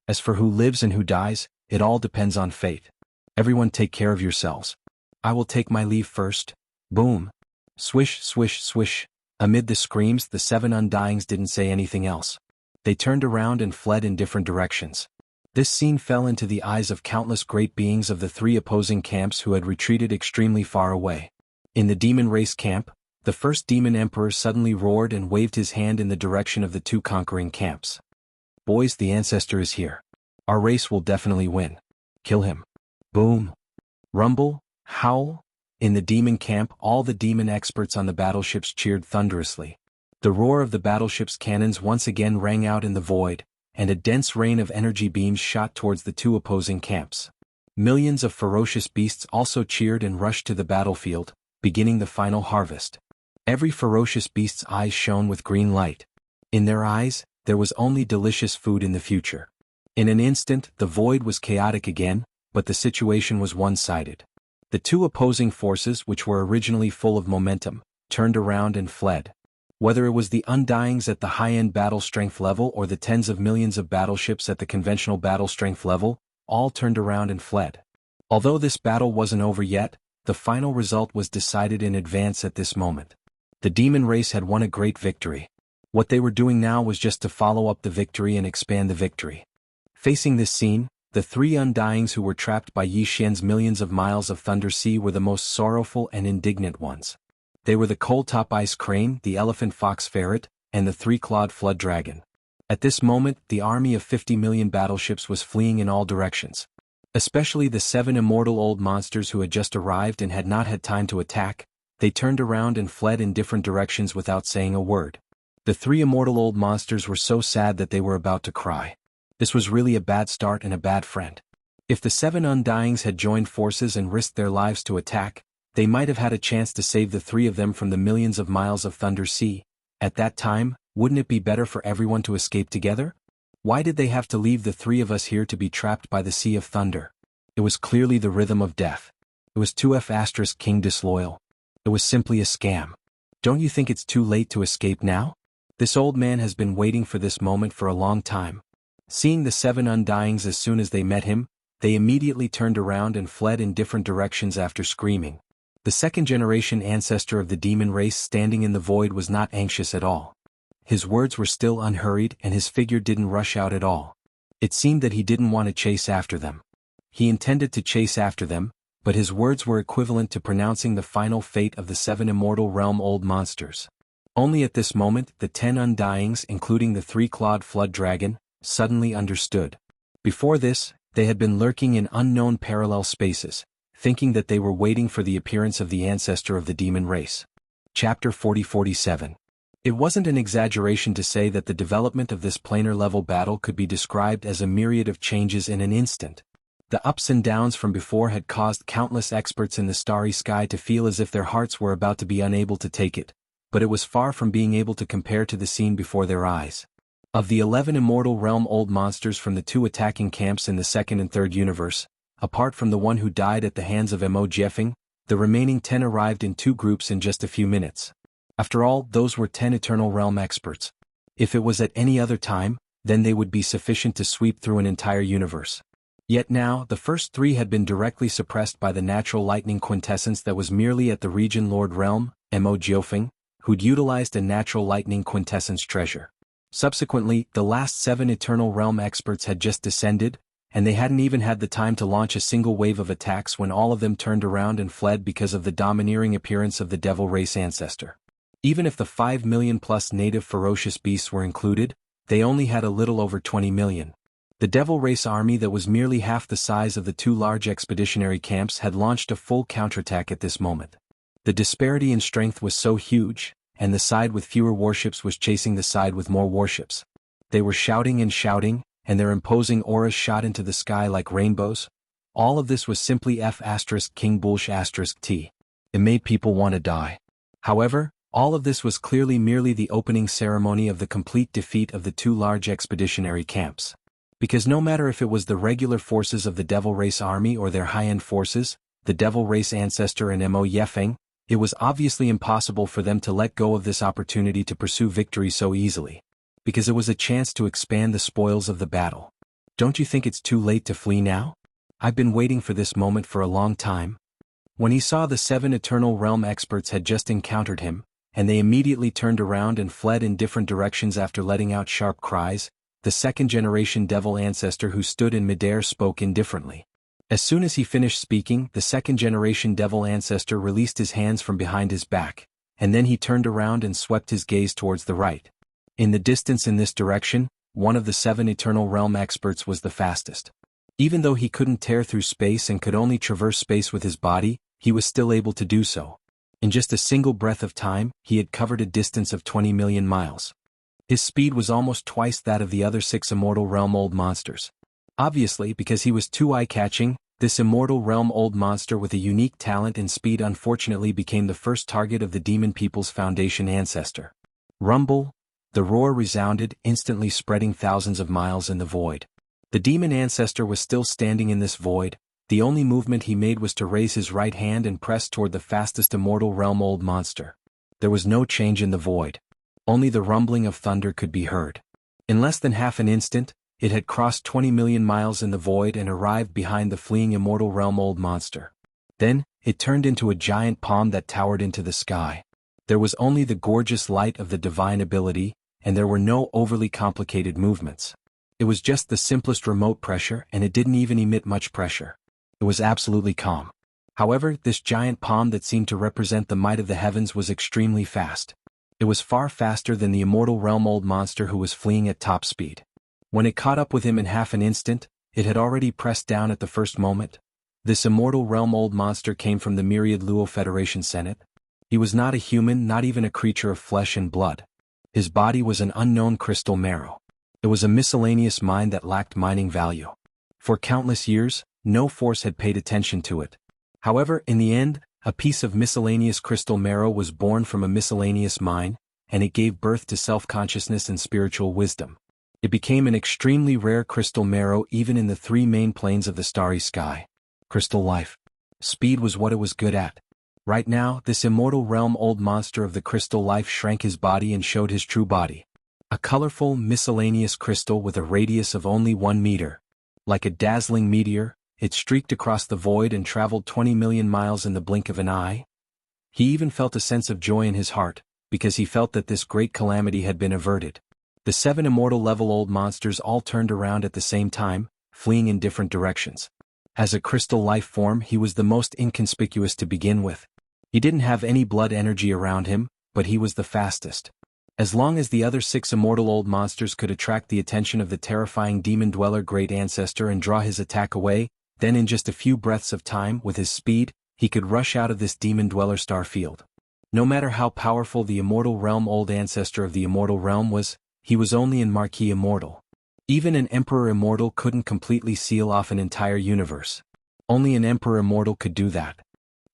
As for who lives and who dies, it all depends on fate. Everyone take care of yourselves. I will take my leave first. Boom. Swish, swish, swish. Amid the screams, the 7 Undyings didn't say anything else. They turned around and fled in different directions. This scene fell into the eyes of countless great beings of the 3 opposing camps who had retreated extremely far away. In the demon race camp, The first demon emperor suddenly roared and waved his hand in the direction of the two conquering camps. Boys, the ancestor is here. Our race will definitely win. Kill him. Boom. Rumble, howl. In the demon camp, all the demon experts on the battleships cheered thunderously. The roar of the battleship's cannons once again rang out in the void, and a dense rain of energy beams shot towards the two opposing camps. Millions of ferocious beasts also cheered and rushed to the battlefield, beginning the final harvest. Every ferocious beast's eyes shone with green light. In their eyes, there was only delicious food in the future. In an instant, the void was chaotic again, but the situation was one-sided. The two opposing forces, which were originally full of momentum, turned around and fled. Whether it was the Undyings at the high-end battle strength level or the tens of millions of battleships at the conventional battle strength level, all turned around and fled. Although this battle wasn't over yet, the final result was decided in advance at this moment. The demon race had won a great victory. What they were doing now was just to follow up the victory and expand the victory. Facing this scene, the three Undyings who were trapped by Yi Xian's millions of miles of Thunder Sea were the most sorrowful and indignant ones. They were the coal-top ice crane, the elephant fox ferret, and the three-clawed flood dragon. At this moment, the army of 50 million battleships was fleeing in all directions. Especially the 7 immortal old monsters who had just arrived and had not had time to attack, they turned around and fled in different directions without saying a word. The 3 immortal old monsters were so sad that they were about to cry. This was really a bad start and a bad friend. If the 7 Undyings had joined forces and risked their lives to attack, they might have had a chance to save the 3 of them from the millions of miles of Thunder Sea. At that time, wouldn't it be better for everyone to escape together? Why did they have to leave the 3 of us here to be trapped by the Sea of Thunder? It was clearly the rhythm of death. It was 2F** King Disloyal. It was simply a scam. Don't you think it's too late to escape now? This old man has been waiting for this moment for a long time. Seeing the 7 Undyings as soon as they met him, they immediately turned around and fled in different directions after screaming. The second-generation ancestor of the demon race standing in the void was not anxious at all. His words were still unhurried and his figure didn't rush out at all. It seemed that he didn't want to chase after them. He intended to chase after them, but his words were equivalent to pronouncing the final fate of the 7 immortal realm old monsters. Only at this moment, the 10 Undyings, including the 3-clawed flood dragon, suddenly understood. Before this, they had been lurking in unknown parallel spaces, thinking that they were waiting for the appearance of the ancestor of the demon race. Chapter 40-47. It wasn't an exaggeration to say that the development of this planar-level battle could be described as a myriad of changes in an instant. The ups and downs from before had caused countless experts in the starry sky to feel as if their hearts were about to be unable to take it, but it was far from being able to compare to the scene before their eyes. Of the 11 immortal realm old monsters from the 2 attacking camps in the second and third universe, apart from the one who died at the hands of Mo Jeffing, the remaining 10 arrived in 2 groups in just a few minutes. After all, those were 10 Eternal Realm experts. If it was at any other time, then they would be sufficient to sweep through an entire universe. Yet now, the first 3 had been directly suppressed by the natural lightning quintessence that was merely at the region Lord Realm, Mo Jiofeng, who'd utilized a natural lightning quintessence treasure. Subsequently, the last 7 Eternal Realm experts had just descended, and they hadn't even had the time to launch a single wave of attacks when all of them turned around and fled because of the domineering appearance of the Devil Race ancestor. Even if the 5 million plus native ferocious beasts were included, they only had a little over 20 million. The Devil Race army that was merely half the size of the 2 large expeditionary camps had launched a full counterattack at this moment. The disparity in strength was so huge, and the side with fewer warships was chasing the side with more warships. They were shouting and shouting, and their imposing auras shot into the sky like rainbows. All of this was simply King Bullsh T. It made people want to die. However, all of this was clearly merely the opening ceremony of the complete defeat of the 2 large expeditionary camps. Because no matter if it was the regular forces of the Devil Race army or their high-end forces, the Devil Race ancestor and Mo Yefeng, it was obviously impossible for them to let go of this opportunity to pursue victory so easily. Because it was a chance to expand the spoils of the battle. Don't you think it's too late to flee now? I've been waiting for this moment for a long time. When he saw the 7 Eternal Realm experts had just encountered him, and they immediately turned around and fled in different directions after letting out sharp cries, the second-generation devil ancestor who stood in midair spoke indifferently. As soon as he finished speaking, the second-generation devil ancestor released his hands from behind his back, and then he turned around and swept his gaze towards the right. In the distance in this direction, one of the 7 Eternal Realm experts was the fastest. Even though he couldn't tear through space and could only traverse space with his body, he was still able to do so. In just a single breath of time, he had covered a distance of 20 million miles. His speed was almost twice that of the other 6 Immortal Realm Old Monsters. Obviously, because he was too eye-catching, this Immortal Realm Old Monster with a unique talent and speed unfortunately became the first target of the Demon People's Foundation ancestor. Rumble! The roar resounded, instantly spreading thousands of miles in the void. The demon ancestor was still standing in this void. The only movement he made was to raise his right hand and press toward the fastest Immortal Realm Old Monster. There was no change in the void. Only the rumbling of thunder could be heard. In less than half an instant, it had crossed 20 million miles in the void and arrived behind the fleeing Immortal Realm Old Monster. Then, it turned into a giant palm that towered into the sky. There was only the gorgeous light of the divine ability, and there were no overly complicated movements. It was just the simplest remote pressure, and it didn't even emit much pressure. It was absolutely calm. However, this giant palm that seemed to represent the might of the heavens was extremely fast. It was far faster than the Immortal Realm Old Monster who was fleeing at top speed. When it caught up with him in half an instant, it had already pressed down at the first moment. This Immortal Realm Old Monster came from the myriad Luo Federation Senate. He was not a human, not even a creature of flesh and blood. His body was an unknown crystal marrow. It was a miscellaneous mine that lacked mining value. For countless years, no force had paid attention to it. However, in the end, a piece of miscellaneous crystal marrow was born from a miscellaneous mine, and it gave birth to self-consciousness and spiritual wisdom. It became an extremely rare crystal marrow even in the 3 main planes of the starry sky. Crystal life. Speed was what it was good at. Right now, this Immortal Realm Old Monster of the crystal life shrank his body and showed his true body. A colorful, miscellaneous crystal with a radius of only 1 meter. Like a dazzling meteor, it streaked across the void and traveled 20 million miles in the blink of an eye. He even felt a sense of joy in his heart, because he felt that this great calamity had been averted. The 7 immortal level old monsters all turned around at the same time, fleeing in different directions. As a crystal life form, he was the most inconspicuous to begin with. He didn't have any blood energy around him, but he was the fastest. As long as the other 6 immortal old monsters could attract the attention of the terrifying demon dweller great ancestor and draw his attack away, then in just a few breaths of time, with his speed, he could rush out of this demon dweller star field. No matter how powerful the immortal realm old ancestor of the immortal realm was, he was only an marquee immortal. Even an emperor immortal couldn't completely seal off an entire universe. Only an emperor immortal could do that.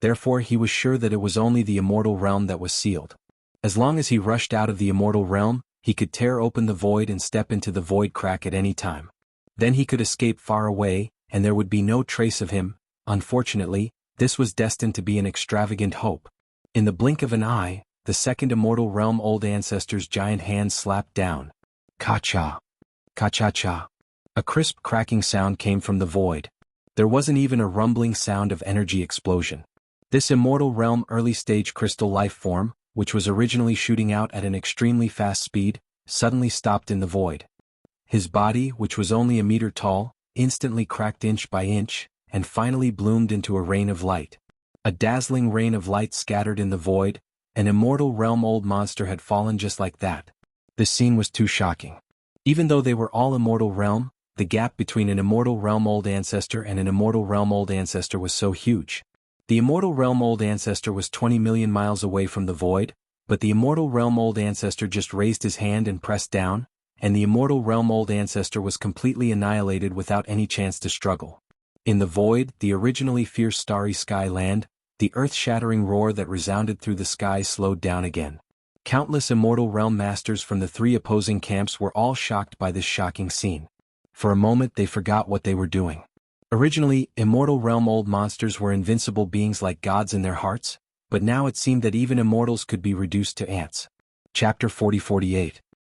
Therefore he was sure that it was only the immortal realm that was sealed. As long as he rushed out of the immortal realm, he could tear open the void and step into the void crack at any time. Then he could escape far away, and there would be no trace of him. Unfortunately, this was destined to be an extravagant hope. In the blink of an eye, the 2nd immortal realm old ancestor's giant hand slapped down. Ka-cha. Ka-cha-cha. A crisp cracking sound came from the void. There wasn't even a rumbling sound of energy explosion. This immortal realm early-stage crystal life form, which was originally shooting out at an extremely fast speed, suddenly stopped in the void. His body, which was only a meter tall, instantly cracked inch by inch, and finally bloomed into a rain of light. A dazzling rain of light scattered in the void. An immortal realm old monster had fallen just like that. This scene was too shocking. Even though they were all immortal realm, the gap between an immortal realm old ancestor and an immortal realm old ancestor was so huge. The immortal realm old ancestor was 20 million miles away from the void, but the immortal realm old ancestor just raised his hand and pressed down, and the immortal realm old ancestor was completely annihilated without any chance to struggle. In the void, the originally fierce starry sky land, the earth-shattering roar that resounded through the sky slowed down again. Countless immortal realm masters from the 3 opposing camps were all shocked by this shocking scene. For a moment they forgot what they were doing. Originally, immortal realm old monsters were invincible beings like gods in their hearts, but now it seemed that even immortals could be reduced to ants. Chapter 40-48.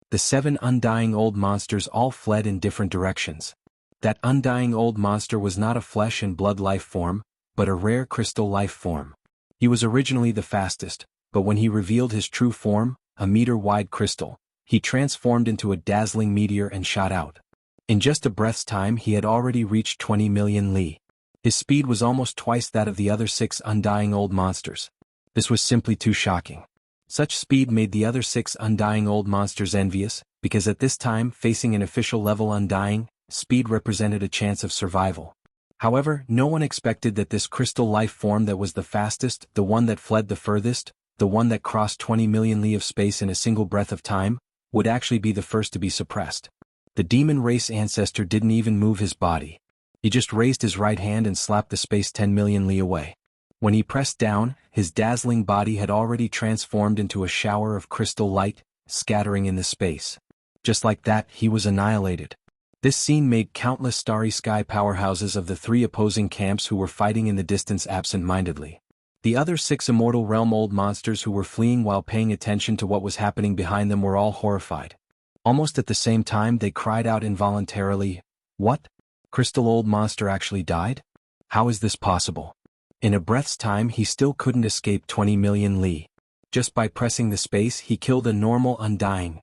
The 7 undying old monsters all fled in different directions. That undying old monster was not a flesh and blood life form, but a rare crystal life form. He was originally the fastest, but when he revealed his true form, a meter-wide crystal, he transformed into a dazzling meteor and shot out. In just a breath's time he had already reached 20 million li. His speed was almost twice that of the other 6 undying old monsters. This was simply too shocking. Such speed made the other 6 undying old monsters envious, because at this time, facing an official level undying, speed represented a chance of survival. However, no one expected that this crystal life form that was the fastest, the one that fled the furthest, the one that crossed 20 million li of space in a single breath of time, would actually be the first to be suppressed. The demon race ancestor didn't even move his body. He just raised his right hand and slapped the space 10 million li away. When he pressed down, his dazzling body had already transformed into a shower of crystal light, scattering in the space. Just like that, he was annihilated. This scene made countless starry sky powerhouses of the 3 opposing camps who were fighting in the distance absent-mindedly. The other 6 immortal realm old monsters who were fleeing while paying attention to what was happening behind them were all horrified. Almost at the same time they cried out involuntarily, "What? Crystal old monster actually died? How is this possible?" In a breath's time he still couldn't escape 20 million li. Just by pressing the space he killed a normal undying.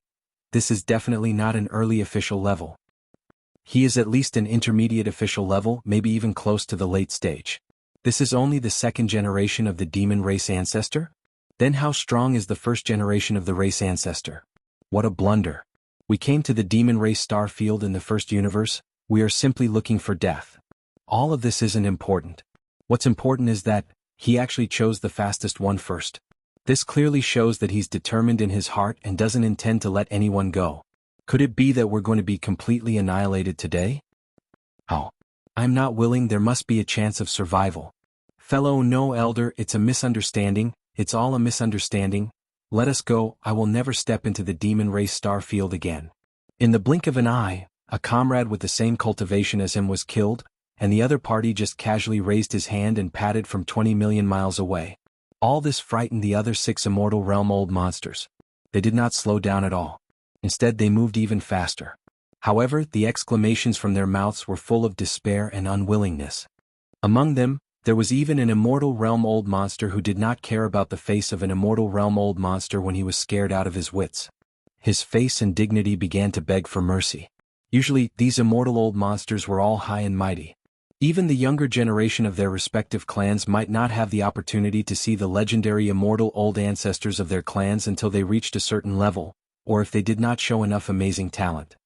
This is definitely not an early official level. He is at least an intermediate official level, maybe even close to the late stage. This is only the 2nd generation of the demon race ancestor? Then how strong is the 1st generation of the race ancestor? What a blunder. We came to the demon race star field in the 1st universe, we are simply looking for death. All of this isn't important. What's important is that he actually chose the fastest one first. This clearly shows that he's determined in his heart and doesn't intend to let anyone go. Could it be that we're going to be completely annihilated today? Oh. I'm not willing, there must be a chance of survival. Fellow no elder, it's a misunderstanding, it's all a misunderstanding. Let us go, I will never step into the demon race star field again. In the blink of an eye, a comrade with the same cultivation as him was killed, and the other party just casually raised his hand and patted from 20 million miles away. All this frightened the other 6 immortal realm old monsters. They did not slow down at all. Instead they moved even faster. However, the exclamations from their mouths were full of despair and unwillingness. Among them, there was even an immortal realm old monster who did not care about the face of an immortal realm old monster when he was scared out of his wits. His face and dignity began to beg for mercy. Usually, these immortal old monsters were all high and mighty. Even the younger generation of their respective clans might not have the opportunity to see the legendary immortal old ancestors of their clans until they reached a certain level, or if they did not show enough amazing talent.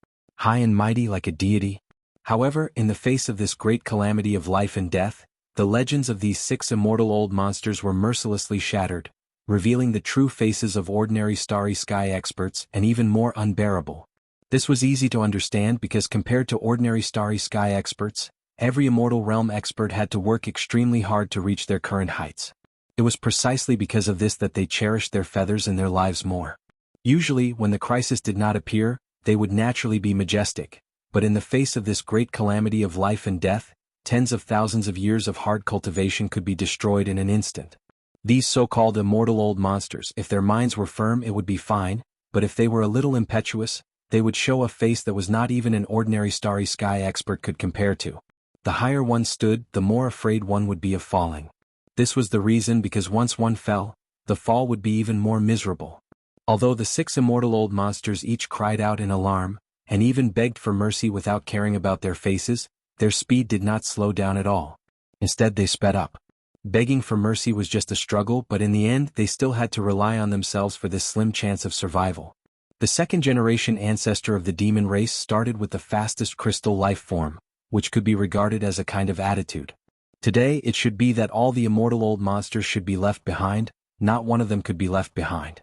High and mighty like a deity. However, in the face of this great calamity of life and death, the legends of these 6 immortal old monsters were mercilessly shattered, revealing the true faces of ordinary starry sky experts and even more unbearable. This was easy to understand because compared to ordinary starry sky experts, every immortal realm expert had to work extremely hard to reach their current heights. It was precisely because of this that they cherished their feathers and their lives more. Usually, when the crisis did not appear, they would naturally be majestic, but in the face of this great calamity of life and death, tens of thousands of years of hard cultivation could be destroyed in an instant. These so-called immortal old monsters, if their minds were firm it would be fine, but if they were a little impetuous, they would show a face that was not even an ordinary starry sky expert could compare to. The higher one stood, the more afraid one would be of falling. This was the reason because once one fell, the fall would be even more miserable. Although the 6 immortal old monsters each cried out in alarm, and even begged for mercy without caring about their faces, their speed did not slow down at all. Instead they sped up. Begging for mercy was just a struggle, but in the end they still had to rely on themselves for this slim chance of survival. The 2nd generation ancestor of the demon race started with the fastest crystal life form, which could be regarded as a kind of attitude. Today it should be that all the immortal old monsters should be left behind, not one of them could be left behind.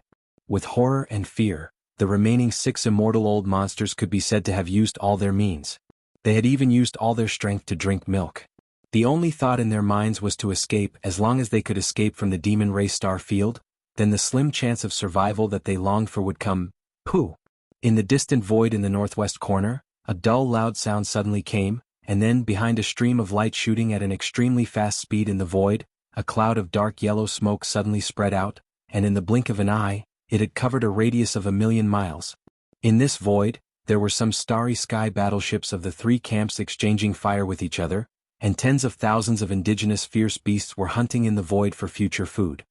With horror and fear, the remaining 6 immortal old monsters could be said to have used all their means. They had even used all their strength to drink milk. The only thought in their minds was to escape. As long as they could escape from the demon race star field, then the slim chance of survival that they longed for would come. Pooh! In the distant void in the northwest corner, a dull loud sound suddenly came, and then behind a stream of light shooting at an extremely fast speed in the void, a cloud of dark yellow smoke suddenly spread out, and in the blink of an eye, it had covered a radius of 1,000,000 miles. In this void, there were some starry sky battleships of the 3 camps exchanging fire with each other, and tens of thousands of indigenous fierce beasts were hunting in the void for future food.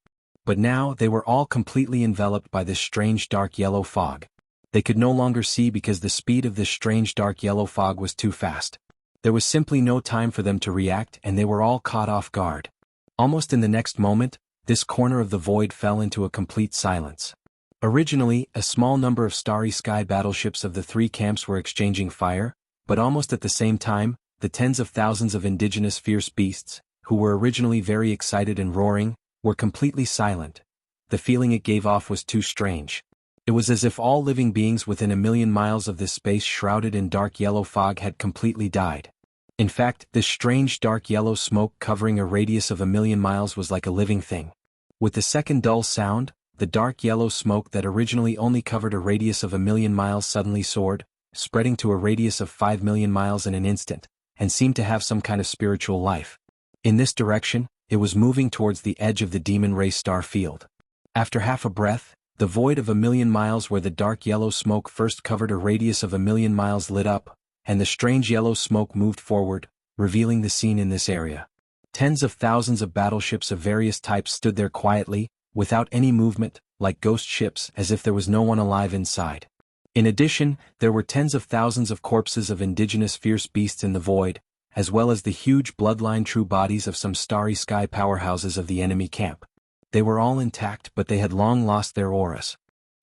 But now they were all completely enveloped by this strange dark yellow fog. They could no longer see because the speed of this strange dark yellow fog was too fast. There was simply no time for them to react and they were all caught off guard. Almost in the next moment, this corner of the void fell into a complete silence. Originally, a small number of starry sky battleships of the three camps were exchanging fire, but almost at the same time, the tens of thousands of indigenous fierce beasts, who were originally very excited and roaring, were completely silent. The feeling it gave off was too strange. It was as if all living beings within a million miles of this space shrouded in dark yellow fog had completely died. In fact, this strange dark yellow smoke covering a radius of a million miles was like a living thing. With the second dull sound, the dark yellow smoke that originally only covered a radius of a million miles suddenly soared, spreading to a radius of 5 million miles in an instant, and seemed to have some kind of spiritual life. In this direction, it was moving towards the edge of the demon race star field. After half a breath, the void of a million miles where the dark yellow smoke first covered a radius of a million miles lit up, and the strange yellow smoke moved forward, revealing the scene in this area. Tens of thousands of battleships of various types stood there quietly, without any movement, like ghost ships, as if there was no one alive inside. In addition, there were tens of thousands of corpses of indigenous fierce beasts in the void, as well as the huge bloodline true bodies of some starry sky powerhouses of the enemy camp. They were all intact, but they had long lost their auras.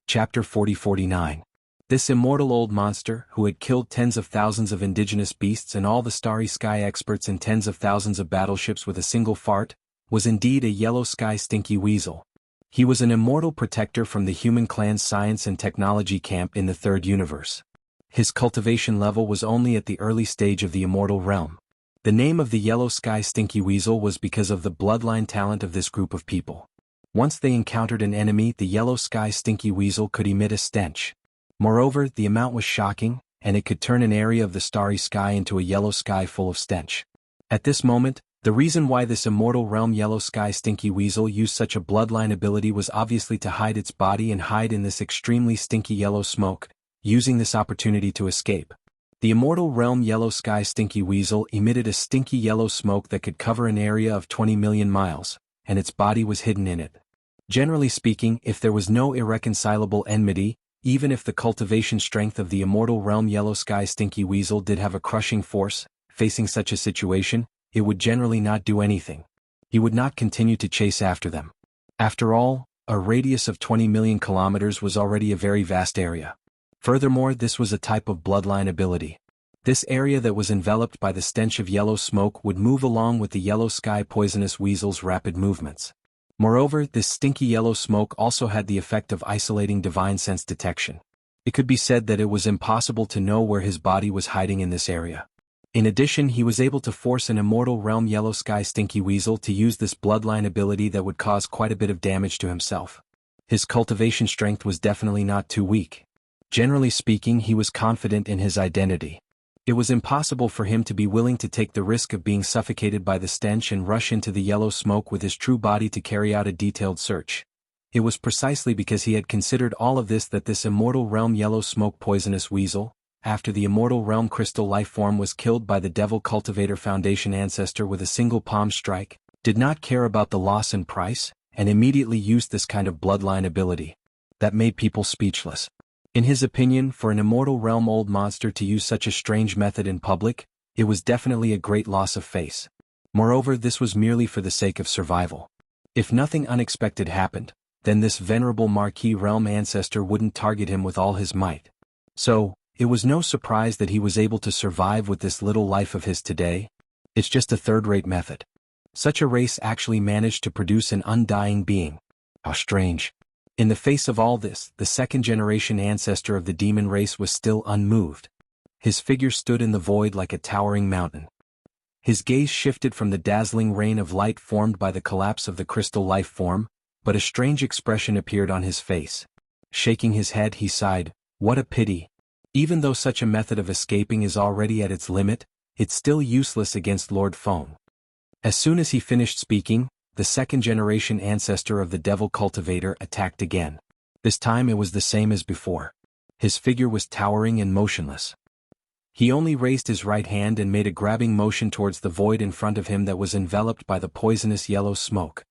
Chapter 40-49. This immortal old monster, who had killed tens of thousands of indigenous beasts and all the starry sky experts in tens of thousands of battleships with a single fart, was indeed a yellow sky stinky weasel. He was an immortal protector from the human clan's science and technology camp in the third universe. His cultivation level was only at the early stage of the immortal realm. The name of the yellow sky stinky weasel was because of the bloodline talent of this group of people. Once they encountered an enemy, the yellow sky stinky weasel could emit a stench. Moreover, the amount was shocking, and it could turn an area of the starry sky into a yellow sky full of stench. At this moment, the reason why this immortal realm yellow sky stinky weasel used such a bloodline ability was obviously to hide its body and hide in this extremely stinky yellow smoke, using this opportunity to escape. The immortal realm yellow sky stinky weasel emitted a stinky yellow smoke that could cover an area of 20 million miles, and its body was hidden in it. Generally speaking, if there was no irreconcilable enmity, even if the cultivation strength of the immortal realm yellow sky stinky weasel did have a crushing force, facing such a situation, it would generally not do anything. He would not continue to chase after them. After all, a radius of 20 million kilometers was already a very vast area. Furthermore, this was a type of bloodline ability. This area that was enveloped by the stench of yellow smoke would move along with the yellow sky poisonous weasel's rapid movements. Moreover, this stinky yellow smoke also had the effect of isolating divine sense detection. It could be said that it was impossible to know where his body was hiding in this area. In addition, he was able to force an immortal realm yellow sky stinky weasel to use this bloodline ability that would cause quite a bit of damage to himself. His cultivation strength was definitely not too weak. Generally speaking, he was confident in his identity. It was impossible for him to be willing to take the risk of being suffocated by the stench and rush into the yellow smoke with his true body to carry out a detailed search. It was precisely because he had considered all of this that this immortal realm yellow smoke poisonous weasel, after the immortal realm crystal life form was killed by the Devil Cultivator Foundation ancestor with a single palm strike, did not care about the loss and price, and immediately used this kind of bloodline ability. That made people speechless. In his opinion, for an immortal realm old monster to use such a strange method in public, it was definitely a great loss of face. Moreover, this was merely for the sake of survival. If nothing unexpected happened, then this venerable Marquis realm ancestor wouldn't target him with all his might. So, it was no surprise that he was able to survive with this little life of his today. It's just a third-rate method. Such a race actually managed to produce an undying being. How strange. In the face of all this, the second-generation ancestor of the demon race was still unmoved. His figure stood in the void like a towering mountain. His gaze shifted from the dazzling rain of light formed by the collapse of the crystal life form, but a strange expression appeared on his face. Shaking his head, he sighed, "What a pity. Even though such a method of escaping is already at its limit, it's still useless against Lord Phone." As soon as he finished speaking, the second-generation ancestor of the Devil Cultivator attacked again. This time it was the same as before. His figure was towering and motionless. He only raised his right hand and made a grabbing motion towards the void in front of him that was enveloped by the poisonous yellow smoke.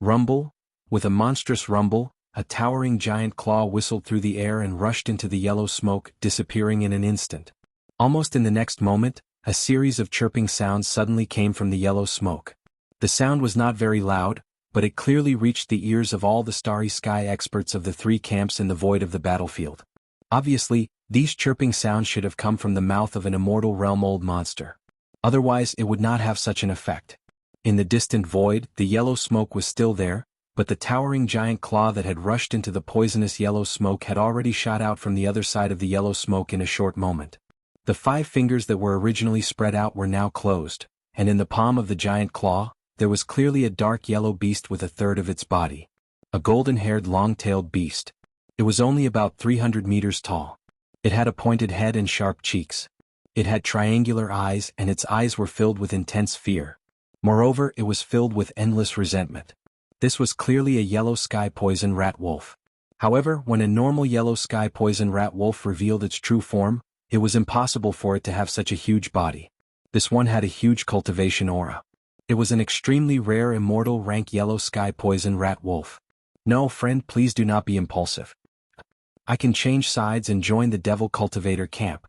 Rumble. With a monstrous rumble, a towering giant claw whistled through the air and rushed into the yellow smoke, disappearing in an instant. Almost in the next moment, a series of chirping sounds suddenly came from the yellow smoke. The sound was not very loud, but it clearly reached the ears of all the starry sky experts of the three camps in the void of the battlefield. Obviously, these chirping sounds should have come from the mouth of an immortal realm-old monster. Otherwise it would not have such an effect. In the distant void, the yellow smoke was still there, but the towering giant claw that had rushed into the poisonous yellow smoke had already shot out from the other side of the yellow smoke in a short moment. The 5 fingers that were originally spread out were now closed, and in the palm of the giant claw, there was clearly a dark yellow beast with a third of its body. A golden-haired long-tailed beast. It was only about 300 meters tall. It had a pointed head and sharp cheeks. It had triangular eyes, and its eyes were filled with intense fear. Moreover, it was filled with endless resentment. This was clearly a yellow sky poison rat wolf. However, when a normal yellow sky poison rat wolf revealed its true form, it was impossible for it to have such a huge body. This one had a huge cultivation aura. It was an extremely rare immortal rank yellow sky poison rat wolf. No, friend, please do not be impulsive. I can change sides and join the devil cultivator camp.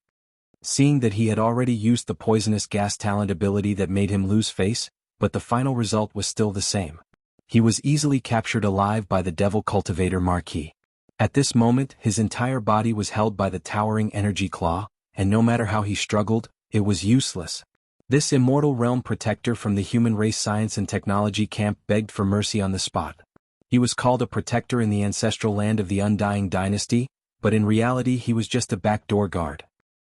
Seeing that he had already used the poisonous gas talent ability that made him lose face, but the final result was still the same. He was easily captured alive by the devil cultivator Marquis. At this moment, his entire body was held by the towering energy claw, and no matter how he struggled, it was useless. This immortal realm protector from the human race science and technology camp begged for mercy on the spot. He was called a protector in the ancestral land of the Undying Dynasty, but in reality he was just a backdoor guard.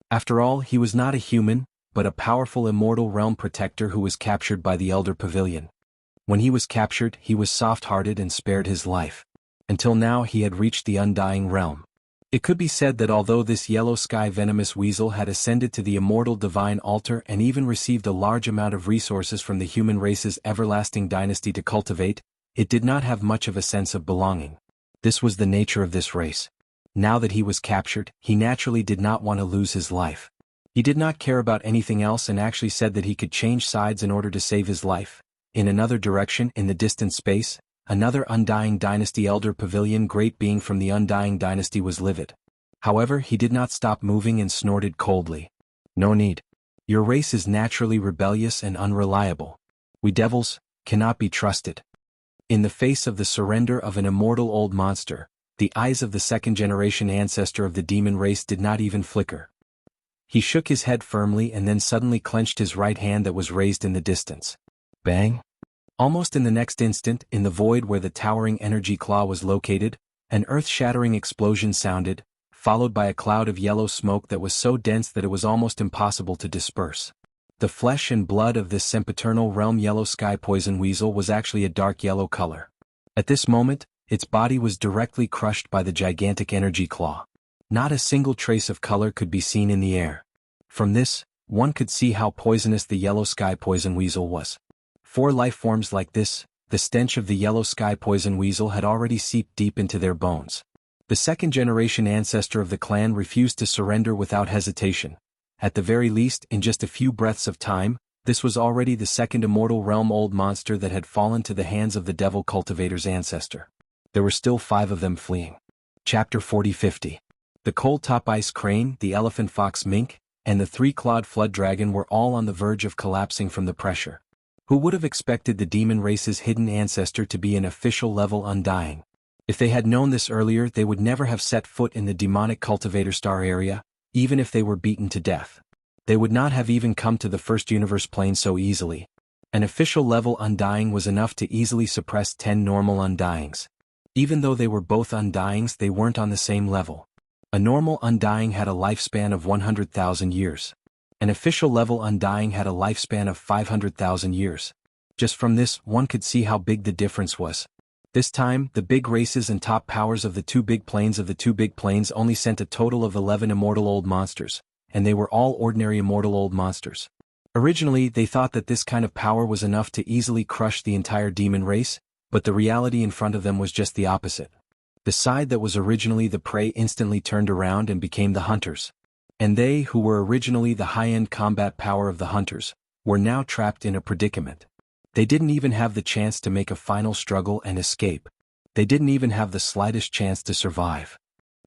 After all, he was not a human, but a powerful immortal realm protector who was captured by the Elder Pavilion. When he was captured, he was soft-hearted and spared his life. Until now he had reached the Undying Realm. It could be said that although this yellow sky venomous weasel had ascended to the immortal divine altar and even received a large amount of resources from the human race's everlasting dynasty to cultivate, it did not have much of a sense of belonging. This was the nature of this race. Now that he was captured, he naturally did not want to lose his life. He did not care about anything else and actually said that he could change sides in order to save his life. In another direction, in the distant space, another Undying Dynasty Elder Pavilion great being from the Undying Dynasty was livid. However, he did not stop moving and snorted coldly. No need. Your race is naturally rebellious and unreliable. We devils cannot be trusted. In the face of the surrender of an immortal old monster, the eyes of the second-generation ancestor of the demon race did not even flicker. He shook his head firmly and then suddenly clenched his right hand that was raised in the distance. Bang! Almost in the next instant, in the void where the towering energy claw was located, an earth-shattering explosion sounded, followed by a cloud of yellow smoke that was so dense that it was almost impossible to disperse. The flesh and blood of this sempiternal realm yellow sky poison weasel was actually a dark yellow color. At this moment, its body was directly crushed by the gigantic energy claw. Not a single trace of color could be seen in the air. From this, one could see how poisonous the yellow sky poison weasel was. For life forms like this, the stench of the yellow sky poison weasel had already seeped deep into their bones. The second-generation ancestor of the clan refused to surrender without hesitation. At the very least, in just a few breaths of time, this was already the second immortal realm-old monster that had fallen to the hands of the devil cultivator's ancestor. There were still 5 of them fleeing. Chapter 40-50. The coal-top ice crane, the elephant fox mink, and the 3-clawed flood dragon were all on the verge of collapsing from the pressure. Who would have expected the demon race's hidden ancestor to be an official level Undying? If they had known this earlier, they would never have set foot in the demonic cultivator star area, even if they were beaten to death. They would not have even come to the first universe plane so easily. An official level Undying was enough to easily suppress 10 normal Undyings. Even though they were both Undyings, they weren't on the same level. A normal Undying had a lifespan of 100,000 years. An official level Undying had a lifespan of 500,000 years. Just from this, one could see how big the difference was. This time, the big races and top powers of the 2 big planes only sent a total of 11 immortal old monsters, and they were all ordinary immortal old monsters. Originally, they thought that this kind of power was enough to easily crush the entire demon race, but the reality in front of them was just the opposite. The side that was originally the prey instantly turned around and became the hunters. And they, who were originally the high-end combat power of the hunters, were now trapped in a predicament. They didn't even have the chance to make a final struggle and escape. They didn't even have the slightest chance to survive.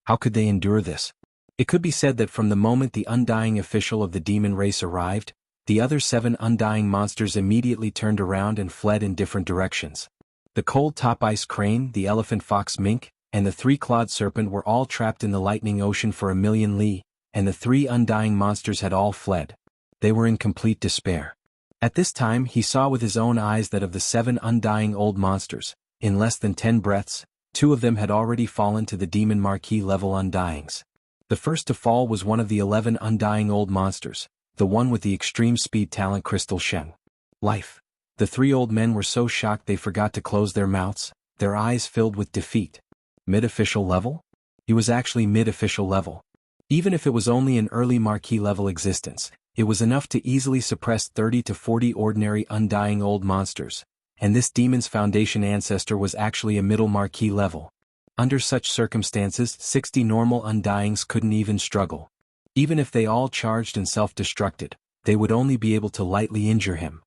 How could they endure this? It could be said that from the moment the Undying official of the demon race arrived, the other 7 Undying monsters immediately turned around and fled in different directions. The cold top ice crane, the elephant fox mink, and the three-clawed serpent were all trapped in the lightning ocean for 1,000,000 li, and the three undying monsters had all fled. They were in complete despair. At this time he saw with his own eyes that of the 7 undying old monsters, in less than 10 breaths, 2 of them had already fallen to the demon marquis level undyings. The first to fall was one of the 11 undying old monsters, the one with the extreme speed talent Crystal Sheng. Life. The 3 old men were so shocked they forgot to close their mouths, their eyes filled with defeat. Mid-official level? He was actually mid-official level. Even if it was only an early marquis level existence, it was enough to easily suppress 30 to 40 ordinary undying old monsters, and this demon's foundation ancestor was actually a middle marquis level. Under such circumstances 60 normal undyings couldn't even struggle. Even if they all charged and self-destructed, they would only be able to lightly injure him.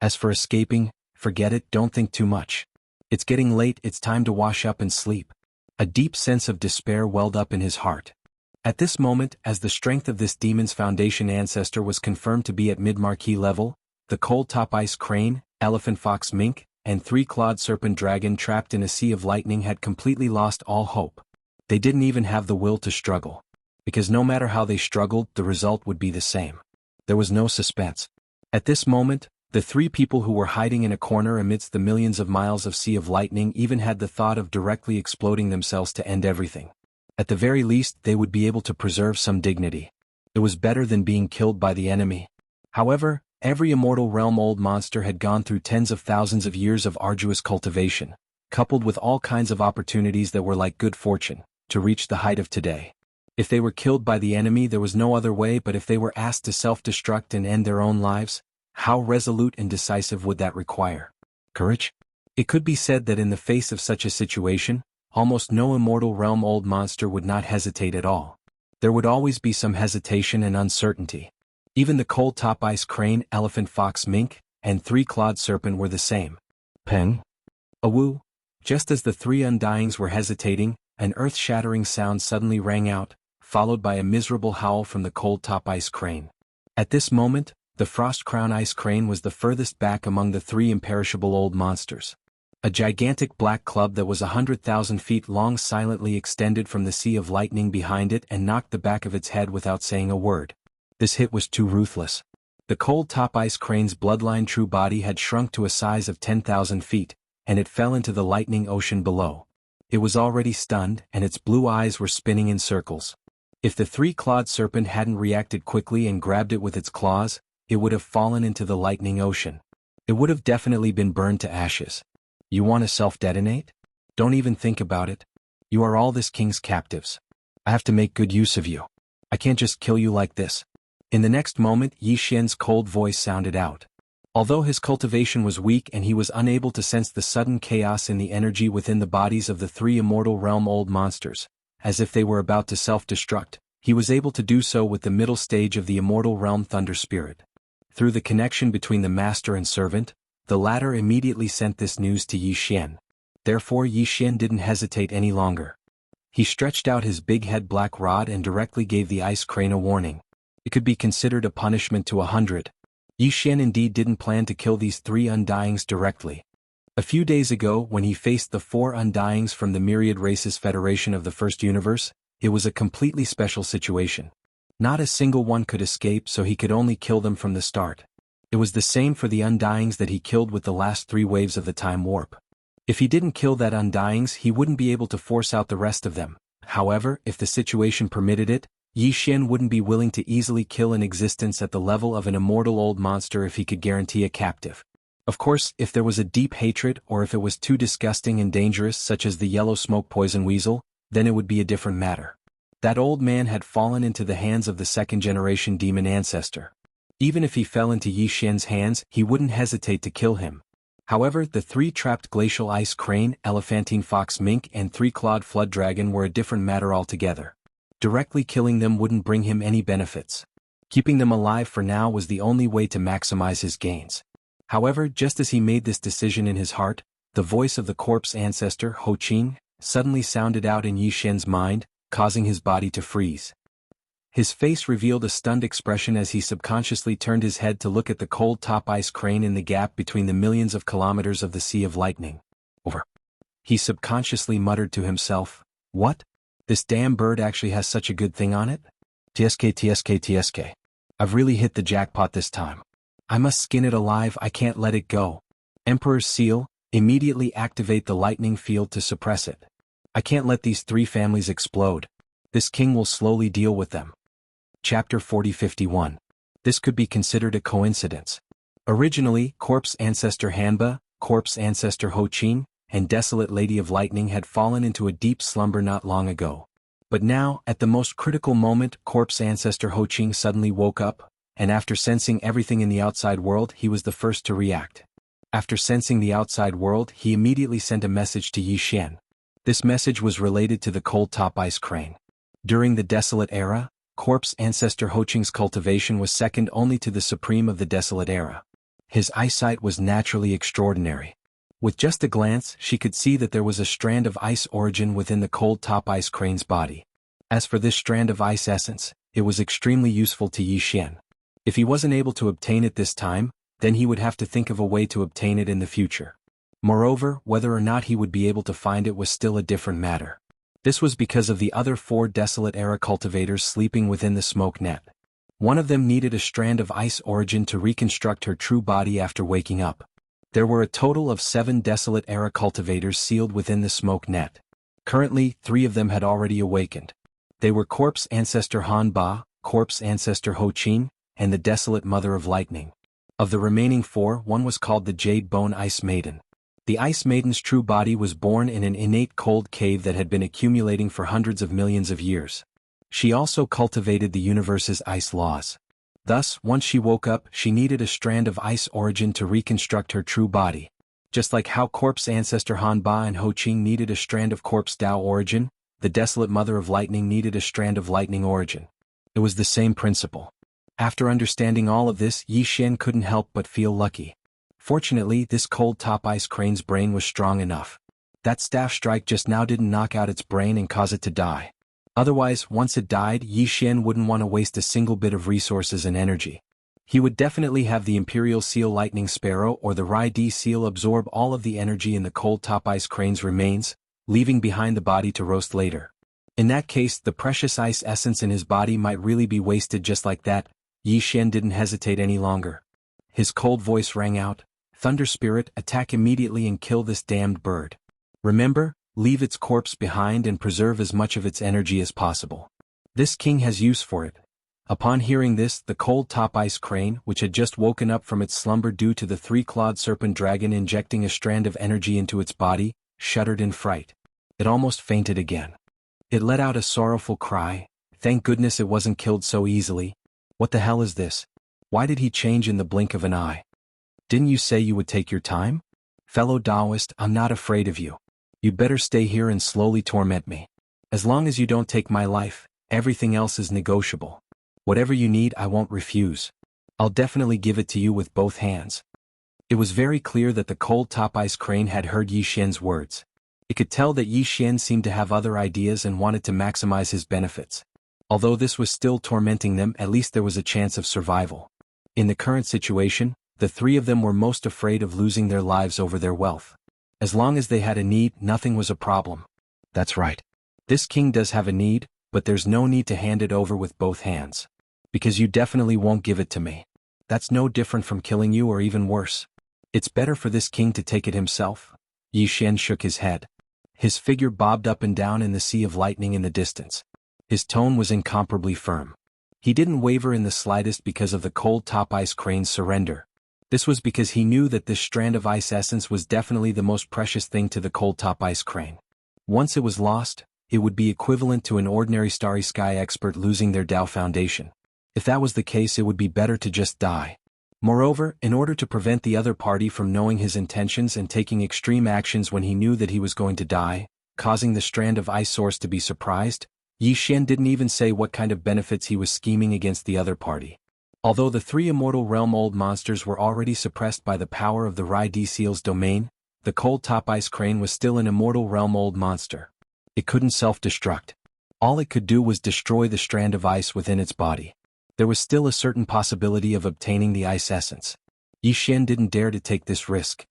As for escaping, forget it, don't think too much. It's getting late, it's time to wash up and sleep. A deep sense of despair welled up in his heart. At this moment, as the strength of this demon's foundation ancestor was confirmed to be at mid-marquis level, the cold top ice crane, elephant fox mink, and three-clawed serpent dragon trapped in a sea of lightning had completely lost all hope. They didn't even have the will to struggle. Because no matter how they struggled, the result would be the same. There was no suspense. At this moment, the 3 people who were hiding in a corner amidst the millions of miles of sea of lightning even had the thought of directly exploding themselves to end everything. At the very least, they would be able to preserve some dignity. It was better than being killed by the enemy. However, every immortal realm old monster had gone through tens of thousands of years of arduous cultivation, coupled with all kinds of opportunities that were like good fortune, to reach the height of today. If they were killed by the enemy, there was no other way, but if they were asked to self-destruct and end their own lives, how resolute and decisive would that require? Courage? It could be said that in the face of such a situation, almost no immortal realm old monster would not hesitate at all. There would always be some hesitation and uncertainty. Even the cold top ice crane, elephant fox mink, and three-clawed serpent were the same. Peng? Awoo! Just as the 3 undyings were hesitating, an earth-shattering sound suddenly rang out, followed by a miserable howl from the cold top ice crane. At this moment, the frost crown ice crane was the furthest back among the 3 imperishable old monsters. A gigantic black club that was 100,000 feet long silently extended from the sea of lightning behind it and knocked the back of its head without saying a word. This hit was too ruthless. The cold top ice crane's bloodline true body had shrunk to a size of 10,000 feet, and it fell into the lightning ocean below. It was already stunned, and its blue eyes were spinning in circles. If the three-clawed serpent hadn't reacted quickly and grabbed it with its claws, it would have fallen into the lightning ocean. It would have definitely been burned to ashes. You want to self-detonate? Don't even think about it. You are all this king's captives. I have to make good use of you. I can't just kill you like this. In the next moment, Yi Xian's cold voice sounded out. Although his cultivation was weak and he was unable to sense the sudden chaos in the energy within the bodies of the 3 immortal realm old monsters, as if they were about to self-destruct, he was able to do so with the middle stage of the immortal realm thunder spirit. Through the connection between the master and servant, the latter immediately sent this news to Yi Xian. Therefore Yi Xian didn't hesitate any longer. He stretched out his big head black rod and directly gave the ice crane a warning. It could be considered a punishment to 100. Yi Xian indeed didn't plan to kill these 3 undyings directly. A few days ago, when he faced the 4 undyings from the Myriad Races Federation of the First Universe, it was a completely special situation. Not a single one could escape, so he could only kill them from the start. It was the same for the undyings that he killed with the last 3 waves of the time warp. If he didn't kill that undyings, he wouldn't be able to force out the rest of them. However, if the situation permitted it, Yi Xian wouldn't be willing to easily kill an existence at the level of an immortal old monster if he could guarantee a captive. Of course, if there was a deep hatred or if it was too disgusting and dangerous, such as the yellow smoke poison weasel, then it would be a different matter. That old man had fallen into the hands of the 2nd-generation demon ancestor. Even if he fell into Yi Xian's hands, he wouldn't hesitate to kill him. However, the 3 trapped glacial ice crane, elephantine fox mink and 3-clawed flood dragon were a different matter altogether. Directly killing them wouldn't bring him any benefits. Keeping them alive for now was the only way to maximize his gains. However, just as he made this decision in his heart, the voice of the corpse ancestor, Ho Qing, suddenly sounded out in Yi Xian's mind, causing his body to freeze. His face revealed a stunned expression as he subconsciously turned his head to look at the cold top ice crane in the gap between the millions of kilometers of the Sea of Lightning. Over. He subconsciously muttered to himself, "What? This damn bird actually has such a good thing on it? TSK. I've really hit the jackpot this time. I must skin it alive, I can't let it go. Emperor's seal, immediately activate the lightning field to suppress it. I can't let these three families explode. This king will slowly deal with them." Chapter 40:51. This could be considered a coincidence. Originally, Corpse Ancestor Hanba, Corpse Ancestor Ho Qing, and Desolate Lady of Lightning had fallen into a deep slumber not long ago. But now, at the most critical moment, Corpse Ancestor Ho Qing suddenly woke up, and after sensing everything in the outside world, he was the first to react. After sensing the outside world, he immediately sent a message to Yi Xian. This message was related to the cold top ice crane. During the Desolate Era, Corpse Ancestor Ho Qing's cultivation was second only to the Supreme of the Desolate Era. His eyesight was naturally extraordinary. With just a glance, she could see that there was a strand of ice origin within the cold top ice crane's body. As for this strand of ice essence, it was extremely useful to Yi Xian. If he wasn't able to obtain it this time, then he would have to think of a way to obtain it in the future. Moreover, whether or not he would be able to find it was still a different matter. This was because of the other 4 Desolate Era cultivators sleeping within the smoke net. One of them needed a strand of ice origin to reconstruct her true body after waking up. There were a total of 7 Desolate Era cultivators sealed within the smoke net. Currently, 3 of them had already awakened. They were Corpse Ancestor Han Ba, Corpse Ancestor Ho Qing, and the Desolate Mother of Lightning. Of the remaining 4, one was called the Jade Bone Ice Maiden. The Ice Maiden's true body was born in an innate cold cave that had been accumulating for hundreds of millions of years. She also cultivated the universe's ice laws. Thus, once she woke up, she needed a strand of ice origin to reconstruct her true body. Just like how Corpse Ancestor Han Ba and Ho Qing needed a strand of Corpse Tao origin, the Desolate Mother of Lightning needed a strand of lightning origin. It was the same principle. After understanding all of this, Yi Xian couldn't help but feel lucky. Fortunately, this cold top ice crane's brain was strong enough. That staff strike just now didn't knock out its brain and cause it to die. Otherwise, once it died, Yi Xian wouldn't want to waste a single bit of resources and energy. He would definitely have the Imperial Seal Lightning Sparrow or the Rai D Seal absorb all of the energy in the cold top ice crane's remains, leaving behind the body to roast later. In that case, the precious ice essence in his body might really be wasted just like that. Yi Xian didn't hesitate any longer. His cold voice rang out, "Thunder Spirit, attack immediately and kill this damned bird. Remember, leave its corpse behind and preserve as much of its energy as possible. This king has use for it." Upon hearing this, the cold top ice crane, which had just woken up from its slumber due to the 3-clawed serpent dragon injecting a strand of energy into its body, shuddered in fright. It almost fainted again. It let out a sorrowful cry. Thank goodness it wasn't killed so easily. What the hell is this? Why did he change in the blink of an eye? Didn't you say you would take your time? Fellow Taoist, I'm not afraid of you. You'd better stay here and slowly torment me. As long as you don't take my life, everything else is negotiable. Whatever you need, I won't refuse. I'll definitely give it to you with both hands. It was very clear that the cold top ice crane had heard Yi Xian's words. It could tell that Yi Xian seemed to have other ideas and wanted to maximize his benefits. Although this was still tormenting them, at least there was a chance of survival. In the current situation, the 3 of them were most afraid of losing their lives over their wealth. As long as they had a need, nothing was a problem. That's right. This king does have a need, but there's no need to hand it over with both hands. Because you definitely won't give it to me. That's no different from killing you or even worse. It's better for this king to take it himself. Yi Xian shook his head. His figure bobbed up and down in the sea of lightning in the distance. His tone was incomparably firm. He didn't waver in the slightest because of the cold top ice crane's surrender. This was because he knew that this strand of ice essence was definitely the most precious thing to the cold top ice crane. Once it was lost, it would be equivalent to an ordinary starry sky expert losing their Tao foundation. If that was the case, it would be better to just die. Moreover, in order to prevent the other party from knowing his intentions and taking extreme actions when he knew that he was going to die, causing the strand of ice source to be surprised, Yi Xian didn't even say what kind of benefits he was scheming against the other party. Although the 3 immortal realm-old monsters were already suppressed by the power of the Rai D Seal's domain, the cold top ice crane was still an immortal realm-old monster. It couldn't self-destruct. All it could do was destroy the strand of ice within its body. There was still a certain possibility of obtaining the ice essence. Yi Xian didn't dare to take this risk.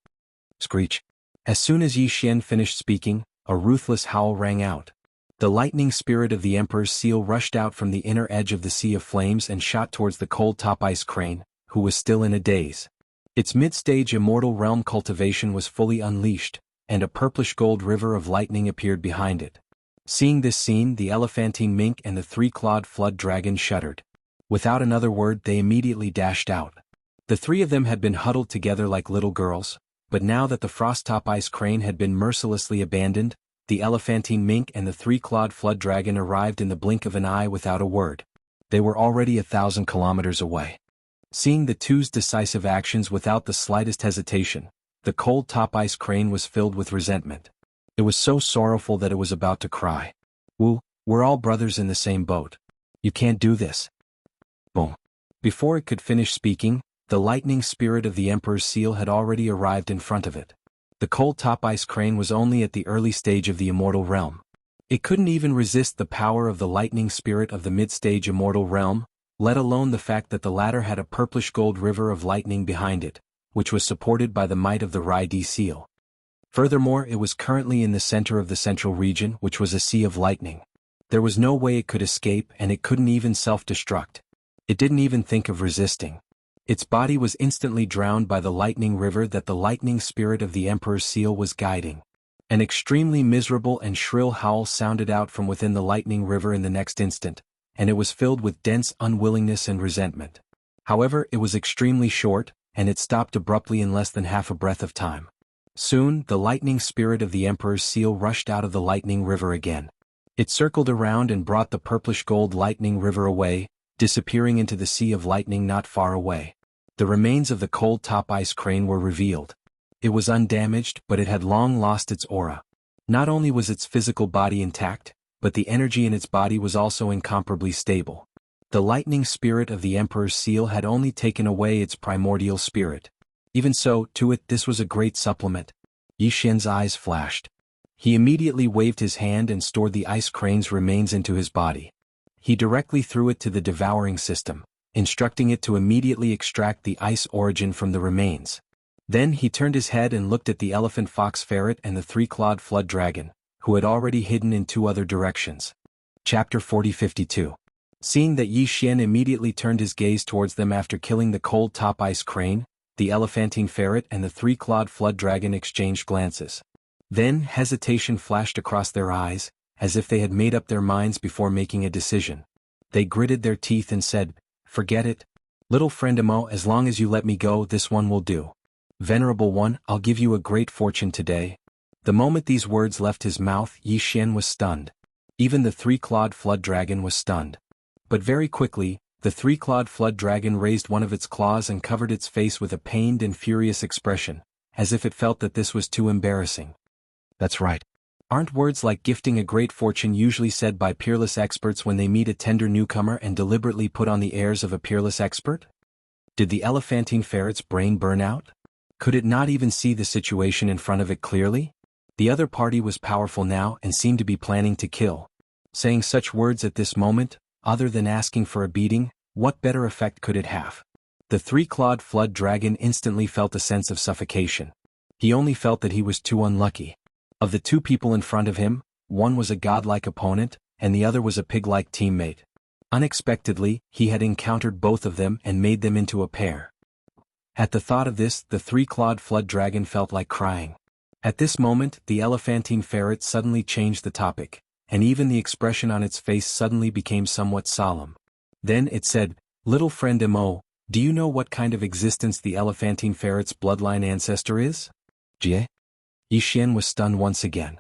Screech. As soon as Yi Xian finished speaking, a ruthless howl rang out. The lightning spirit of the Emperor's seal rushed out from the inner edge of the Sea of Flames and shot towards the cold top ice crane, who was still in a daze. Its mid-stage immortal realm cultivation was fully unleashed, and a purplish-gold river of lightning appeared behind it. Seeing this scene, the elephantine mink and the three-clawed flood dragon shuddered. Without another word, they immediately dashed out. The three of them had been huddled together like little girls, but now that the frost-top ice crane had been mercilessly abandoned, the elephantine mink and the three-clawed flood dragon arrived in the blink of an eye without a word. They were already 1,000 kilometers away. Seeing the two's decisive actions without the slightest hesitation, the cold top ice crane was filled with resentment. It was so sorrowful that it was about to cry. We're all brothers in the same boat. You can't do this. Boom. Before it could finish speaking, the lightning spirit of the Emperor's seal had already arrived in front of it. The cold top ice crane was only at the early stage of the immortal realm. It couldn't even resist the power of the lightning spirit of the mid-stage immortal realm, let alone the fact that the latter had a purplish gold river of lightning behind it, which was supported by the might of the Rai-D seal. Furthermore, it was currently in the center of the central region, which was a sea of lightning. There was no way it could escape, and it couldn't even self-destruct. It didn't even think of resisting. Its body was instantly drowned by the lightning river that the lightning spirit of the Emperor's seal was guiding. An extremely miserable and shrill howl sounded out from within the lightning river in the next instant, and it was filled with dense unwillingness and resentment. However, it was extremely short, and it stopped abruptly in less than half a breath of time. Soon, the lightning spirit of the Emperor's seal rushed out of the lightning river again. It circled around and brought the purplish gold lightning river away, disappearing into the sea of lightning not far away. The remains of the cold top ice crane were revealed. It was undamaged, but it had long lost its aura. Not only was its physical body intact, but the energy in its body was also incomparably stable. The lightning spirit of the Emperor's seal had only taken away its primordial spirit. Even so, to it this was a great supplement. Yi Xian's eyes flashed. He immediately waved his hand and stored the ice crane's remains into his body. He directly threw it to the devouring system, instructing it to immediately extract the ice origin from the remains. Then he turned his head and looked at the elephant fox ferret and the three-clawed flood dragon, who had already hidden in two other directions. Chapter 40-52. Seeing that Yi Xian immediately turned his gaze towards them after killing the cold top ice crane, the elephantine ferret and the three-clawed flood dragon exchanged glances. Then hesitation flashed across their eyes, as if they had made up their minds before making a decision. They gritted their teeth and said, "Forget it. Little friend Emo, as long as you let me go, this one will do. Venerable one, I'll give you a great fortune today." The moment these words left his mouth, Yi Xian was stunned. Even the three-clawed flood dragon was stunned. But very quickly, the three-clawed flood dragon raised one of its claws and covered its face with a pained and furious expression, as if it felt that this was too embarrassing. That's right. Aren't words like gifting a great fortune usually said by peerless experts when they meet a tender newcomer and deliberately put on the airs of a peerless expert? Did the elephantine ferret's brain burn out? Could it not even see the situation in front of it clearly? The other party was powerful now and seemed to be planning to kill. Saying such words at this moment, other than asking for a beating, what better effect could it have? The three-clawed flood dragon instantly felt a sense of suffocation. He only felt that he was too unlucky. Of the two people in front of him, one was a godlike opponent, and the other was a pig-like teammate. Unexpectedly, he had encountered both of them and made them into a pair. At the thought of this, the three-clawed flood dragon felt like crying. At this moment, the elephantine ferret suddenly changed the topic, and even the expression on its face suddenly became somewhat solemn. Then it said, "Little friend Emo, do you know what kind of existence the elephantine ferret's bloodline ancestor is?" Jie? Yi Xian was stunned once again.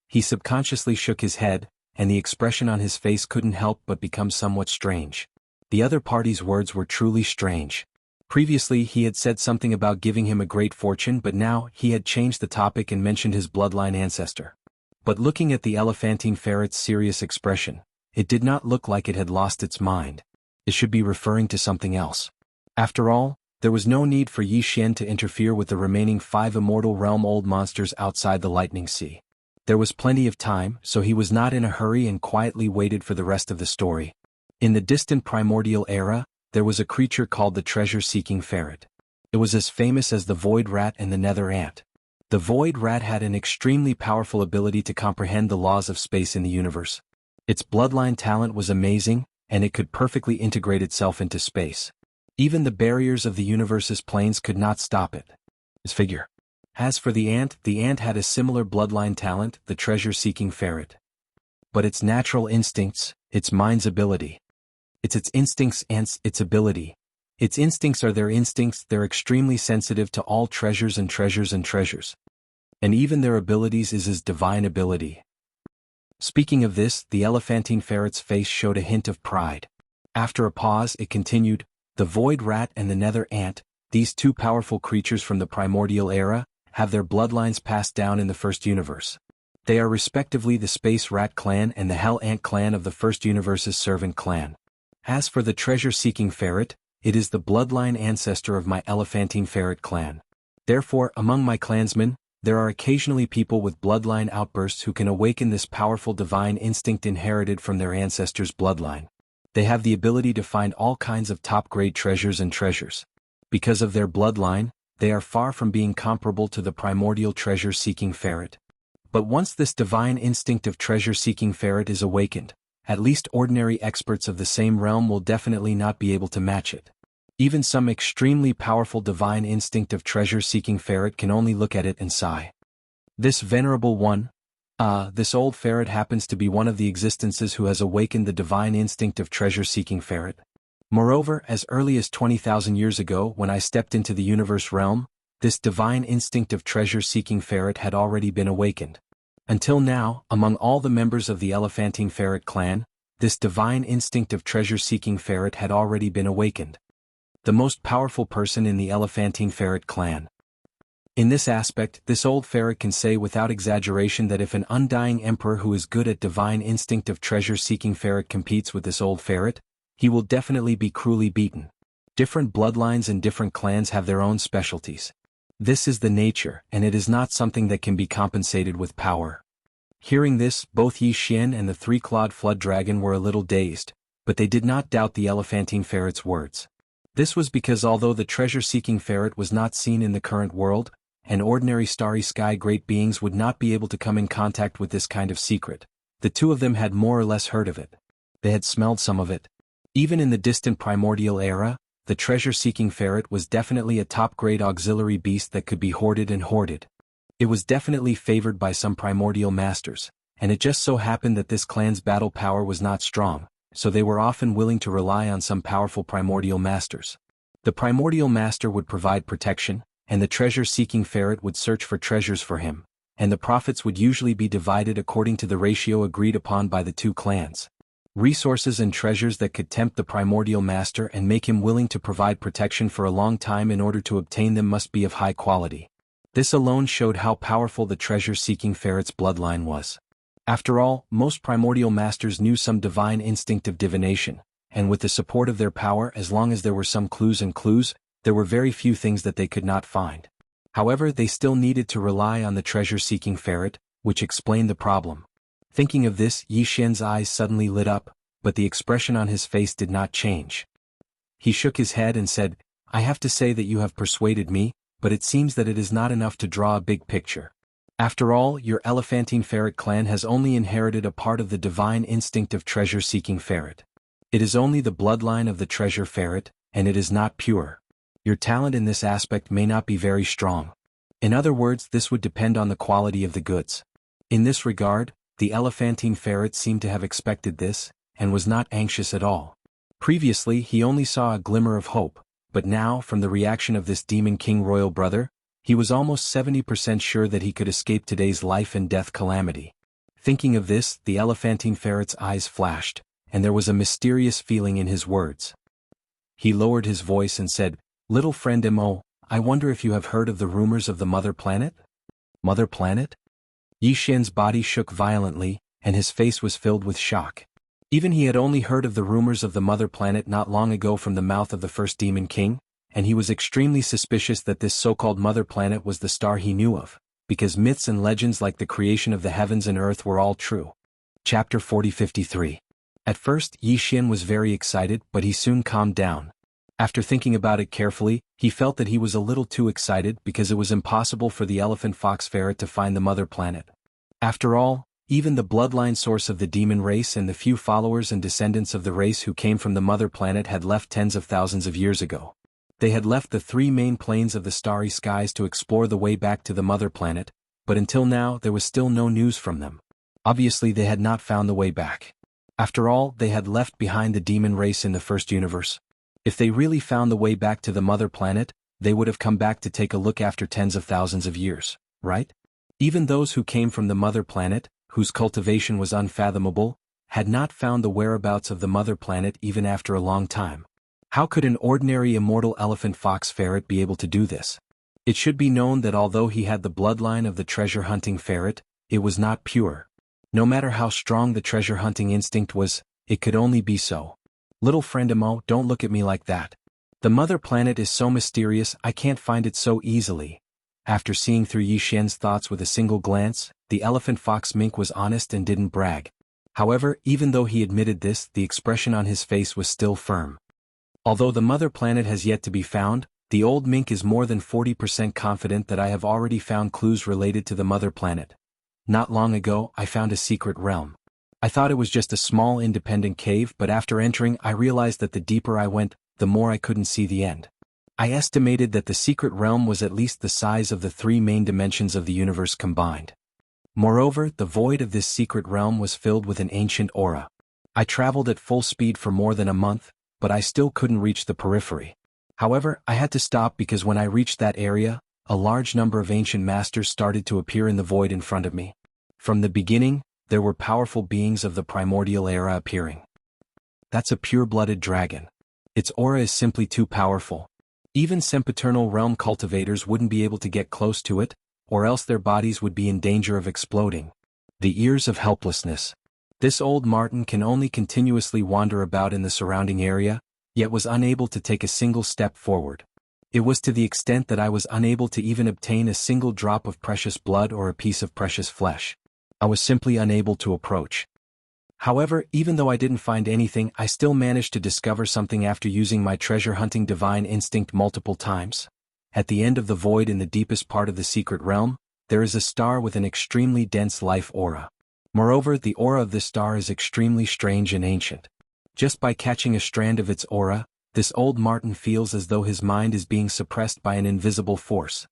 He subconsciously shook his head, and the expression on his face couldn't help but become somewhat strange. The other party's words were truly strange. Previously he had said something about giving him a great fortune, but now he had changed the topic and mentioned his bloodline ancestor. But looking at the elephantine ferret's serious expression, it did not look like it had lost its mind. It should be referring to something else. After all, there was no need for Yi Xian to interfere with the remaining 5 immortal realm-old monsters outside the Lightning Sea. There was plenty of time, so he was not in a hurry and quietly waited for the rest of the story. In the distant primordial era, there was a creature called the treasure-seeking ferret. It was as famous as the void rat and the nether ant. The void rat had an extremely powerful ability to comprehend the laws of space in the universe. Its bloodline talent was amazing, and it could perfectly integrate itself into space. Even the barriers of the universe's planes could not stop it. His figure. As for the ant had a similar bloodline talent, the treasure-seeking ferret. But its natural instincts, its mind's ability. It's its instincts and its ability. Its instincts are their instincts, they're extremely sensitive to all treasures and treasures and treasures. And even their abilities is his divine ability. Speaking of this, the elephantine ferret's face showed a hint of pride. After a pause, it continued, the void rat and the nether ant, these two powerful creatures from the primordial era, have their bloodlines passed down in the first universe. They are respectively the space rat clan and the hell ant clan of the first universe's servant clan. As for the treasure-seeking ferret, it is the bloodline ancestor of my elephantine ferret clan. Therefore, among my clansmen, there are occasionally people with bloodline outbursts who can awaken this powerful divine instinct inherited from their ancestors' bloodline. They have the ability to find all kinds of top-grade treasures and treasures. Because of their bloodline, they are far from being comparable to the primordial treasure-seeking ferret. But once this divine instinct of treasure-seeking ferret is awakened, at least ordinary experts of the same realm will definitely not be able to match it. Even some extremely powerful divine instinct of treasure-seeking ferret can only look at it and sigh. This venerable one, this old ferret happens to be one of the existences who has awakened the divine instinct of treasure-seeking ferret. Moreover, as early as 20,000 years ago when I stepped into the universe realm, this divine instinct of treasure-seeking ferret had already been awakened. Until now, among all the members of the elephantine ferret clan, this divine instinct of treasure-seeking ferret had already been awakened. The most powerful person in the elephantine ferret clan. In this aspect, this old ferret can say without exaggeration that if an undying emperor who is good at divine instinct of treasure-seeking ferret competes with this old ferret, he will definitely be cruelly beaten. Different bloodlines and different clans have their own specialties. This is the nature, and it is not something that can be compensated with power. Hearing this, both Yi Xian and the three-clawed flood dragon were a little dazed, but they did not doubt the elephantine ferret's words. This was because although the treasure-seeking ferret was not seen in the current world, and ordinary starry sky great beings would not be able to come in contact with this kind of secret, the two of them had more or less heard of it. They had smelled some of it. Even in the distant primordial era, the treasure-seeking ferret was definitely a top-grade auxiliary beast that could be hoarded and hoarded. It was definitely favored by some primordial masters, and it just so happened that this clan's battle power was not strong, so they were often willing to rely on some powerful primordial masters. The primordial master would provide protection, and the treasure-seeking ferret would search for treasures for him, and the profits would usually be divided according to the ratio agreed upon by the two clans. Resources and treasures that could tempt the primordial master and make him willing to provide protection for a long time in order to obtain them must be of high quality. This alone showed how powerful the treasure-seeking ferret's bloodline was. After all, most primordial masters knew some divine instinct of divination, and with the support of their power, as long as there were some clues, there were very few things that they could not find. However, they still needed to rely on the treasure-seeking ferret, which explained the problem. Thinking of this, Yi Xian's eyes suddenly lit up, but the expression on his face did not change. He shook his head and said, "I have to say that you have persuaded me, but it seems that it is not enough to draw a big picture. After all, your elephantine ferret clan has only inherited a part of the divine instinct of treasure-seeking ferret. It is only the bloodline of the treasure ferret, and it is not pure. Your talent in this aspect may not be very strong. In other words, this would depend on the quality of the goods." In this regard, the elephantine ferret seemed to have expected this, and was not anxious at all. Previously he only saw a glimmer of hope, but now, from the reaction of this demon king royal brother, he was almost 70% sure that he could escape today's life and death calamity. Thinking of this, the elephantine ferret's eyes flashed, and there was a mysterious feeling in his words. He lowered his voice and said, "Little friend Mo, I wonder if you have heard of the rumors of the mother planet?" Mother planet? Yi Xian's body shook violently, and his face was filled with shock. Even he had only heard of the rumors of the mother planet not long ago from the mouth of the first demon king, and he was extremely suspicious that this so-called mother planet was the star he knew of, because myths and legends like the creation of the heavens and earth were all true. Chapter 4053. At first, Yi Xian was very excited, but he soon calmed down. After thinking about it carefully, he felt that he was a little too excited because it was impossible for the elephant fox ferret to find the mother planet. After all, even the bloodline source of the demon race and the few followers and descendants of the race who came from the mother planet had left tens of thousands of years ago. They had left the three main planes of the starry skies to explore the way back to the mother planet, but until now there was still no news from them. Obviously they had not found the way back. After all, they had left behind the demon race in the first universe. If they really found the way back to the mother planet, they would have come back to take a look after tens of thousands of years, right? Even those who came from the mother planet, whose cultivation was unfathomable, had not found the whereabouts of the mother planet even after a long time. How could an ordinary immortal elephant fox ferret be able to do this? It should be known that although he had the bloodline of the treasure-hunting ferret, it was not pure. No matter how strong the treasure-hunting instinct was, it could only be so. Little friend Amo, don't look at me like that. The mother planet is so mysterious I can't find it so easily. After seeing through Yi Xian's thoughts with a single glance, the elephant fox mink was honest and didn't brag. However, even though he admitted this, the expression on his face was still firm. Although the mother planet has yet to be found, the old mink is more than 40% confident that I have already found clues related to the mother planet. Not long ago, I found a secret realm. I thought it was just a small independent cave, but after entering I realized that the deeper I went, the more I couldn't see the end. I estimated that the secret realm was at least the size of the three main dimensions of the universe combined. Moreover, the void of this secret realm was filled with an ancient aura. I traveled at full speed for more than a month, but I still couldn't reach the periphery. However, I had to stop because when I reached that area, a large number of ancient masters started to appear in the void in front of me. From the beginning, there were powerful beings of the primordial era appearing. That's a pure-blooded dragon. Its aura is simply too powerful. Even sempiternal realm cultivators wouldn't be able to get close to it, or else their bodies would be in danger of exploding. The ears of helplessness. This old marten can only continuously wander about in the surrounding area, yet was unable to take a single step forward. It was to the extent that I was unable to even obtain a single drop of precious blood or a piece of precious flesh. I was simply unable to approach. However, even though I didn't find anything, I still managed to discover something after using my treasure-hunting divine instinct multiple times. At the end of the void in the deepest part of the secret realm, there is a star with an extremely dense life aura. Moreover, the aura of this star is extremely strange and ancient. Just by catching a strand of its aura, this old marten feels as though his mind is being suppressed by an invisible force.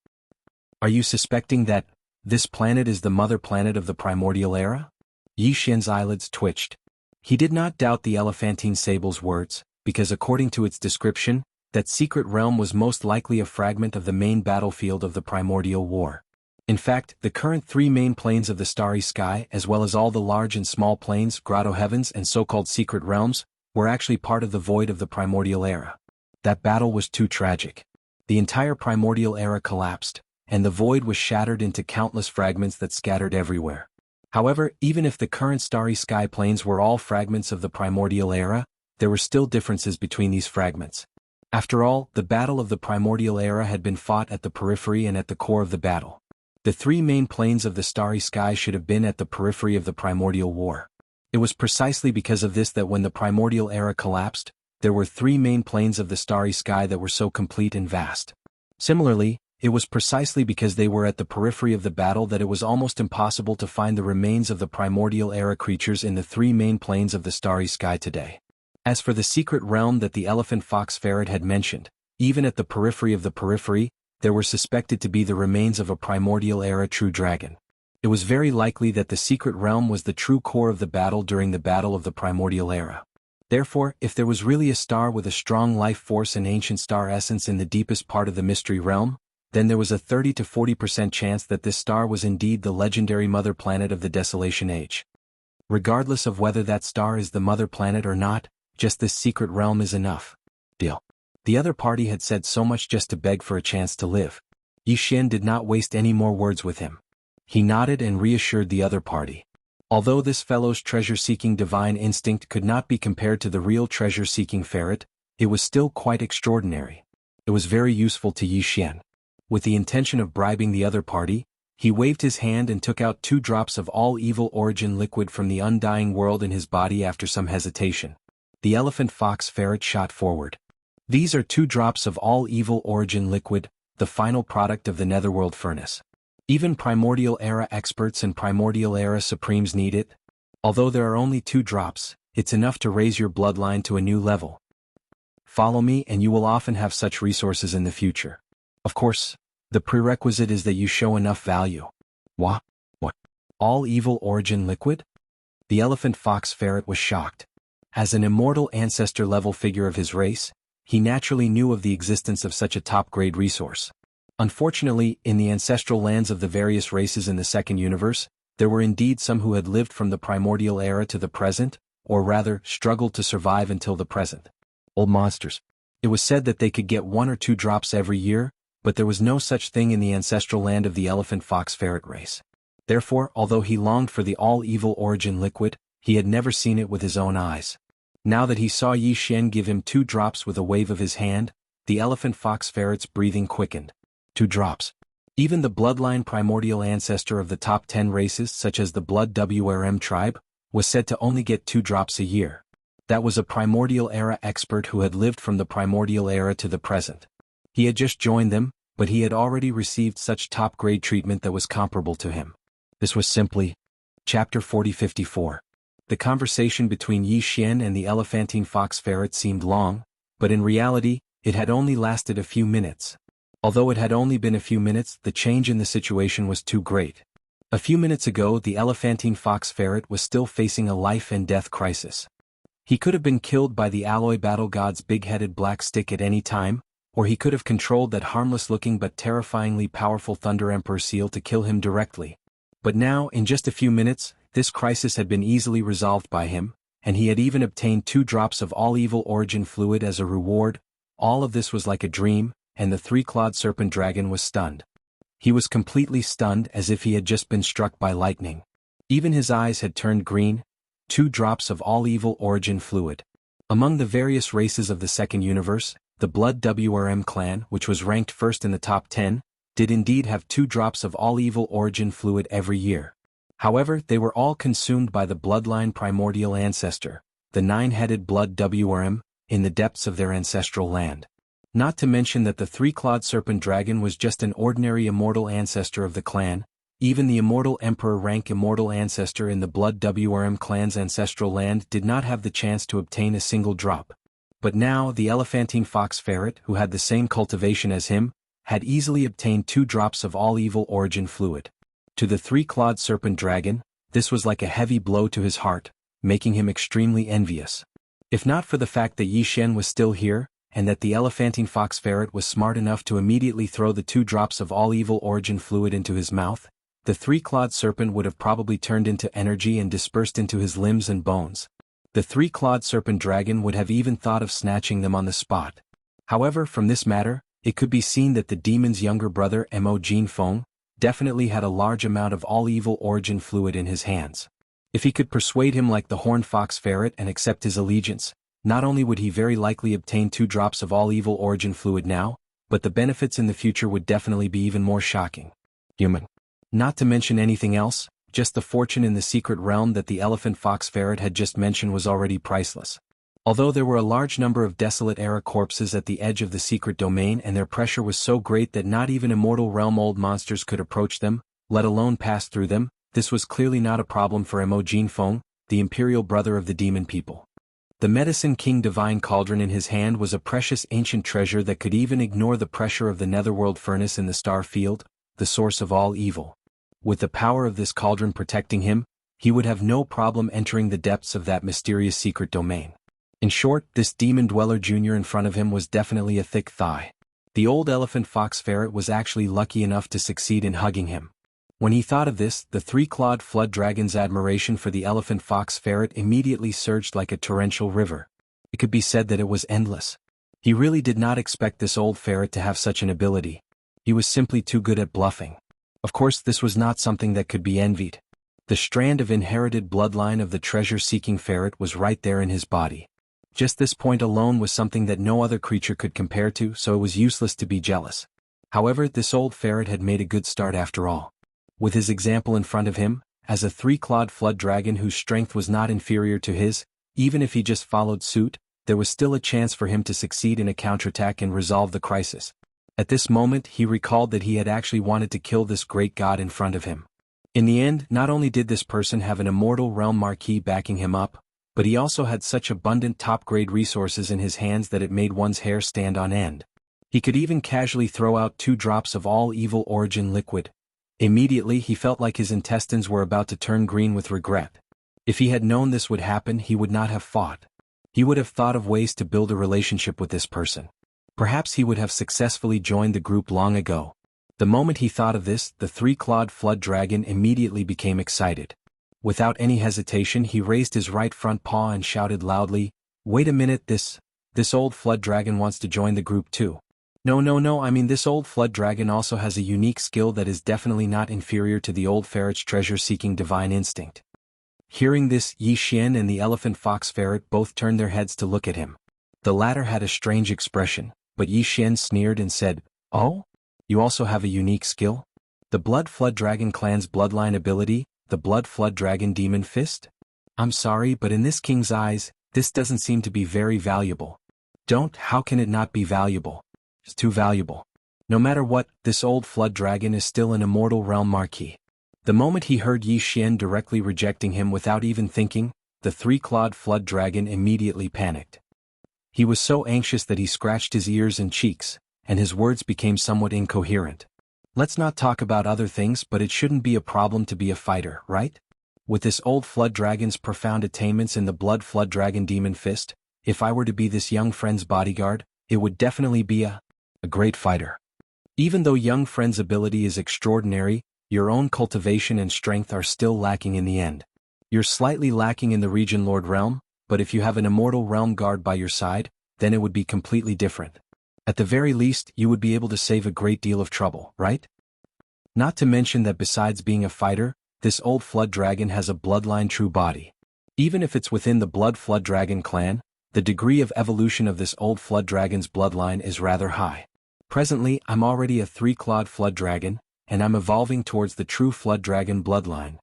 Are you suspecting that this planet is the mother planet of the primordial era? Yi Xian's eyelids twitched. He did not doubt the elephantine sable's words, because according to its description, that secret realm was most likely a fragment of the main battlefield of the primordial war. In fact, the current three main planes of the starry sky, as well as all the large and small planes, grotto heavens and so-called secret realms, were actually part of the void of the primordial era. That battle was too tragic. The entire primordial era collapsed, and the void was shattered into countless fragments that scattered everywhere. However, even if the current starry sky planes were all fragments of the primordial era, there were still differences between these fragments. After all, the battle of the primordial era had been fought at the periphery and at the core of the battle. The three main planes of the starry sky should have been at the periphery of the primordial war. It was precisely because of this that when the primordial era collapsed, there were three main planes of the starry sky that were so complete and vast. Similarly, it was precisely because they were at the periphery of the battle that it was almost impossible to find the remains of the primordial era creatures in the three main planes of the starry sky today. As for the secret realm that the elephant fox ferret had mentioned, even at the periphery of the periphery, there were suspected to be the remains of a primordial era true dragon. It was very likely that the secret realm was the true core of the battle during the battle of the primordial era. Therefore, if there was really a star with a strong life force and ancient star essence in the deepest part of the mystery realm, then there was a 30 to 40% chance that this star was indeed the legendary mother planet of the Desolation Age. Regardless of whether that star is the mother planet or not, just this secret realm is enough. Deal. The other party had said so much just to beg for a chance to live. Yi Xian did not waste any more words with him. He nodded and reassured the other party. Although this fellow's treasure-seeking divine instinct could not be compared to the real treasure-seeking ferret, it was still quite extraordinary. It was very useful to Yi Xian. With the intention of bribing the other party, he waved his hand and took out 2 drops of all-evil origin liquid from the undying world in his body after some hesitation. The elephant fox ferret shot forward. These are 2 drops of all evil origin liquid, the final product of the netherworld furnace. Even primordial era experts and primordial era supremes need it. Although there are only 2 drops, it's enough to raise your bloodline to a new level. Follow me and you will often have such resources in the future. Of course, the prerequisite is that you show enough value. What? All evil origin liquid? The elephant fox ferret was shocked. As an immortal ancestor-level figure of his race, he naturally knew of the existence of such a top-grade resource. Unfortunately, in the ancestral lands of the various races in the second universe, there were indeed some who had lived from the primordial era to the present, or rather, struggled to survive until the present. Old monsters. It was said that they could get 1 or 2 drops every year, but there was no such thing in the ancestral land of the elephant fox ferret race. Therefore, although he longed for the all-evil origin liquid, he had never seen it with his own eyes. Now that he saw Yi Xian give him 2 drops with a wave of his hand, the elephant fox ferret's breathing quickened. 2 drops. Even the bloodline primordial ancestor of the top 10 races such as the Blood WRM tribe, was said to only get 2 drops a year. That was a primordial era expert who had lived from the primordial era to the present. He had just joined them, but he had already received such top-grade treatment that was comparable to him. This was simply Chapter 4054. The conversation between Yi Xian and the elephantine fox ferret seemed long, but in reality, it had only lasted a few minutes. Although it had only been a few minutes, the change in the situation was too great. A few minutes ago, the elephantine fox ferret was still facing a life-and-death crisis. He could have been killed by the alloy battle god's big-headed black stick at any time, or he could have controlled that harmless-looking but terrifyingly powerful Thunder Emperor seal to kill him directly. But now, in just a few minutes, this crisis had been easily resolved by him, and he had even obtained 2 drops of all-evil origin fluid as a reward. All of this was like a dream, and the 3-clawed serpent dragon was stunned. He was completely stunned as if he had just been struck by lightning. Even his eyes had turned green. 2 drops of all-evil origin fluid. Among the various races of the second universe, the Blood WRM clan, which was ranked first in the top 10, did indeed have 2 drops of all-evil origin fluid every year. However, they were all consumed by the bloodline primordial ancestor, the 9-headed Blood WRM, in the depths of their ancestral land. Not to mention that the 3-clawed serpent dragon was just an ordinary immortal ancestor of the clan. Even the immortal emperor rank immortal ancestor in the Blood WRM clan's ancestral land did not have the chance to obtain a single drop. But now the elephantine fox ferret, who had the same cultivation as him, had easily obtained 2 drops of all-evil origin fluid. To the 3-clawed serpent dragon, this was like a heavy blow to his heart, making him extremely envious. If not for the fact that Yi Xian was still here, and that the elephantine fox ferret was smart enough to immediately throw the 2 drops of all-evil origin fluid into his mouth, the 3-clawed serpent would have probably turned into energy and dispersed into his limbs and bones. The 3-clawed serpent dragon would have even thought of snatching them on the spot. However, from this matter, it could be seen that the demon's younger brother Mo Jinfeng definitely had a large amount of all-evil origin fluid in his hands. If he could persuade him like the horned fox ferret and accept his allegiance, not only would he very likely obtain 2 drops of all-evil origin fluid now, but the benefits in the future would definitely be even more shocking. Human. Not to mention anything else, just the fortune in the secret realm that the elephant fox ferret had just mentioned was already priceless. Although there were a large number of desolate-era corpses at the edge of the secret domain and their pressure was so great that not even immortal realm-old monsters could approach them, let alone pass through them, this was clearly not a problem for Mo Jinfeng, the imperial brother of the demon people. The Medicine King Divine Cauldron in his hand was a precious ancient treasure that could even ignore the pressure of the netherworld furnace in the star field, the source of all evil. With the power of this cauldron protecting him, he would have no problem entering the depths of that mysterious secret domain. In short, this Demon Dweller Jr. in front of him was definitely a thick thigh. The old elephant fox ferret was actually lucky enough to succeed in hugging him. When he thought of this, the 3-clawed flood dragon's admiration for the elephant fox ferret immediately surged like a torrential river. It could be said that it was endless. He really did not expect this old ferret to have such an ability. He was simply too good at bluffing. Of course, this was not something that could be envied. The strand of inherited bloodline of the treasure-seeking ferret was right there in his body. Just this point alone was something that no other creature could compare to, so it was useless to be jealous. However, this old ferret had made a good start after all. With his example in front of him, as a 3-clawed flood dragon whose strength was not inferior to his, even if he just followed suit, there was still a chance for him to succeed in a counterattack and resolve the crisis. At this moment he recalled that he had actually wanted to kill this great god in front of him. In the end, not only did this person have an immortal realm marquee backing him up, but he also had such abundant top-grade resources in his hands that it made one's hair stand on end. He could even casually throw out 2 drops of all evil origin liquid. Immediately he felt like his intestines were about to turn green with regret. If he had known this would happen, he would not have fought. He would have thought of ways to build a relationship with this person. Perhaps he would have successfully joined the group long ago. The moment he thought of this, the 3-clawed flood dragon immediately became excited. Without any hesitation he raised his right front paw and shouted loudly, "Wait a minute, this old flood dragon wants to join the group too. No, I mean this old flood dragon also has a unique skill that is definitely not inferior to the old ferret's treasure-seeking divine instinct." Hearing this, Yi Xian and the elephant fox ferret both turned their heads to look at him. The latter had a strange expression, but Yi Xian sneered and said, "Oh? You also have a unique skill? The Blood Flood Dragon clan's bloodline ability, the Blood Flood Dragon Demon Fist? I'm sorry, but in this king's eyes, this doesn't seem to be very valuable." How can it not be valuable? It's too valuable. No matter what, this old flood dragon is still an immortal realm marquee. The moment he heard Yi Xian directly rejecting him without even thinking, the 3-clawed flood dragon immediately panicked. He was so anxious that he scratched his ears and cheeks, and his words became somewhat incoherent. Let's not talk about other things, but it shouldn't be a problem to be a fighter, right? With this old flood dragon's profound attainments in the Blood Flood Dragon Demon Fist, if I were to be this young friend's bodyguard, it would definitely be a great fighter. Even though young friend's ability is extraordinary, your own cultivation and strength are still lacking in the end. You're slightly lacking in the Region Lord realm, but if you have an immortal realm guard by your side, then it would be completely different. At the very least, you would be able to save a great deal of trouble, right? Not to mention that besides being a fighter, this old flood dragon has a bloodline true body. Even if it's within the Blood Flood Dragon clan, the degree of evolution of this old flood dragon's bloodline is rather high. Presently, I'm already a 3-clawed flood dragon, and I'm evolving towards the true flood dragon bloodline.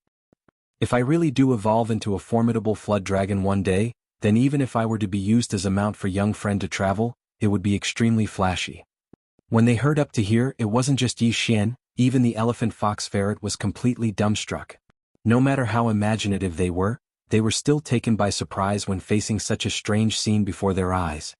If I really do evolve into a formidable flood dragon one day, then even if I were to be used as a mount for young friend to travel, it would be extremely flashy. When they heard up to here, it wasn't just Yi Xian, even the elephant fox ferret was completely dumbstruck. No matter how imaginative they were still taken by surprise when facing such a strange scene before their eyes.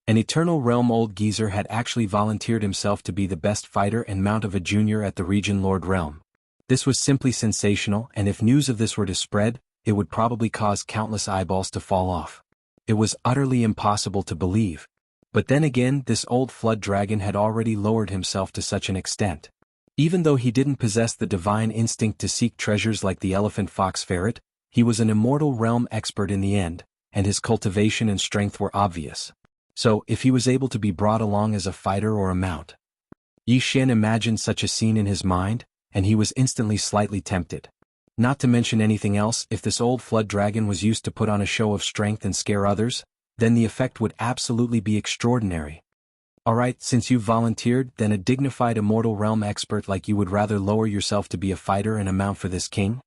An Eternal Realm old geezer had actually volunteered himself to be the best fighter and mount of a junior at the Region Lord realm. This was simply sensational, and if news of this were to spread, it would probably cause countless eyeballs to fall off. It was utterly impossible to believe. But then again, this old flood dragon had already lowered himself to such an extent. Even though he didn't possess the divine instinct to seek treasures like the elephant fox ferret, he was an immortal realm expert in the end, and his cultivation and strength were obvious. So, if he was able to be brought along as a fighter or a mount. Yi Xian imagined such a scene in his mind, and he was instantly slightly tempted. Not to mention anything else, if this old flood dragon was used to put on a show of strength and scare others, then the effect would absolutely be extraordinary. Alright, since you've volunteered, then a dignified immortal realm expert like you would rather lower yourself to be a fighter and a mount for this king?